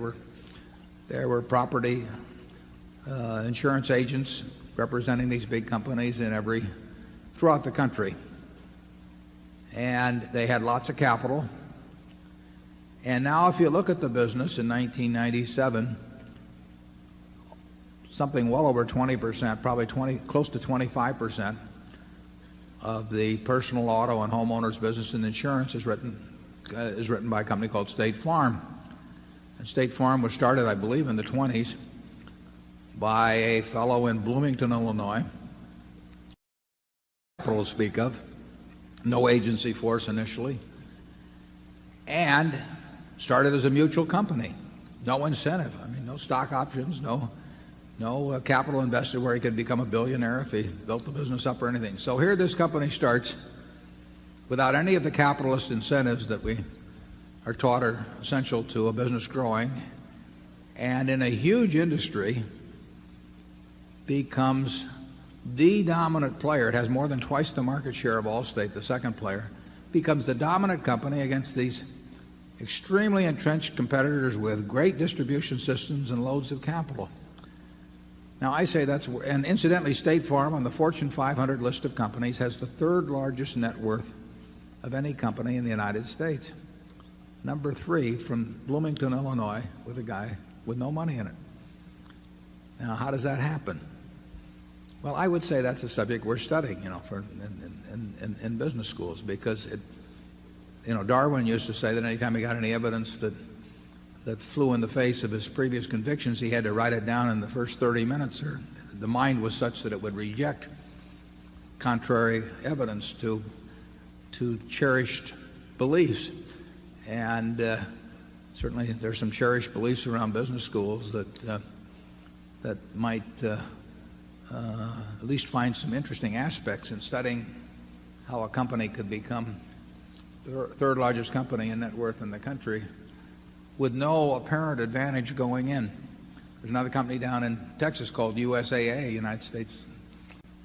were property insurance agents representing these big companies throughout the country. And they had lots of capital. And now if you look at the business in 1997, something well over 20%, probably close to 25% of the personal auto and homeowners business in insurance is written by a company called State Farm. And State Farm was started, I believe, in the 20s by a fellow in Bloomington, Illinois. Capital to speak of, no agency force initially, and started as a mutual company. No incentive. I mean, no stock options, no capital invested where he could become a billionaire if he built the business up or anything. So here this company starts without any of the capitalist incentives that we are taught are essential to a business growing, and in a huge industry becomes the dominant player. It has more than twice the market share of Allstate, the second player, becomes the dominant company against these extremely entrenched competitors with great distribution systems and loads of capital. Now I say and incidentally, State Farm on the Fortune 500 list of companies has the third largest net worth of any company in the United States. Number 3 from Bloomington, Illinois, with a guy with no money in it. Now how does that happen? Well, I would say that's a subject we're studying, in business schools, because Darwin used to say that anytime he got any evidence that flew in the face of his previous convictions, he had to write it down in the first 30 minutes, or the mind was such that it would reject contrary evidence to cherished beliefs. And certainly there's some cherished beliefs around business schools that might at least find some interesting aspects in studying how a company could become the third largest company in net worth in the country with no apparent advantage going in. There's another company down in Texas called USAA, United States.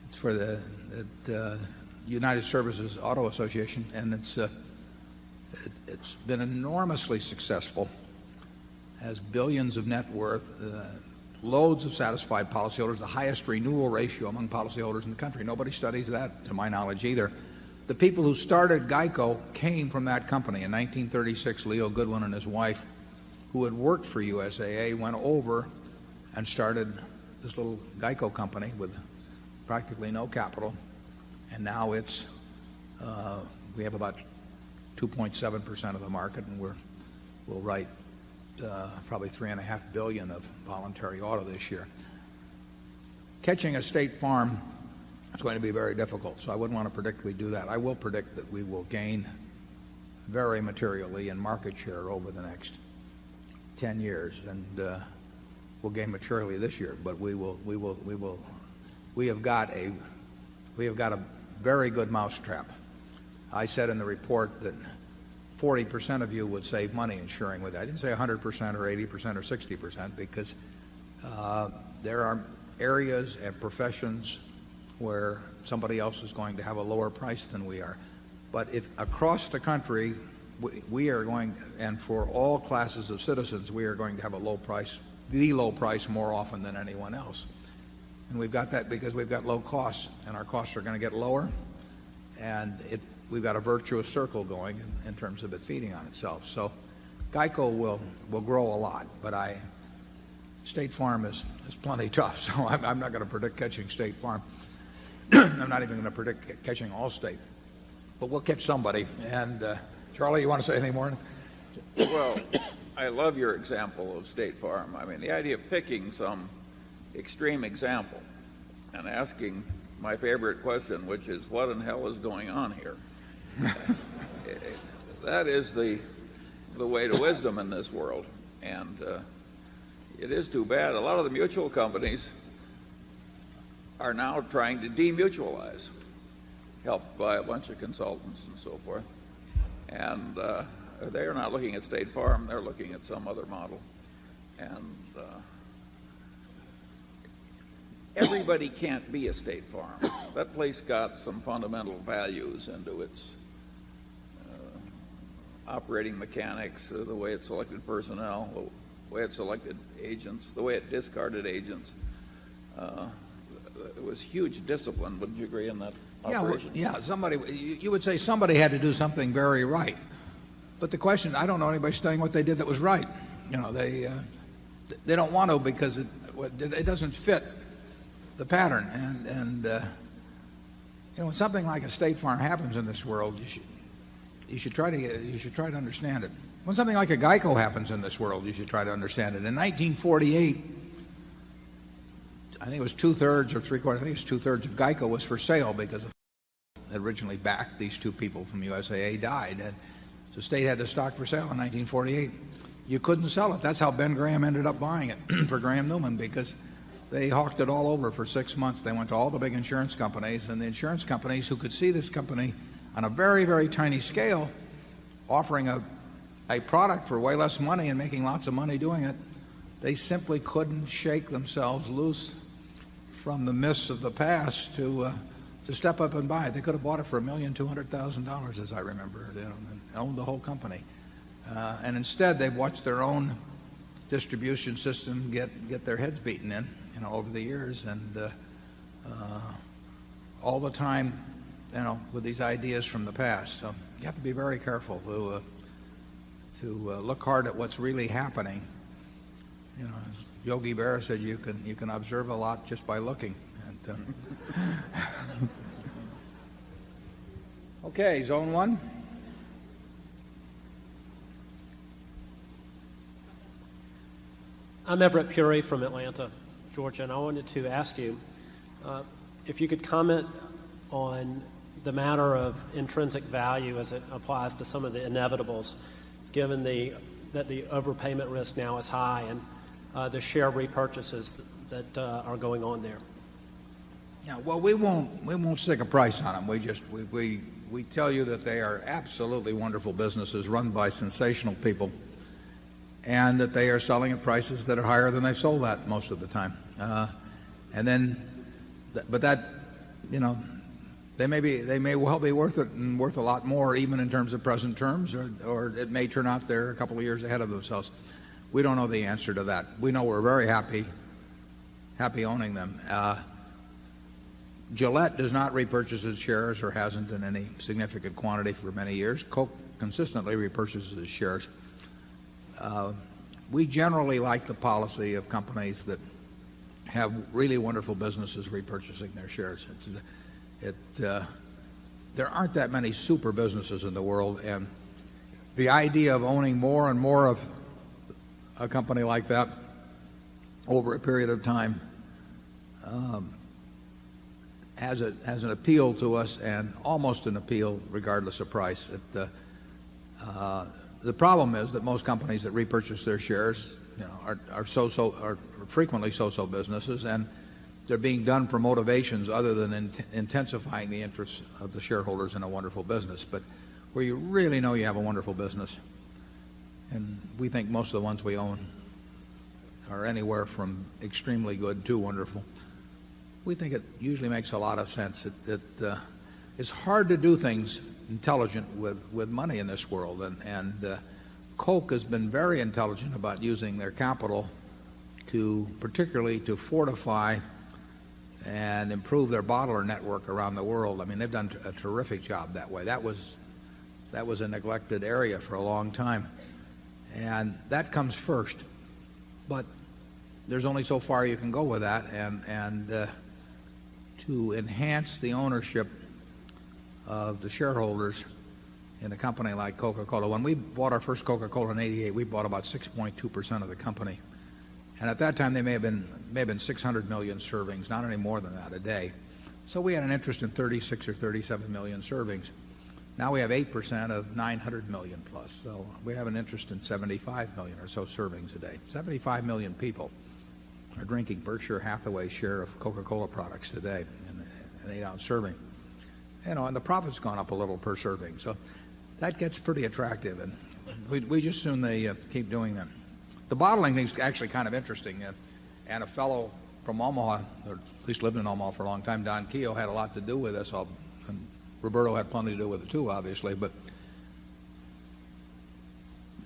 It's for the United Services Auto Association, and it's been enormously successful, has billions of net worth, loads of satisfied policyholders, the highest renewal ratio among policyholders in the country. Nobody studies that, to my knowledge, either. The people who started GEICO came from that company. In 1936, Leo Goodwin and his wife, who had worked for USAA, went over and started this little GEICO company with practically no capital. And now we have about 2.7% of the market, and we'll write probably $3.5 billion of voluntary auto this year. Catching a State Farm is going to be very difficult, so I wouldn't want to predict we do that. I will predict that we will gain very materially in market share over the next 10 years, and we'll gain materially this year. But we have got a very good mousetrap. I said in the report that 40% of you would save money insuring with that. I didn't say 100% or 80% or 60%, because there are areas and professions where somebody else is going to have a lower price than we are. But if across the country we are going, and for all classes of citizens, we are going to have the low price more often than anyone else. And we've got that because we've got low costs, and our costs are going to get lower, and we've got a virtuous circle going in terms of it feeding on itself. So GEICO will grow a lot, but State Farm is plenty tough, so I'm not going to predict catching State Farm. I'm not even going to predict catching Allstate. But we'll catch somebody. And Charlie, you want to say anything more? Well, I love your example of State Farm. I mean, the idea of picking some extreme example and asking my favorite question, which is, what in hell is going on here? That is the way to wisdom in this world. And it is too bad. A lot of the mutual companies are now trying to demutualize, helped by a bunch of consultants and so forth. And They're not looking at State Farm. They're looking at some other model. And everybody can't be a State Farm. That place got some fundamental values into its operating mechanics, the way it selected personnel, the way it selected agents, the way it discarded agents. It was huge discipline. Wouldn't you agree on that operation? Yeah, you would say somebody had to do something very right. But the question, I don't know anybody saying what they did that was right. They don't want to because it doesn't fit the pattern. And when something like a State Farm happens in this world, you should try to understand it. When something like a GEICO happens in this world, you should try to understand it. In 1948, I think it was 2/3 or 3/4. I think it's 2/3 of GEICO was for sale because originally backed these two people from USAA died, and the state had the stock for sale in 1948. You couldn't sell it. That's how Ben Graham ended up buying it for Graham Newman, because they hawked it all over for 6 months. They went to all the big insurance companies, and the insurance companies who could see this company on a very, very tiny scale offering a product for way less money and making lots of money doing it, they simply couldn't shake themselves loose from the mists of the past to step up and buy it. They could have bought it for $1,200,000, as I remember, and owned the whole company. And instead, they've watched their own distribution system get their heads beaten in, over the years, and all the time, with these ideas from the past. So you have to be very careful to look hard at what's really happening. As Yogi Berra said, you can observe a lot just by looking. And, okay, Zone 1. I'm Everett Puri from Atlanta, Georgia, and I wanted to ask you if you could comment on the matter of intrinsic value as it applies to some of the inevitables, given that the overpayment risk now is high and the share repurchases that are going on there. Yeah, well, we won't stick a price on them. We tell you that they are absolutely wonderful businesses run by sensational people, and that they are selling at prices that are higher than they've sold at most of the time. They may well be worth it and worth a lot more, even in terms of present terms, or it may turn out they're a couple of years ahead of themselves. We don't know the answer to that. We know we're very happy owning them. Gillette does not repurchase its shares, or hasn't in any significant quantity for many years. Coke consistently repurchases its shares. We generally like the policy of companies that have really wonderful businesses repurchasing their shares. There aren't that many super businesses in the world, and the idea of owning more and more of a company like that over a period of time has an appeal to us, and almost an appeal regardless of price. The problem is that most companies that repurchase their shares, are frequently so-so businesses, and they're being done for motivations other than intensifying the interests of the shareholders in a wonderful business. But where you really know you have a wonderful business, and we think most of the ones we own are anywhere from extremely good to wonderful, we think it usually makes a lot of sense. It's hard to do things intelligent with money in this world, and Coke has been very intelligent about using their capital particularly to fortify and improve their bottler network around the world. I mean, they've done a terrific job that way. That was a neglected area for a long time, and that comes first. But there's only so far you can go with that, and to enhance the ownership of the shareholders in a company like Coca-Cola. When we bought our first Coca-Cola in '88, we bought about 6.2% of the company. And at that time, they may have been 600 million servings, not any more than that a day. So we had an interest in 36 or 37 million servings. Now we have 8% of 900 million plus. So we have an interest in 75 million or so servings a day. 75 million people are drinking Berkshire Hathaway's share of Coca-Cola products today in an 8-ounce serving. And the profit's gone up a little per serving. So that gets pretty attractive. And We just soon they keep doing that. The bottling thing's actually kind of interesting. And a fellow from Omaha, or at least lived in Omaha for a long time, Don Keogh, had a lot to do with this. And Roberto had plenty to do with it too, obviously. But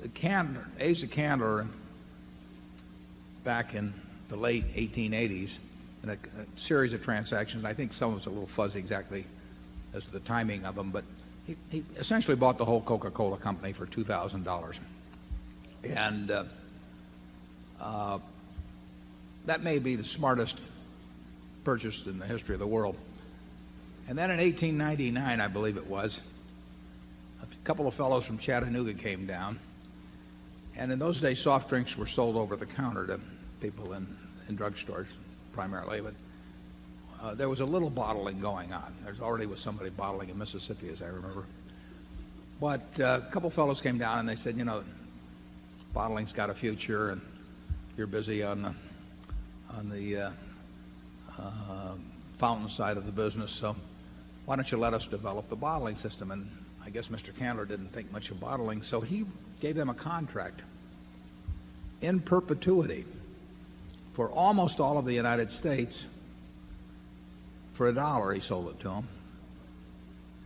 Asa Candler, back in the late 1880s, in a series of transactions, I think some of it's a little fuzzy exactly as to the timing of them, but he essentially bought the whole Coca-Cola company for $2,000. And that may be the smartest purchase in the history of the world. And then in 1899, I believe it was, a couple of fellows from Chattanooga came down. And in those days, soft drinks were sold over the counter to people in drugstores primarily. But there was a little bottling going on. There already was somebody bottling in Mississippi, as I remember. But a couple of fellows came down and they said, bottling's got a future, and you're busy on the fountain side of the business, so why don't you let us develop the bottling system? And I guess Mr. Candler didn't think much of bottling, so he gave them a contract in perpetuity for almost all of the United States. For $1, he sold it to them,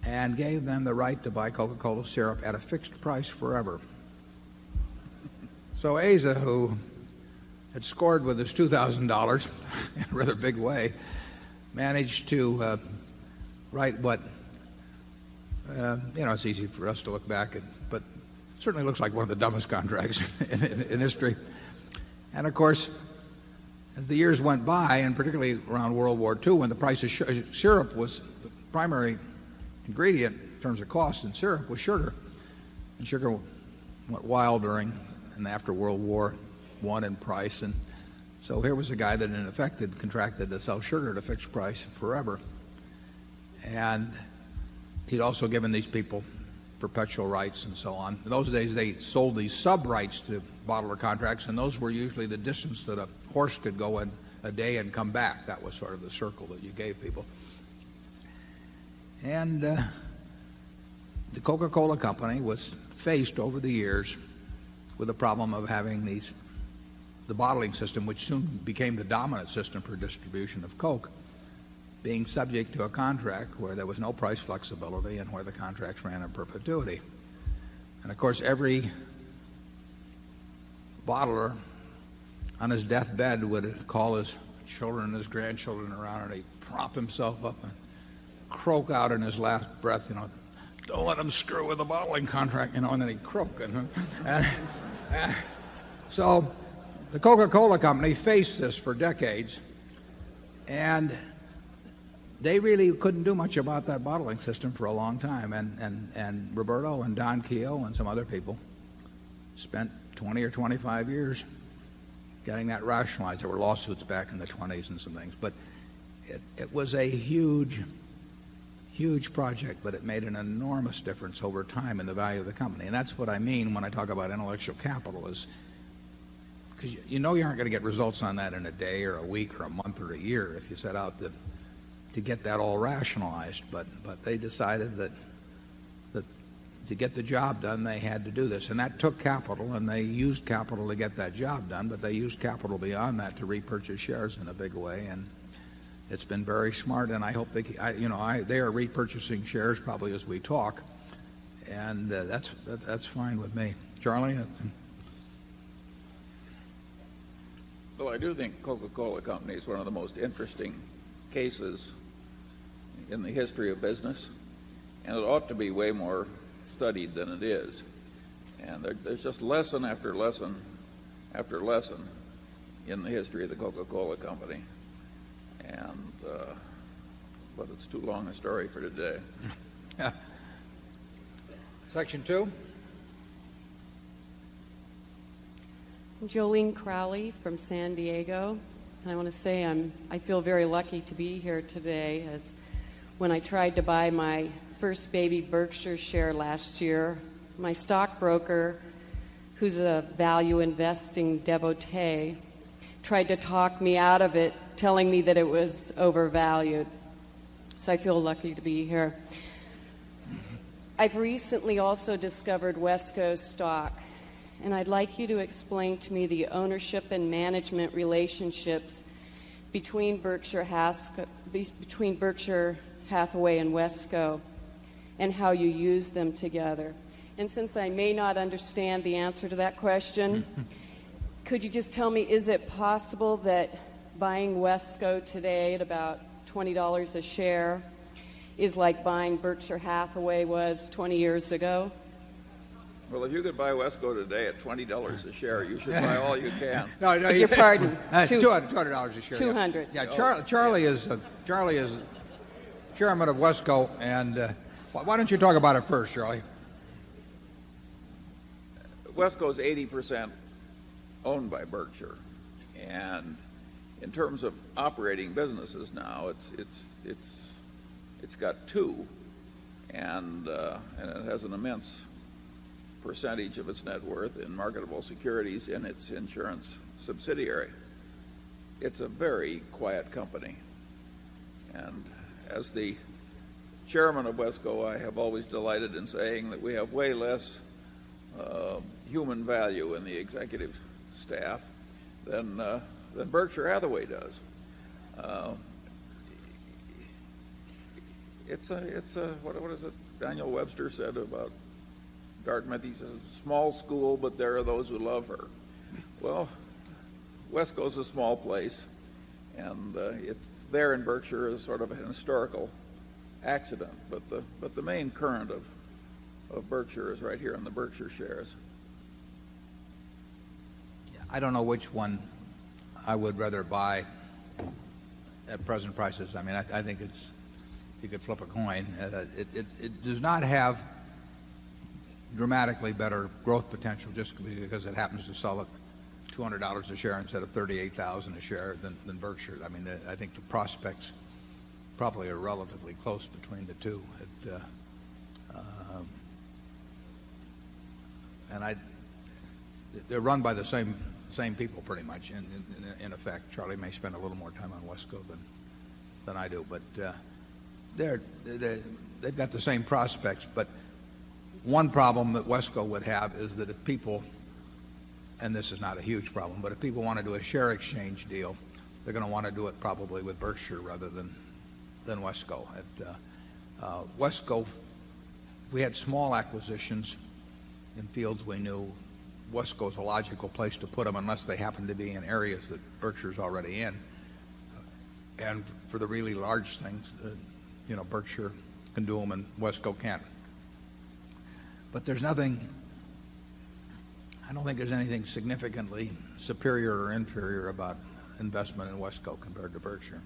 and gave them the right to buy Coca-Cola syrup at a fixed price forever. So Asa, who had scored with his $2,000 in a rather big way, managed to write what, it's easy for us to look back at, but it certainly looks like one of the dumbest contracts in history. And of course, as the years went by, and particularly around World War II, when the price of syrup was the primary ingredient in terms of cost in syrup was sugar, and sugar went wild during and after World War I in price, and so here was a guy that in effect had contracted to sell sugar at a fixed price forever. And he'd also given these people perpetual rights and so on. In those days, they sold these sub-rights to bottler contracts, and those were usually the distance that a horse could go in a day and come back. That was sort of the circle that you gave people. And the Coca-Cola Company was faced over the years with the problem of having the bottling system, which soon became the dominant system for distribution of Coke, being subject to a contract where there was no price flexibility and where the contracts ran in perpetuity. And of course, every bottler on his deathbed would call his children and his grandchildren around, and he'd prop himself up and croak out in his last breath, don't let him screw with the bottling contract, and then he'd croak. So the Coca-Cola Company faced this for decades, and they really couldn't do much about that bottling system for a long time. And Roberto and Don Keogh and some other people spent 20 or 25 years getting that rationalized. There were lawsuits back in the 20s and some things. But it was a huge project, but it made an enormous difference over time in the value of the company. And that's what I mean when I talk about intellectual capital, is because you aren't going to get results on that in a day or a week or a month or a year if you set out to get that all rationalized. But they decided that to get the job done, they had to do this. And that took capital, and they used capital to get that job done, but they used capital beyond that to repurchase shares in a big way. And it's been very smart, and I hope they are repurchasing shares probably as we talk, and that's fine with me. Charlie? Well, I do think Coca-Cola Company is one of the most interesting cases in the history of business, and it ought to be way more studied than it is. And there's just lesson after lesson after lesson in the history of the Coca-Cola Company. And but it's too long a story for today. Section 2. Jolene Crowley from San Diego. And I want to say I feel very lucky to be here today, as when I tried to buy my first baby Berkshire share last year, my stockbroker, who's a value investing devotee, tried to talk me out of it, telling me that it was overvalued. So I feel lucky to be here. I've recently also discovered Wesco stock, and I'd like you to explain to me the ownership and management relationships between Berkshire Hathaway and Wesco, and how you use them together. And since I may not understand the answer to that question, could you just tell me, is it possible that buying Wesco today at about $20 a share is like buying Berkshire Hathaway was 20 years ago? Well, if you could buy Wesco today at $20 a share, you should buy all you can. No, Your pardon. $200 a share. 200. Yeah, Charlie is chairman of Wesco, and why don't you talk about it first, Charlie? Wesco is 80% owned by Berkshire, and in terms of operating businesses now, it's got two, and it has an immense percentage of its net worth in marketable securities in its insurance subsidiary. It's a very quiet company, and as the chairman of Wesco, I have always delighted in saying that we have way less human value in the executive staff than Berkshire Hathaway does. It's a what is it Daniel Webster said about Dartmouth? He says, small school, but there are those who love her. Well, Wesco's a small place, and it's there in Berkshire as sort of an historical accident. But the main current of Berkshire is right here in the Berkshire shares. I don't know which one I would rather buy at present prices. I mean, I think it's, you could flip a coin. It does not have dramatically better growth potential just because it happens to sell at $200 a share instead of $38,000 a share than Berkshire. I mean, I think the prospects probably are relatively close between the two. They're run by the same people pretty much. In effect, Charlie may spend a little more time on Wesco than I do, but they've got the same prospects. But one problem that Wesco would have is that if people, and this is not a huge problem, but if people want to do a share exchange deal, they're going to want to do it probably with Berkshire rather than Wesco. Wesco, if we had small acquisitions in fields we knew, Wesco's a logical place to put them unless they happen to be in areas that Berkshire's already in. And for the really large things, Berkshire can do them and Wesco can't. But there's nothing, I don't think there's anything significantly superior or inferior about investment in Wesco compared to Berkshire.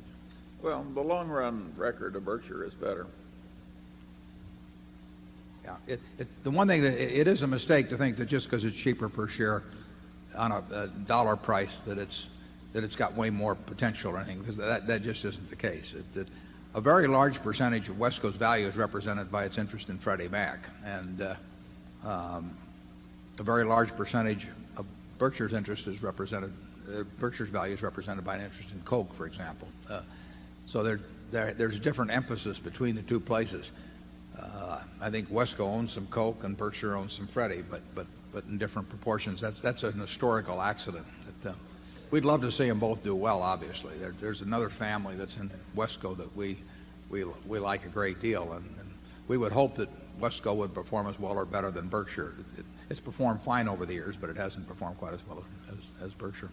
Well, the long-run record of Berkshire is better. Yeah, the one thing that it is a mistake to think that just because it's cheaper per share on a dollar price that it's got way more potential or anything, because that just isn't the case. A very large percentage of Wesco's value is represented by its interest in Freddie Mac, and a very large percentage of Berkshire's interest is represented. Berkshire's value is represented by an interest in Coke, for example. So there's different emphasis between the two places. I think Wesco owns some Coke and Berkshire owns some Freddie, but in different proportions. That's an historical accident. We'd love to see them both do well. Obviously, there's another family that's in Wesco that we like a great deal, and we would hope that Wesco would perform as well or better than Berkshire. It's performed fine over the years, but it hasn't performed quite as well as Berkshire.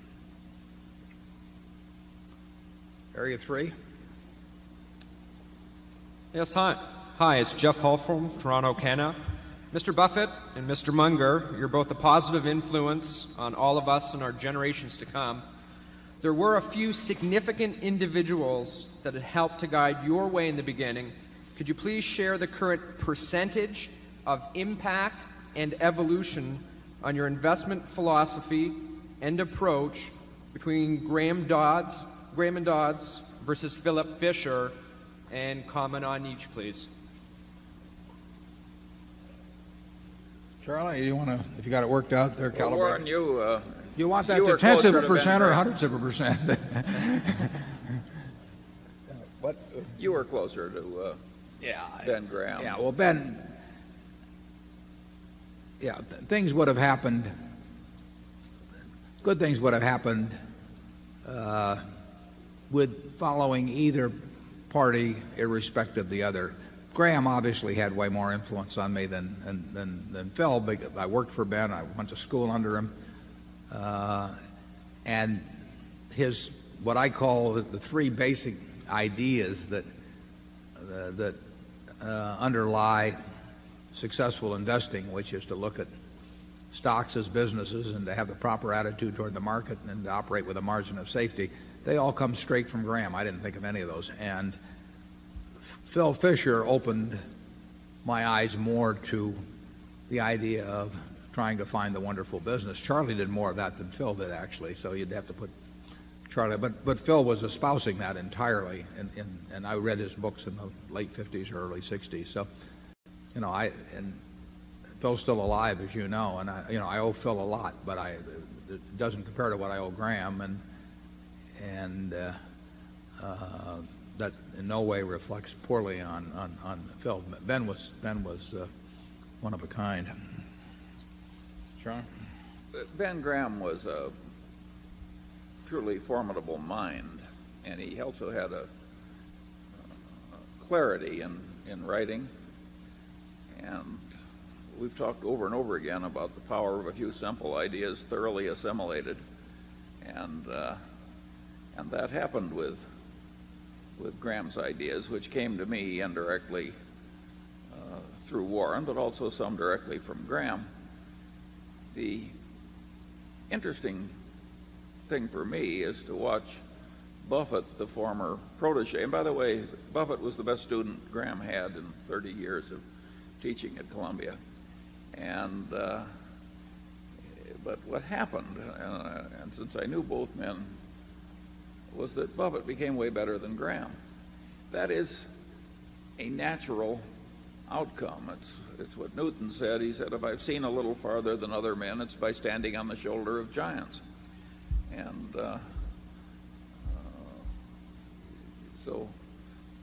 Area 3. Yes, hi. Hi, it's Jeff Hull from Toronto, Canada. Mr. Buffett and Mr. Munger, you're both a positive influence on all of us and our generations to come. There were a few significant individuals that had helped to guide your way in the beginning. Could you please share the current percentage of impact and evolution on your investment philosophy and approach between Graham and Dodds versus Philip Fisher, and comment on each, please? Charlie, you want to, if you got it worked out there, well, Warren, you want that to tenths of a percent or hundredths of a percent? What? You were closer to Ben Graham. Yeah, well, Ben, yeah, things would have happened. Good things would have happened with following either party, irrespective of the other. Graham obviously had way more influence on me than Phil. Because I worked for Ben. I went to school under him, and his what I call the three basic ideas that underlie successful investing, which is to look at stocks as businesses and to have the proper attitude toward the market and to operate with a margin of safety. They all come straight from Graham. I didn't think of any of those. And Phil Fisher opened my eyes more to the idea of trying to find the wonderful business. Charlie did more of that than Phil did, actually, so you'd have to put Charlie. But Phil was espousing that entirely, and I read his books in the late 50s or early 60s. So, and Phil's still alive, as you know, and I owe Phil a lot, but it doesn't compare to what I owe Graham, and that in no way reflects poorly on Phil. Ben was one of a kind. Sean? Ben Graham was a truly formidable mind, and he also had a clarity in writing. And we've talked over and over again about the power of a few simple ideas thoroughly assimilated, and that happened with Graham's ideas, which came to me indirectly through Warren, but also some directly from Graham. The interesting thing for me is to watch Buffett, the former protege. And by the way, Buffett was the best student Graham had in 30 years of teaching at Columbia. And but what happened, and since I knew both men, was that Buffett became way better than Graham. That is a natural outcome. It's what Newton said. He said, if I've seen a little farther than other men, it's by standing on the shoulder of giants. And so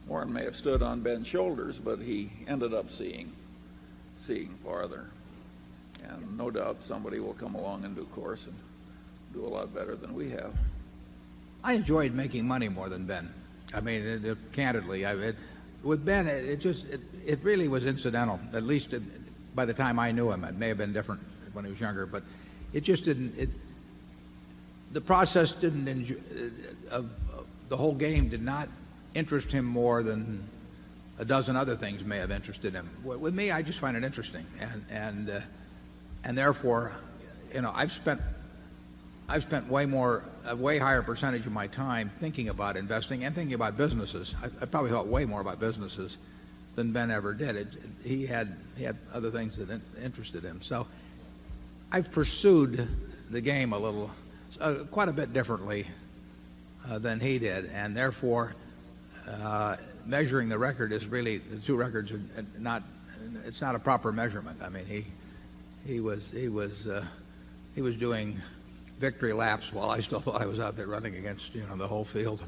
Warren may have stood on Ben's shoulders, but he ended up seeing farther. And no doubt somebody will come along in due course and do a lot better than we have. I enjoyed making money more than Ben. I mean, candidly, with Ben, it really was incidental. At least by the time I knew him, it may have been different when he was younger, but it just didn't. The process didn't. The whole game did not interest him more than a dozen other things may have interested him. With me, I just find it interesting, and therefore, I've spent a way higher percentage of my time thinking about investing and thinking about businesses. I probably thought way more about businesses than Ben ever did. He had other things that interested him. So I've pursued the game quite a bit differently than he did, and therefore measuring the record is really, the two records are not. It's not a proper measurement. I mean, he was doing victory laps while I still thought I was out there running against the whole field.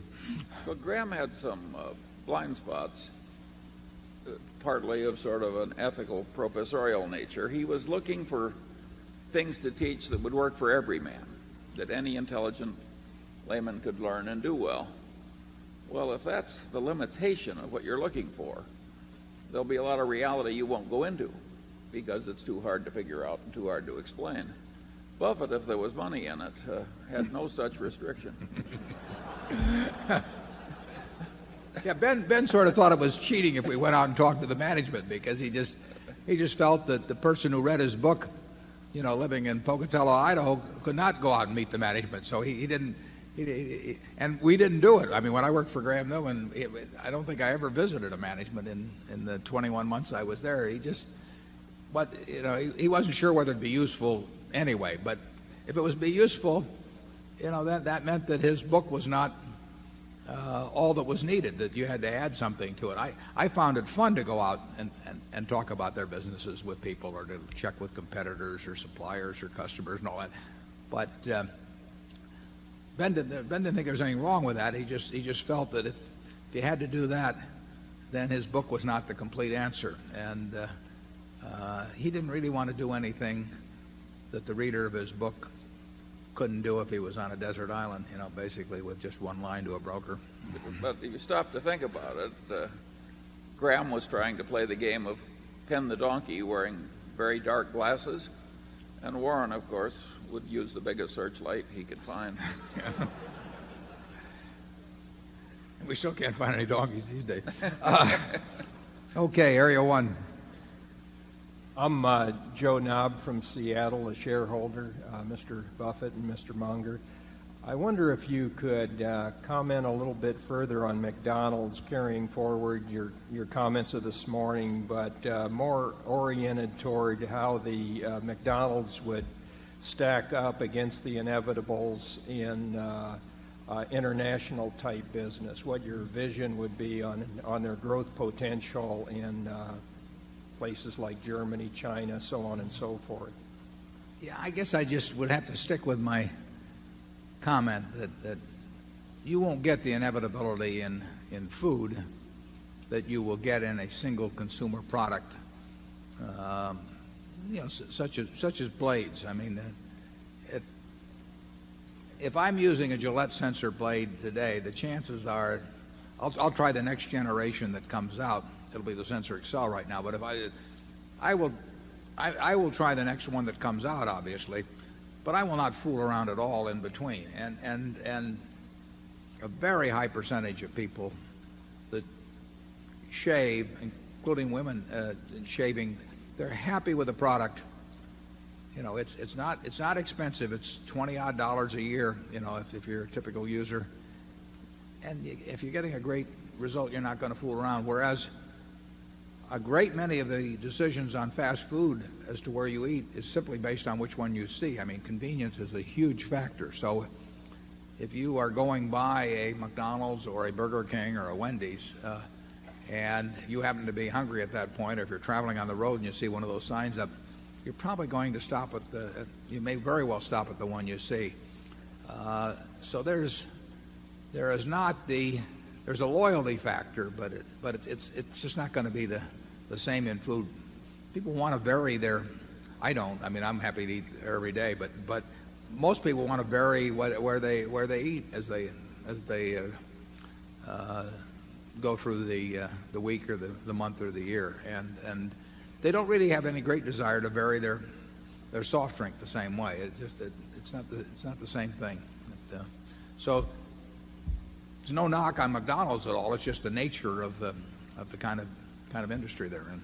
But Graham had some blind spots, partly of sort of an ethical professorial nature. He was looking for things to teach that would work for every man, that any intelligent layman could learn and do well. Well, if that's the limitation of what you're looking for, there'll be a lot of reality you won't go into because it's too hard to figure out and too hard to explain. Buffett, if there was money in it, had no such restriction. Yeah, Ben sort of thought it was cheating if we went out and talked to the management, because he just felt that the person who read his book, living in Pocatello, Idaho, could not go out and meet the management. So he didn't, and we didn't do it. I mean, when I worked for Graham Newman, I don't think I ever visited a management in the 21 months I was there. He wasn't sure whether it'd be useful anyway. But if it was be useful, that meant that his book was not all that was needed, that you had to add something to it. I found it fun to go out and talk about their businesses with people, or to check with competitors or suppliers or customers and all that. But Ben didn't think there was anything wrong with that. He just felt that if you had to do that, then his book was not the complete answer. And He didn't really want to do anything that the reader of his book couldn't do if he was on a desert island, basically with just one line to a broker. But if you stop to think about it, Graham was trying to play the game of Pen the Donkey wearing very dark glasses, and Warren, of course, would use the biggest searchlight he could find. We still can't find any donkeys these days. Okay, Area 1. I'm Joe Knobb from Seattle, a shareholder, Mr. Buffett and Mr. Munger. I wonder if you could comment a little bit further on McDonald's, carrying forward your comments of this morning, but more oriented toward how the McDonald's would stack up against the inevitables in international type business, what your vision would be on their growth potential in places like Germany, China, so on and so forth. Yeah, I guess I just would have to stick with my comment that you won't get the inevitability in food that you will get in a single consumer product, such as blades. I mean, if I'm using a Gillette sensor blade today, the chances are I'll try the next generation that comes out. It'll be the Sensor Excel right now, but if I will try the next one that comes out, obviously, but I will not fool around at all in between. And a very high percentage of people that shave, including women shaving, they're happy with the product. It's not expensive. It's $20-odd a year, if you're a typical user. And if you're getting a great result, you're not going to fool around. Whereas a great many of the decisions on fast food as to where you eat is simply based on which one you see. I mean, convenience is a huge factor. So if you are going by a McDonald's or a Burger King or a Wendy's, and you happen to be hungry at that point, or if you're traveling on the road and you see one of those signs up, you're probably going to stop at you may very well stop at the one you see. So there's a loyalty factor, but it's just not going to be the same in food. People want to vary their. I don't. I mean, I'm happy to eat every day, but most people want to vary where they eat as they go through the week or the month or the year, and they don't really have any great desire to vary their soft drink the same way. It's not the same thing. So there's no knock on McDonald's at all. It's just the nature of the kind of industry they're in.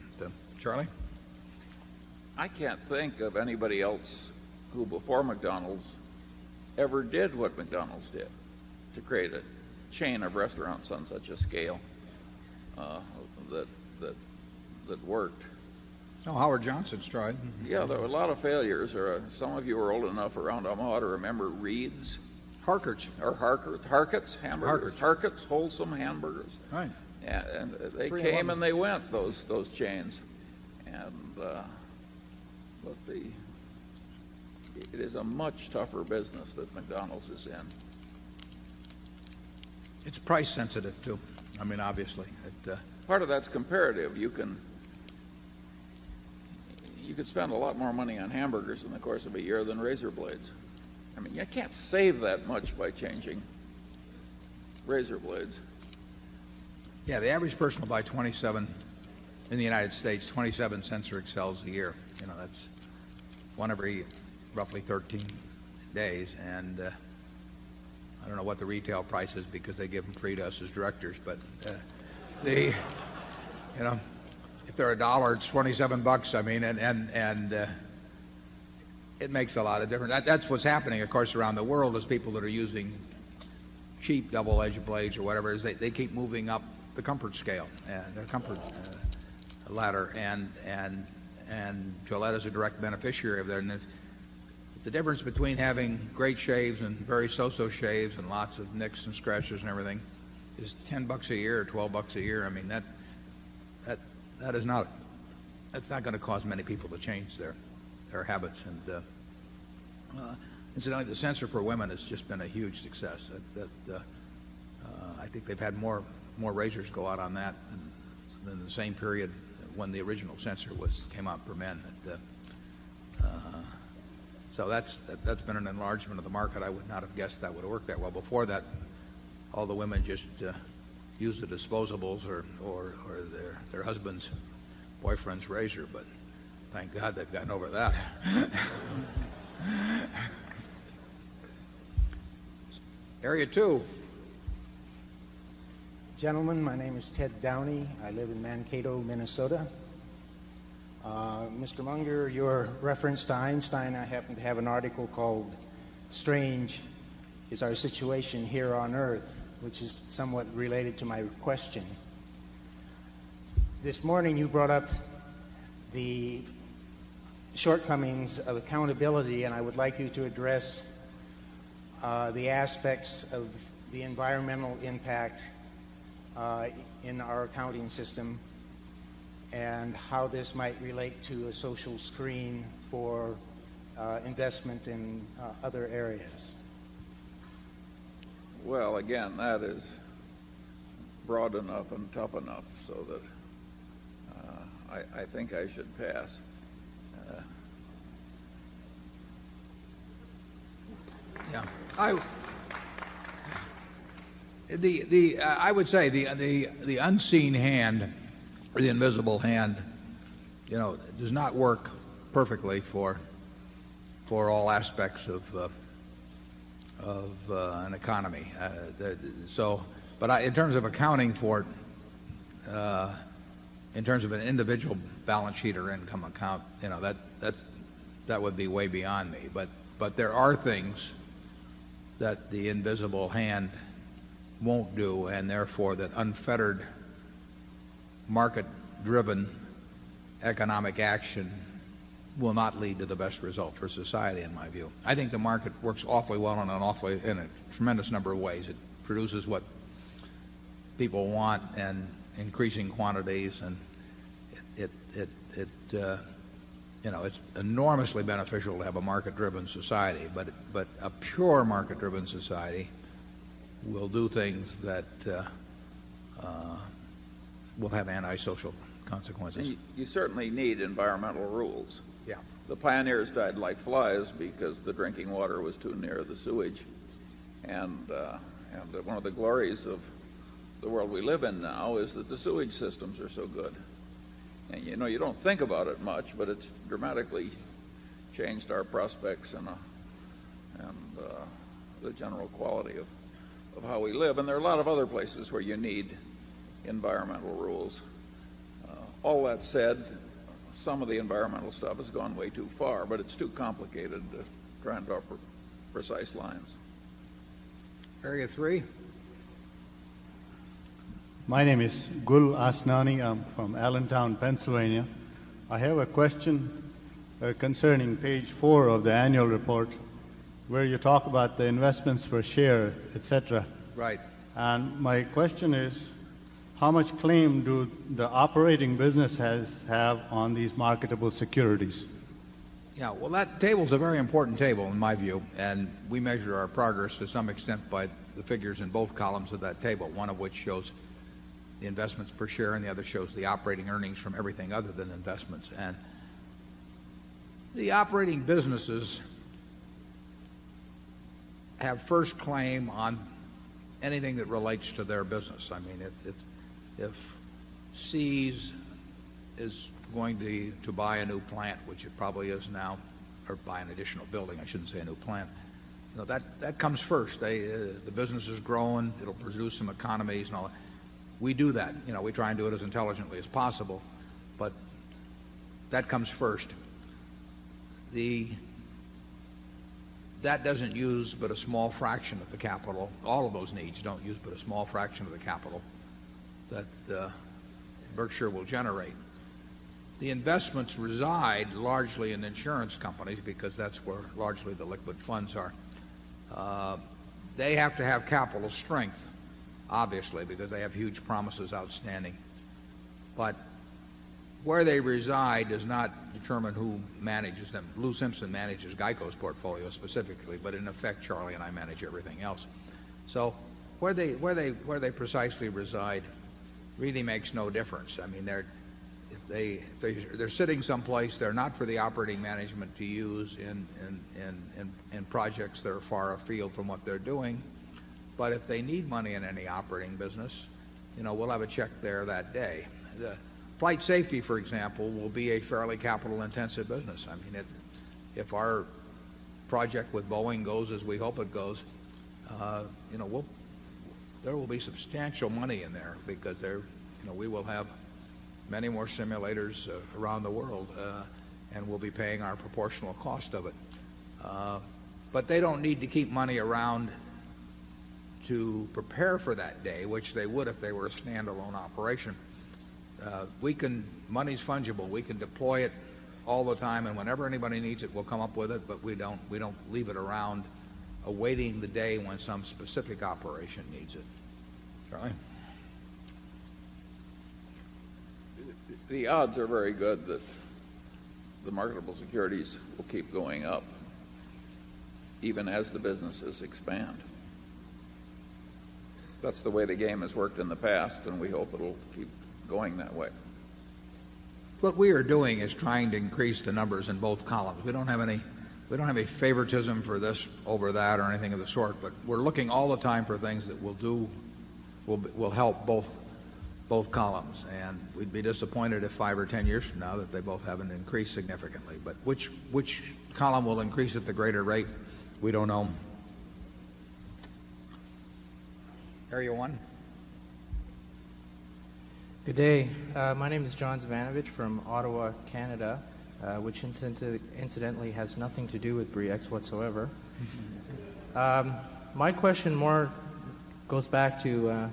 Charlie? I can't think of anybody else who before McDonald's ever did what McDonald's did to create a chain of restaurants on such a scale that worked. Oh, Howard Johnson's tried. Yeah, there were a lot of failures. Some of you are old enough around Omaha to remember Reed's. Harkert's. Or Harkett's hamburgers. Harkett's wholesome hamburgers. Right. And they came and they went, those chains. And it is a much tougher business that McDonald's is in. It's price sensitive too. I mean, obviously. Part of that's comparative. You could spend a lot more money on hamburgers in the course of a year than razor blades. I mean, you can't save that much by changing razor blades. Yeah, the average person will buy 27 in the United States, 27 Sensor Excels a year. That's one every roughly 13 days, and I don't know what the retail price is because they give them free to us as directors, but if they're $1, it's $27. I mean, and it makes a lot of difference. That's what's happening, of course, around the world is people that are using cheap double-edged blades or whatever it is, they keep moving up the comfort scale and the comfort ladder, and Gillette is a direct beneficiary of that. And the difference between having great shaves and very so-so shaves and lots of nicks and scratches and everything is $10 a year or $12 a year. I mean, that's not going to cause many people to change their habits. And incidentally, the sensor for women has just been a huge success. I think they've had more razors go out on that than the same period when the original censor came out for men. So that's been an enlargement of the market. I would not have guessed that would have worked that well. Before that, all the women just used the disposables or their husband's boyfriend's razor, but thank God they've gotten over that. Area 2. Gentlemen, my name is Ted Downey. I live in Mankato, Minnesota. Mr. Munger, your reference to Einstein, I happen to have an article called Strange is Our Situation Here on Earth, which is somewhat related to my question. This morning you brought up the shortcomings of accountability, and I would like you to address the aspects of the environmental impact in our accounting system and how this might relate to a social screen for investment in other areas. Well, again, that is broad enough and tough enough so that I think I should pass. Yeah, I would say the unseen hand, or the invisible hand, does not work perfectly for all aspects of an economy. But in terms of accounting for it, in terms of an individual balance sheet or income account, that would be way beyond me. But there are things that the invisible hand won't do, and therefore that unfettered market-driven economic action will not lead to the best result for society, in my view. I think the market works awfully well in a tremendous number of ways. It produces what people want and increasing quantities, and it's enormously beneficial to have a market-driven society. But a pure market-driven society will do things that will have antisocial consequences. And you certainly need environmental rules. Yeah. The pioneers died like flies because the drinking water was too near the sewage. And one of the glories of the world we live in now is that the sewage systems are so good. And you don't think about it much, but it's dramatically changed our prospects and the general quality of how we live. And there are a lot of other places where you need environmental rules. All that said, some of the environmental stuff has gone way too far, but it's too complicated to try and draw precise lines. Area 3. My name is Gul Asnani. I'm from Allentown, Pennsylvania. I have a question concerning page 4 of the annual report, where you talk about the investments per share, etc. Right. And my question is, how much claim do the operating businesses have on these marketable securities? Yeah, well, that table's a very important table in my view, and we measure our progress to some extent by the figures in both columns of that table, one of which shows the investments per share and the other shows the operating earnings from everything other than investments. And the operating businesses have first claim on anything that relates to their business. I mean, if Seas is going to buy a new plant, which it probably is now, or buy an additional building, I shouldn't say a new plant, that comes first. The business is growing, it'll produce some economies and all that. We do that. We try and do it as intelligently as possible, but that comes first. That doesn't use but a small fraction of the capital. All of those needs don't use but a small fraction of the capital that Berkshire will generate. The investments reside largely in insurance companies because that's where largely the liquid funds are. They have to have capital strength, obviously, because they have huge promises outstanding. But where they reside does not determine who manages them. Lou Simpson manages Geico's portfolio specifically, but in effect, Charlie and I manage everything else. So where they precisely reside really makes no difference. I mean, they're sitting someplace. They're not for the operating management to use in projects that are far afield from what they're doing. But if they need money in any operating business, we'll have a check there that day. The flight safety, for example, will be a fairly capital-intensive business. I mean, if our project with Boeing goes as we hope it goes, there will be substantial money in there because we will have many more simulators around the world, and we'll be paying our proportional cost of it. But they don't need to keep money around to prepare for that day, which they would if they were a standalone operation. Money's fungible. We can deploy it all the time, and whenever anybody needs it, we'll come up with it, but we don't leave it around awaiting the day when some specific operation needs it. Charlie? The odds are very good that the marketable securities will keep going up even as the businesses expand. That's the way the game has worked in the past, and we hope it'll keep going that way. What we are doing is trying to increase the numbers in both columns. We don't have any favoritism for this over that or anything of the sort, but we're looking all the time for things that will help both columns, and we'd be disappointed if 5 or 10 years from now that they both haven't increased significantly. But which column will increase at the greater rate, we don't know. Area 1. Good day. My name is John Zvanovich from Ottawa, Canada, which incidentally has nothing to do with BRIEX whatsoever. My question more goes back to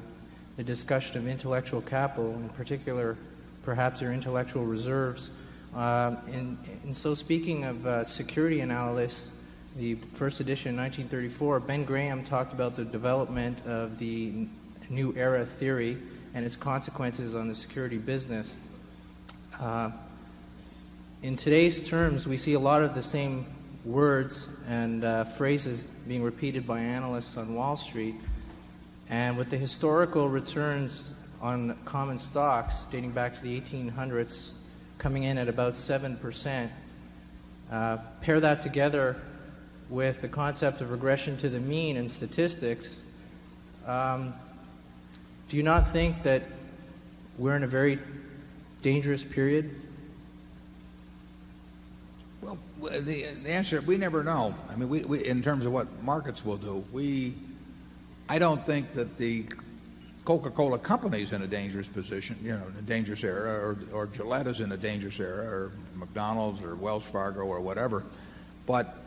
the discussion of intellectual capital, in particular, perhaps your intellectual reserves. In so speaking of security analysis, the first edition in 1934, Ben Graham talked about the development of the New Era theory and its consequences on the security business. In today's terms, we see a lot of the same words and phrases being repeated by analysts on Wall Street. And with the historical returns on common stocks dating back to the 1800s coming in at about 7%, pair that together with the concept of regression to the mean in statistics, do you not think that we're in a very dangerous period? Well, the answer, we never know. I mean, we in terms of what markets will do, I don't think that the Coca-Cola company is in a dangerous position, in a dangerous era, or Gillette is in a dangerous era, or McDonald's or Wells Fargo or whatever, but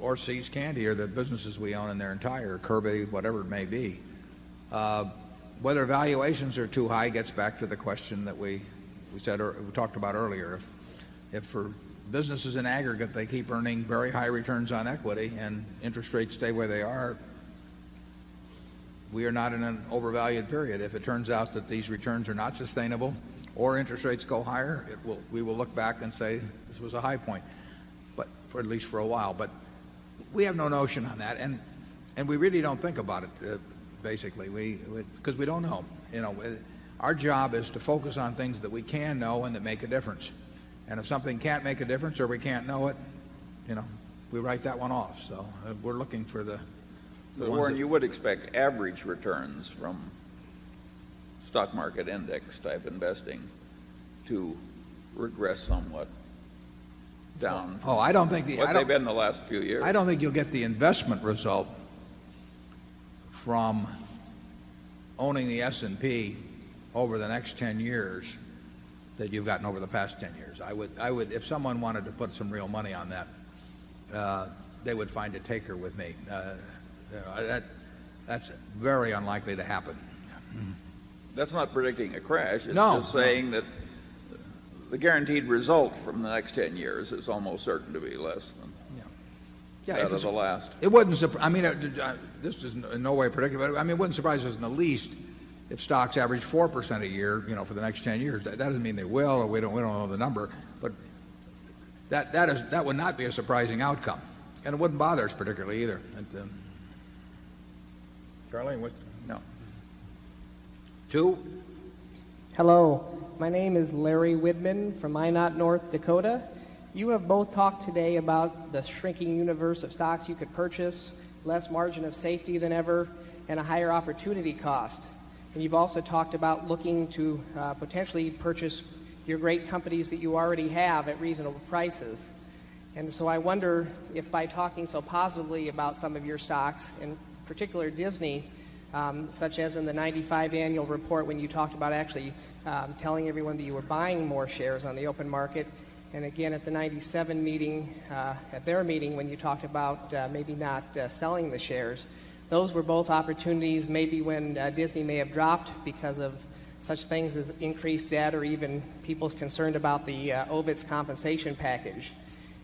or See's Candy, or the businesses we own in their entire, Kirby, whatever it may be. Whether valuations are too high gets back to the question that we talked about earlier. If for businesses in aggregate they keep earning very high returns on equity and interest rates stay where they are, we are not in an overvalued period. If it turns out that these returns are not sustainable or interest rates go higher, we will look back and say this was a high point, but for at least for a while. But we have no notion on that, and we really don't think about it. Basically, because we don't know. Our job is to focus on things that we can know and that make a difference. And if something can't make a difference or we can't know it, we write that one off. So we're looking for the. But Warren, you would expect average returns from stock market index type investing to regress somewhat down. Oh, I don't think what they've been the last few years. I don't think you'll get the investment result from owning the S&P over the next 10 years that you've gotten over the past 10 years. I would, if someone wanted to put some real money on that, they would find a taker with me. That's very unlikely to happen. That's not predicting a crash. It's No, just saying that the guaranteed result from the next 10 years is almost certain to be less than that of the last. It wouldn't surprise. I mean, this is in no way predictive. I mean, it wouldn't surprise us in the least if stocks average 4% a year, for the next 10 years. That doesn't mean they will, or we don't know the number, but that would not be a surprising outcome, and it wouldn't bother us particularly either. Charlie, what? No. 2. Hello, my name is Larry Widman from Minot, North Dakota. You have both talked today about the shrinking universe of stocks you could purchase, less margin of safety than ever, and a higher opportunity cost. And you've also talked about looking to potentially purchase your great companies that you already have at reasonable prices. And so I wonder if by talking so positively about some of your stocks, in particular Disney, such as in the 95 annual report when you talked about actually telling everyone that you were buying more shares on the open market, and again at the 97 meeting, at their meeting when you talked about maybe not selling the shares. Those were both opportunities maybe when Disney may have dropped because of such things as increased debt or even people's concerned about the OVIT's compensation package.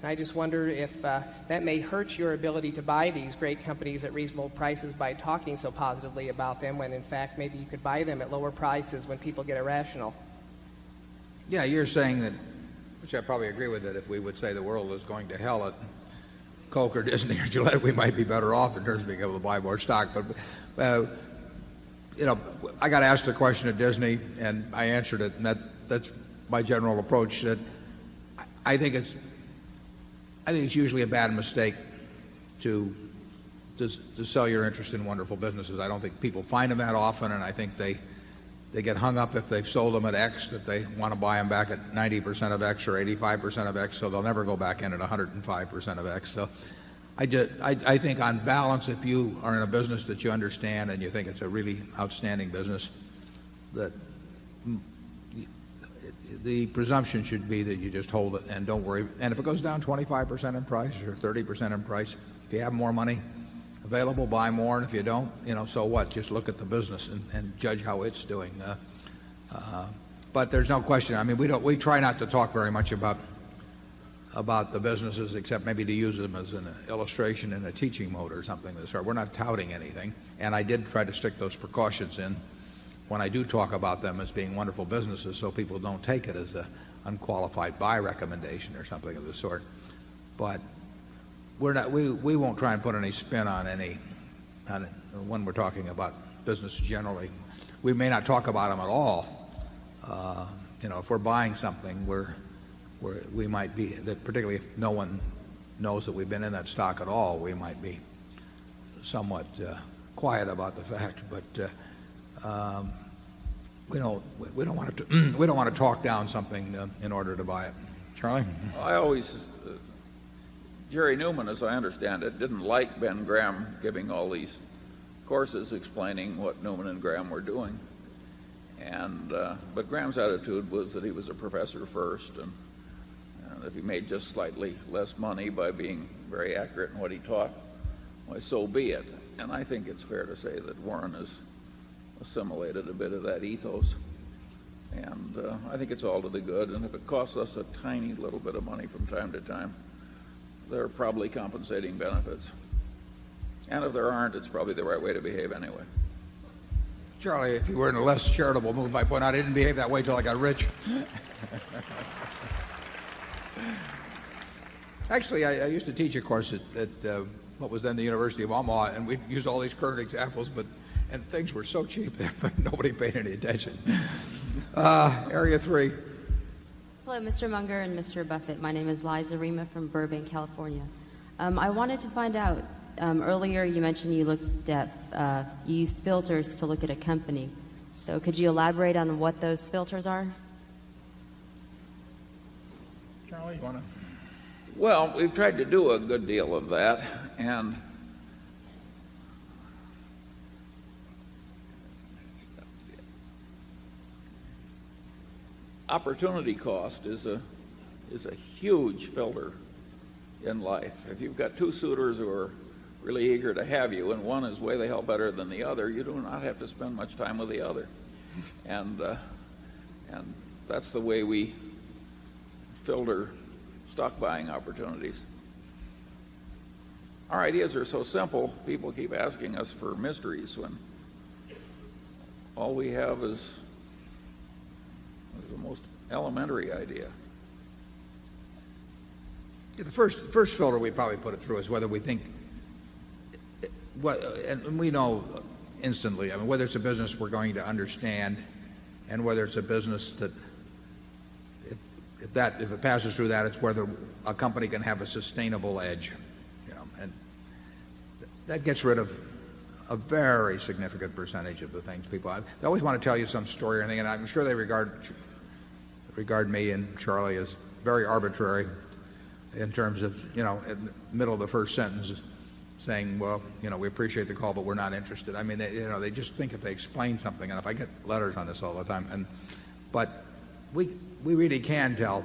And I just wonder if that may hurt your ability to buy these great companies at reasonable prices by talking so positively about them when, in fact, maybe you could buy them at lower prices when people get irrational. Yeah, you're saying that, which I probably agree with, that if we would say the world is going to hell at Coke or Disney or Gillette, we might be better off in terms of being able to buy more stock. But, I got asked a question at Disney, and I answered it, and that's my general approach, that I think it's usually a bad mistake to sell your interest in wonderful businesses. I don't think people find them that often, and I think they get hung up if they've sold them at X that they want to buy them back at 90% of X or 85% of X, so they'll never go back in at 105% of X. So I think on balance, if you are in a business that you understand and you think it's a really outstanding business, that the presumption should be that you just hold it and don't worry. And if it goes down 25% in price or 30% in price, if you have more money available, buy more. And if you don't, so what? Just look at the business and judge how it's doing. But there's no question. I mean, we try not to talk very much about the businesses except maybe to use them as an illustration in a teaching mode or something of the sort. We're not touting anything. And I did try to stick those precautions in when I do talk about them as being wonderful businesses, so people don't take it as an unqualified buy recommendation or something of the sort. But we won't try and put any spin on when we're talking about business generally. We may not talk about them at all. If we're buying something, we might be, that particularly if no one knows that we've been in that stock at all, we might be somewhat quiet about the fact. But we don't want to talk down something in order to buy it. Charlie? Jerry Newman, as I understand it, didn't like Ben Graham giving all these courses explaining what Newman and Graham were doing. But Graham's attitude was that he was a professor first, and if he made just slightly less money by being very accurate in what he taught, why, so be it. And I think it's fair to say that Warren has assimilated a bit of that ethos. And I think it's all to the good. And if it costs us a tiny little bit of money from time to time, there are probably compensating benefits. And if there aren't, it's probably the right way to behave anyway. Charlie, if you were in a less charitable mood, might point out I didn't behave that way till I got rich. Actually, I used to teach a course at what was then the University of Omaha, and we used all these current examples, and things were so cheap that nobody paid any attention. Area 3. Hello, Mr. Munger and Mr. Buffett. My name is Liza Rima from Burbank, California. I wanted to find out, earlier you mentioned you looked at, you used filters to look at a company. So could you elaborate on what those filters are? Charlie, you want to? Well, we've tried to do a good deal of that, and opportunity cost is a huge filter in life. If you've got two suitors who are really eager to have you, and one is way the hell better than the other, you do not have to spend much time with the other. And that's the way we filter stock buying opportunities. Our ideas are so simple, people keep asking us for mysteries when all we have is the most elementary idea. Yeah, the first filter we probably put it through is whether we think and we know instantly, I mean, whether it's a business we're going to understand and whether it's a business that if it passes through that, it's whether a company can have a sustainable edge, and that gets rid of a very significant percentage of the things people. They always want to tell you some story or anything, and I'm sure they regard me and Charlie as very arbitrary in terms of, in the middle of the first sentence saying, well, we appreciate the call, but we're not interested. I mean, they just think if they explain something enough. I get letters on this all the time, but we really can tell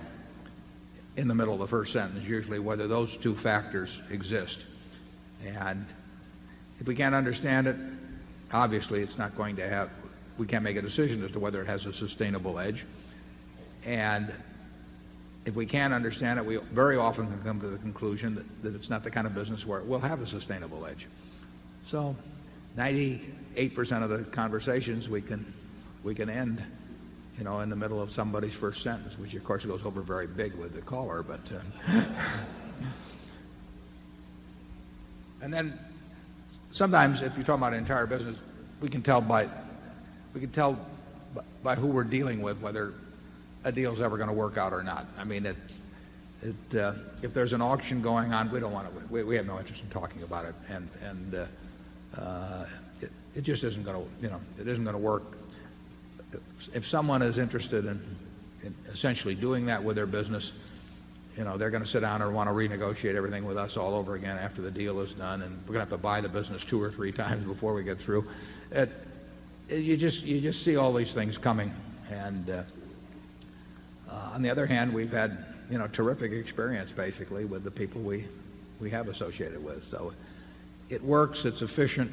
in the middle of the first sentence usually whether those two factors exist. And if we can't understand it, obviously it's not going to have, we can't make a decision as to whether it has a sustainable edge. And if we can't understand it, we very often can come to the conclusion that it's not the kind of business where it will have a sustainable edge. So 98% of the conversations we can end, in the middle of somebody's first sentence, which of course goes over very big with the caller, but and then sometimes if you're talking about an entire business, we can tell by who we're dealing with whether a deal's ever going to work out or not. I mean, if there's an auction going on, we don't want to. We have no interest in talking about it, and it just isn't going to. It isn't going to work. If someone is interested in essentially doing that with their business, they're going to sit down and want to renegotiate everything with us all over again after the deal is done, and we're going to have to buy the business 2 or 3 times before we get through. You just see all these things coming, and on the other hand, we've had terrific experience basically with the people we have associated with. So it works. It's efficient.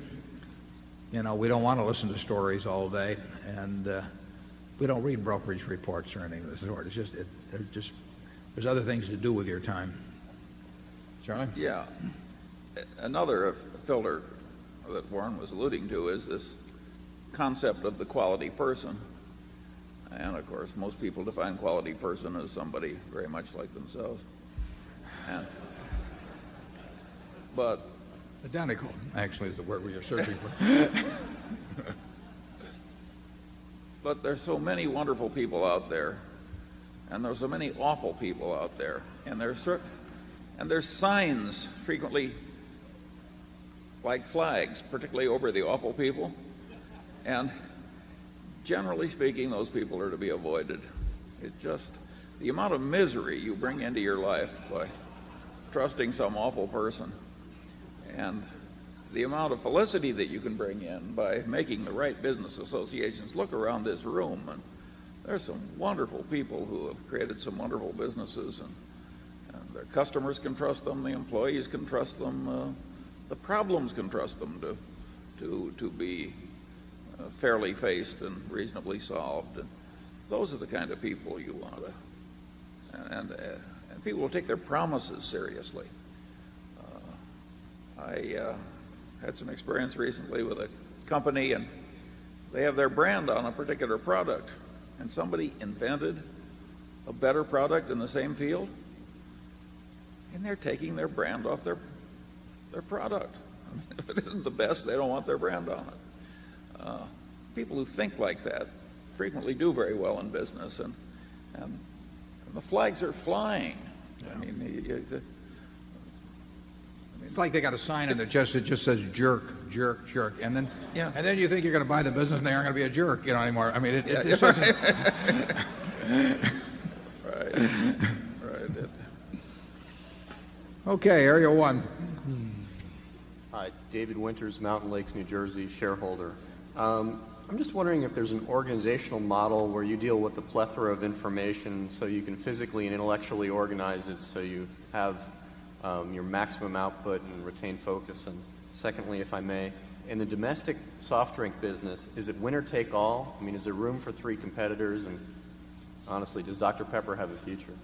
We don't want to listen to stories all day, and we don't read brokerage reports or anything of this sort. It's just there's other things to do with your time. Charlie? Yeah. Another filter that Warren was alluding to is this concept of the quality person. And of course, most people define quality person as somebody very much like themselves. But identical, actually, is the word we are searching for. But there's so many wonderful people out there, and there's so many awful people out there, and there's signs frequently like flags, particularly over the awful people, and generally speaking, those people are to be avoided. It's just the amount of misery you bring into your life by trusting some awful person, and the amount of felicity that you can bring in by making the right business associations. Look around this room, and there's some wonderful people who have created some wonderful businesses, and their customers can trust them, the employees can trust them, the problems can trust them to be fairly faced and reasonably solved. And those are the kind of people you want to, and people will take their promises seriously. I had some experience recently with a company, and they have their brand on a particular product, and somebody invented a better product in the same field, and they're taking their brand off their product. I mean, if it isn't the best, they don't want their brand on it. People who think like that frequently do very well in business, and the flags are flying. Yeah. I mean, it's like they got a sign in their chest that just says jerk, jerk, jerk, and then you think you're going to buy the business and they aren't going to be a jerk, anymore. I mean, it's right. Okay, Area 1. Hi, David Winters, Mountain Lakes, New Jersey, shareholder. I'm just wondering if there's an organizational model where you deal with the plethora of information so you can physically and intellectually organize it so you have your maximum output and retain focus. And secondly, if I may, in the domestic soft drink business, is it winner take all? I mean, is there room for 3 competitors? And honestly, does Dr. Pepper have a future?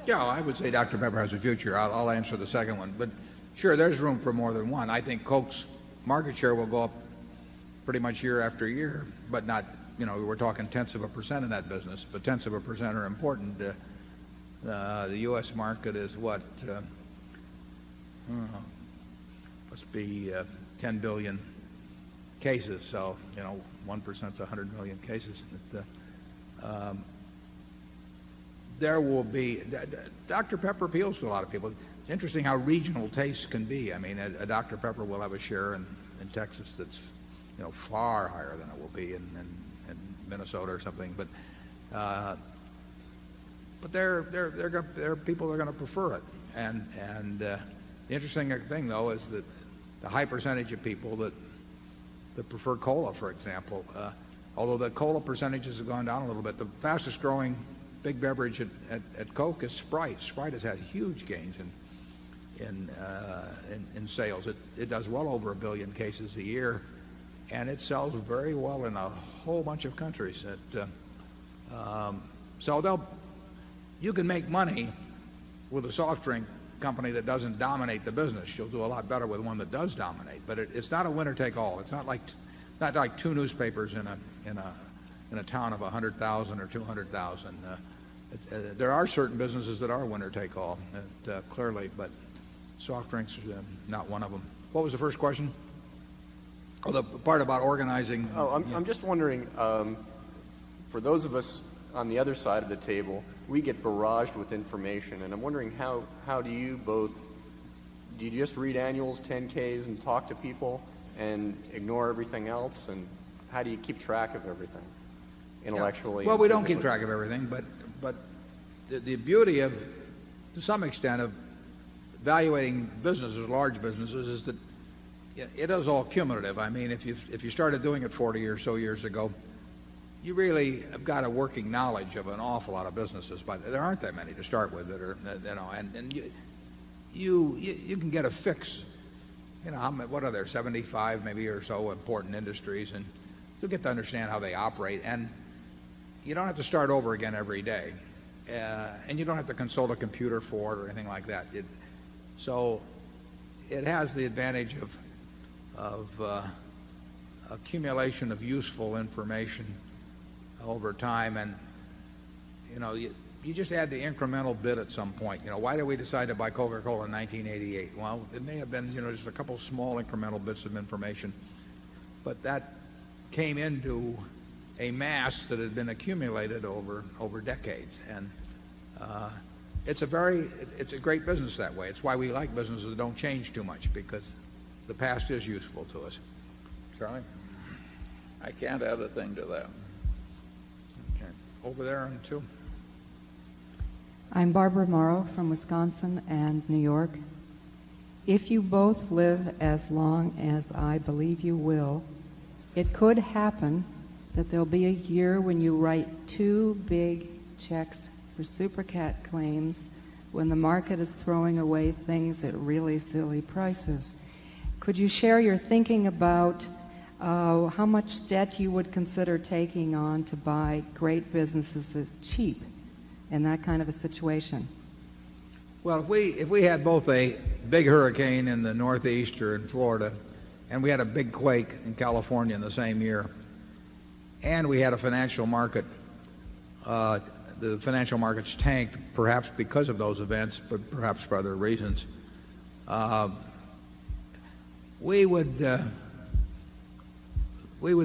Yeah, I would say Dr. Pepper has a future. I'll answer the second one. But sure, there's room for more than one. I think Coke's market share will go up pretty much year after year, but not, we're talking tenths of a percent in that business, but tenths of a percent are important. The U.S. market is what? Must be 10 billion cases. So, 1% is 100 million cases. There will be Dr. Pepper appeals to a lot of people. It's interesting how regional tastes can be. I mean, a Dr. Pepper will have a share in Texas that's far higher than it will be in Minnesota or something. But there are people that are going to prefer it. And the interesting thing, though, is that the high percentage of people that prefer cola, for example, although the cola percentages have gone down a little bit, the fastest growing big beverage at Coke is Sprite. Sprite has had huge gains in sales. It does well over 1 billion cases a year, and it sells very well in a whole bunch of countries. So you can make money with a soft drink company that doesn't dominate the business. You'll do a lot better with one that does dominate. But it's not a winner take all. It's not like two newspapers in a town of 100,000 or 200,000. There are certain businesses that are winner take all, clearly, but soft drinks are not one of them. What was the first question? Oh, the part about organizing. I'm just wondering, for those of us on the other side of the table, we get barraged with information, and I'm wondering how do you just read annuals, 10Ks, and talk to people and ignore everything else, and how do you keep track of everything intellectually? Well, we don't keep track of everything, but the beauty of, to some extent, of evaluating businesses, large businesses, is that it is all cumulative. I mean, if you started doing it 40 or so years ago, you really have got a working knowledge of an awful lot of businesses, but there aren't that many to start with that are, and you can get a fix. What are there, 75 maybe or so important industries, and you'll get to understand how they operate, and you don't have to start over again every day, and you don't have to consult a computer for it or anything like that. So it has the advantage of accumulation of useful information over time, and you just add the incremental bit at some point. Why did we decide to buy Coca-Cola in 1988? Well, it may have been just a couple small incremental bits of information, but that came into a mass that had been accumulated over decades, and it's a great business that way. It's why we like businesses that don't change too much, because the past is useful to us. Charlie? I can't add a thing to that. Okay. Over there on two. I'm Barbara Morrow from Wisconsin and New York. If you both live as long as I believe you will, it could happen that there'll be a year when you write 2 big checks for super cat claims when the market is throwing away things at really silly prices. Could you share your thinking about how much debt you would consider taking on to buy great businesses as cheap in that kind of a situation? Well, if we had both a big hurricane in the Northeast or in Florida, and we had a big quake in California in the same year, and we had a financial market, the financial markets tanked, perhaps because of those events, but perhaps for other reasons, we would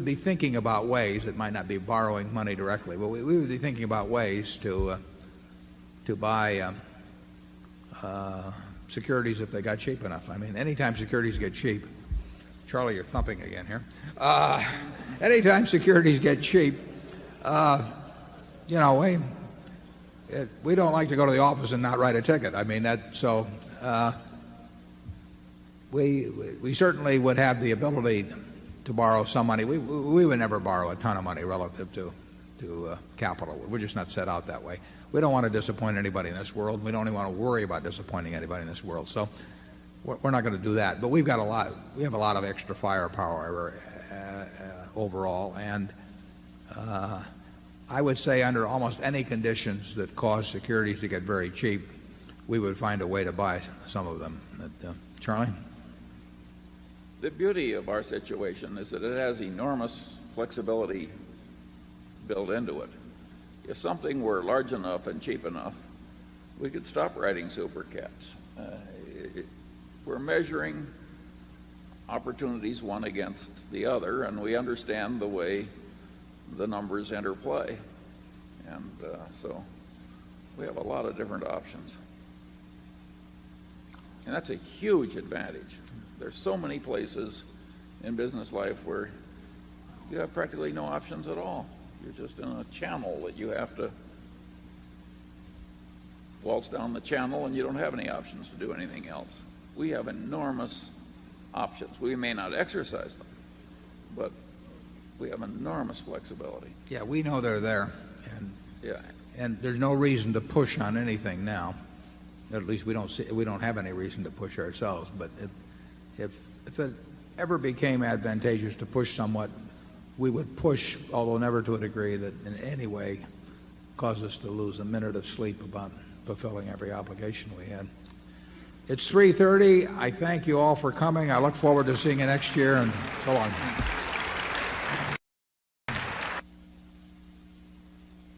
be thinking about ways. It might not be borrowing money directly, but we would be thinking about ways to buy securities if they got cheap enough. I mean, anytime securities get cheap, Charlie, you're thumping again here. Anytime securities get cheap, we don't like to go to the office and not write a ticket. I mean, we certainly would have the ability to borrow some money. We would never borrow a ton of money relative to capital. We're just not set out that way. We don't want to disappoint anybody in this world. We don't even want to worry about disappointing anybody in this world. So we're not going to do that. But we have a lot of extra firepower overall, and I would say under almost any conditions that cause securities to get very cheap, we would find a way to buy some of them. Charlie? The beauty of our situation is that it has enormous flexibility built into it. If something were large enough and cheap enough, we could stop writing super cats. We're measuring opportunities one against the other, and we understand the way the numbers interplay. And so we have a lot of different options. And that's a huge advantage. There's so many places in business life where you have practically no options at all. You're just in a channel that you have to waltz down the channel, and you don't have any options to do anything else. We have enormous options. We may not exercise them, but we have enormous flexibility. Yeah, we know they're there. And there's no reason to push on anything now. At least we don't have any reason to push ourselves. But if it ever became advantageous to push somewhat, we would push, although never to a degree that in any way caused us to lose a minute of sleep about fulfilling every obligation we had. It's 3:30. I thank you all for coming. I look forward to seeing you next year, and so long.